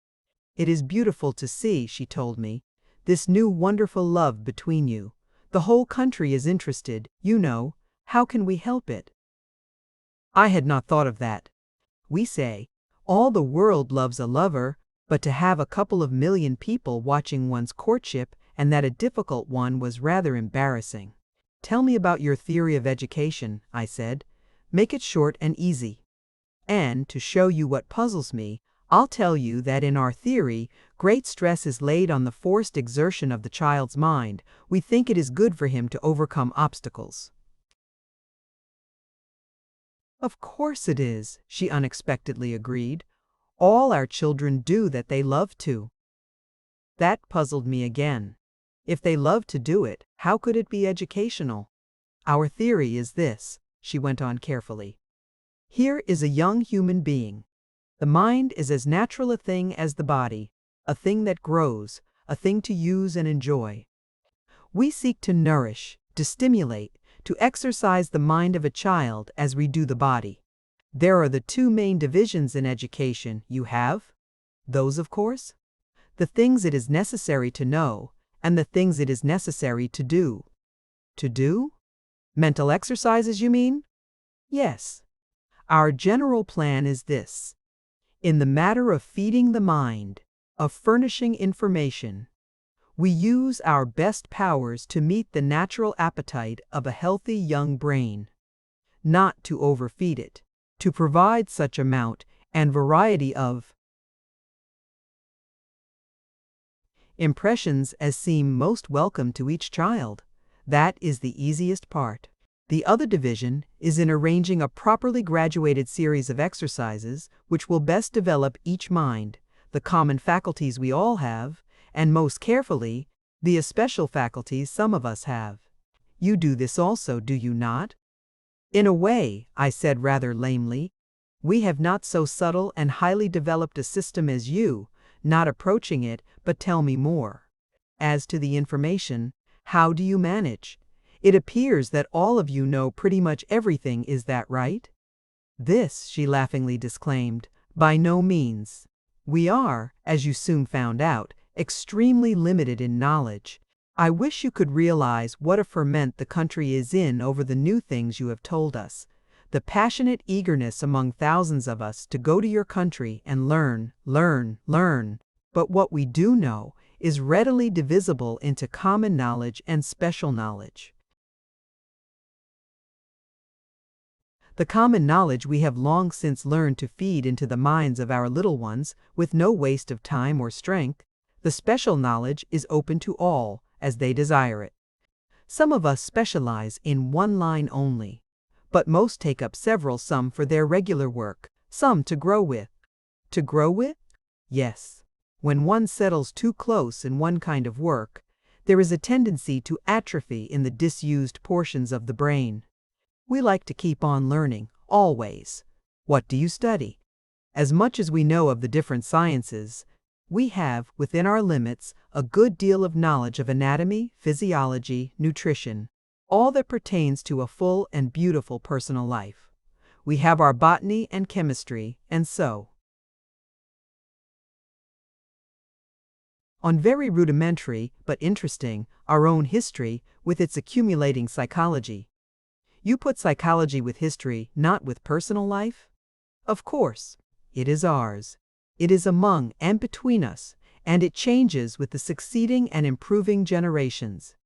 Speaker 1: It is beautiful to see, she told me, this new wonderful love between you. The whole country is interested, you know. How can we help it? I had not thought of that. We say, all the world loves a lover, but to have a couple of million people watching one's courtship, and that a difficult one, was rather embarrassing. Tell me about your theory of education, I said. Make it short and easy. And, to show you what puzzles me, I'll tell you that in our theory, great stress is laid on the forced exertion of the child's mind. We think it is good for him to overcome obstacles. Of course it is, she unexpectedly agreed. All our children do that they love to. That puzzled me again. If they love to do it, how could it be educational? Our theory is this, she went on carefully. Here is a young human being. The mind is as natural a thing as the body, a thing that grows, a thing to use and enjoy. We seek to nourish, to stimulate, to exercise the mind of a child as we do the body. There are the two main divisions in education you have. Those, of course, the things it is necessary to know, and the things it is necessary to do. To do? Mental exercises, you mean? Yes. Our general plan is this. In the matter of feeding the mind, of furnishing information, we use our best powers to meet the natural appetite of a healthy young brain, not to overfeed it, to provide such amount and variety of impressions as seem most welcome to each child. That is the easiest part. The other division is in arranging a properly graduated series of exercises which will best develop each mind, the common faculties we all have, and most carefully, the especial faculties some of us have. You do this also, do you not? In a way, I said rather lamely. We have not so subtle and highly developed a system as you, not approaching it, but tell me more. As to the information, how do you manage? It appears that all of you know pretty much everything, is that right? This, she laughingly disclaimed, by no means. We are, as you soon found out, extremely limited in knowledge. I wish you could realize what a ferment the country is in over the new things you have told us. The passionate eagerness among thousands of us to go to your country and learn, learn, learn. But what we do know is readily divisible into common knowledge and special knowledge. The common knowledge we have long since learned to feed into the minds of our little ones with no waste of time or strength. The special knowledge is open to all, as they desire it. Some of us specialize in one line only, but most take up several, some for their regular work, some to grow with. To grow with? Yes. When one settles too close in one kind of work, there is a tendency to atrophy in the disused portions of the brain. We like to keep on learning, always. What do you study? As much as we know of the different sciences, we have, within our limits, a good deal of knowledge of anatomy, physiology, nutrition, all that pertains to a full and beautiful personal life. We have our botany and chemistry, and so on very rudimentary, but interesting, our own history, with its accumulating psychology. You put psychology with history, not with personal life? Of course, it is ours. It is among and between us, and it changes with the succeeding and improving generations.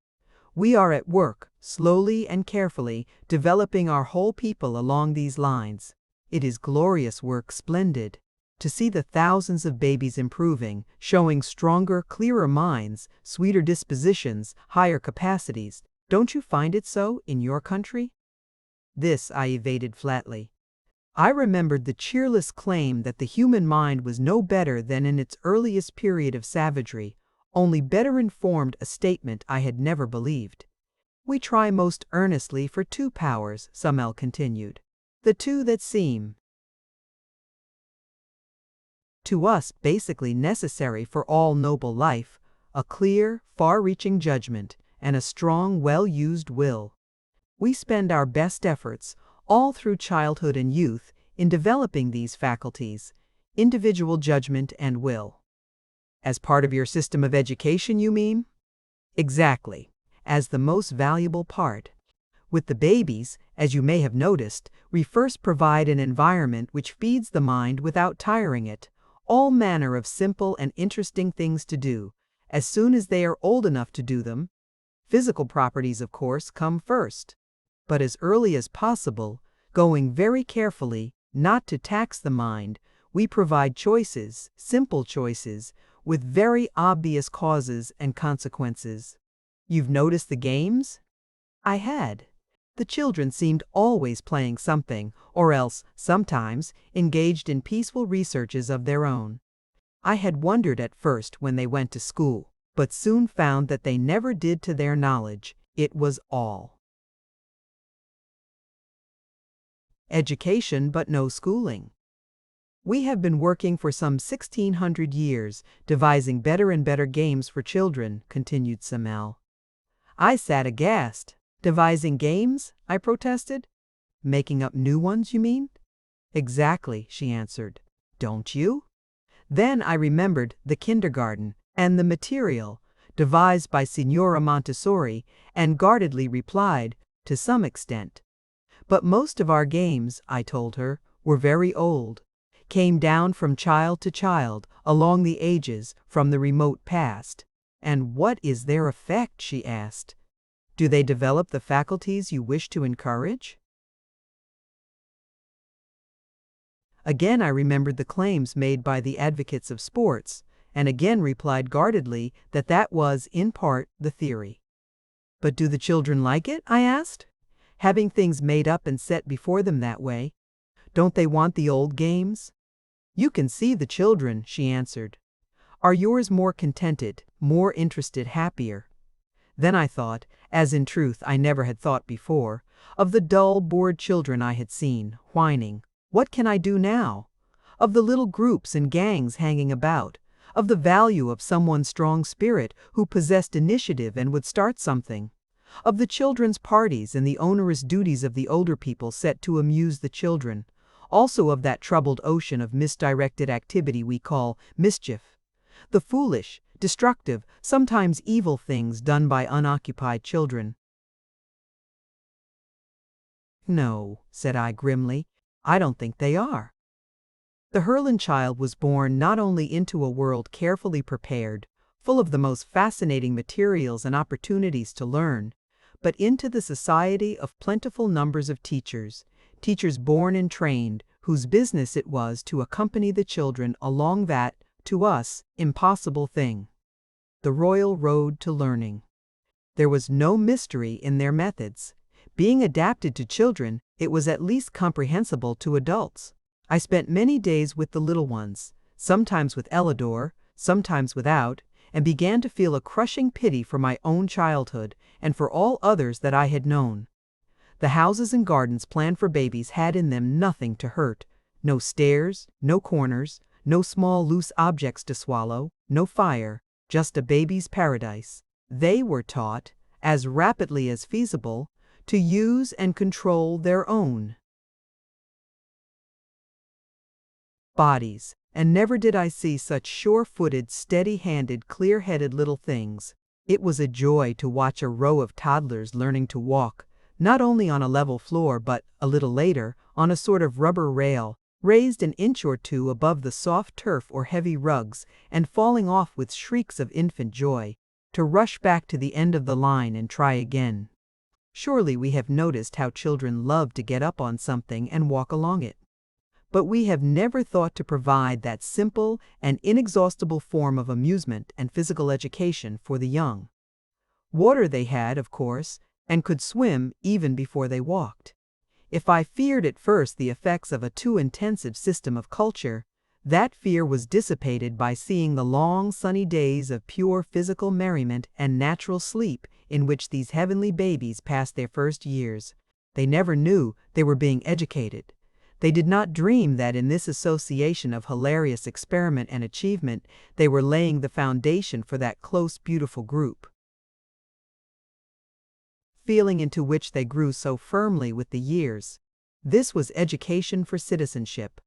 Speaker 1: We are at work, slowly and carefully, developing our whole people along these lines. It is glorious work, splendid. To see the thousands of babies improving, showing stronger, clearer minds, sweeter dispositions, higher capacities. Don't you find it so in your country? This I evaded flatly. I remembered the cheerless claim that the human mind was no better than in its earliest period of savagery, only better informed, a statement I had never believed. We try most earnestly for two powers, Summel continued, the two that seem to us basically necessary for all noble life, a clear, far-reaching judgment, and a strong, well-used will. We spend our best efforts, all through childhood and youth, in developing these faculties, individual judgment and will. As part of your system of education, you mean? Exactly, as the most valuable part. With the babies, as you may have noticed, we first provide an environment which feeds the mind without tiring it, all manner of simple and interesting things to do, as soon as they are old enough to do them. Physical properties, of course, come first. But as early as possible, going very carefully, not to tax the mind, we provide choices, simple choices, with very obvious causes and consequences. You've noticed the games? I had. The children seemed always playing something, or else, sometimes, engaged in peaceful researches of their own. I had wondered at first when they went to school, but soon found that they never did to their knowledge. It was all education but no schooling. We have been working for some 1600 years, devising better and better games for children, continued Summel. I sat aghast. Devising games? I protested. Making up new ones, you mean? Exactly, she answered. Don't you? Then I remembered the kindergarten and the material, devised by Signora Montessori, and guardedly replied, to some extent. But most of our games, I told her, were very old, came down from child to child, along the ages, from the remote past. And what is their effect, she asked. Do they develop the faculties you wish to encourage? Again I remembered the claims made by the advocates of sports, and again replied guardedly that that was, in part, the theory. But do the children like it? I asked. Having things made up and set before them that way. Don't they want the old games? You can see the children, she answered. Are yours more contented, more interested, happier? Then I thought, as in truth I never had thought before, of the dull, bored children I had seen, whining, "What can I do now?" Of the little groups and gangs hanging about, of the value of someone's strong spirit who possessed initiative and would start something, of the children's parties and the onerous duties of the older people set to amuse the children, also of that troubled ocean of misdirected activity we call mischief. The foolish, destructive, sometimes evil things done by unoccupied children. No, said I grimly, I don't think they are. The Herland child was born not only into a world carefully prepared, full of the most fascinating materials and opportunities to learn, but into the society of plentiful numbers of teachers, teachers born and trained, whose business it was to accompany the children along that, to us, impossible thing, the royal road to learning. There was no mystery in their methods. Being adapted to children, it was at least comprehensible to adults. I spent many days with the little ones, sometimes with Elidor, sometimes without, and began to feel a crushing pity for my own childhood and for all others that I had known. The houses and gardens planned for babies had in them nothing to hurt, no stairs, no corners, no small loose objects to swallow, no fire, just a baby's paradise. They were taught, as rapidly as feasible, to use and control their own bodies, and never did I see such sure-footed, steady-handed, clear-headed little things. It was a joy to watch a row of toddlers learning to walk, not only on a level floor but, a little later, on a sort of rubber rail, raised an inch or two above the soft turf or heavy rugs, and falling off with shrieks of infant joy, to rush back to the end of the line and try again. Surely we have noticed how children love to get up on something and walk along it. But we have never thought to provide that simple and inexhaustible form of amusement and physical education for the young. Water they had, of course, and could swim even before they walked. If I feared at first the effects of a too intensive system of culture, that fear was dissipated by seeing the long sunny days of pure physical merriment and natural sleep in which these heavenly babies passed their first years. They never knew they were being educated. They did not dream that in this association of hilarious experiment and achievement, they were laying the foundation for that close, beautiful group, feeling into which they grew so firmly with the years. This was education for citizenship.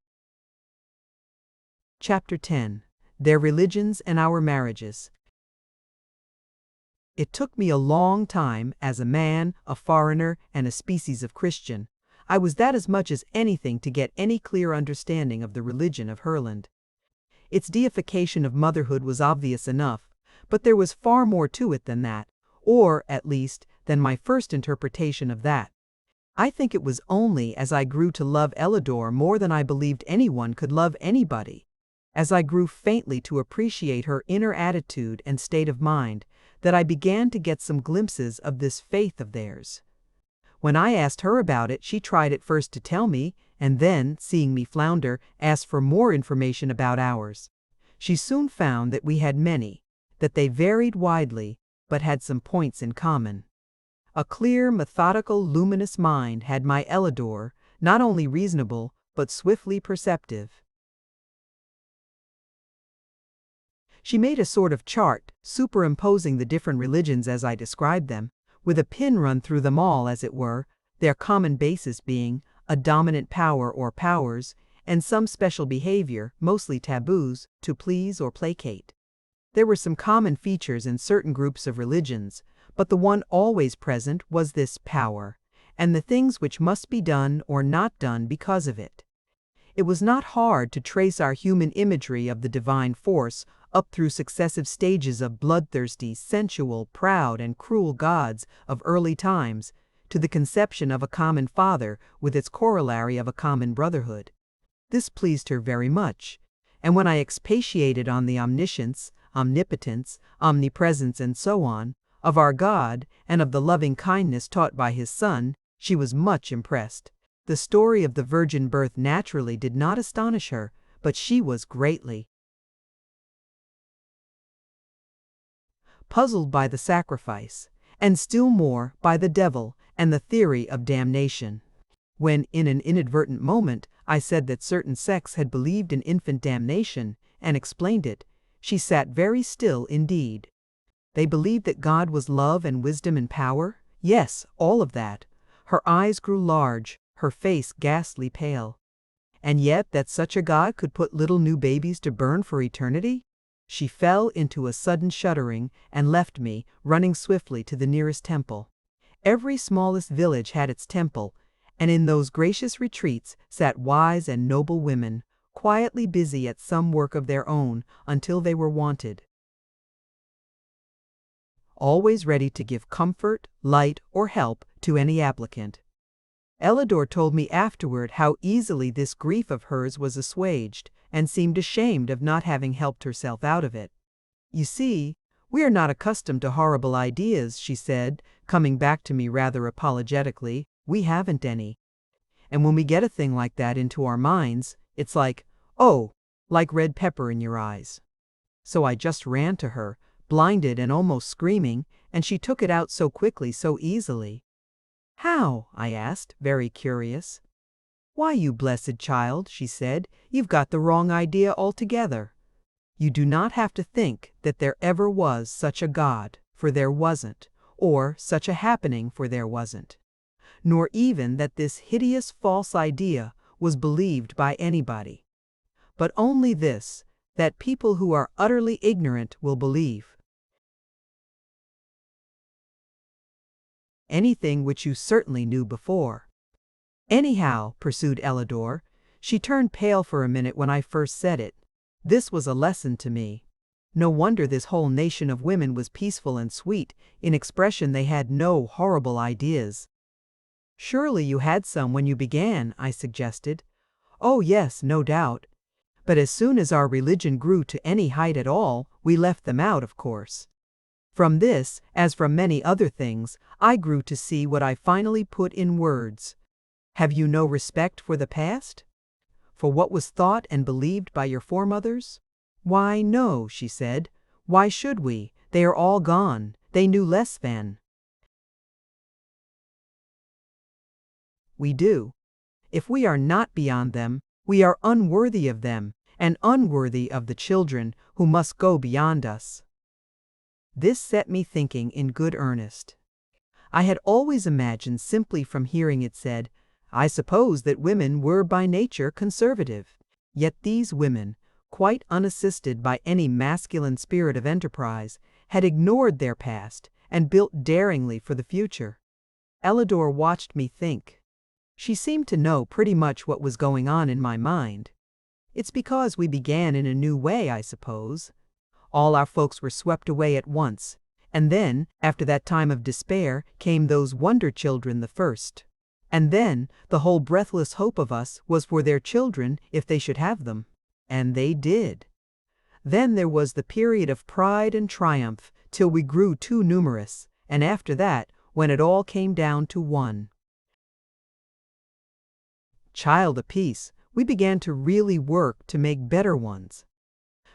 Speaker 1: Chapter 10. Their Religions and Our Marriages. It took me a long time, as a man, a foreigner, and a species of Christian. I was that as much as anything to get any clear understanding of the religion of Herland. Its deification of motherhood was obvious enough, but there was far more to it than that, or, at least, than my first interpretation of that. I think it was only as I grew to love Elidor more than I believed anyone could love anybody, as I grew faintly to appreciate her inner attitude and state of mind, that I began to get some glimpses of this faith of theirs. When I asked her about it, she tried at first to tell me, and then, seeing me flounder, asked for more information about ours. She soon found that we had many, that they varied widely, but had some points in common. A clear, methodical, luminous mind had my Elidor, not only reasonable, but swiftly perceptive. She made a sort of chart, superimposing the different religions as I described them, with a pin run through them all, as it were, their common basis being a dominant power or powers, and some special behavior, mostly taboos, to please or placate. There were some common features in certain groups of religions, but the one always present was this power, and the things which must be done or not done because of it. It was not hard to trace our human imagery of the divine force up through successive stages of bloodthirsty, sensual, proud, and cruel gods of early times, to the conception of a common father with its corollary of a common brotherhood. This pleased her very much, and when I expatiated on the omniscience, omnipotence, omnipresence, and so on, of our God, and of the loving kindness taught by His Son, she was much impressed. The story of the virgin birth naturally did not astonish her, but she was greatly puzzled by the sacrifice, and still more by the devil and the theory of damnation. When, in an inadvertent moment, I said that certain sects had believed in infant damnation, and explained it, she sat very still indeed. They believed that God was love and wisdom and power? Yes, all of that. Her eyes grew large, her face ghastly pale. And yet that such a God could put little new babies to burn for eternity? She fell into a sudden shuddering and left me, running swiftly to the nearest temple. Every smallest village had its temple, and in those gracious retreats sat wise and noble women, quietly busy at some work of their own until they were wanted. Always ready to give comfort, light, or help to any applicant. Ellador told me afterward how easily this grief of hers was assuaged, and seemed ashamed of not having helped herself out of it. "You see, we are not accustomed to horrible ideas," she said, coming back to me rather apologetically. "We haven't any. And when we get a thing like that into our minds, it's like, oh, like red pepper in your eyes." So I just ran to her, blinded and almost screaming, and she took it out so quickly, so easily. "How?" I asked, very curious. "Why, you blessed child," she said, "you've got the wrong idea altogether. You do not have to think that there ever was such a God, for there wasn't, or such a happening, for there wasn't. Nor even that this hideous false idea was believed by anybody. But only this, that people who are utterly ignorant will believe. Anything which you certainly knew before. Anyhow," pursued Ellador, she turned pale for a minute when I first said it. "This was a lesson to me. No wonder this whole nation of women was peaceful and sweet, in expression they had no horrible ideas." "Surely you had some when you began," I suggested. "Oh yes, no doubt. But as soon as our religion grew to any height at all, we left them out, of course. From this, as from many other things, I grew to see what I finally put in words. Have you no respect for the past? For what was thought and believed by your foremothers? Why, no," she said. "Why should we? They are all gone. They knew less then." We do. If we are not beyond them, we are unworthy of them, and unworthy of the children who must go beyond us. This set me thinking in good earnest. I had always imagined, simply from hearing it said, I suppose that women were by nature conservative. Yet these women, quite unassisted by any masculine spirit of enterprise, had ignored their past and built daringly for the future. Ellador watched me think. She seemed to know pretty much what was going on in my mind. It's because we began in a new way, I suppose. All our folks were swept away at once, and then, after that time of despair, came those wonder children the first. And then, the whole breathless hope of us was for their children if they should have them. And they did. Then there was the period of pride and triumph, till we grew too numerous, and after that, when it all came down to one child apiece, we began to really work to make better ones.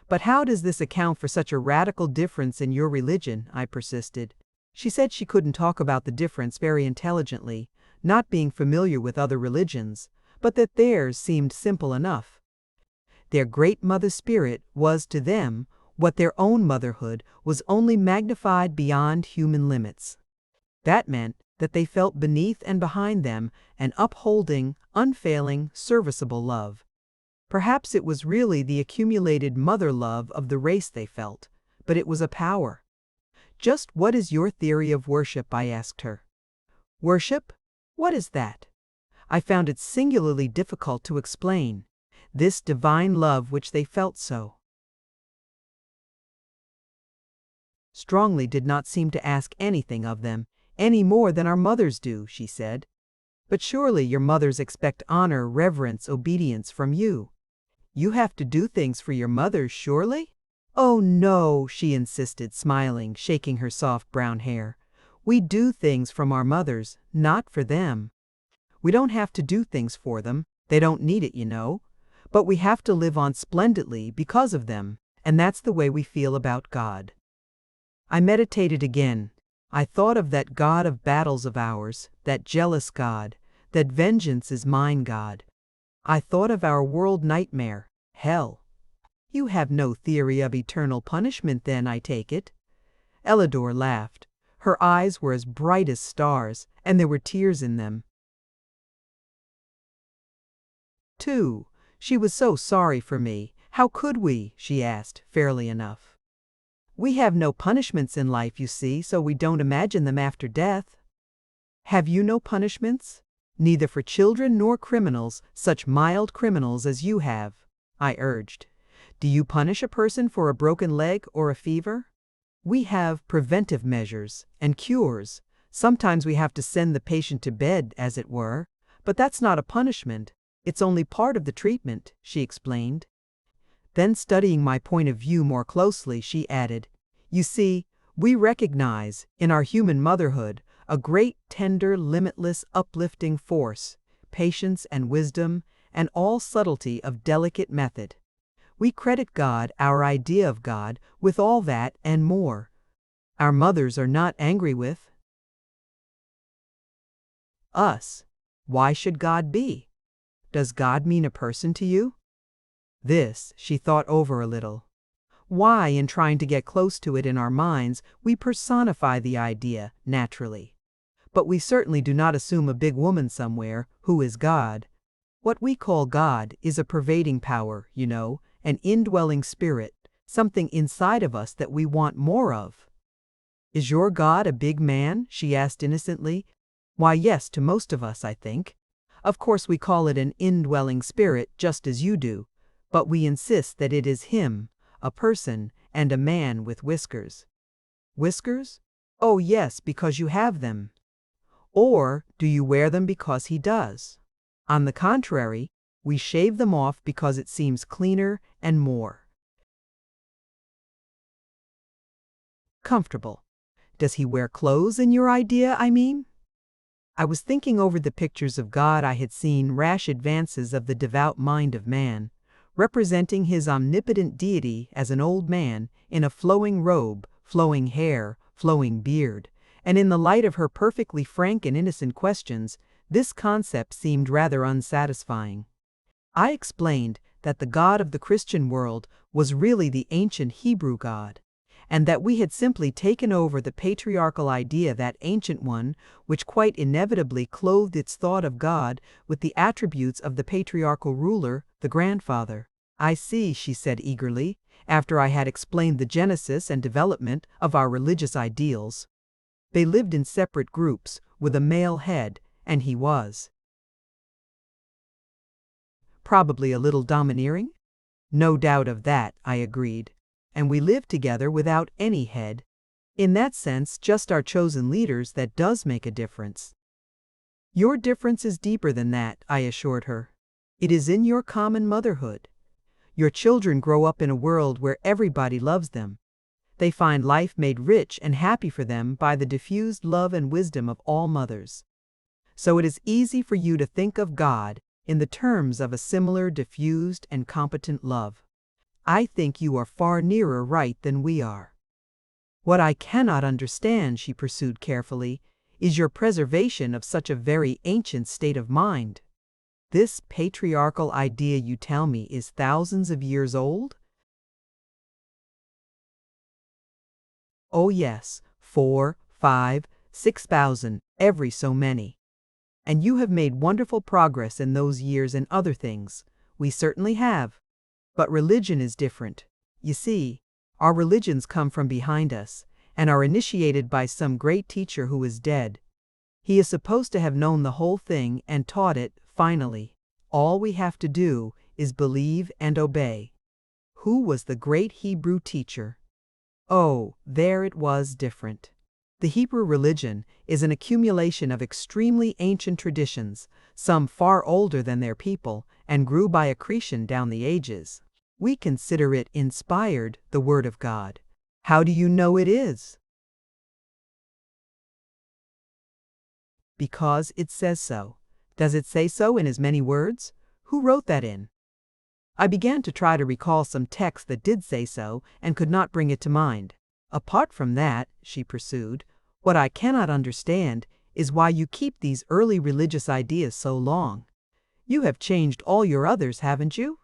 Speaker 1: "But how does this account for such a radical difference in your religion?" I persisted. She said she couldn't talk about the difference very intelligently, not being familiar with other religions, but that theirs seemed simple enough. Their great mother spirit was to them what their own motherhood was, only magnified beyond human limits. That meant that they felt beneath and behind them an upholding, unfailing, serviceable love. Perhaps it was really the accumulated mother love of the race they felt, but it was a power. "Just what is your theory of worship?" I asked her. "Worship? What is that?" I found it singularly difficult to explain, this divine love which they felt so strongly did not seem to ask anything of them, any more than our mothers do, she said. "But surely your mothers expect honor, reverence, obedience from you. You have to do things for your mothers, surely?" "Oh no," she insisted, smiling, shaking her soft brown hair. "We do things from our mothers, not for them. We don't have to do things for them, they don't need it, you know. But we have to live on splendidly because of them, and that's the way we feel about God." I meditated again. I thought of that God of battles of ours, that jealous God, that vengeance is mine God. I thought of our world nightmare, hell. "You have no theory of eternal punishment then, I take it?" Ellador laughed. Her eyes were as bright as stars, and there were tears in them, too. She was so sorry for me, How could we? She asked, fairly enough. We have no punishments in life, you see, so we don't imagine them after death. Have you no punishments? Neither for children nor criminals, such mild criminals as you have, I urged. Do you punish a person for a broken leg or a fever? We have preventive measures and cures. Sometimes we have to send the patient to bed, as it were, but that's not a punishment. It's only part of the treatment, she explained. Then, studying my point of view more closely, she added, You see, we recognize, in our human motherhood, a great, tender, limitless, uplifting force, patience and wisdom, and all subtlety of delicate method. We credit God, our idea of God, with all that and more. Our mothers are not angry with us. Why should God be? Does God mean a person to you? This, she thought over a little. Why, in trying to get close to it in our minds, we personify the idea, naturally. But we certainly do not assume a big woman somewhere, who is God. What we call God is a pervading power, you know, an indwelling spirit, something inside of us that we want more of. Is your God a big man? She asked innocently. Why, yes, to most of us, I think. Of course we call it an indwelling spirit, just as you do, but we insist that it is him, a person, and a man with whiskers. Whiskers? Oh yes, because you have them. Or do you wear them because he does? On the contrary, we shave them off because it seems cleaner and more comfortable. Does he wear clothes in your idea, I mean? I was thinking over the pictures of God I had seen, rash advances of the devout mind of man, representing his omnipotent deity as an old man in a flowing robe, flowing hair, flowing beard, and in the light of her perfectly frank and innocent questions, this concept seemed rather unsatisfying. I explained that the God of the Christian world was really the ancient Hebrew God, and that we had simply taken over the patriarchal idea, that ancient one, which quite inevitably clothed its thought of God with the attributes of the patriarchal ruler, the grandfather. I see, she said eagerly, after I had explained the genesis and development of our religious ideals. They lived in separate groups, with a male head, and he was probably a little domineering? No doubt of that, I agreed. And we lived together without any head. In that sense, just our chosen leaders, that does make a difference. Your difference is deeper than that, I assured her. It is in your common motherhood. Your children grow up in a world where everybody loves them. They find life made rich and happy for them by the diffused love and wisdom of all mothers. So it is easy for you to think of God in the terms of a similar diffused and competent love. I think you are far nearer right than we are. What I cannot understand, she pursued carefully, is your preservation of such a very ancient state of mind. This patriarchal idea, you tell me, is thousands of years old? Oh yes, 4, 5, 6,000, every so many. And you have made wonderful progress in those years in other things. We certainly have. But religion is different. You see, our religions come from behind us, and are initiated by some great teacher who is dead. He is supposed to have known the whole thing and taught it, finally. All we have to do is believe and obey. Who was the great Hebrew teacher? Oh, there it was different. The Hebrew religion is an accumulation of extremely ancient traditions, some far older than their people, and grew by accretion down the ages. We consider it inspired, the Word of God. How do you know it is? Because it says so. Does it say so in as many words? Who wrote that in? I began to try to recall some text that did say so, and could not bring it to mind. Apart from that, she pursued, what I cannot understand is why you keep these early religious ideas so long. You have changed all your others, haven't you?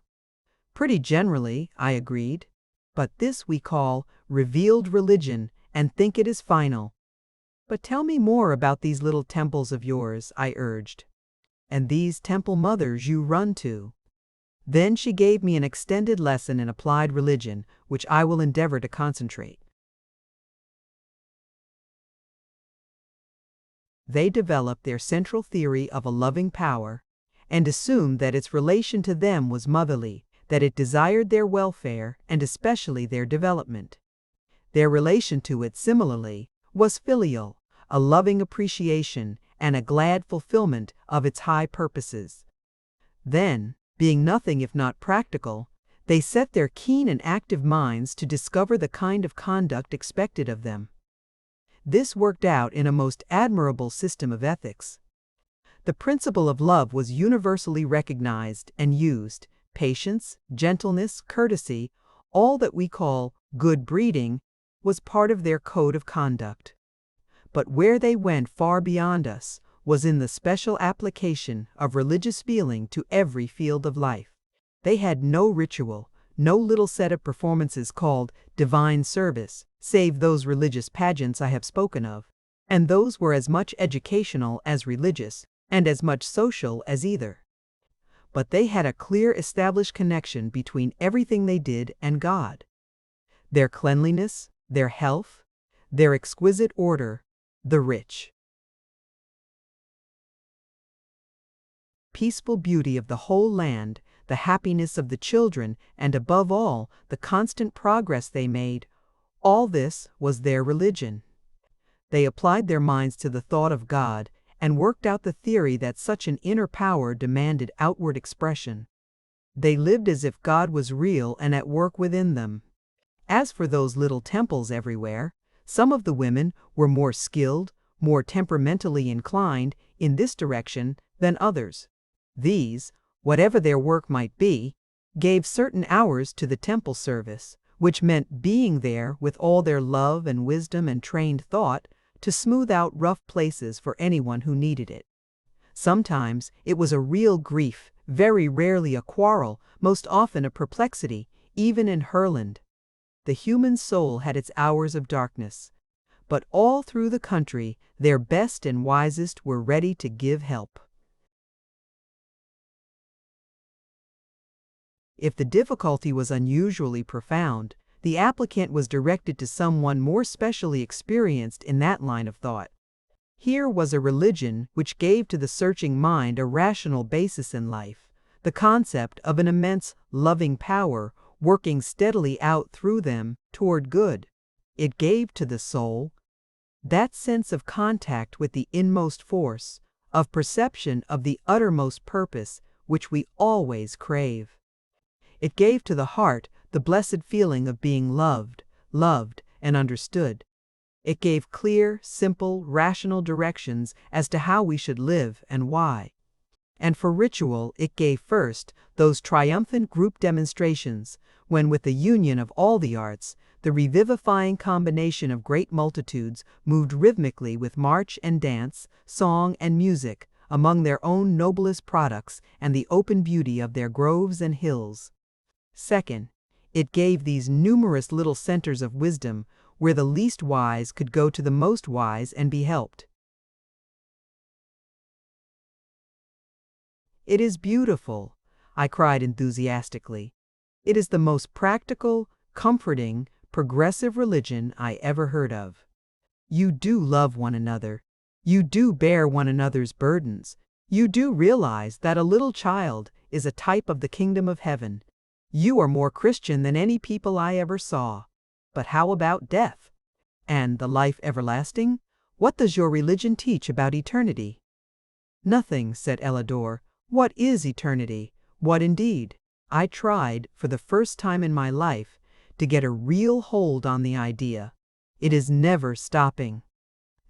Speaker 1: Pretty generally, I agreed. But this we call revealed religion, and think it is final. But tell me more about these little temples of yours, I urged. And these temple mothers you run to. Then she gave me an extended lesson in applied religion, which I will endeavor to concentrate. They developed their central theory of a loving power, and assumed that its relation to them was motherly, that it desired their welfare and especially their development. Their relation to it, similarly, was filial, a loving appreciation and a glad fulfillment of its high purposes. Then, being nothing if not practical, they set their keen and active minds to discover the kind of conduct expected of them. This worked out in a most admirable system of ethics. The principle of love was universally recognized and used. Patience, gentleness, courtesy, all that we call good breeding, was part of their code of conduct. But where they went far beyond us was in the special application of religious feeling to every field of life. They had no ritual, no little set of performances called divine service, save those religious pageants I have spoken of, and those were as much educational as religious, and as much social as either. But they had a clear established connection between everything they did and God. Their cleanliness, their health, their exquisite order, the rich, peaceful beauty of the whole land, the happiness of the children, and above all, the constant progress they made, all this was their religion. They applied their minds to the thought of God and worked out the theory that such an inner power demanded outward expression. They lived as if God was real and at work within them. As for those little temples everywhere, some of the women were more skilled, more temperamentally inclined in this direction than others. These, whatever their work might be, gave certain hours to the temple service, which meant being there with all their love and wisdom and trained thought to smooth out rough places for anyone who needed it. Sometimes it was a real grief, very rarely a quarrel, most often a perplexity, even in Herland. The human soul had its hours of darkness, but all through the country their best and wisest were ready to give help. If the difficulty was unusually profound, the applicant was directed to someone more specially experienced in that line of thought. Here was a religion which gave to the searching mind a rational basis in life, the concept of an immense, loving power working steadily out through them toward good. It gave to the soul that sense of contact with the inmost force, of perception of the uttermost purpose which we always crave. It gave to the heart the blessed feeling of being loved, and understood. It gave clear, simple, rational directions as to how we should live and why. And for ritual it gave first those triumphant group demonstrations, when with the union of all the arts, the revivifying combination of great multitudes moved rhythmically with march and dance, song and music, among their own noblest products and the open beauty of their groves and hills. Second, it gave these numerous little centers of wisdom where the least wise could go to the most wise and be helped. "It is beautiful," I cried enthusiastically. "It is the most practical, comforting, progressive religion I ever heard of. You do love one another. You do bear one another's burdens. You do realize that a little child is a type of the kingdom of heaven. You are more Christian than any people I ever saw. But how about death? And the life everlasting? What does your religion teach about eternity?" "Nothing," said Ellador. "What is eternity? What indeed?" I tried, for the first time in my life, to get a real hold on the idea. "It is never stopping."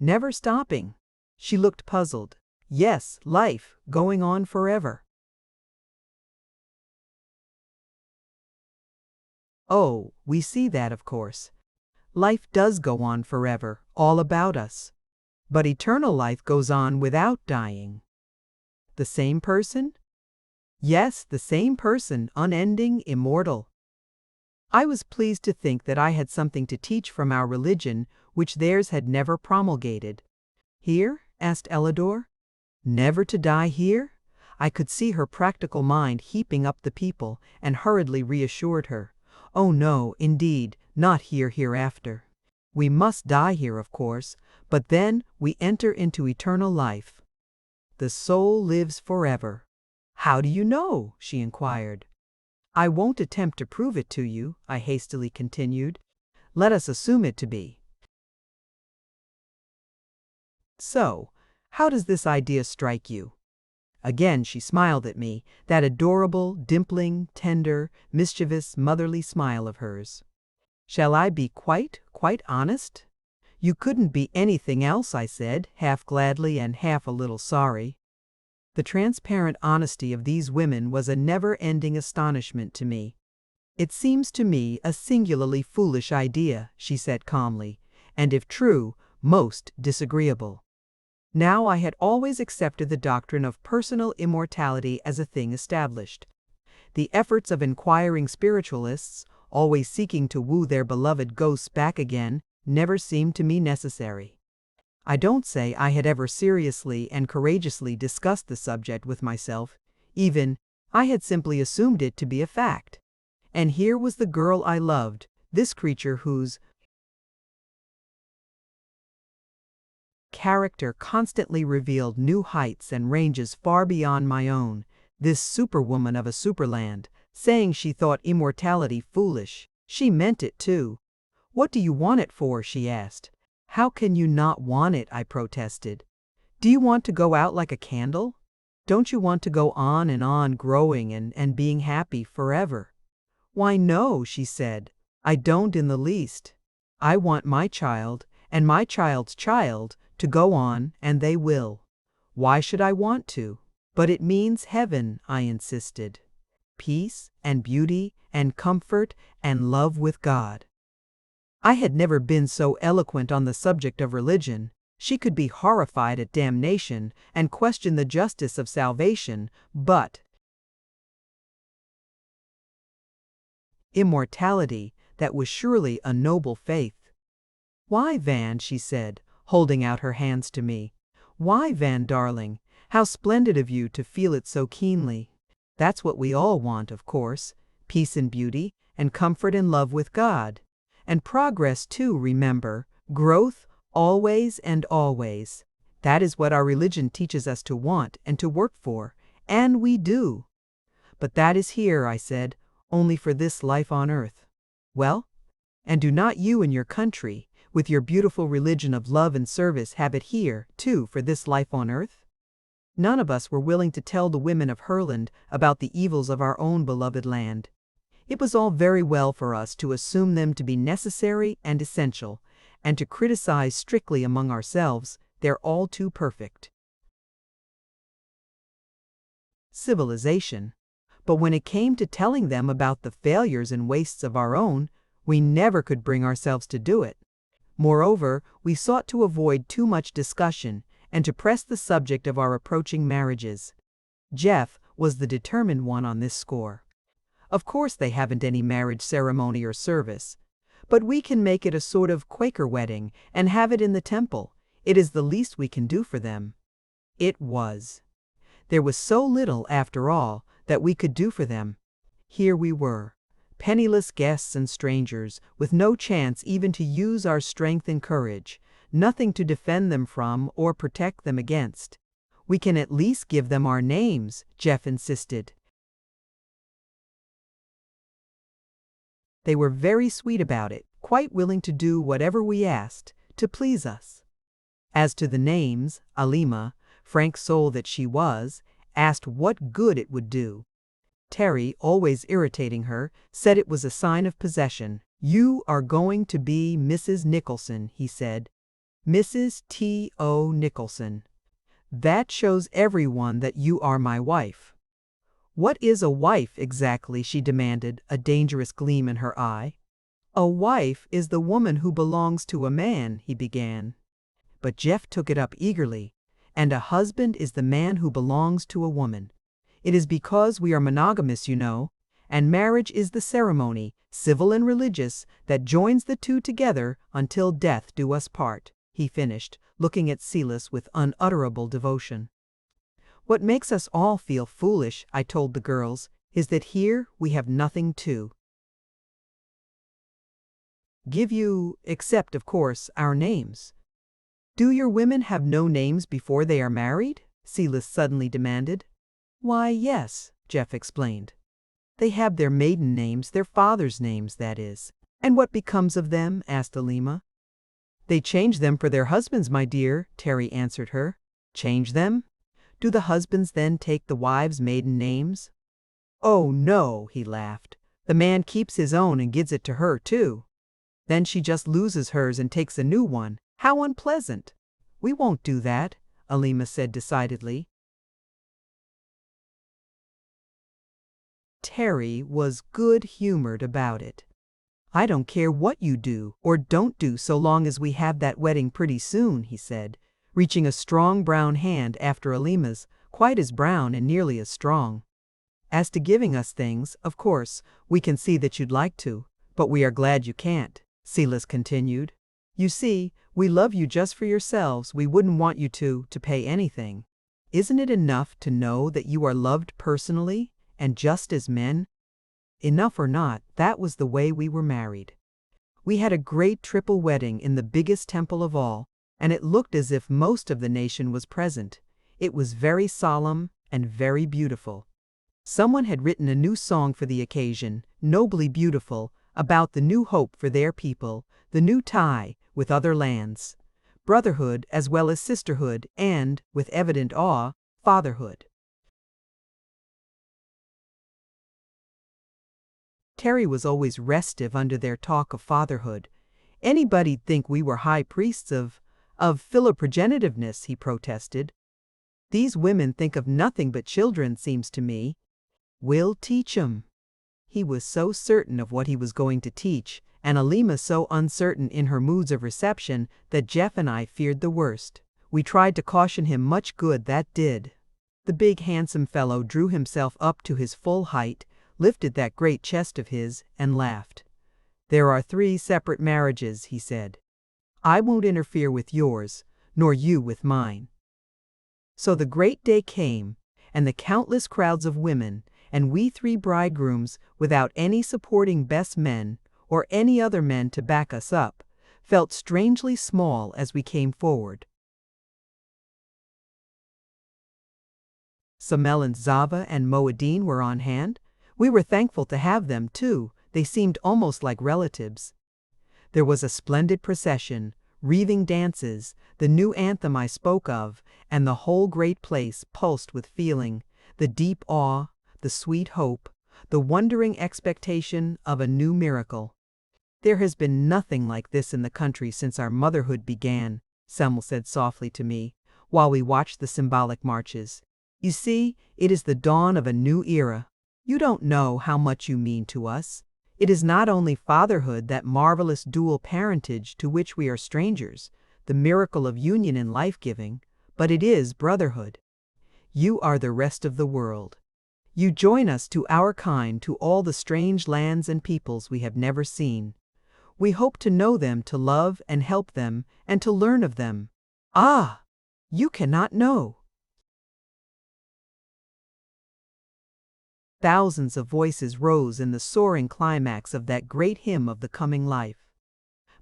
Speaker 1: "Never stopping?" She looked puzzled. "Yes, life, going on forever." "Oh, we see that, of course. Life does go on forever, all about us. But eternal life goes on without dying." "The same person?" "Yes, the same person, unending, immortal." I was pleased to think that I had something to teach from our religion which theirs had never promulgated. "Here?" asked Ellador. "Never to die here?" I could see her practical mind heaping up the people, and hurriedly reassured her. Oh no, indeed, not here hereafter. We must die here, of course, but then we enter into eternal life. The soul lives forever. How do you know? She inquired. I won't attempt to prove it to you, I hastily continued. Let us assume it to be. So, how does this idea strike you? Again she smiled at me, that adorable, dimpling, tender, mischievous, motherly smile of hers. Shall I be quite honest? You couldn't be anything else, I said, half gladly and half a little sorry. The transparent honesty of these women was a never-ending astonishment to me. It seems to me a singularly foolish idea, she said calmly, and if true, most disagreeable. Now I had always accepted the doctrine of personal immortality as a thing established. The efforts of inquiring spiritualists, always seeking to woo their beloved ghosts back again, never seemed to me necessary. I don't say I had ever seriously and courageously discussed the subject with myself, even I had simply assumed it to be a fact. And here was the girl I loved, this creature whose character constantly revealed new heights and ranges far beyond my own, this superwoman of a superland, saying she thought immortality foolish. She meant it too. What do you want it for? She asked. How can you not want it? I protested. Do you want to go out like a candle? Don't you want to go on growing and being happy forever? Why no, she said. I don't in the least. I want my child, and my child's child, to go on, and they will. Why should I want to? But it means heaven, I insisted. Peace and beauty and comfort and love with God. I had never been so eloquent on the subject of religion. She could be horrified at damnation and question the justice of salvation, but immortality, that was surely a noble faith. Why, Van, she said, holding out her hands to me. Why, Van, darling, how splendid of you to feel it so keenly. That's what we all want, of course, peace and beauty, and comfort and love with God. And progress too, remember, growth, always and always. That is what our religion teaches us to want and to work for, and we do. But that is here, I said, only for this life on earth. Well, and do not you and your country, with your beautiful religion of love and service, have it here, too, for this life on earth? None of us were willing to tell the women of Herland about the evils of our own beloved land. It was all very well for us to assume them to be necessary and essential, and to criticize strictly among ourselves their all too perfect civilization. But when it came to telling them about the failures and wastes of our own, we never could bring ourselves to do it. Moreover, we sought to avoid too much discussion and to press the subject of our approaching marriages. Jeff was the determined one on this score. Of course they haven't any marriage ceremony or service, but we can make it a sort of Quaker wedding and have it in the temple. It is the least we can do for them. It was. There was so little, after all, that we could do for them. Here we were, penniless guests and strangers, with no chance even to use our strength and courage, nothing to defend them from or protect them against. We can at least give them our names, Jeff insisted. They were very sweet about it, quite willing to do whatever we asked, to please us. As to the names, Alima, frank soul that she was, asked what good it would do. Terry, always irritating her, said it was a sign of possession. You are going to be Mrs. Nicholson, he said. Mrs. T.O. Nicholson. That shows everyone that you are my wife. What is a wife exactly? She demanded, a dangerous gleam in her eye. A wife is the woman who belongs to a man, he began. But Jeff took it up eagerly. And a husband is the man who belongs to a woman. It is because we are monogamous, you know, and marriage is the ceremony, civil and religious, that joins the two together until death do us part, he finished, looking at Silas with unutterable devotion. What makes us all feel foolish, I told the girls, is that here we have nothing to give you, except, of course, our names. Do your women have no names before they are married? Silas suddenly demanded. Why, yes, Jeff explained. They have their maiden names, their father's names, that is. And what becomes of them? Asked Alima. They change them for their husbands, my dear, Terry answered her. Change them? Do the husbands then take the wives' maiden names? Oh, no, he laughed. The man keeps his own and gives it to her, too. Then she just loses hers and takes a new one. How unpleasant. We won't do that, Alima said decidedly. Terry was good-humored about it. I don't care what you do or don't do so long as we have that wedding pretty soon, he said, reaching a strong brown hand after Alima's, quite as brown and nearly as strong. As to giving us things, of course, we can see that you'd like to, but we are glad you can't, Silas continued. You see, we love you just for yourselves. We wouldn't want you to pay anything. Isn't it enough to know that you are loved personally and just as men? Enough or not, that was the way we were married. We had a great triple wedding in the biggest temple of all, and it looked as if most of the nation was present. It was very solemn and very beautiful. Someone had written a new song for the occasion, nobly beautiful, about the new hope for their people, the new tie with other lands, brotherhood as well as sisterhood, and, with evident awe, fatherhood. Terry was always restive under their talk of fatherhood. Anybody'd think we were high priests of philoprogenitiveness, he protested. These women think of nothing but children, seems to me. We'll teach 'em. He was so certain of what he was going to teach, and Alima so uncertain in her moods of reception, that Jeff and I feared the worst. We tried to caution him, much good that did. The big handsome fellow drew himself up to his full height, lifted that great chest of his, and laughed. There are 3 separate marriages, he said. I won't interfere with yours, nor you with mine. So the great day came, and the countless crowds of women, and we 3 bridegrooms, without any supporting best men, or any other men to back us up, felt strangely small as we came forward. Samel and Zava and Moadine were on hand. We were thankful to have them, too. They seemed almost like relatives. There was a splendid procession, wreathing dances, the new anthem I spoke of, and the whole great place pulsed with feeling, the deep awe, the sweet hope, the wondering expectation of a new miracle. There has been nothing like this in the country since our motherhood began, Semel said softly to me, while we watched the symbolic marches. You see, it is the dawn of a new era. You don't know how much you mean to us. It is not only fatherhood, that marvelous dual parentage to which we are strangers, the miracle of union in life-giving, but it is brotherhood. You are the rest of the world. You join us to our kind, to all the strange lands and peoples we have never seen. We hope to know them, to love and help them, and to learn of them. Ah! You cannot know. Thousands of voices rose in the soaring climax of that great hymn of the coming life.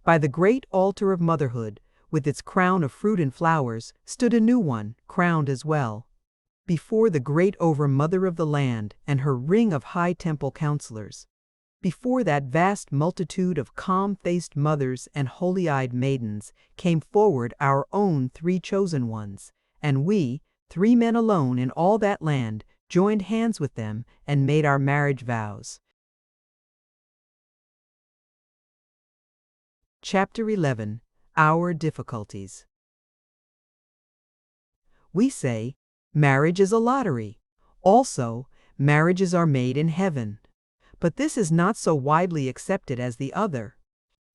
Speaker 1: By the great altar of motherhood, with its crown of fruit and flowers, stood a new one, crowned as well. Before the great over-mother of the land and her ring of high temple counselors. Before that vast multitude of calm-faced mothers and holy-eyed maidens came forward our own 3 chosen ones, and we, 3 men alone in all that land, joined hands with them and made our marriage vows. Chapter 11. Our Difficulties. We say, marriage is a lottery. Also, marriages are made in heaven. But this is not so widely accepted as the other.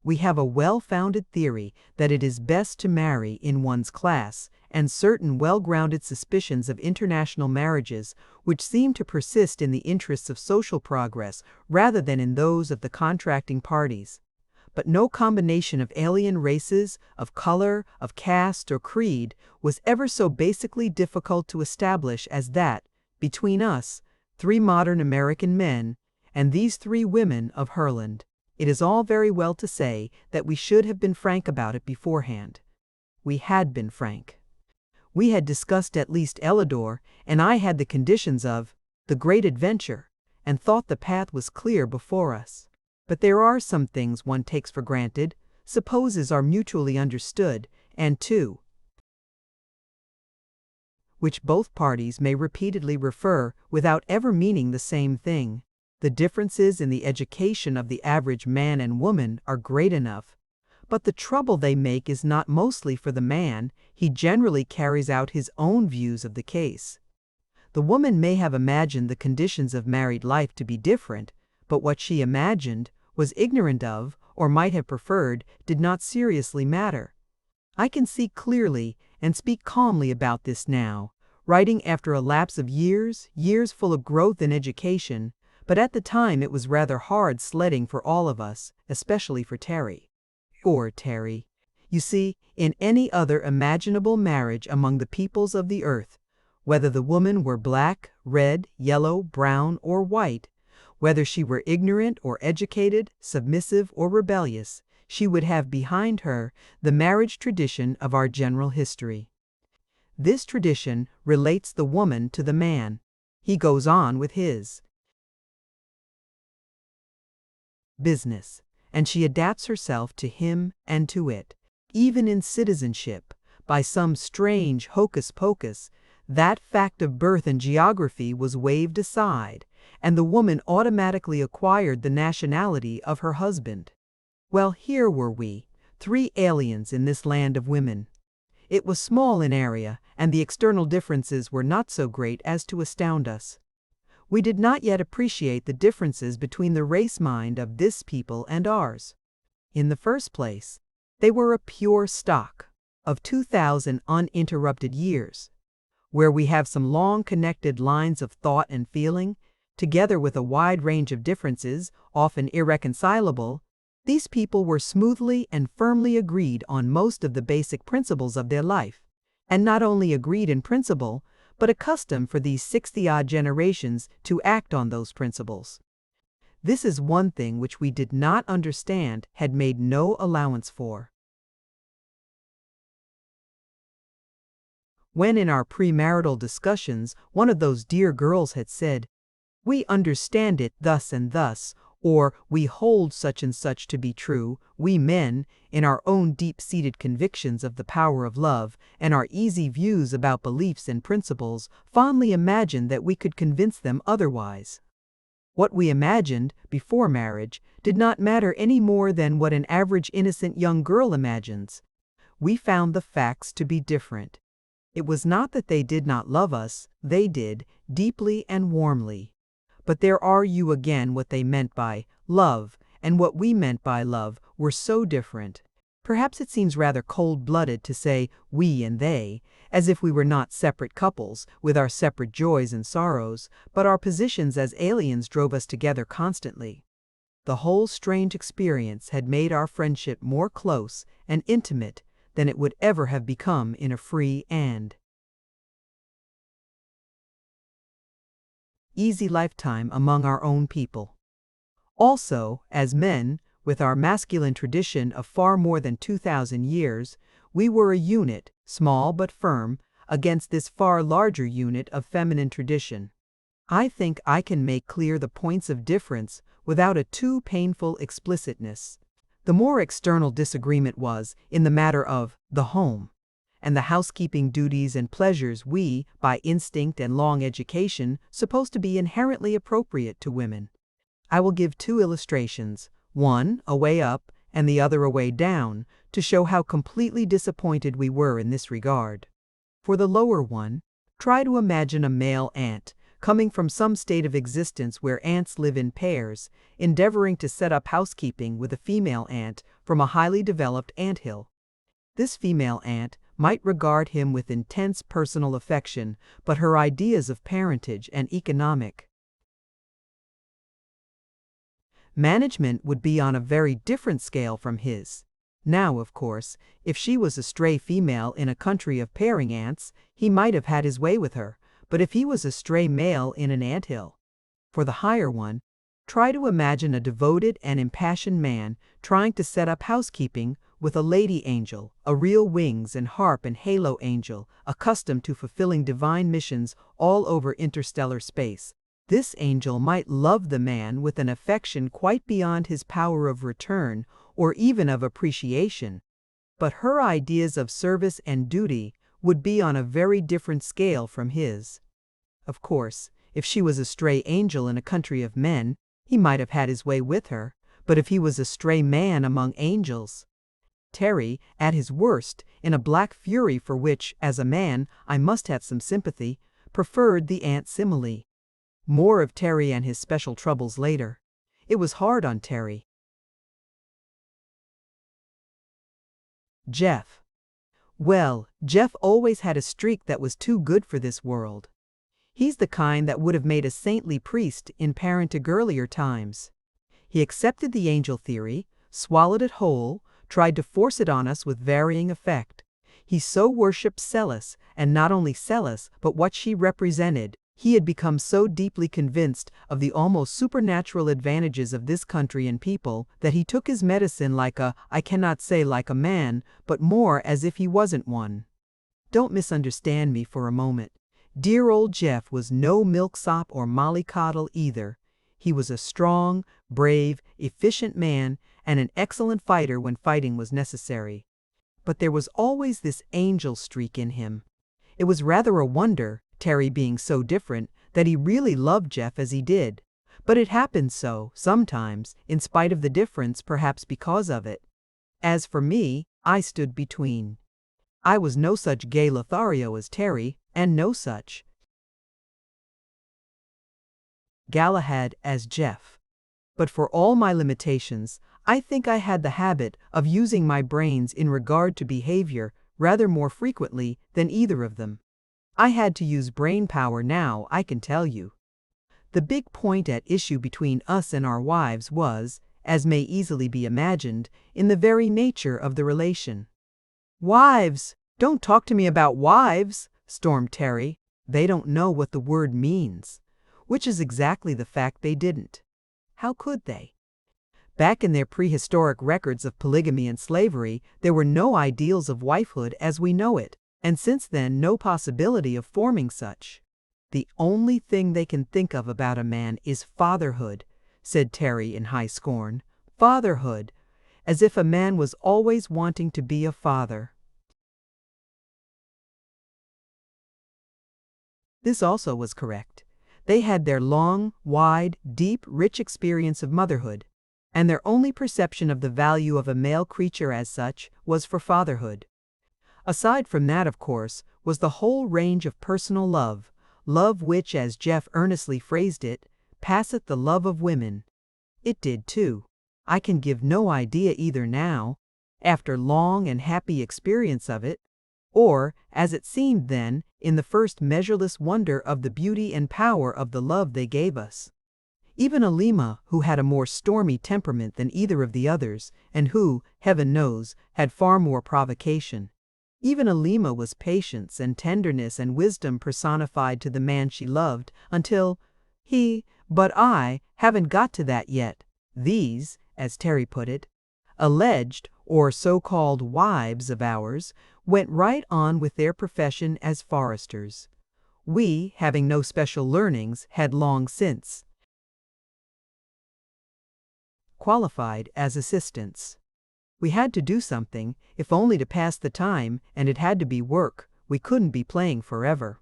Speaker 1: We have a well-founded theory that it is best to marry in one's class, and certain well-grounded suspicions of international marriages which seem to persist in the interests of social progress rather than in those of the contracting parties. but no combination of alien races, of color, of caste, or creed was ever so basically difficult to establish as that, between us, three modern American men, and these three women of Herland. It is all very well to say that we should have been frank about it beforehand. We had been frank. We had discussed at least Ellador, and I had the conditions of the great adventure, and thought the path was clear before us. But there are some things one takes for granted, supposes are mutually understood, and to which both parties may repeatedly refer without ever meaning the same thing. The differences in the education of the average man and woman are great enough, but the trouble they make is not mostly for the man. He generally carries out his own views of the case. The woman may have imagined the conditions of married life to be different, but what she imagined, was ignorant of, or might have preferred, did not seriously matter. I can see clearly and speak calmly about this now, writing after a lapse of years full of growth and education, but at the time it was rather hard sledding for all of us, especially for Terry. Poor Terry. You see, in any other imaginable marriage among the peoples of the earth, whether the woman were black, red, yellow, brown, or white, whether she were ignorant or educated, submissive or rebellious, she would have behind her the marriage tradition of our general history. This tradition relates the woman to the man. He goes on with his business, and she adapts herself to him and to it. Even in citizenship, by some strange hocus-pocus, that fact of birth and geography was waved aside, and the woman automatically acquired the nationality of her husband. Well, here were we, three aliens in this land of women. It was small in area, and the external differences were not so great as to astound us. We did not yet appreciate the differences between the race mind of this people and ours. In the first place, they were a pure stock of 2,000 uninterrupted years, where we have some long connected lines of thought and feeling, together with a wide range of differences, often irreconcilable. These people were smoothly and firmly agreed on most of the basic principles of their life, and not only agreed in principle, but accustomed for these 60-odd generations to act on those principles. This is one thing which we did not understand, had made no allowance for. When in our premarital discussions one of those dear girls had said, "We understand it thus and thus," or "We hold such and such to be true," we men, in our own deep-seated convictions of the power of love and our easy views about beliefs and principles, fondly imagined that we could convince them otherwise. What we imagined, before marriage, did not matter any more than what an average innocent young girl imagines. We found the facts to be different. It was not that they did not love us, they did, deeply and warmly. But there are you again what they meant by love, and what we meant by love, were so different. Perhaps it seems rather cold-blooded to say we and they, as if we were not separate couples, with our separate joys and sorrows, but our positions as aliens drove us together constantly. The whole strange experience had made our friendship more close and intimate than it would ever have become in a free and easy lifetime among our own people. Also, as men, with our masculine tradition of far more than 2,000 years, we were a unit, small but firm, against this far larger unit of feminine tradition. I think I can make clear the points of difference without a too painful explicitness. The more external disagreement was in the matter of the home, and the housekeeping duties and pleasures we, by instinct and long education, supposed to be inherently appropriate to women. I will give two illustrations, one a way up and the other a way down, to show how completely disappointed we were in this regard. For the lower one, try to imagine a male ant coming from some state of existence where ants live in pairs, endeavoring to set up housekeeping with a female ant from a highly developed anthill. This female ant might regard him with intense personal affection, but her ideas of parentage and economic Management would be on a very different scale from his. Now, of course, if she was a stray female in a country of pairing ants, he might have had his way with her, but if he was a stray male in an anthill, for the higher one, try to imagine a devoted and impassioned man trying to set up housekeeping with a lady angel, a real wings and harp and halo angel, accustomed to fulfilling divine missions all over interstellar space. This angel might love the man with an affection quite beyond his power of return or even of appreciation, but her ideas of service and duty would be on a very different scale from his. Of course, if she was a stray angel in a country of men, he might have had his way with her, but if he was a stray man among angels, Terry, at his worst, in a black fury for which, as a man, I must have some sympathy, preferred the ant simile. More of Terry and his special troubles later. It was hard on Terry. Jeff. Well, Jeff always had a streak that was too good for this world. He's the kind that would have made a saintly priest in parentage earlier times. He accepted the angel theory, swallowed it whole, tried to force it on us with varying effect. He so worshipped Celis, and not only Celis, but what she represented. He had become so deeply convinced of the almost supernatural advantages of this country and people that he took his medicine I cannot say like a man, but more as if he wasn't one. Don't misunderstand me for a moment. Dear old Jeff was no milksop or mollycoddle either. He was a strong, brave, efficient man and an excellent fighter when fighting was necessary. But there was always this angel streak in him. It was rather a wonder, Terry being so different, that he really loved Jeff as he did. But it happened so, sometimes, in spite of the difference, perhaps because of it. As for me, I stood between. I was no such gay Lothario as Terry, and no such Galahad as Jeff. But for all my limitations, I think I had the habit of using my brains in regard to behavior rather more frequently than either of them. I had to use brain power now, I can tell you. The big point at issue between us and our wives was, as may easily be imagined, in the very nature of the relation. "Wives! Don't talk to me about wives!" stormed Terry. "They don't know what the word means." Which is exactly the fact they didn't. How could they? Back in their prehistoric records of polygamy and slavery, there were no ideals of wifehood as we know it, and since then no possibility of forming such. "The only thing they can think of about a man is fatherhood," said Terry in high scorn. Fatherhood! As if a man was always wanting to be a father. This also was correct. They had their long, wide, deep, rich experience of motherhood, and their only perception of the value of a male creature as such was for fatherhood. Aside from that, of course, was the whole range of personal love, love which, as Jeff earnestly phrased it, passeth the love of women. It did too. I can give no idea either now, after long and happy experience of it, or, as it seemed then, in the first measureless wonder of the beauty and power of the love they gave us. Even Alima, who had a more stormy temperament than either of the others, and who, heaven knows, had far more provocation, even Alima was patience and tenderness and wisdom personified to the man she loved, until but I haven't got to that yet. These, as Terry put it, alleged, or so-called wives of ours, went right on with their profession as foresters. We, having no special learnings, had long since qualified as assistants. We had to do something, if only to pass the time, and it had to be work. We couldn't be playing forever.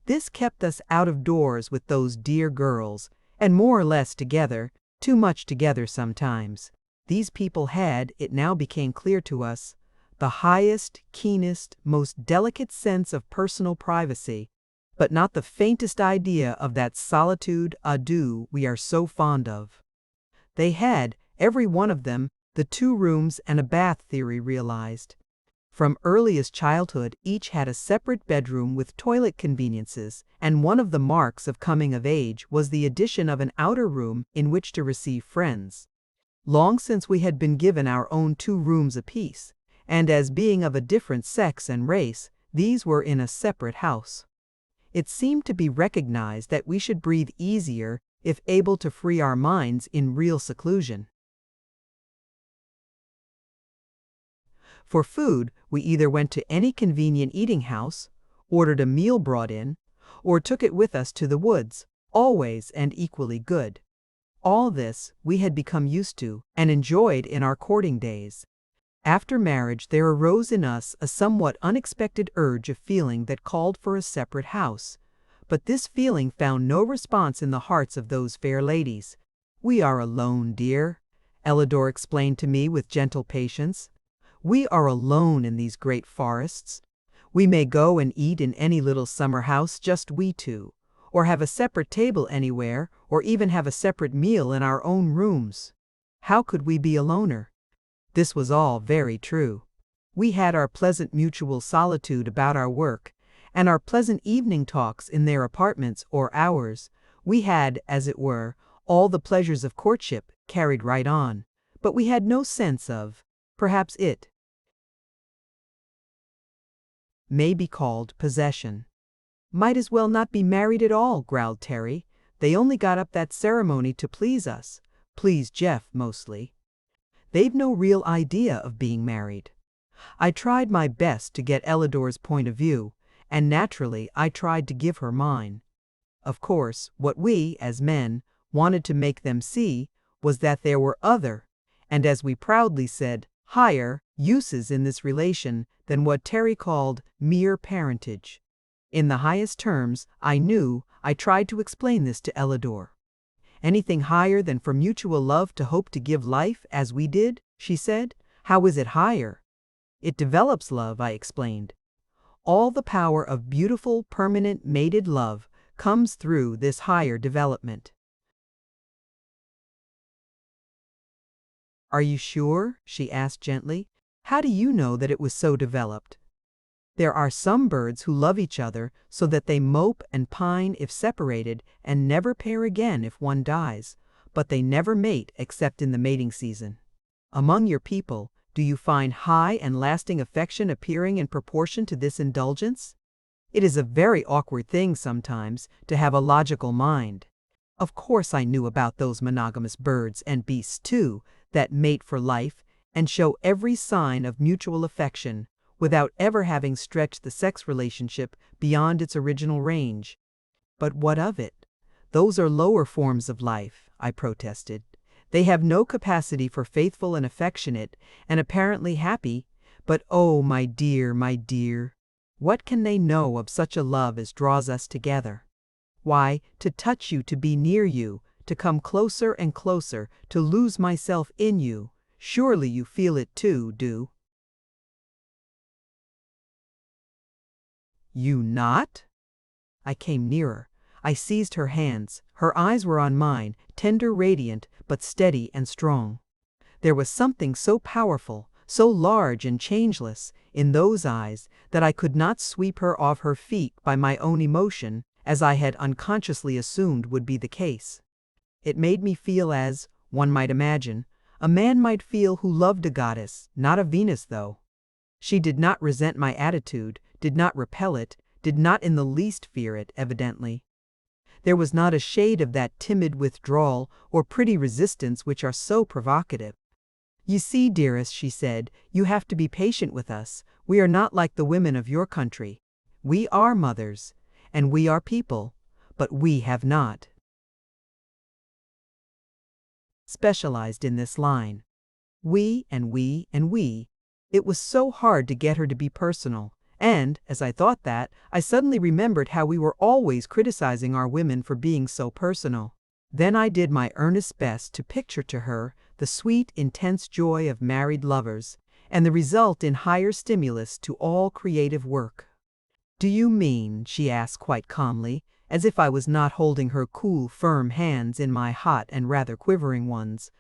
Speaker 1: This kept us out of doors with those dear girls, and more or less together, too much together sometimes. These people had, it now became clear to us, the highest, keenest, most delicate sense of personal privacy, but not the faintest idea of that solitude à deux we are so fond of. They had, every one of them, the 2 rooms and a bath theory realized. From earliest childhood, each had a separate bedroom with toilet conveniences, and one of the marks of coming of age was the addition of an outer room in which to receive friends. Long since we had been given our own 2 rooms apiece, and as being of a different sex and race, these were in a separate house. It seemed to be recognized that we should breathe easier if able to free our minds in real seclusion. For food, we either went to any convenient eating house, ordered a meal brought in, or took it with us to the woods, always and equally good. All this we had become used to and enjoyed in our courting days. After marriage, there arose in us a somewhat unexpected urge of feeling that called for a separate house. But this feeling found no response in the hearts of those fair ladies. "We are alone, dear," Ellador explained to me with gentle patience. "We are alone in these great forests. We may go and eat in any little summer house, just we two, or have a separate table anywhere, or even have a separate meal in our own rooms. How could we be aloner?" This was all very true. We had our pleasant mutual solitude about our work, and our pleasant evening talks in their apartments or ours. We had, as it were, all the pleasures of courtship carried right on, but we had no sense of, perhaps it may be called possession. "Might as well not be married at all," growled Terry. "They only got up that ceremony to please us. Please Jeff, mostly. They've no real idea of being married." I tried my best to get Ellador's point of view, and naturally I tried to give her mine. Of course, what we, as men, wanted to make them see was that there were other, and as we proudly said, higher, uses in this relation than what Terry called mere parentage. In the highest terms, I tried to explain this to Ellador. "Anything higher than for mutual love to hope to give life, as we did?" she said. "How is it higher?" "It develops love," I explained. "All the power of beautiful, permanent, mated love comes through this higher development." "Are you sure?" she asked gently. "How do you know that it was so developed?" "There are some birds who love each other so that they mope and pine if separated and never pair again if one dies, but they never mate except in the mating season. Among your people, do you find high and lasting affection appearing in proportion to this indulgence? It is a very awkward thing sometimes to have a logical mind." Of course I knew about those monogamous birds and beasts too, that mate for life and show every sign of mutual affection, without ever having stretched the sex relationship beyond its original range. "But what of it? Those are lower forms of life," I protested. "They have no capacity for faithful and affectionate, and apparently happy, but oh, my dear, what can they know of such a love as draws us together? Why, to touch you, to be near you, to come closer and closer, to lose myself in you. Surely you feel it too, do you not?" I came nearer. I seized her hands. Her eyes were on mine, tender, radiant, but steady and strong. There was something so powerful, so large and changeless, in those eyes that I could not sweep her off her feet by my own emotion, as I had unconsciously assumed would be the case. It made me feel as, one might imagine, a man might feel who loved a goddess, not a Venus though. She did not resent my attitude, did not repel it, did not in the least fear it, evidently. There was not a shade of that timid withdrawal or pretty resistance which are so provocative. "You see, dearest," she said, "you have to be patient with us. We are not like the women of your country. We are mothers, and we are people, but we have not specialized in this line. We and we and we." It was so hard to get her to be personal, and, as I thought that, I suddenly remembered how we were always criticizing our women for being so personal. Then I did my earnest best to picture to her the sweet, intense joy of married lovers, and the result in higher stimulus to all creative work. "Do you mean," she asked quite calmly, as if I was not holding her cool, firm hands in my hot and rather quivering ones,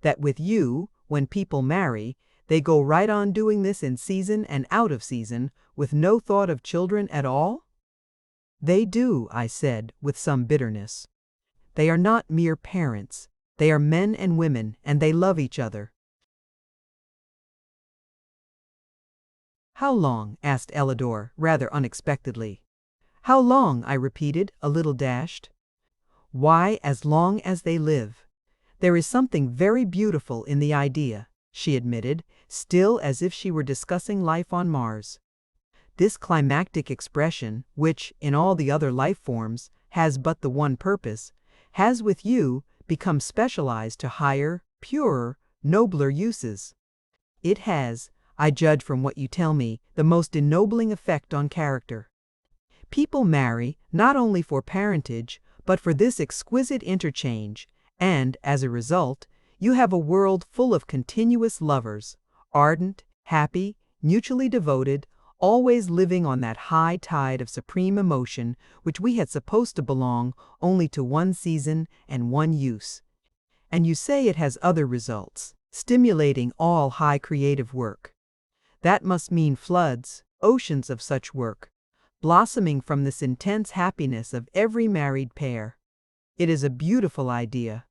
Speaker 1: "that with you, when people marry, They go right on doing this in season and out of season, with no thought of children at all? They do, I said, with some bitterness. They are not mere parents. They are men and women, and they love each other. How long? Asked Ellador, rather unexpectedly. How long? I repeated, a little dashed. Why, as long as they live. There is something very beautiful in the idea, she admitted, still as if she were discussing life on Mars. This climactic expression, which, in all the other life forms, has but the one purpose, has with you become specialized to higher, purer, nobler uses. It has, I judge from what you tell me, the most ennobling effect on character. People marry not only for parentage, but for this exquisite interchange, and, as a result, you have a world full of continuous lovers, ardent, happy, mutually devoted, always living on that high tide of supreme emotion which we had supposed to belong only to one season and one use. And you say it has other results, stimulating all high creative work. That must mean floods, oceans of such work, blossoming from this intense happiness of every married pair. It is a beautiful idea.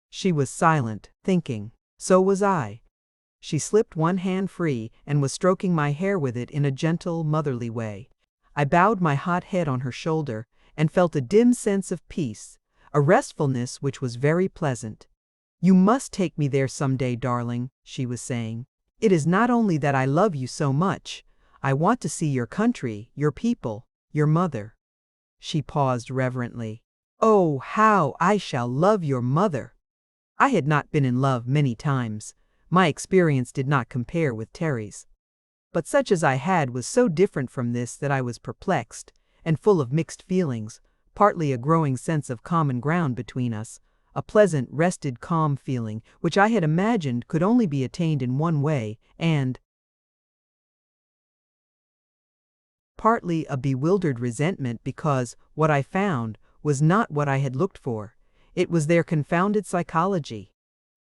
Speaker 1: She was silent, thinking. So was I. She slipped one hand free and was stroking my hair with it in a gentle, motherly way. I bowed my hot head on her shoulder and felt a dim sense of peace, a restfulness which was very pleasant. You must take me there some day, darling, she was saying. It is not only that I love you so much. I want to see your country, your people, your mother. She paused reverently. Oh, how I shall love your mother! I had not been in love many times. My experience did not compare with Terry's. But such as I had was so different from this that I was perplexed, and full of mixed feelings, partly a growing sense of common ground between us, a pleasant, rested, calm feeling which I had imagined could only be attained in one way, and partly a bewildered resentment because what I found was not what I had looked for. It was their confounded psychology.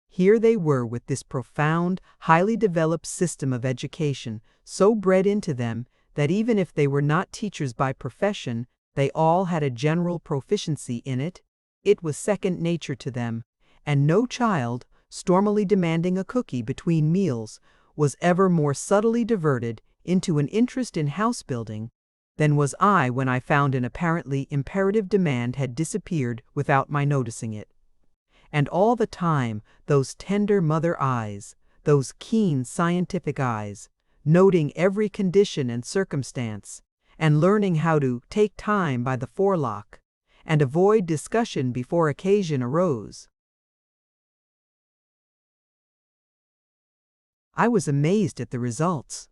Speaker 1: Here they were with this profound, highly developed system of education, so bred into them that even if they were not teachers by profession, they all had a general proficiency in it. It was second nature to them, and no child, stormily demanding a cookie between meals, was ever more subtly diverted into an interest in house building than was I when I found an apparently imperative demand had disappeared without my noticing it. And all the time, those tender mother eyes, those keen scientific eyes, noting every condition and circumstance, and learning how to take time by the forelock, and avoid discussion before occasion arose. I was amazed at the results.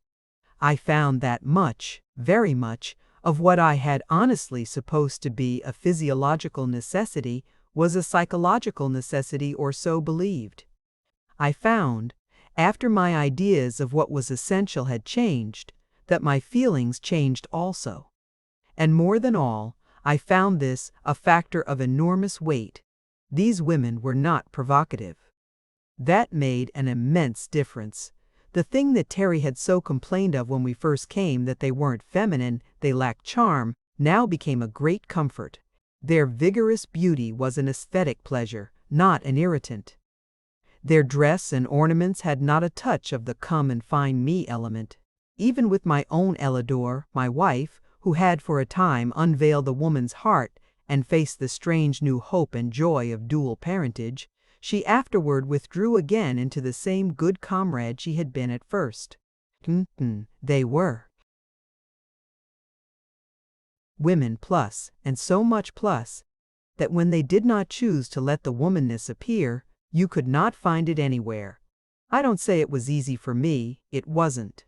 Speaker 1: I found that much, very much, of what I had honestly supposed to be a physiological necessity was a psychological necessity, or so believed. I found, after my ideas of what was essential had changed, that my feelings changed also. And more than all, I found this a factor of enormous weight. These women were not provocative. That made an immense difference. The thing that Terry had so complained of when we first came, that they weren't feminine, they lacked charm, now became a great comfort. Their vigorous beauty was an aesthetic pleasure, not an irritant. Their dress and ornaments had not a touch of the come and find me element. Even with my own Ellador, my wife, who had for a time unveiled the woman's heart and faced the strange new hope and joy of dual parentage, she afterward withdrew again into the same good comrade she had been at first. They were women plus, and so much plus, that when they did not choose to let the womanness appear, you could not find it anywhere. I don't say it was easy for me, it wasn't.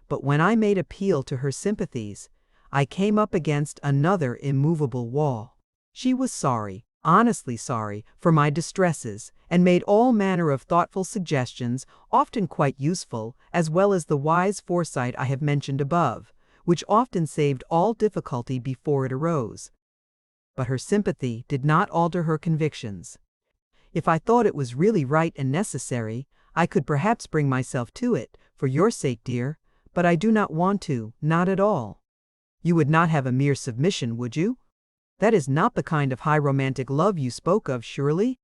Speaker 1: But when I made appeal to her sympathies, I came up against another immovable wall. She was sorry, honestly sorry, for my distresses, and made all manner of thoughtful suggestions, often quite useful, as well as the wise foresight I have mentioned above, which often saved all difficulty before it arose. But her sympathy did not alter her convictions. If I thought it was really right and necessary, I could perhaps bring myself to it, for your sake, dear, but I do not want to, not at all. You would not have a mere submission, would you? That is not the kind of high romantic love you spoke of, surely?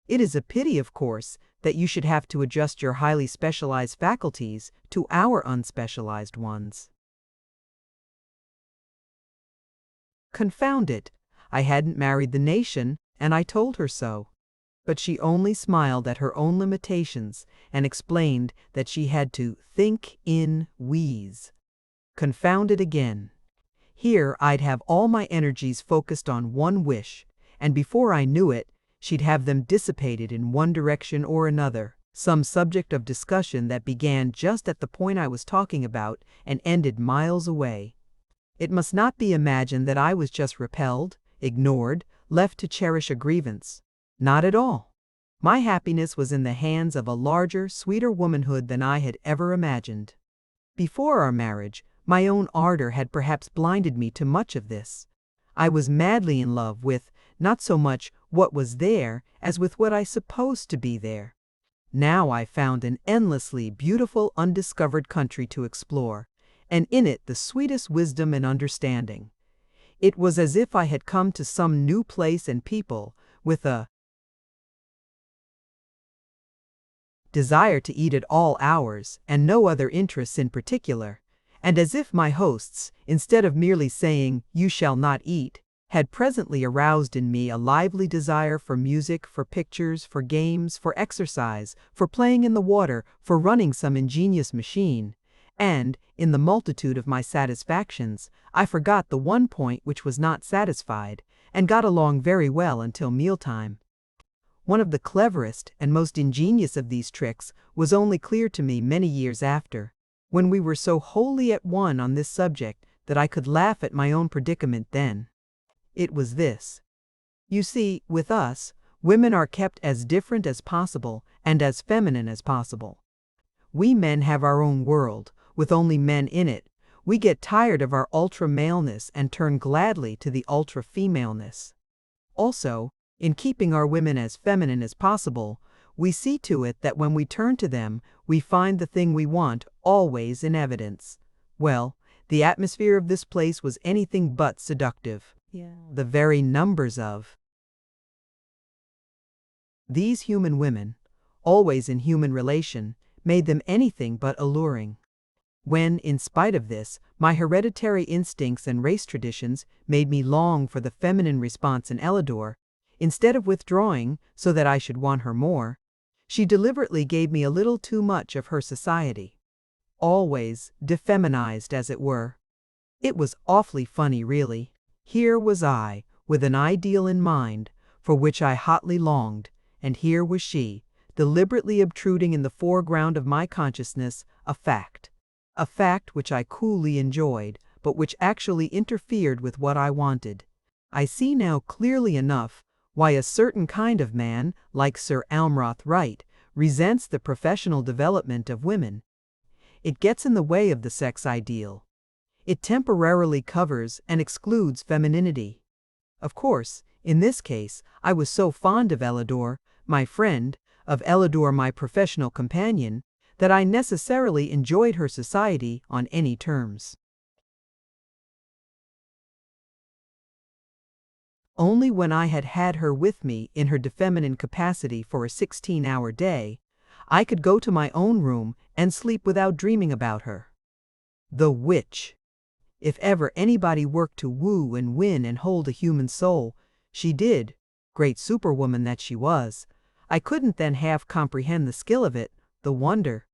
Speaker 1: It is a pity, of course, that you should have to adjust your highly specialized faculties to our unspecialized ones. Confound it! I hadn't married the nation, and I told her so. But she only smiled at her own limitations and explained that she had to think in we's. Confound it again. Here I'd have all my energies focused on one wish, and before I knew it, she'd have them dissipated in one direction or another, some subject of discussion that began just at the point I was talking about and ended miles away. It must not be imagined that I was just repelled, ignored, left to cherish a grievance. Not at all. My happiness was in the hands of a larger, sweeter womanhood than I had ever imagined. Before our marriage, my own ardor had perhaps blinded me to much of this. I was madly in love with, not so much what was there, as with what I supposed to be there. Now I found an endlessly beautiful undiscovered country to explore, and in it the sweetest wisdom and understanding. It was as if I had come to some new place and people, with a desire to eat at all hours, and no other interests in particular, and as if my hosts, instead of merely saying, "You shall not eat," had presently aroused in me a lively desire for music, for pictures, for games, for exercise, for playing in the water, for running some ingenious machine. And, in the multitude of my satisfactions, I forgot the one point which was not satisfied, and got along very well until mealtime. One of the cleverest and most ingenious of these tricks was only clear to me many years after, when we were so wholly at one on this subject that I could laugh at my own predicament then. It was this. You see, with us, women are kept as different as possible and as feminine as possible. We men have our own world, with only men in it. We get tired of our ultra-maleness and turn gladly to the ultra-femaleness. Also, in keeping our women as feminine as possible, we see to it that when we turn to them, we find the thing we want always in evidence. Well, the atmosphere of this place was anything but seductive. The very numbers of these human women, always in human relation, made them anything but alluring. When, in spite of this, my hereditary instincts and race traditions made me long for the feminine response in Ellador, instead of withdrawing so that I should want her more, she deliberately gave me a little too much of her society. Always defeminized, as it were. It was awfully funny, really. Here was I, with an ideal in mind, for which I hotly longed, and here was she, deliberately obtruding in the foreground of my consciousness a fact which I coolly enjoyed, but which actually interfered with what I wanted. I see now clearly enough why a certain kind of man, like Sir Almroth Wright, resents the professional development of women. It gets in the way of the sex ideal. It temporarily covers and excludes femininity. Of course, in this case, I was so fond of Ellador, my friend, of Ellador, my professional companion, that I necessarily enjoyed her society on any terms. Only when I had had her with me in her defeminine capacity for a 16-hour day, I could go to my own room and sleep without dreaming about her. The witch! If ever anybody worked to woo and win and hold a human soul, she did, great superwoman that she was. I couldn't then half comprehend the skill of it, the wonder.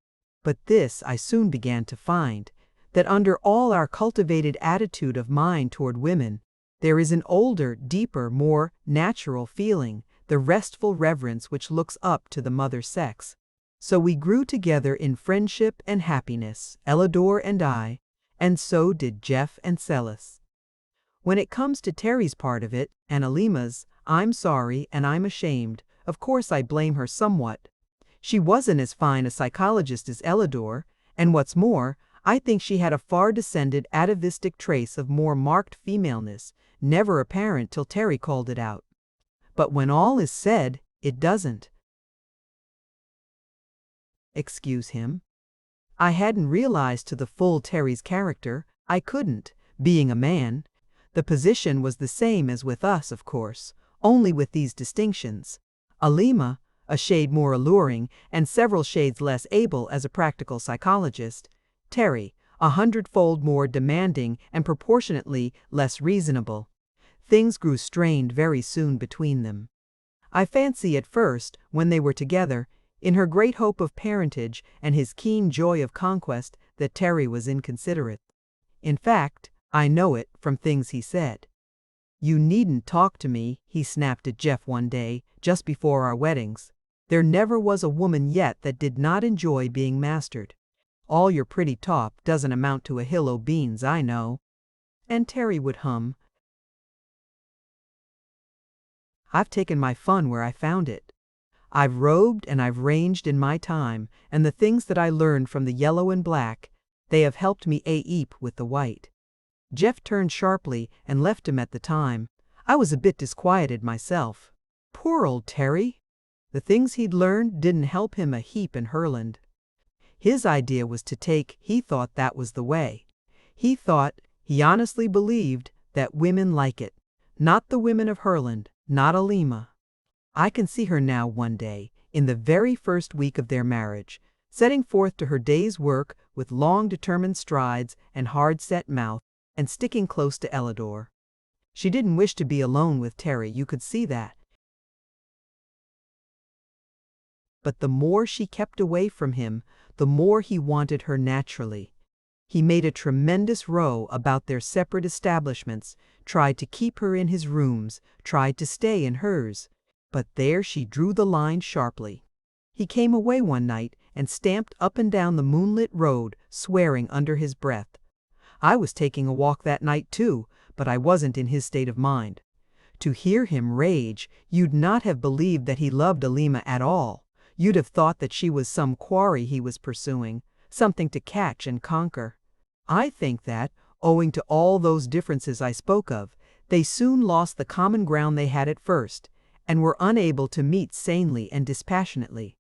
Speaker 1: But this I soon began to find, that under all our cultivated attitude of mind toward women, there is an older, deeper, more natural feeling, the restful reverence which looks up to the mother sex. So we grew together in friendship and happiness, Ellador and I, and so did Jeff and Celis. When it comes to Terry's part of it, and Alima's, I'm sorry and I'm ashamed. Of course I blame her somewhat. She wasn't as fine a psychologist as Ellador, and what's more, I think she had a far descended atavistic trace of more marked femaleness, never apparent till Terry called it out. But when all is said, it doesn't. Excuse him? I hadn't realized to the full Terry's character. I couldn't, being a man. The position was the same as with us, of course, only with these distinctions. Alima, a shade more alluring and several shades less able as a practical psychologist. Terry, 100-fold more demanding and proportionately less reasonable. Things grew strained very soon between them. I fancy at first, when they were together, in her great hope of parentage and his keen joy of conquest, that Terry was inconsiderate. In fact, I know it from things he said. "You needn't talk to me," he snapped at Jeff one day, just before our weddings. "There never was a woman yet that did not enjoy being mastered. All your pretty talk doesn't amount to a hill o' beans, I know." And Terry would hum, "I've taken my fun where I found it. I've roved and I've ranged in my time, and the things that I learned from the yellow and black, they have helped me a-eep with the white." Jeff turned sharply and left him at the time. I was a bit disquieted myself. Poor old Terry! The things he'd learned didn't help him a heap in Herland. His idea was to take, he thought that was the way. He honestly believed, that women like it. Not the women of Herland, not Alima. I can see her now one day, in the very first week of their marriage, setting forth to her day's work with long determined strides and hard-set mouth, and sticking close to Elidor. She didn't wish to be alone with Terry, you could see that. But the more she kept away from him, the more he wanted her naturally. He made a tremendous row about their separate establishments, tried to keep her in his rooms, tried to stay in hers. But there she drew the line sharply. He came away one night and stamped up and down the moonlit road, swearing under his breath. I was taking a walk that night too, but I wasn't in his state of mind. To hear him rage, you'd not have believed that he loved Alima at all. You'd have thought that she was some quarry he was pursuing, something to catch and conquer. I think that, owing to all those differences I spoke of, they soon lost the common ground they had at first, and were unable to meet sanely and dispassionately.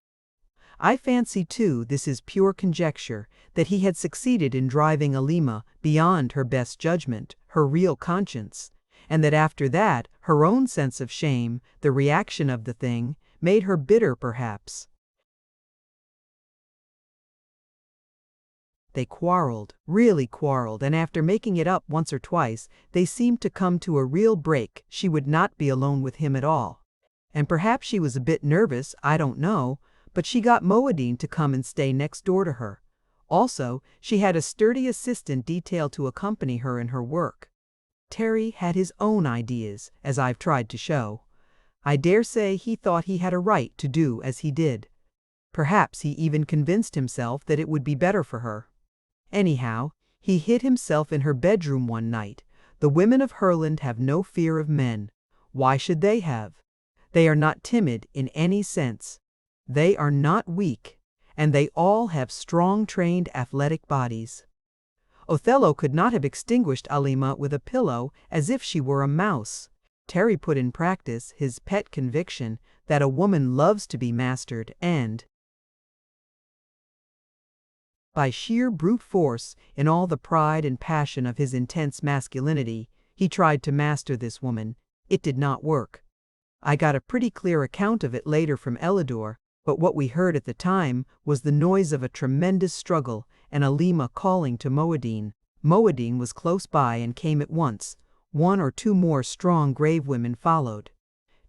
Speaker 1: I fancy, too, this is pure conjecture, that he had succeeded in driving Alima beyond her best judgment, her real conscience, and that after that, her own sense of shame, the reaction of the thing, made her bitter perhaps. They quarreled, really quarreled, and after making it up once or twice, they seemed to come to a real break. She would not be alone with him at all. And perhaps she was a bit nervous, I don't know, but she got Moadine to come and stay next door to her. Also, she had a sturdy assistant detailed to accompany her in her work. Terry had his own ideas, as I've tried to show. I dare say he thought he had a right to do as he did. Perhaps he even convinced himself that it would be better for her. Anyhow, he hid himself in her bedroom one night. The women of Herland have no fear of men. Why should they have? They are not timid in any sense. They are not weak, and they all have strong, trained, athletic bodies. Othello could not have extinguished Alima with a pillow as if she were a mouse. Terry put in practice his pet conviction that a woman loves to be mastered, and by sheer brute force, in all the pride and passion of his intense masculinity, he tried to master this woman. It did not work. I got a pretty clear account of it later from Elidor, but what we heard at the time was the noise of a tremendous struggle and Alima calling to Moadine. Moadine was close by and came at once. 1 or 2 more strong grave women followed.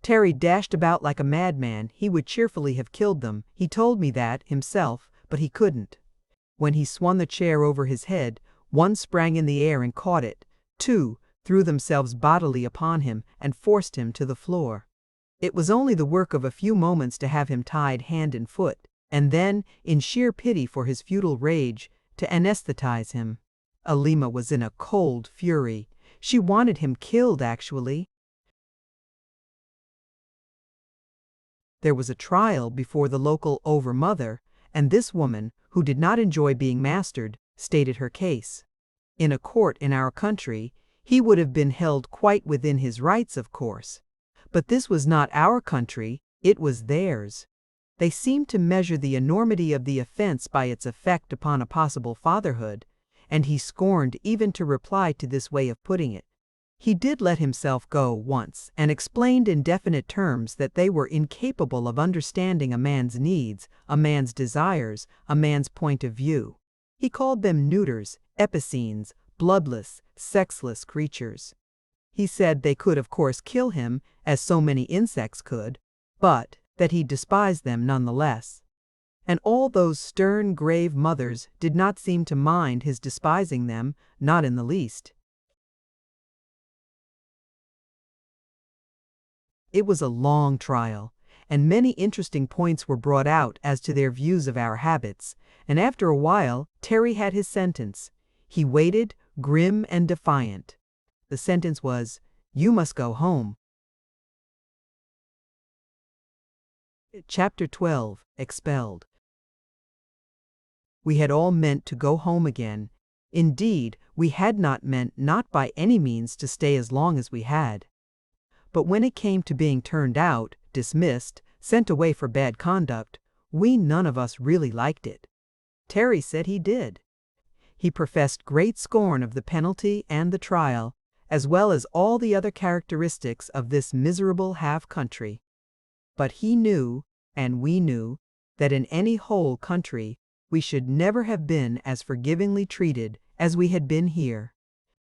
Speaker 1: Terry dashed about like a madman. He would cheerfully have killed them. He told me that himself, but he couldn't. When he swung the chair over his head, 1 sprang in the air and caught it. 2 threw themselves bodily upon him and forced him to the floor. It was only the work of a few moments to have him tied hand and foot, and then, in sheer pity for his futile rage, to anesthetize him. Alima was in a cold fury. She wanted him killed, actually. There was a trial before the local over-mother, and this woman, who did not enjoy being mastered, stated her case. In a court in our country, he would have been held quite within his rights, of course. But this was not our country, It was theirs. They seemed to measure the enormity of the offense by its effect upon a possible fatherhood, and he scorned even to reply to this way of putting it. He did let himself go once and explained in definite terms that they were incapable of understanding a man's needs, a man's desires, a man's point of view. He called them neuters, epicene, bloodless, sexless creatures. He said they could of course kill him, as so many insects could, but that he despised them nonetheless. And all those stern, grave mothers did not seem to mind his despising them, not in the least. It was a long trial, and many interesting points were brought out as to their views of our habits, and after a while Terry had his sentence. He waited, grim and defiant. The sentence was, "You must go home." Chapter 12. Expelled. We had all meant to go home again. Indeed, we had not meant not by any means to stay as long as we had. But when it came to being turned out, dismissed, sent away for bad conduct, we none of us really liked it. Terry said he did. He professed great scorn of the penalty and the trial, as well as all the other characteristics of this miserable half-country. But he knew, and we knew, that in any whole country we should never have been as forgivingly treated as we had been here.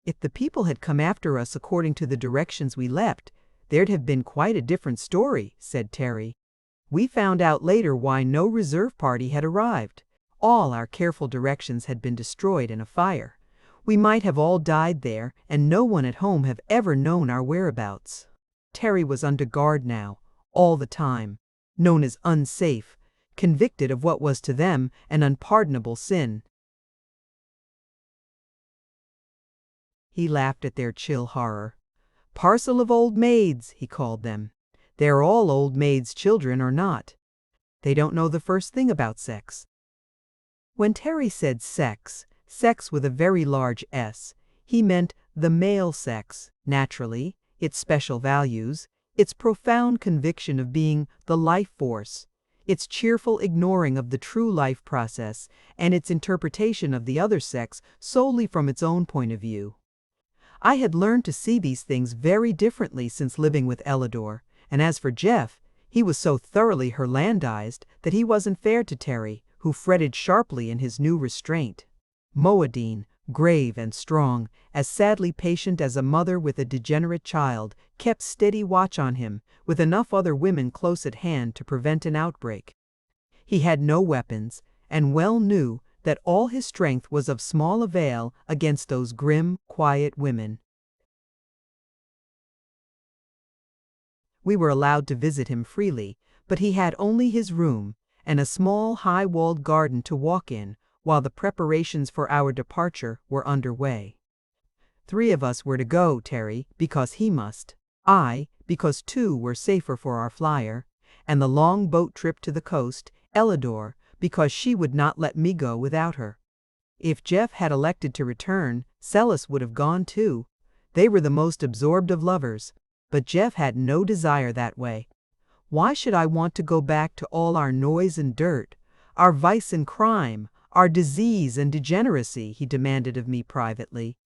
Speaker 1: If the people had come after us according to the directions we left, there'd have been quite a different story, said Terry. We found out later why no reserve party had arrived. All our careful directions had been destroyed in a fire. We might have all died there, and no one at home have ever known our whereabouts. Terry was under guard now, all the time, known as unsafe, convicted of what was to them an unpardonable sin. He laughed at their chill horror. "Parcel of old maids," he called them. "They're all old maids' children or not. They don't know the first thing about sex." When Terry said sex, sex with a very large S, he meant the male sex, naturally, its special values, its profound conviction of being the life force, its cheerful ignoring of the true life process, and its interpretation of the other sex solely from its own point of view. I had learned to see these things very differently since living with Ellador, and as for Jeff, he was so thoroughly Herlandized that he wasn't fair to Terry, who fretted sharply in his new restraint. Moadine, grave and strong, as sadly patient as a mother with a degenerate child, kept steady watch on him, with enough other women close at hand to prevent an outbreak. He had no weapons, and well knew that all his strength was of small avail against those grim, quiet women. We were allowed to visit him freely, but he had only his room, and a small high-walled garden to walk in, while the preparations for our departure were under way. 3 of us were to go, Terry, because he must, I, because 2 were safer for our flyer, and the long boat trip to the coast, Ellador, because she would not let me go without her. If Jeff had elected to return, Celis would have gone too. They were the most absorbed of lovers, but Jeff had no desire that way. Why should I want to go back to all our noise and dirt, our vice and crime, our disease and degeneracy, he demanded of me privately.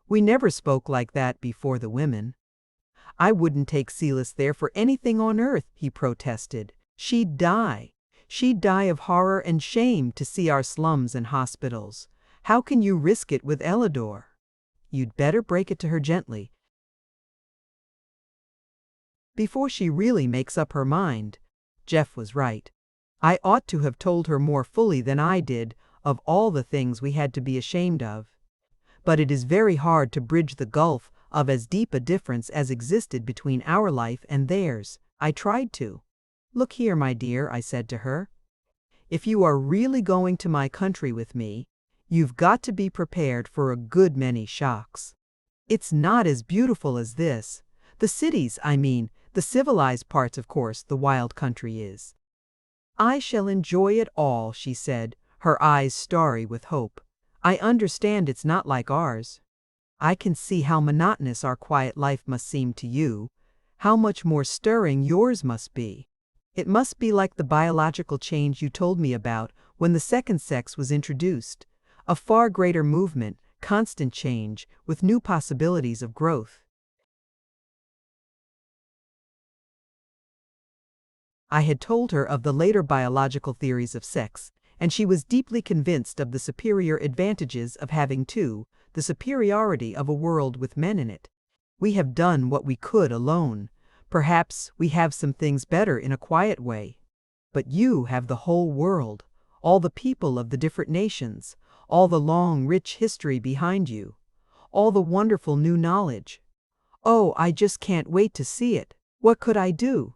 Speaker 1: We never spoke like that before the women. I wouldn't take Celis there for anything on earth, he protested. She'd die. She'd die of horror and shame to see our slums and hospitals. How can you risk it with Ellador? You'd better break it to her gently, before she really makes up her mind. Jeff was right. I ought to have told her more fully than I did of all the things we had to be ashamed of. But it is very hard to bridge the gulf of as deep a difference as existed between our life and theirs. I tried to. "Look here, my dear," I said to her. "If you are really going to my country with me, you've got to be prepared for a good many shocks. It's not as beautiful as this. The cities, I mean, the civilized parts, of course, the wild country is." "I shall enjoy it all," she said, her eyes starry with hope. "I understand it's not like ours. I can see how monotonous our quiet life must seem to you, how much more stirring yours must be. It must be like the biological change you told me about when the second sex was introduced. A far greater movement, constant change, with new possibilities of growth. I had told her of the later biological theories of sex, and she was deeply convinced of the superior advantages of having two, the superiority of a world with men in it. We have done what we could alone. Perhaps we have some things better in a quiet way. But you have the whole world, all the people of the different nations, all the long, rich history behind you, all the wonderful new knowledge. Oh, I just can't wait to see it. What could I do?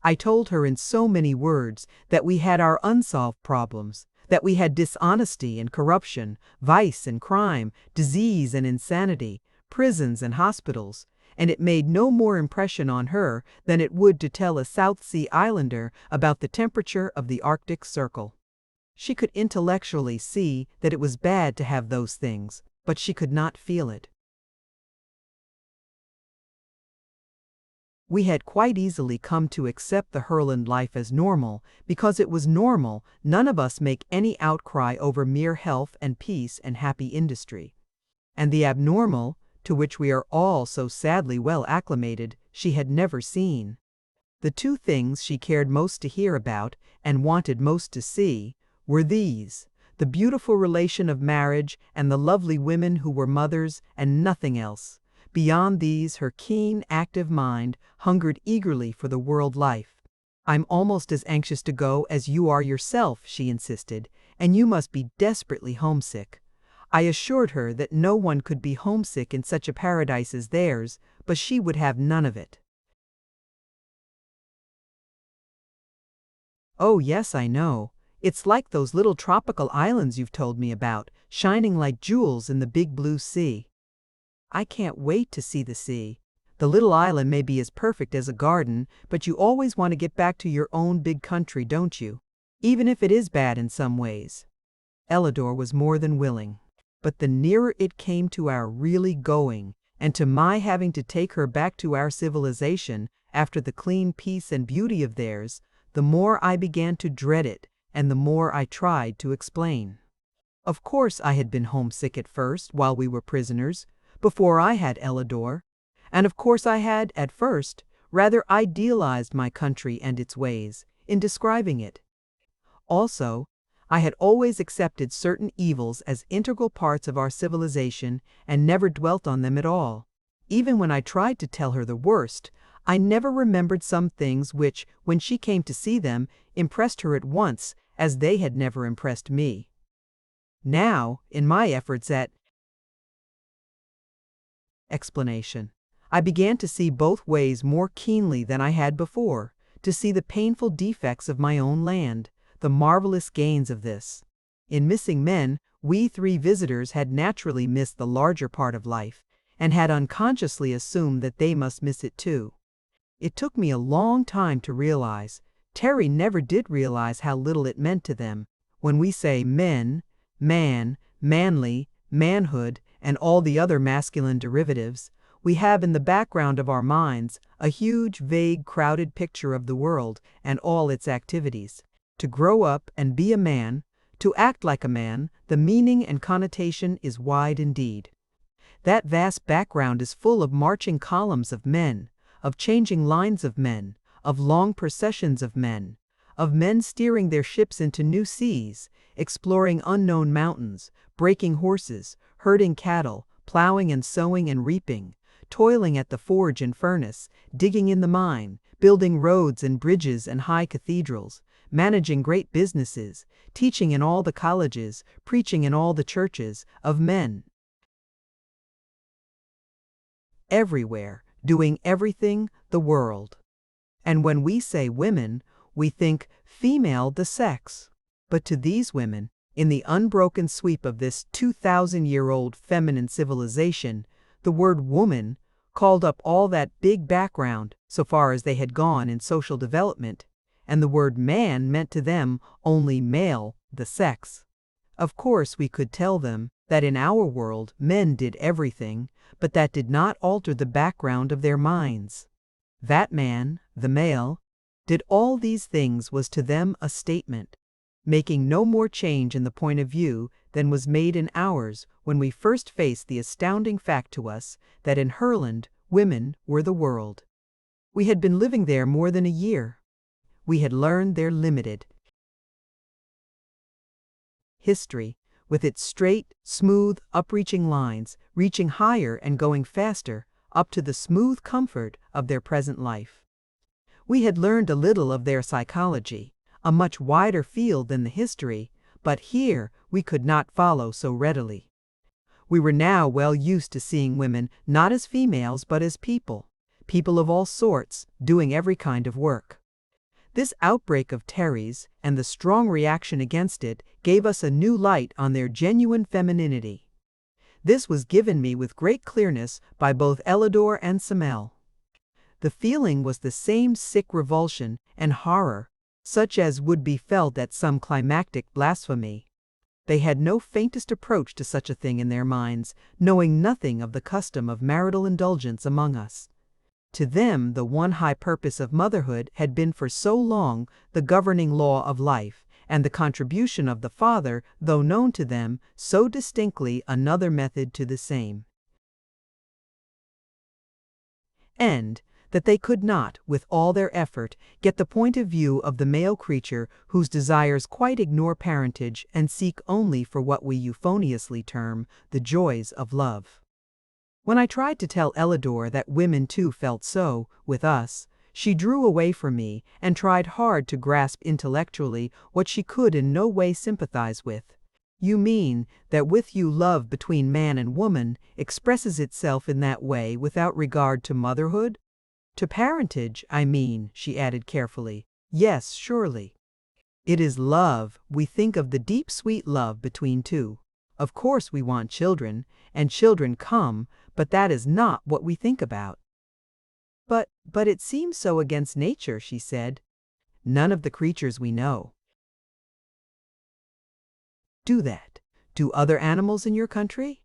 Speaker 1: I told her in so many words that we had our unsolved problems, that we had dishonesty and corruption, vice and crime, disease and insanity, prisons and hospitals, and it made no more impression on her than it would to tell a South Sea Islander about the temperature of the Arctic Circle. She could intellectually see that it was bad to have those things, but she could not feel it. We had quite easily come to accept the Herland life as normal, because it was normal. None of us make any outcry over mere health and peace and happy industry. And the abnormal, to which we are all so sadly well acclimated, she had never seen. The two things she cared most to hear about, and wanted most to see, were these: the beautiful relation of marriage and the lovely women who were mothers, and nothing else. Beyond these, her keen, active mind hungered eagerly for the world life. "I'm almost as anxious to go as you are yourself," she insisted, "and you must be desperately homesick." I assured her that no one could be homesick in such a paradise as theirs, but she would have none of it. "Oh yes, I know. It's like those little tropical islands you've told me about, shining like jewels in the big blue sea." I can't wait to see the sea. The little island may be as perfect as a garden, but you always want to get back to your own big country, don't you? Even if it is bad in some ways. Ellador was more than willing. But the nearer it came to our really going, and to my having to take her back to our civilization after the clean peace and beauty of theirs, the more I began to dread it, and the more I tried to explain. Of course I had been homesick at first, while we were prisoners, before I had Ellador, and of course I had, at first, rather idealized my country and its ways, in describing it. Also, I had always accepted certain evils as integral parts of our civilization and never dwelt on them at all. Even when I tried to tell her the worst, I never remembered some things which, when she came to see them, impressed her at once, as they had never impressed me. Now, in my efforts at explanation, I began to see both ways more keenly than I had before, to see the painful defects of my own land, the marvelous gains of this. In missing men, we three visitors had naturally missed the larger part of life, and had unconsciously assumed that they must miss it too. It took me a long time to realize, Terry never did realize how little it meant to them, when we say men, man, manly, manhood, and all the other masculine derivatives, we have in the background of our minds a huge, vague, crowded picture of the world and all its activities. To grow up and be a man, to act like a man, the meaning and connotation is wide indeed. That vast background is full of marching columns of men, of changing lines of men, of long processions of men steering their ships into new seas, exploring unknown mountains, breaking horses, herding cattle, plowing and sowing and reaping, toiling at the forge and furnace, digging in the mine, building roads and bridges and high cathedrals, managing great businesses, teaching in all the colleges, preaching in all the churches, of men. Everywhere, doing everything, the world. And when we say women, we think female the sex. But to these women, in the unbroken sweep of this 2,000-year-old feminine civilization, the word woman called up all that big background, so far as they had gone in social development, and the word man meant to them only male, the sex. Of course we could tell them that in our world men did everything, but that did not alter the background of their minds. That man, the male, did all these things was to them a statement, making no more change in the point of view than was made in ours when we first faced the astounding fact to us that in Herland women were the world. We had been living there more than a year. We had learned their limited history, with its straight, smooth, upreaching lines, reaching higher and going faster, up to the smooth comfort of their present life. We had learned a little of their psychology, a much wider field than the history, but here we could not follow so readily. We were now well used to seeing women not as females but as people of all sorts, doing every kind of work. This outbreak of Terry's and the strong reaction against it gave us a new light on their genuine femininity. This was given me with great clearness by both Elidor and Samel. The feeling was the same sick revulsion and horror, such as would be felt at some climactic blasphemy. They had no faintest approach to such a thing in their minds, knowing nothing of the custom of marital indulgence among us. To them the one high purpose of motherhood had been for so long the governing law of life, and the contribution of the father, though known to them, so distinctly another method to the same end, that they could not, with all their effort, get the point of view of the male creature whose desires quite ignore parentage and seek only for what we euphoniously term the joys of love. When I tried to tell Elidor that women too felt so, with us, she drew away from me and tried hard to grasp intellectually what she could in no way sympathize with. You mean that with you love between man and woman expresses itself in that way without regard to motherhood? To parentage, I mean, she added carefully. Yes, surely. It is love. We think of the deep sweet love between two. Of course we want children, and children come, but that is not what we think about. But it seems so against nature, she said. None of the creatures we know do that. Do other animals in your country?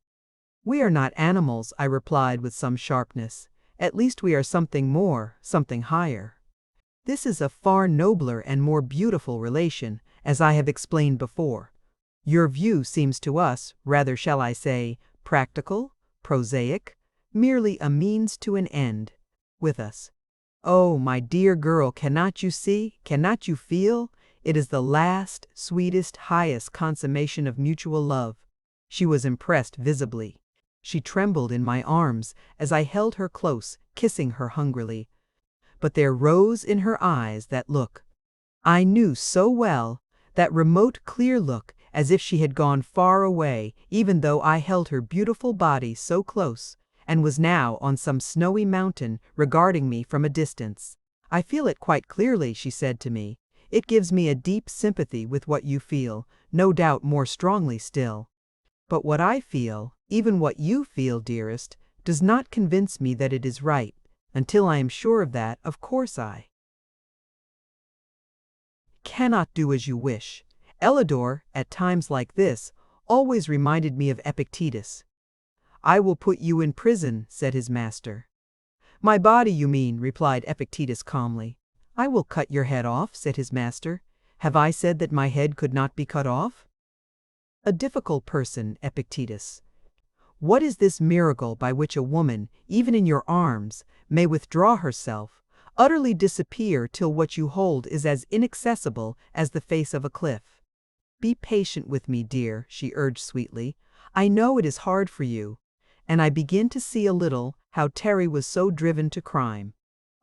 Speaker 1: We are not animals, I replied with some sharpness. At least we are something more, something higher. This is a far nobler and more beautiful relation, as I have explained before. Your view seems to us, rather shall I say, practical, prosaic, merely a means to an end, with us. Oh, my dear girl, cannot you see, cannot you feel? It is the last, sweetest, highest consummation of mutual love. She was impressed visibly. She trembled in my arms as I held her close, kissing her hungrily. But there rose in her eyes that look I knew so well, that remote, clear look, as if she had gone far away, even though I held her beautiful body so close, and was now on some snowy mountain, regarding me from a distance. I feel it quite clearly, she said to me. It gives me a deep sympathy with what you feel, no doubt more strongly still. But what I feel, even what you feel, dearest, does not convince me that it is right. Until I am sure of that, of course I cannot do as you wish. Elidor, at times like this, always reminded me of Epictetus. I will put you in prison, said his master. My body, you mean, replied Epictetus calmly. I will cut your head off, said his master. Have I said that my head could not be cut off? A difficult person, Epictetus. What is this miracle by which a woman, even in your arms, may withdraw herself, utterly disappear till what you hold is as inaccessible as the face of a cliff? Be patient with me, dear, she urged sweetly. I know it is hard for you, and I begin to see a little how Terry was so driven to crime.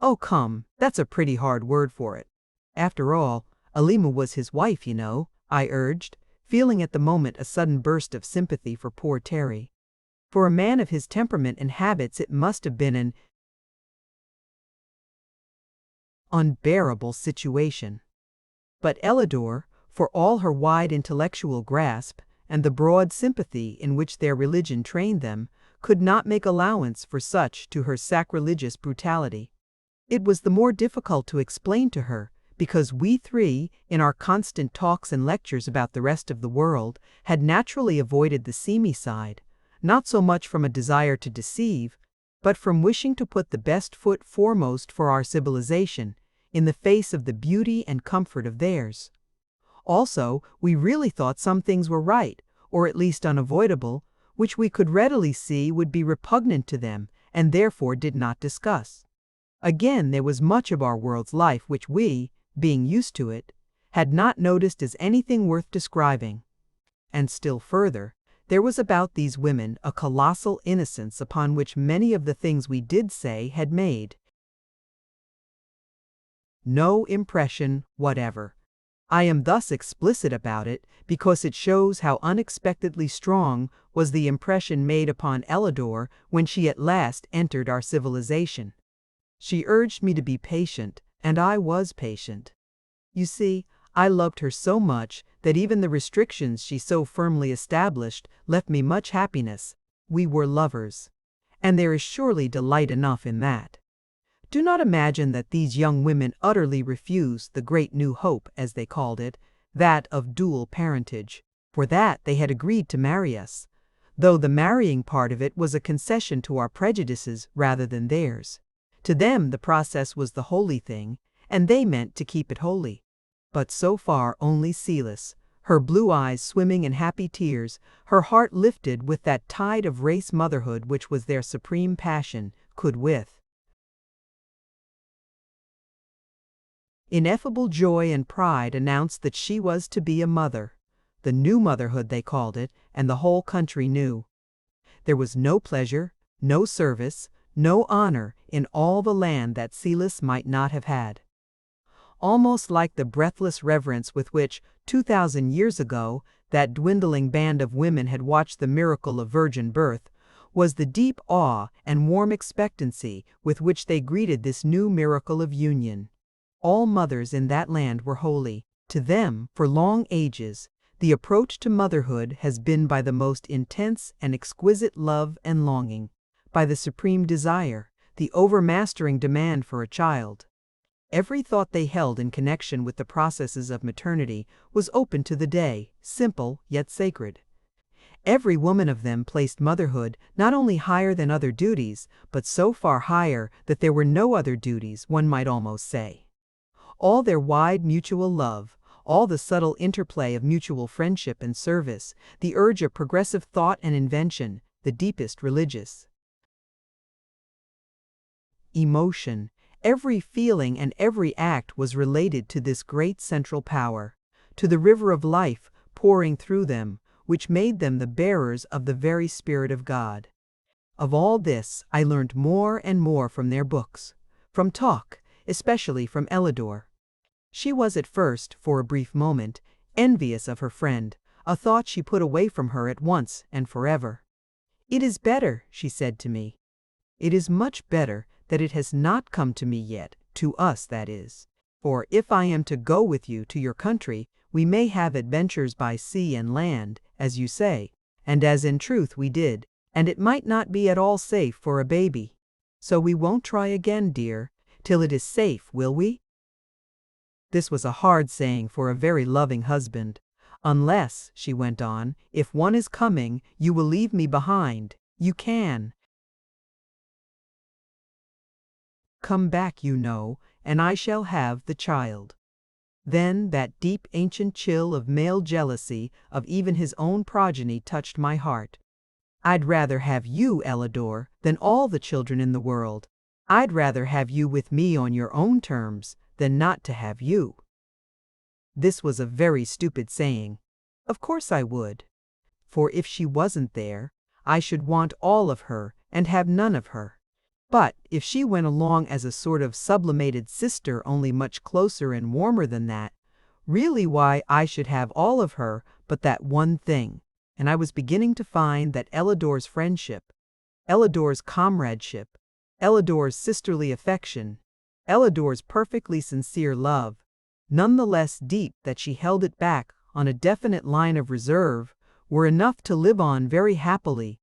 Speaker 1: Oh, come, that's a pretty hard word for it. After all, Alima was his wife, you know, I urged, feeling at the moment a sudden burst of sympathy for poor Terry. For a man of his temperament and habits it must have been an unbearable situation. But Elidor, for all her wide intellectual grasp, and the broad sympathy in which their religion trained them, could not make allowance for such to her sacrilegious brutality. It was the more difficult to explain to her, because we three, in our constant talks and lectures about the rest of the world, had naturally avoided the seamy side, not so much from a desire to deceive, but from wishing to put the best foot foremost for our civilization, in the face of the beauty and comfort of theirs. Also, we really thought some things were right, or at least unavoidable, which we could readily see would be repugnant to them, and therefore did not discuss. Again, there was much of our world's life which we, being used to it, had not noticed as anything worth describing. And still further, there was about these women a colossal innocence upon which many of the things we did say had made no impression whatever. I am thus explicit about it because it shows how unexpectedly strong was the impression made upon Ellador when she at last entered our civilization. She urged me to be patient, and I was patient. You see, I loved her so much that even the restrictions she so firmly established left me much happiness. We were lovers. And there is surely delight enough in that. Do not imagine that these young women utterly refused the great new hope, as they called it, that of dual parentage. For that they had agreed to marry us, though the marrying part of it was a concession to our prejudices rather than theirs. To them the process was the holy thing, and they meant to keep it holy. But so far only Celis, her blue eyes swimming in happy tears, her heart lifted with that tide of race motherhood which was their supreme passion, could with ineffable joy and pride announced that she was to be a mother. The new motherhood they called it, and the whole country knew. There was no pleasure, no service, no honor in all the land that Celis might not have had. Almost like the breathless reverence with which, 2,000 years ago, that dwindling band of women had watched the miracle of virgin birth, was the deep awe and warm expectancy with which they greeted this new miracle of union. All mothers in that land were holy. To them, for long ages, the approach to motherhood has been by the most intense and exquisite love and longing, by the supreme desire, the overmastering demand for a child. Every thought they held in connection with the processes of maternity was open to the day, simple yet sacred. Every woman of them placed motherhood not only higher than other duties, but so far higher that there were no other duties, one might almost say. All their wide mutual love, all the subtle interplay of mutual friendship and service, the urge of progressive thought and invention, the deepest religious emotion, every feeling and every act was related to this great central power, to the river of life pouring through them, which made them the bearers of the very Spirit of God. Of all this I learned more and more from their books, from talk, especially from Ellador. She was at first, for a brief moment, envious of her friend, a thought she put away from her at once and forever. "It is better," she said to me. "It is much better that it has not come to me yet, to us that is. For if I am to go with you to your country, we may have adventures by sea and land, as you say, and as in truth we did, and it might not be at all safe for a baby. So we won't try again, dear, till it is safe, will we?" This was a hard saying for a very loving husband. "Unless," she went on, "if one is coming, you will leave me behind. You can come back, you know, and I shall have the child." Then that deep ancient chill of male jealousy of even his own progeny touched my heart. "I'd rather have you, Ellador, than all the children in the world. I'd rather have you with me on your own terms than not to have you." This was a very stupid saying. Of course I would. For if she wasn't there, I should want all of her and have none of her. But if she went along as a sort of sublimated sister, only much closer and warmer than that, really why I should have all of her but that one thing. And I was beginning to find that Ellador's friendship, Ellador's comradeship, Ellador's sisterly affection, Ellador's perfectly sincere love, none the less deep that she held it back on a definite line of reserve, were enough to live on very happily.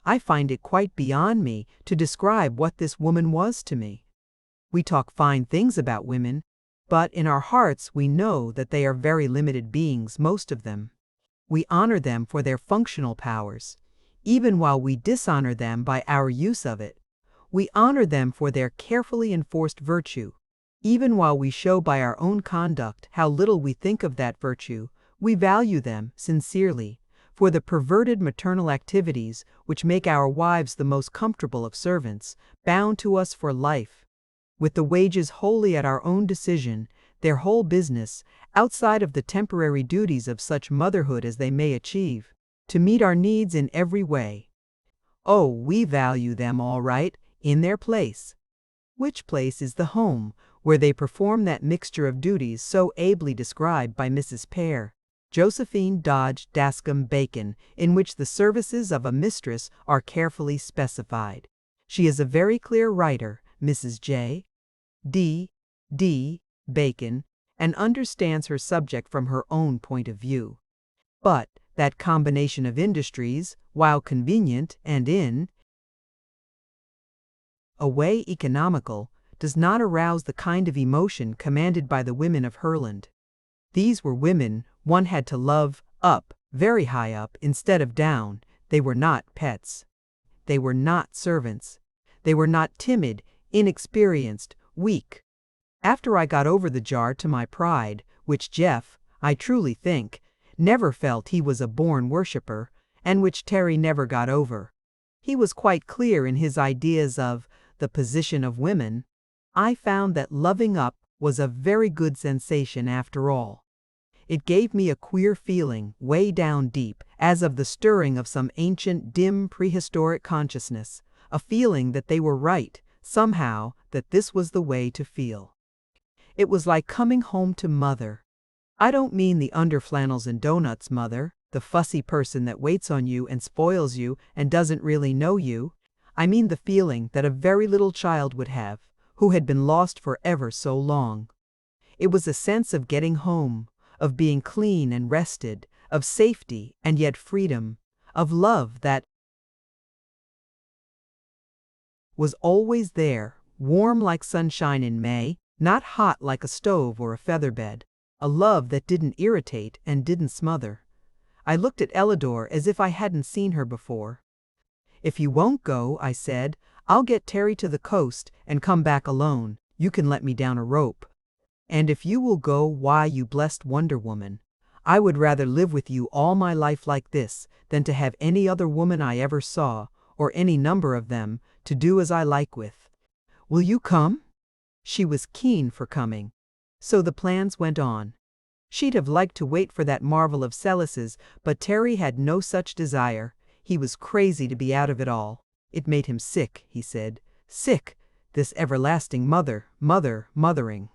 Speaker 1: I find it quite beyond me to describe what this woman was to me. We talk fine things about women, but in our hearts we know that they are very limited beings, most of them. We honor them for their functional powers, even while we dishonor them by our use of it. We honor them for their carefully enforced virtue. Even while we show by our own conduct how little we think of that virtue, we value them sincerely for the perverted maternal activities which make our wives the most comfortable of servants, bound to us for life, with the wages wholly at our own decision, their whole business, outside of the temporary duties of such motherhood as they may achieve, to meet our needs in every way. Oh, we value them all right, in their place. Which place is the home, where they perform that mixture of duties so ably described by Mrs. Pear, Josephine Dodge Dascom Bacon, in which the services of a mistress are carefully specified. She is a very clear writer, Mrs. J. D. Bacon, and understands her subject from her own point of view. But that combination of industries, while convenient and in a way economical, does not arouse the kind of emotion commanded by the women of Herland. These were women one had to love up, very high up, instead of down. They were not pets. They were not servants. They were not timid, inexperienced, weak. After I got over the jar to my pride, which Jeff, I truly think, never felt he was a born worshipper, and which Terry never got over. He was quite clear in his ideas of the position of women. I found that loving up was a very good sensation after all. It gave me a queer feeling, way down deep, as of the stirring of some ancient, dim, prehistoric consciousness, a feeling that they were right, somehow, that this was the way to feel. It was like coming home to mother. I don't mean the underflannels and donuts mother, the fussy person that waits on you and spoils you and doesn't really know you. I mean the feeling that a very little child would have, who had been lost for ever so long. It was a sense of getting home, of being clean and rested, of safety and yet freedom, of love that was always there, warm like sunshine in May, not hot like a stove or a featherbed, a love that didn't irritate and didn't smother. I looked at Ellador as if I hadn't seen her before. "If you won't go," I said, "I'll get Terry to the coast and come back alone. You can let me down a rope. And if you will go, why, you blessed Wonder Woman, I would rather live with you all my life like this than to have any other woman I ever saw, or any number of them, to do as I like with. Will you come?" She was keen for coming. So the plans went on. She'd have liked to wait for that marvel of Celis's, but Terry had no such desire. He was crazy to be out of it all. It made him sick, he said. Sick, this everlasting mothering.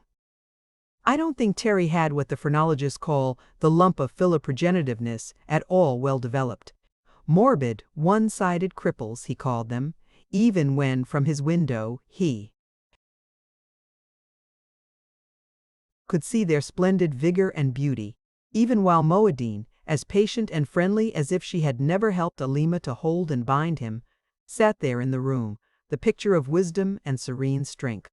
Speaker 1: I don't think Terry had what the phrenologists call the lump of philoprogenitiveness at all well developed. Morbid, one-sided cripples, he called them, even when from his window he could see their splendid vigor and beauty, even while Moadine, as patient and friendly as if she had never helped Alima to hold and bind him, sat there in the room, the picture of wisdom and serene strength.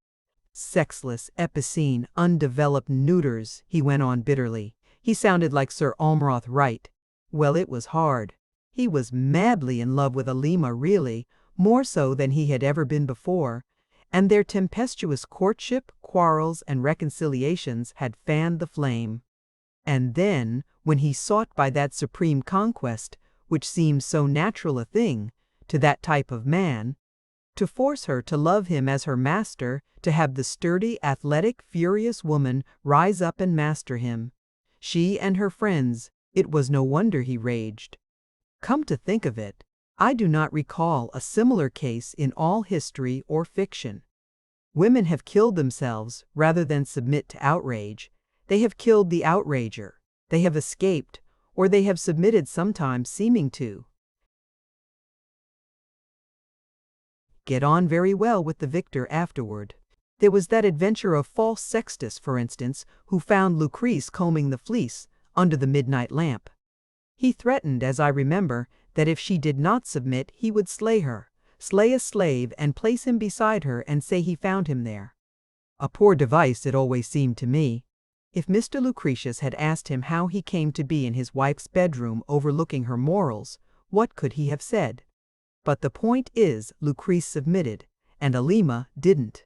Speaker 1: Sexless, epicene, undeveloped neuters, he went on bitterly. He sounded like Sir Almroth Wright. Well, it was hard. He was madly in love with Alima, really, more so than he had ever been before, and their tempestuous courtship, quarrels, and reconciliations had fanned the flame. And then, when he sought by that supreme conquest, which seemed so natural a thing, to that type of man, to force her to love him as her master, to have the sturdy, athletic, furious woman rise up and master him, she and her friends, it was no wonder he raged. Come to think of it, I do not recall a similar case in all history or fiction. Women have killed themselves rather than submit to outrage. They have killed the outrager. They have escaped, or they have submitted, sometimes seeming to get on very well with the victor afterward. There was that adventure of false Sextus, for instance, who found Lucrece combing the fleece under the midnight lamp. He threatened, as I remember, that if she did not submit, he would slay her, slay a slave and place him beside her and say he found him there. A poor device it always seemed to me. If Mr. Lucretius had asked him how he came to be in his wife's bedroom overlooking her morals, what could he have said? But the point is, Lucrece submitted, and Alima didn't.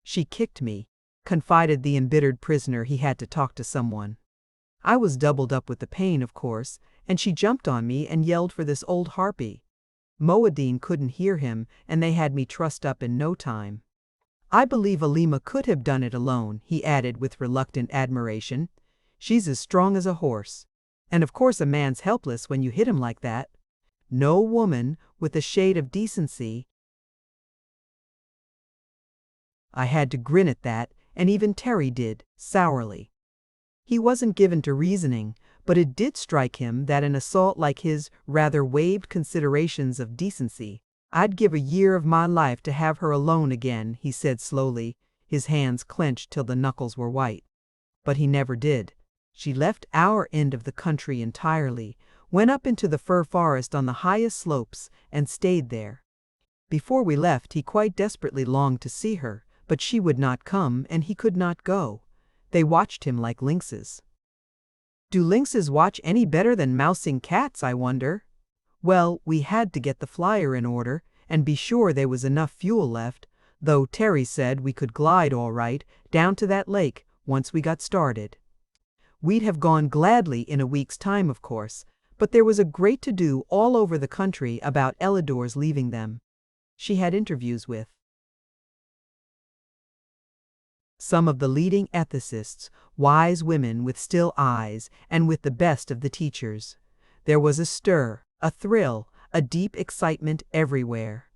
Speaker 1: She kicked me, confided the embittered prisoner he had to talk to someone. I was doubled up with the pain, of course, and she jumped on me and yelled for this old harpy. Moadine couldn't hear him, and they had me trussed up in no time. I believe Alima could have done it alone, he added with reluctant admiration. She's as strong as a horse. And of course a man's helpless when you hit him like that. No woman, with a shade of decency. I had to grin at that, and even Terry did, sourly. He wasn't given to reasoning, but it did strike him that an assault like his rather waived considerations of decency. I'd give a year of my life to have her alone again, he said slowly, his hands clenched till the knuckles were white. But he never did. She left our end of the country entirely, went up into the fir forest on the highest slopes, and stayed there. Before we left, he quite desperately longed to see her, but she would not come, and he could not go. They watched him like lynxes. Do lynxes watch any better than mousing cats, I wonder? Well, we had to get the flyer in order, and be sure there was enough fuel left, though Terry said we could glide all right down to that lake once we got started. We'd have gone gladly in a week's time, of course, but there was a great to-do all over the country about Elidor's leaving them. She had interviews with some of the leading ethicists, wise women with still eyes, and with the best of the teachers. There was a stir, a thrill, a deep excitement everywhere.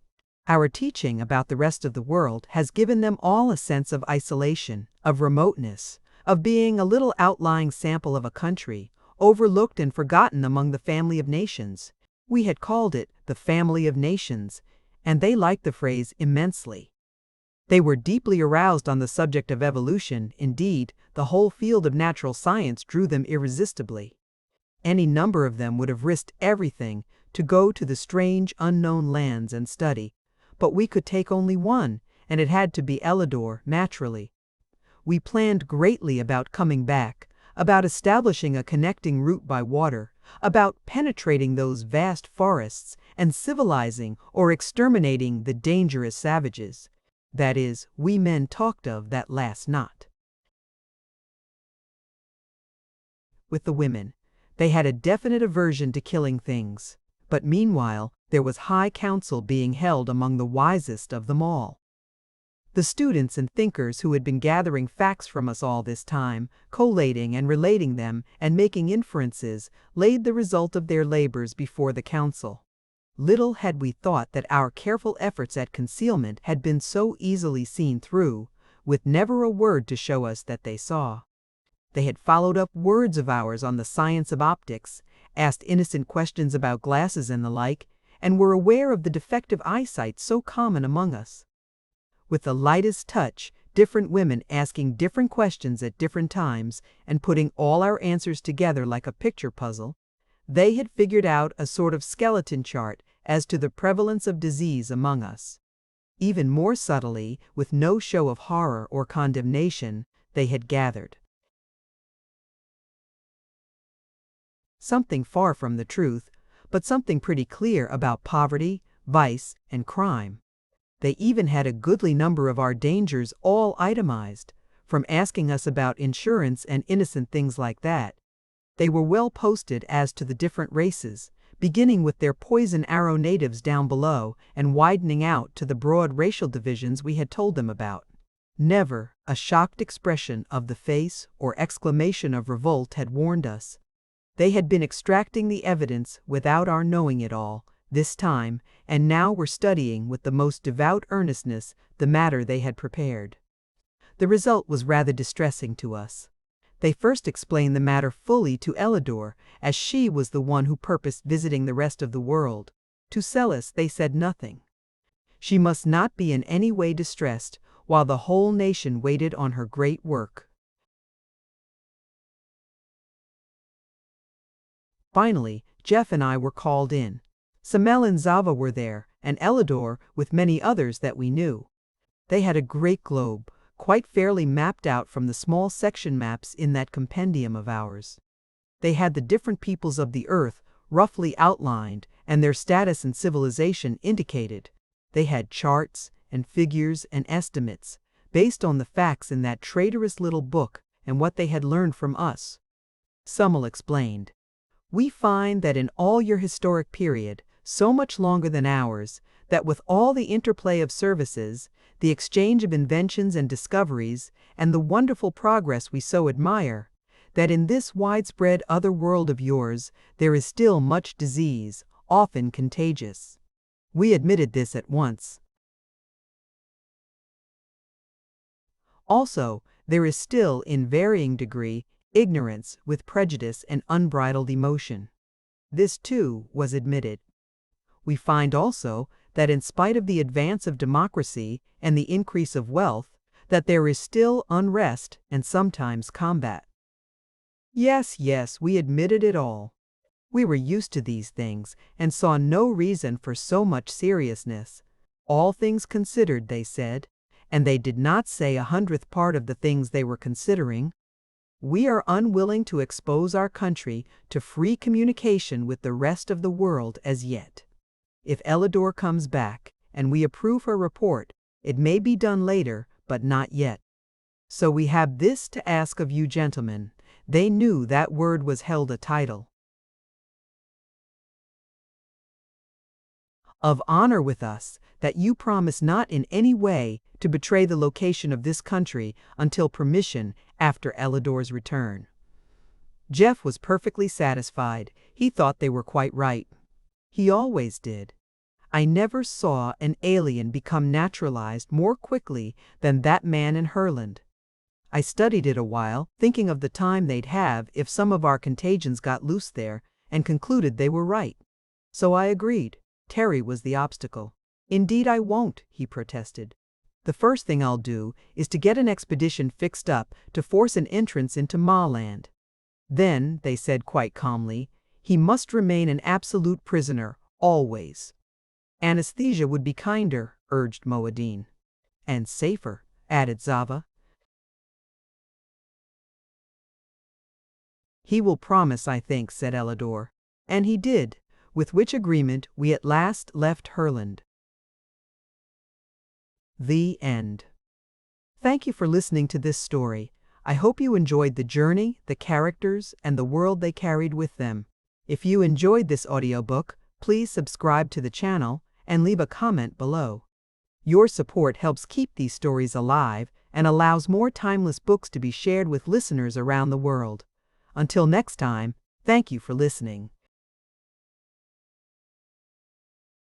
Speaker 1: Our teaching about the rest of the world has given them all a sense of isolation, of remoteness, of being a little outlying sample of a country, overlooked and forgotten among the family of nations. We had called it the family of nations, and they liked the phrase immensely. They were deeply aroused on the subject of evolution. Indeed, the whole field of natural science drew them irresistibly. Any number of them would have risked everything to go to the strange unknown lands and study, but we could take only one, and it had to be Elidor, naturally. We planned greatly about coming back, about establishing a connecting route by water, about penetrating those vast forests and civilizing or exterminating the dangerous savages. That is, we men talked of that last not. With the women, they had a definite aversion to killing things, but meanwhile there was high council being held among the wisest of them all. The students and thinkers who had been gathering facts from us all this time, collating and relating them and making inferences, laid the result of their labors before the council. Little had we thought that our careful efforts at concealment had been so easily seen through, with never a word to show us that they saw. They had followed up words of ours on the science of optics, asked innocent questions about glasses and the like, and were aware of the defective eyesight so common among us. With the lightest touch, different women asking different questions at different times, and putting all our answers together like a picture puzzle, they had figured out a sort of skeleton chart as to the prevalence of disease among us. Even more subtly, with no show of horror or condemnation, they had gathered something far from the truth, but something pretty clear about poverty, vice, and crime. They even had a goodly number of our dangers all itemized, from asking us about insurance and innocent things like that. They were well posted as to the different races, beginning with their poison arrow natives down below and widening out to the broad racial divisions we had told them about. Never a shocked expression of the face or exclamation of revolt had warned us. They had been extracting the evidence without our knowing it all, this time, and now were studying with the most devout earnestness the matter they had prepared. The result was rather distressing to us. They first explained the matter fully to Elidor, as she was the one who purposed visiting the rest of the world. To Celis they said nothing. She must not be in any way distressed, while the whole nation waited on her great work. Finally, Jeff and I were called in. Samel and Zava were there, and Elidor, with many others that we knew. They had a great globe, quite fairly mapped out from the small section maps in that compendium of ours. They had the different peoples of the earth roughly outlined, and their status and civilization indicated. They had charts and figures and estimates, based on the facts in that traitorous little book and what they had learned from us. Summel explained. We find that in all your historic period, so much longer than ours, that with all the interplay of services, the exchange of inventions and discoveries, and the wonderful progress we so admire, that in this widespread other world of yours there is still much disease, often contagious. We admitted this at once. Also, there is still, in varying degree, ignorance with prejudice and unbridled emotion. This, too, was admitted. We find also that in spite of the advance of democracy and the increase of wealth, that there is still unrest and sometimes combat. Yes, we admitted it all. We were used to these things and saw no reason for so much seriousness. All things considered, they said, and they did not say 100th part of the things they were considering. We are unwilling to expose our country to free communication with the rest of the world as yet. If Elidor comes back and we approve her report, it may be done later, but not yet. So we have this to ask of you gentlemen. They knew that word was held a title of honor with us, that you promise not in any way to betray the location of this country until permission after Elidor's return. Jeff was perfectly satisfied. He thought they were quite right. He always did. I never saw an alien become naturalized more quickly than that man in Herland. I studied it a while, thinking of the time they'd have if some of our contagions got loose there, and concluded they were right. So I agreed. Terry was the obstacle. Indeed I won't, he protested. The first thing I'll do is to get an expedition fixed up to force an entrance into Ma-land. Then, they said quite calmly, he must remain an absolute prisoner, always. Anesthesia would be kinder, urged Moadine. And safer, added Zava. He will promise, I think, said Elidor. And he did, with which agreement we at last left Herland. The end. Thank you for listening to this story. I hope you enjoyed the journey, the characters, and the world they carried with them. If you enjoyed this audiobook, please subscribe to the channel and leave a comment below. Your support helps keep these stories alive and allows more timeless books to be shared with listeners around the world. Until next time, thank you for listening.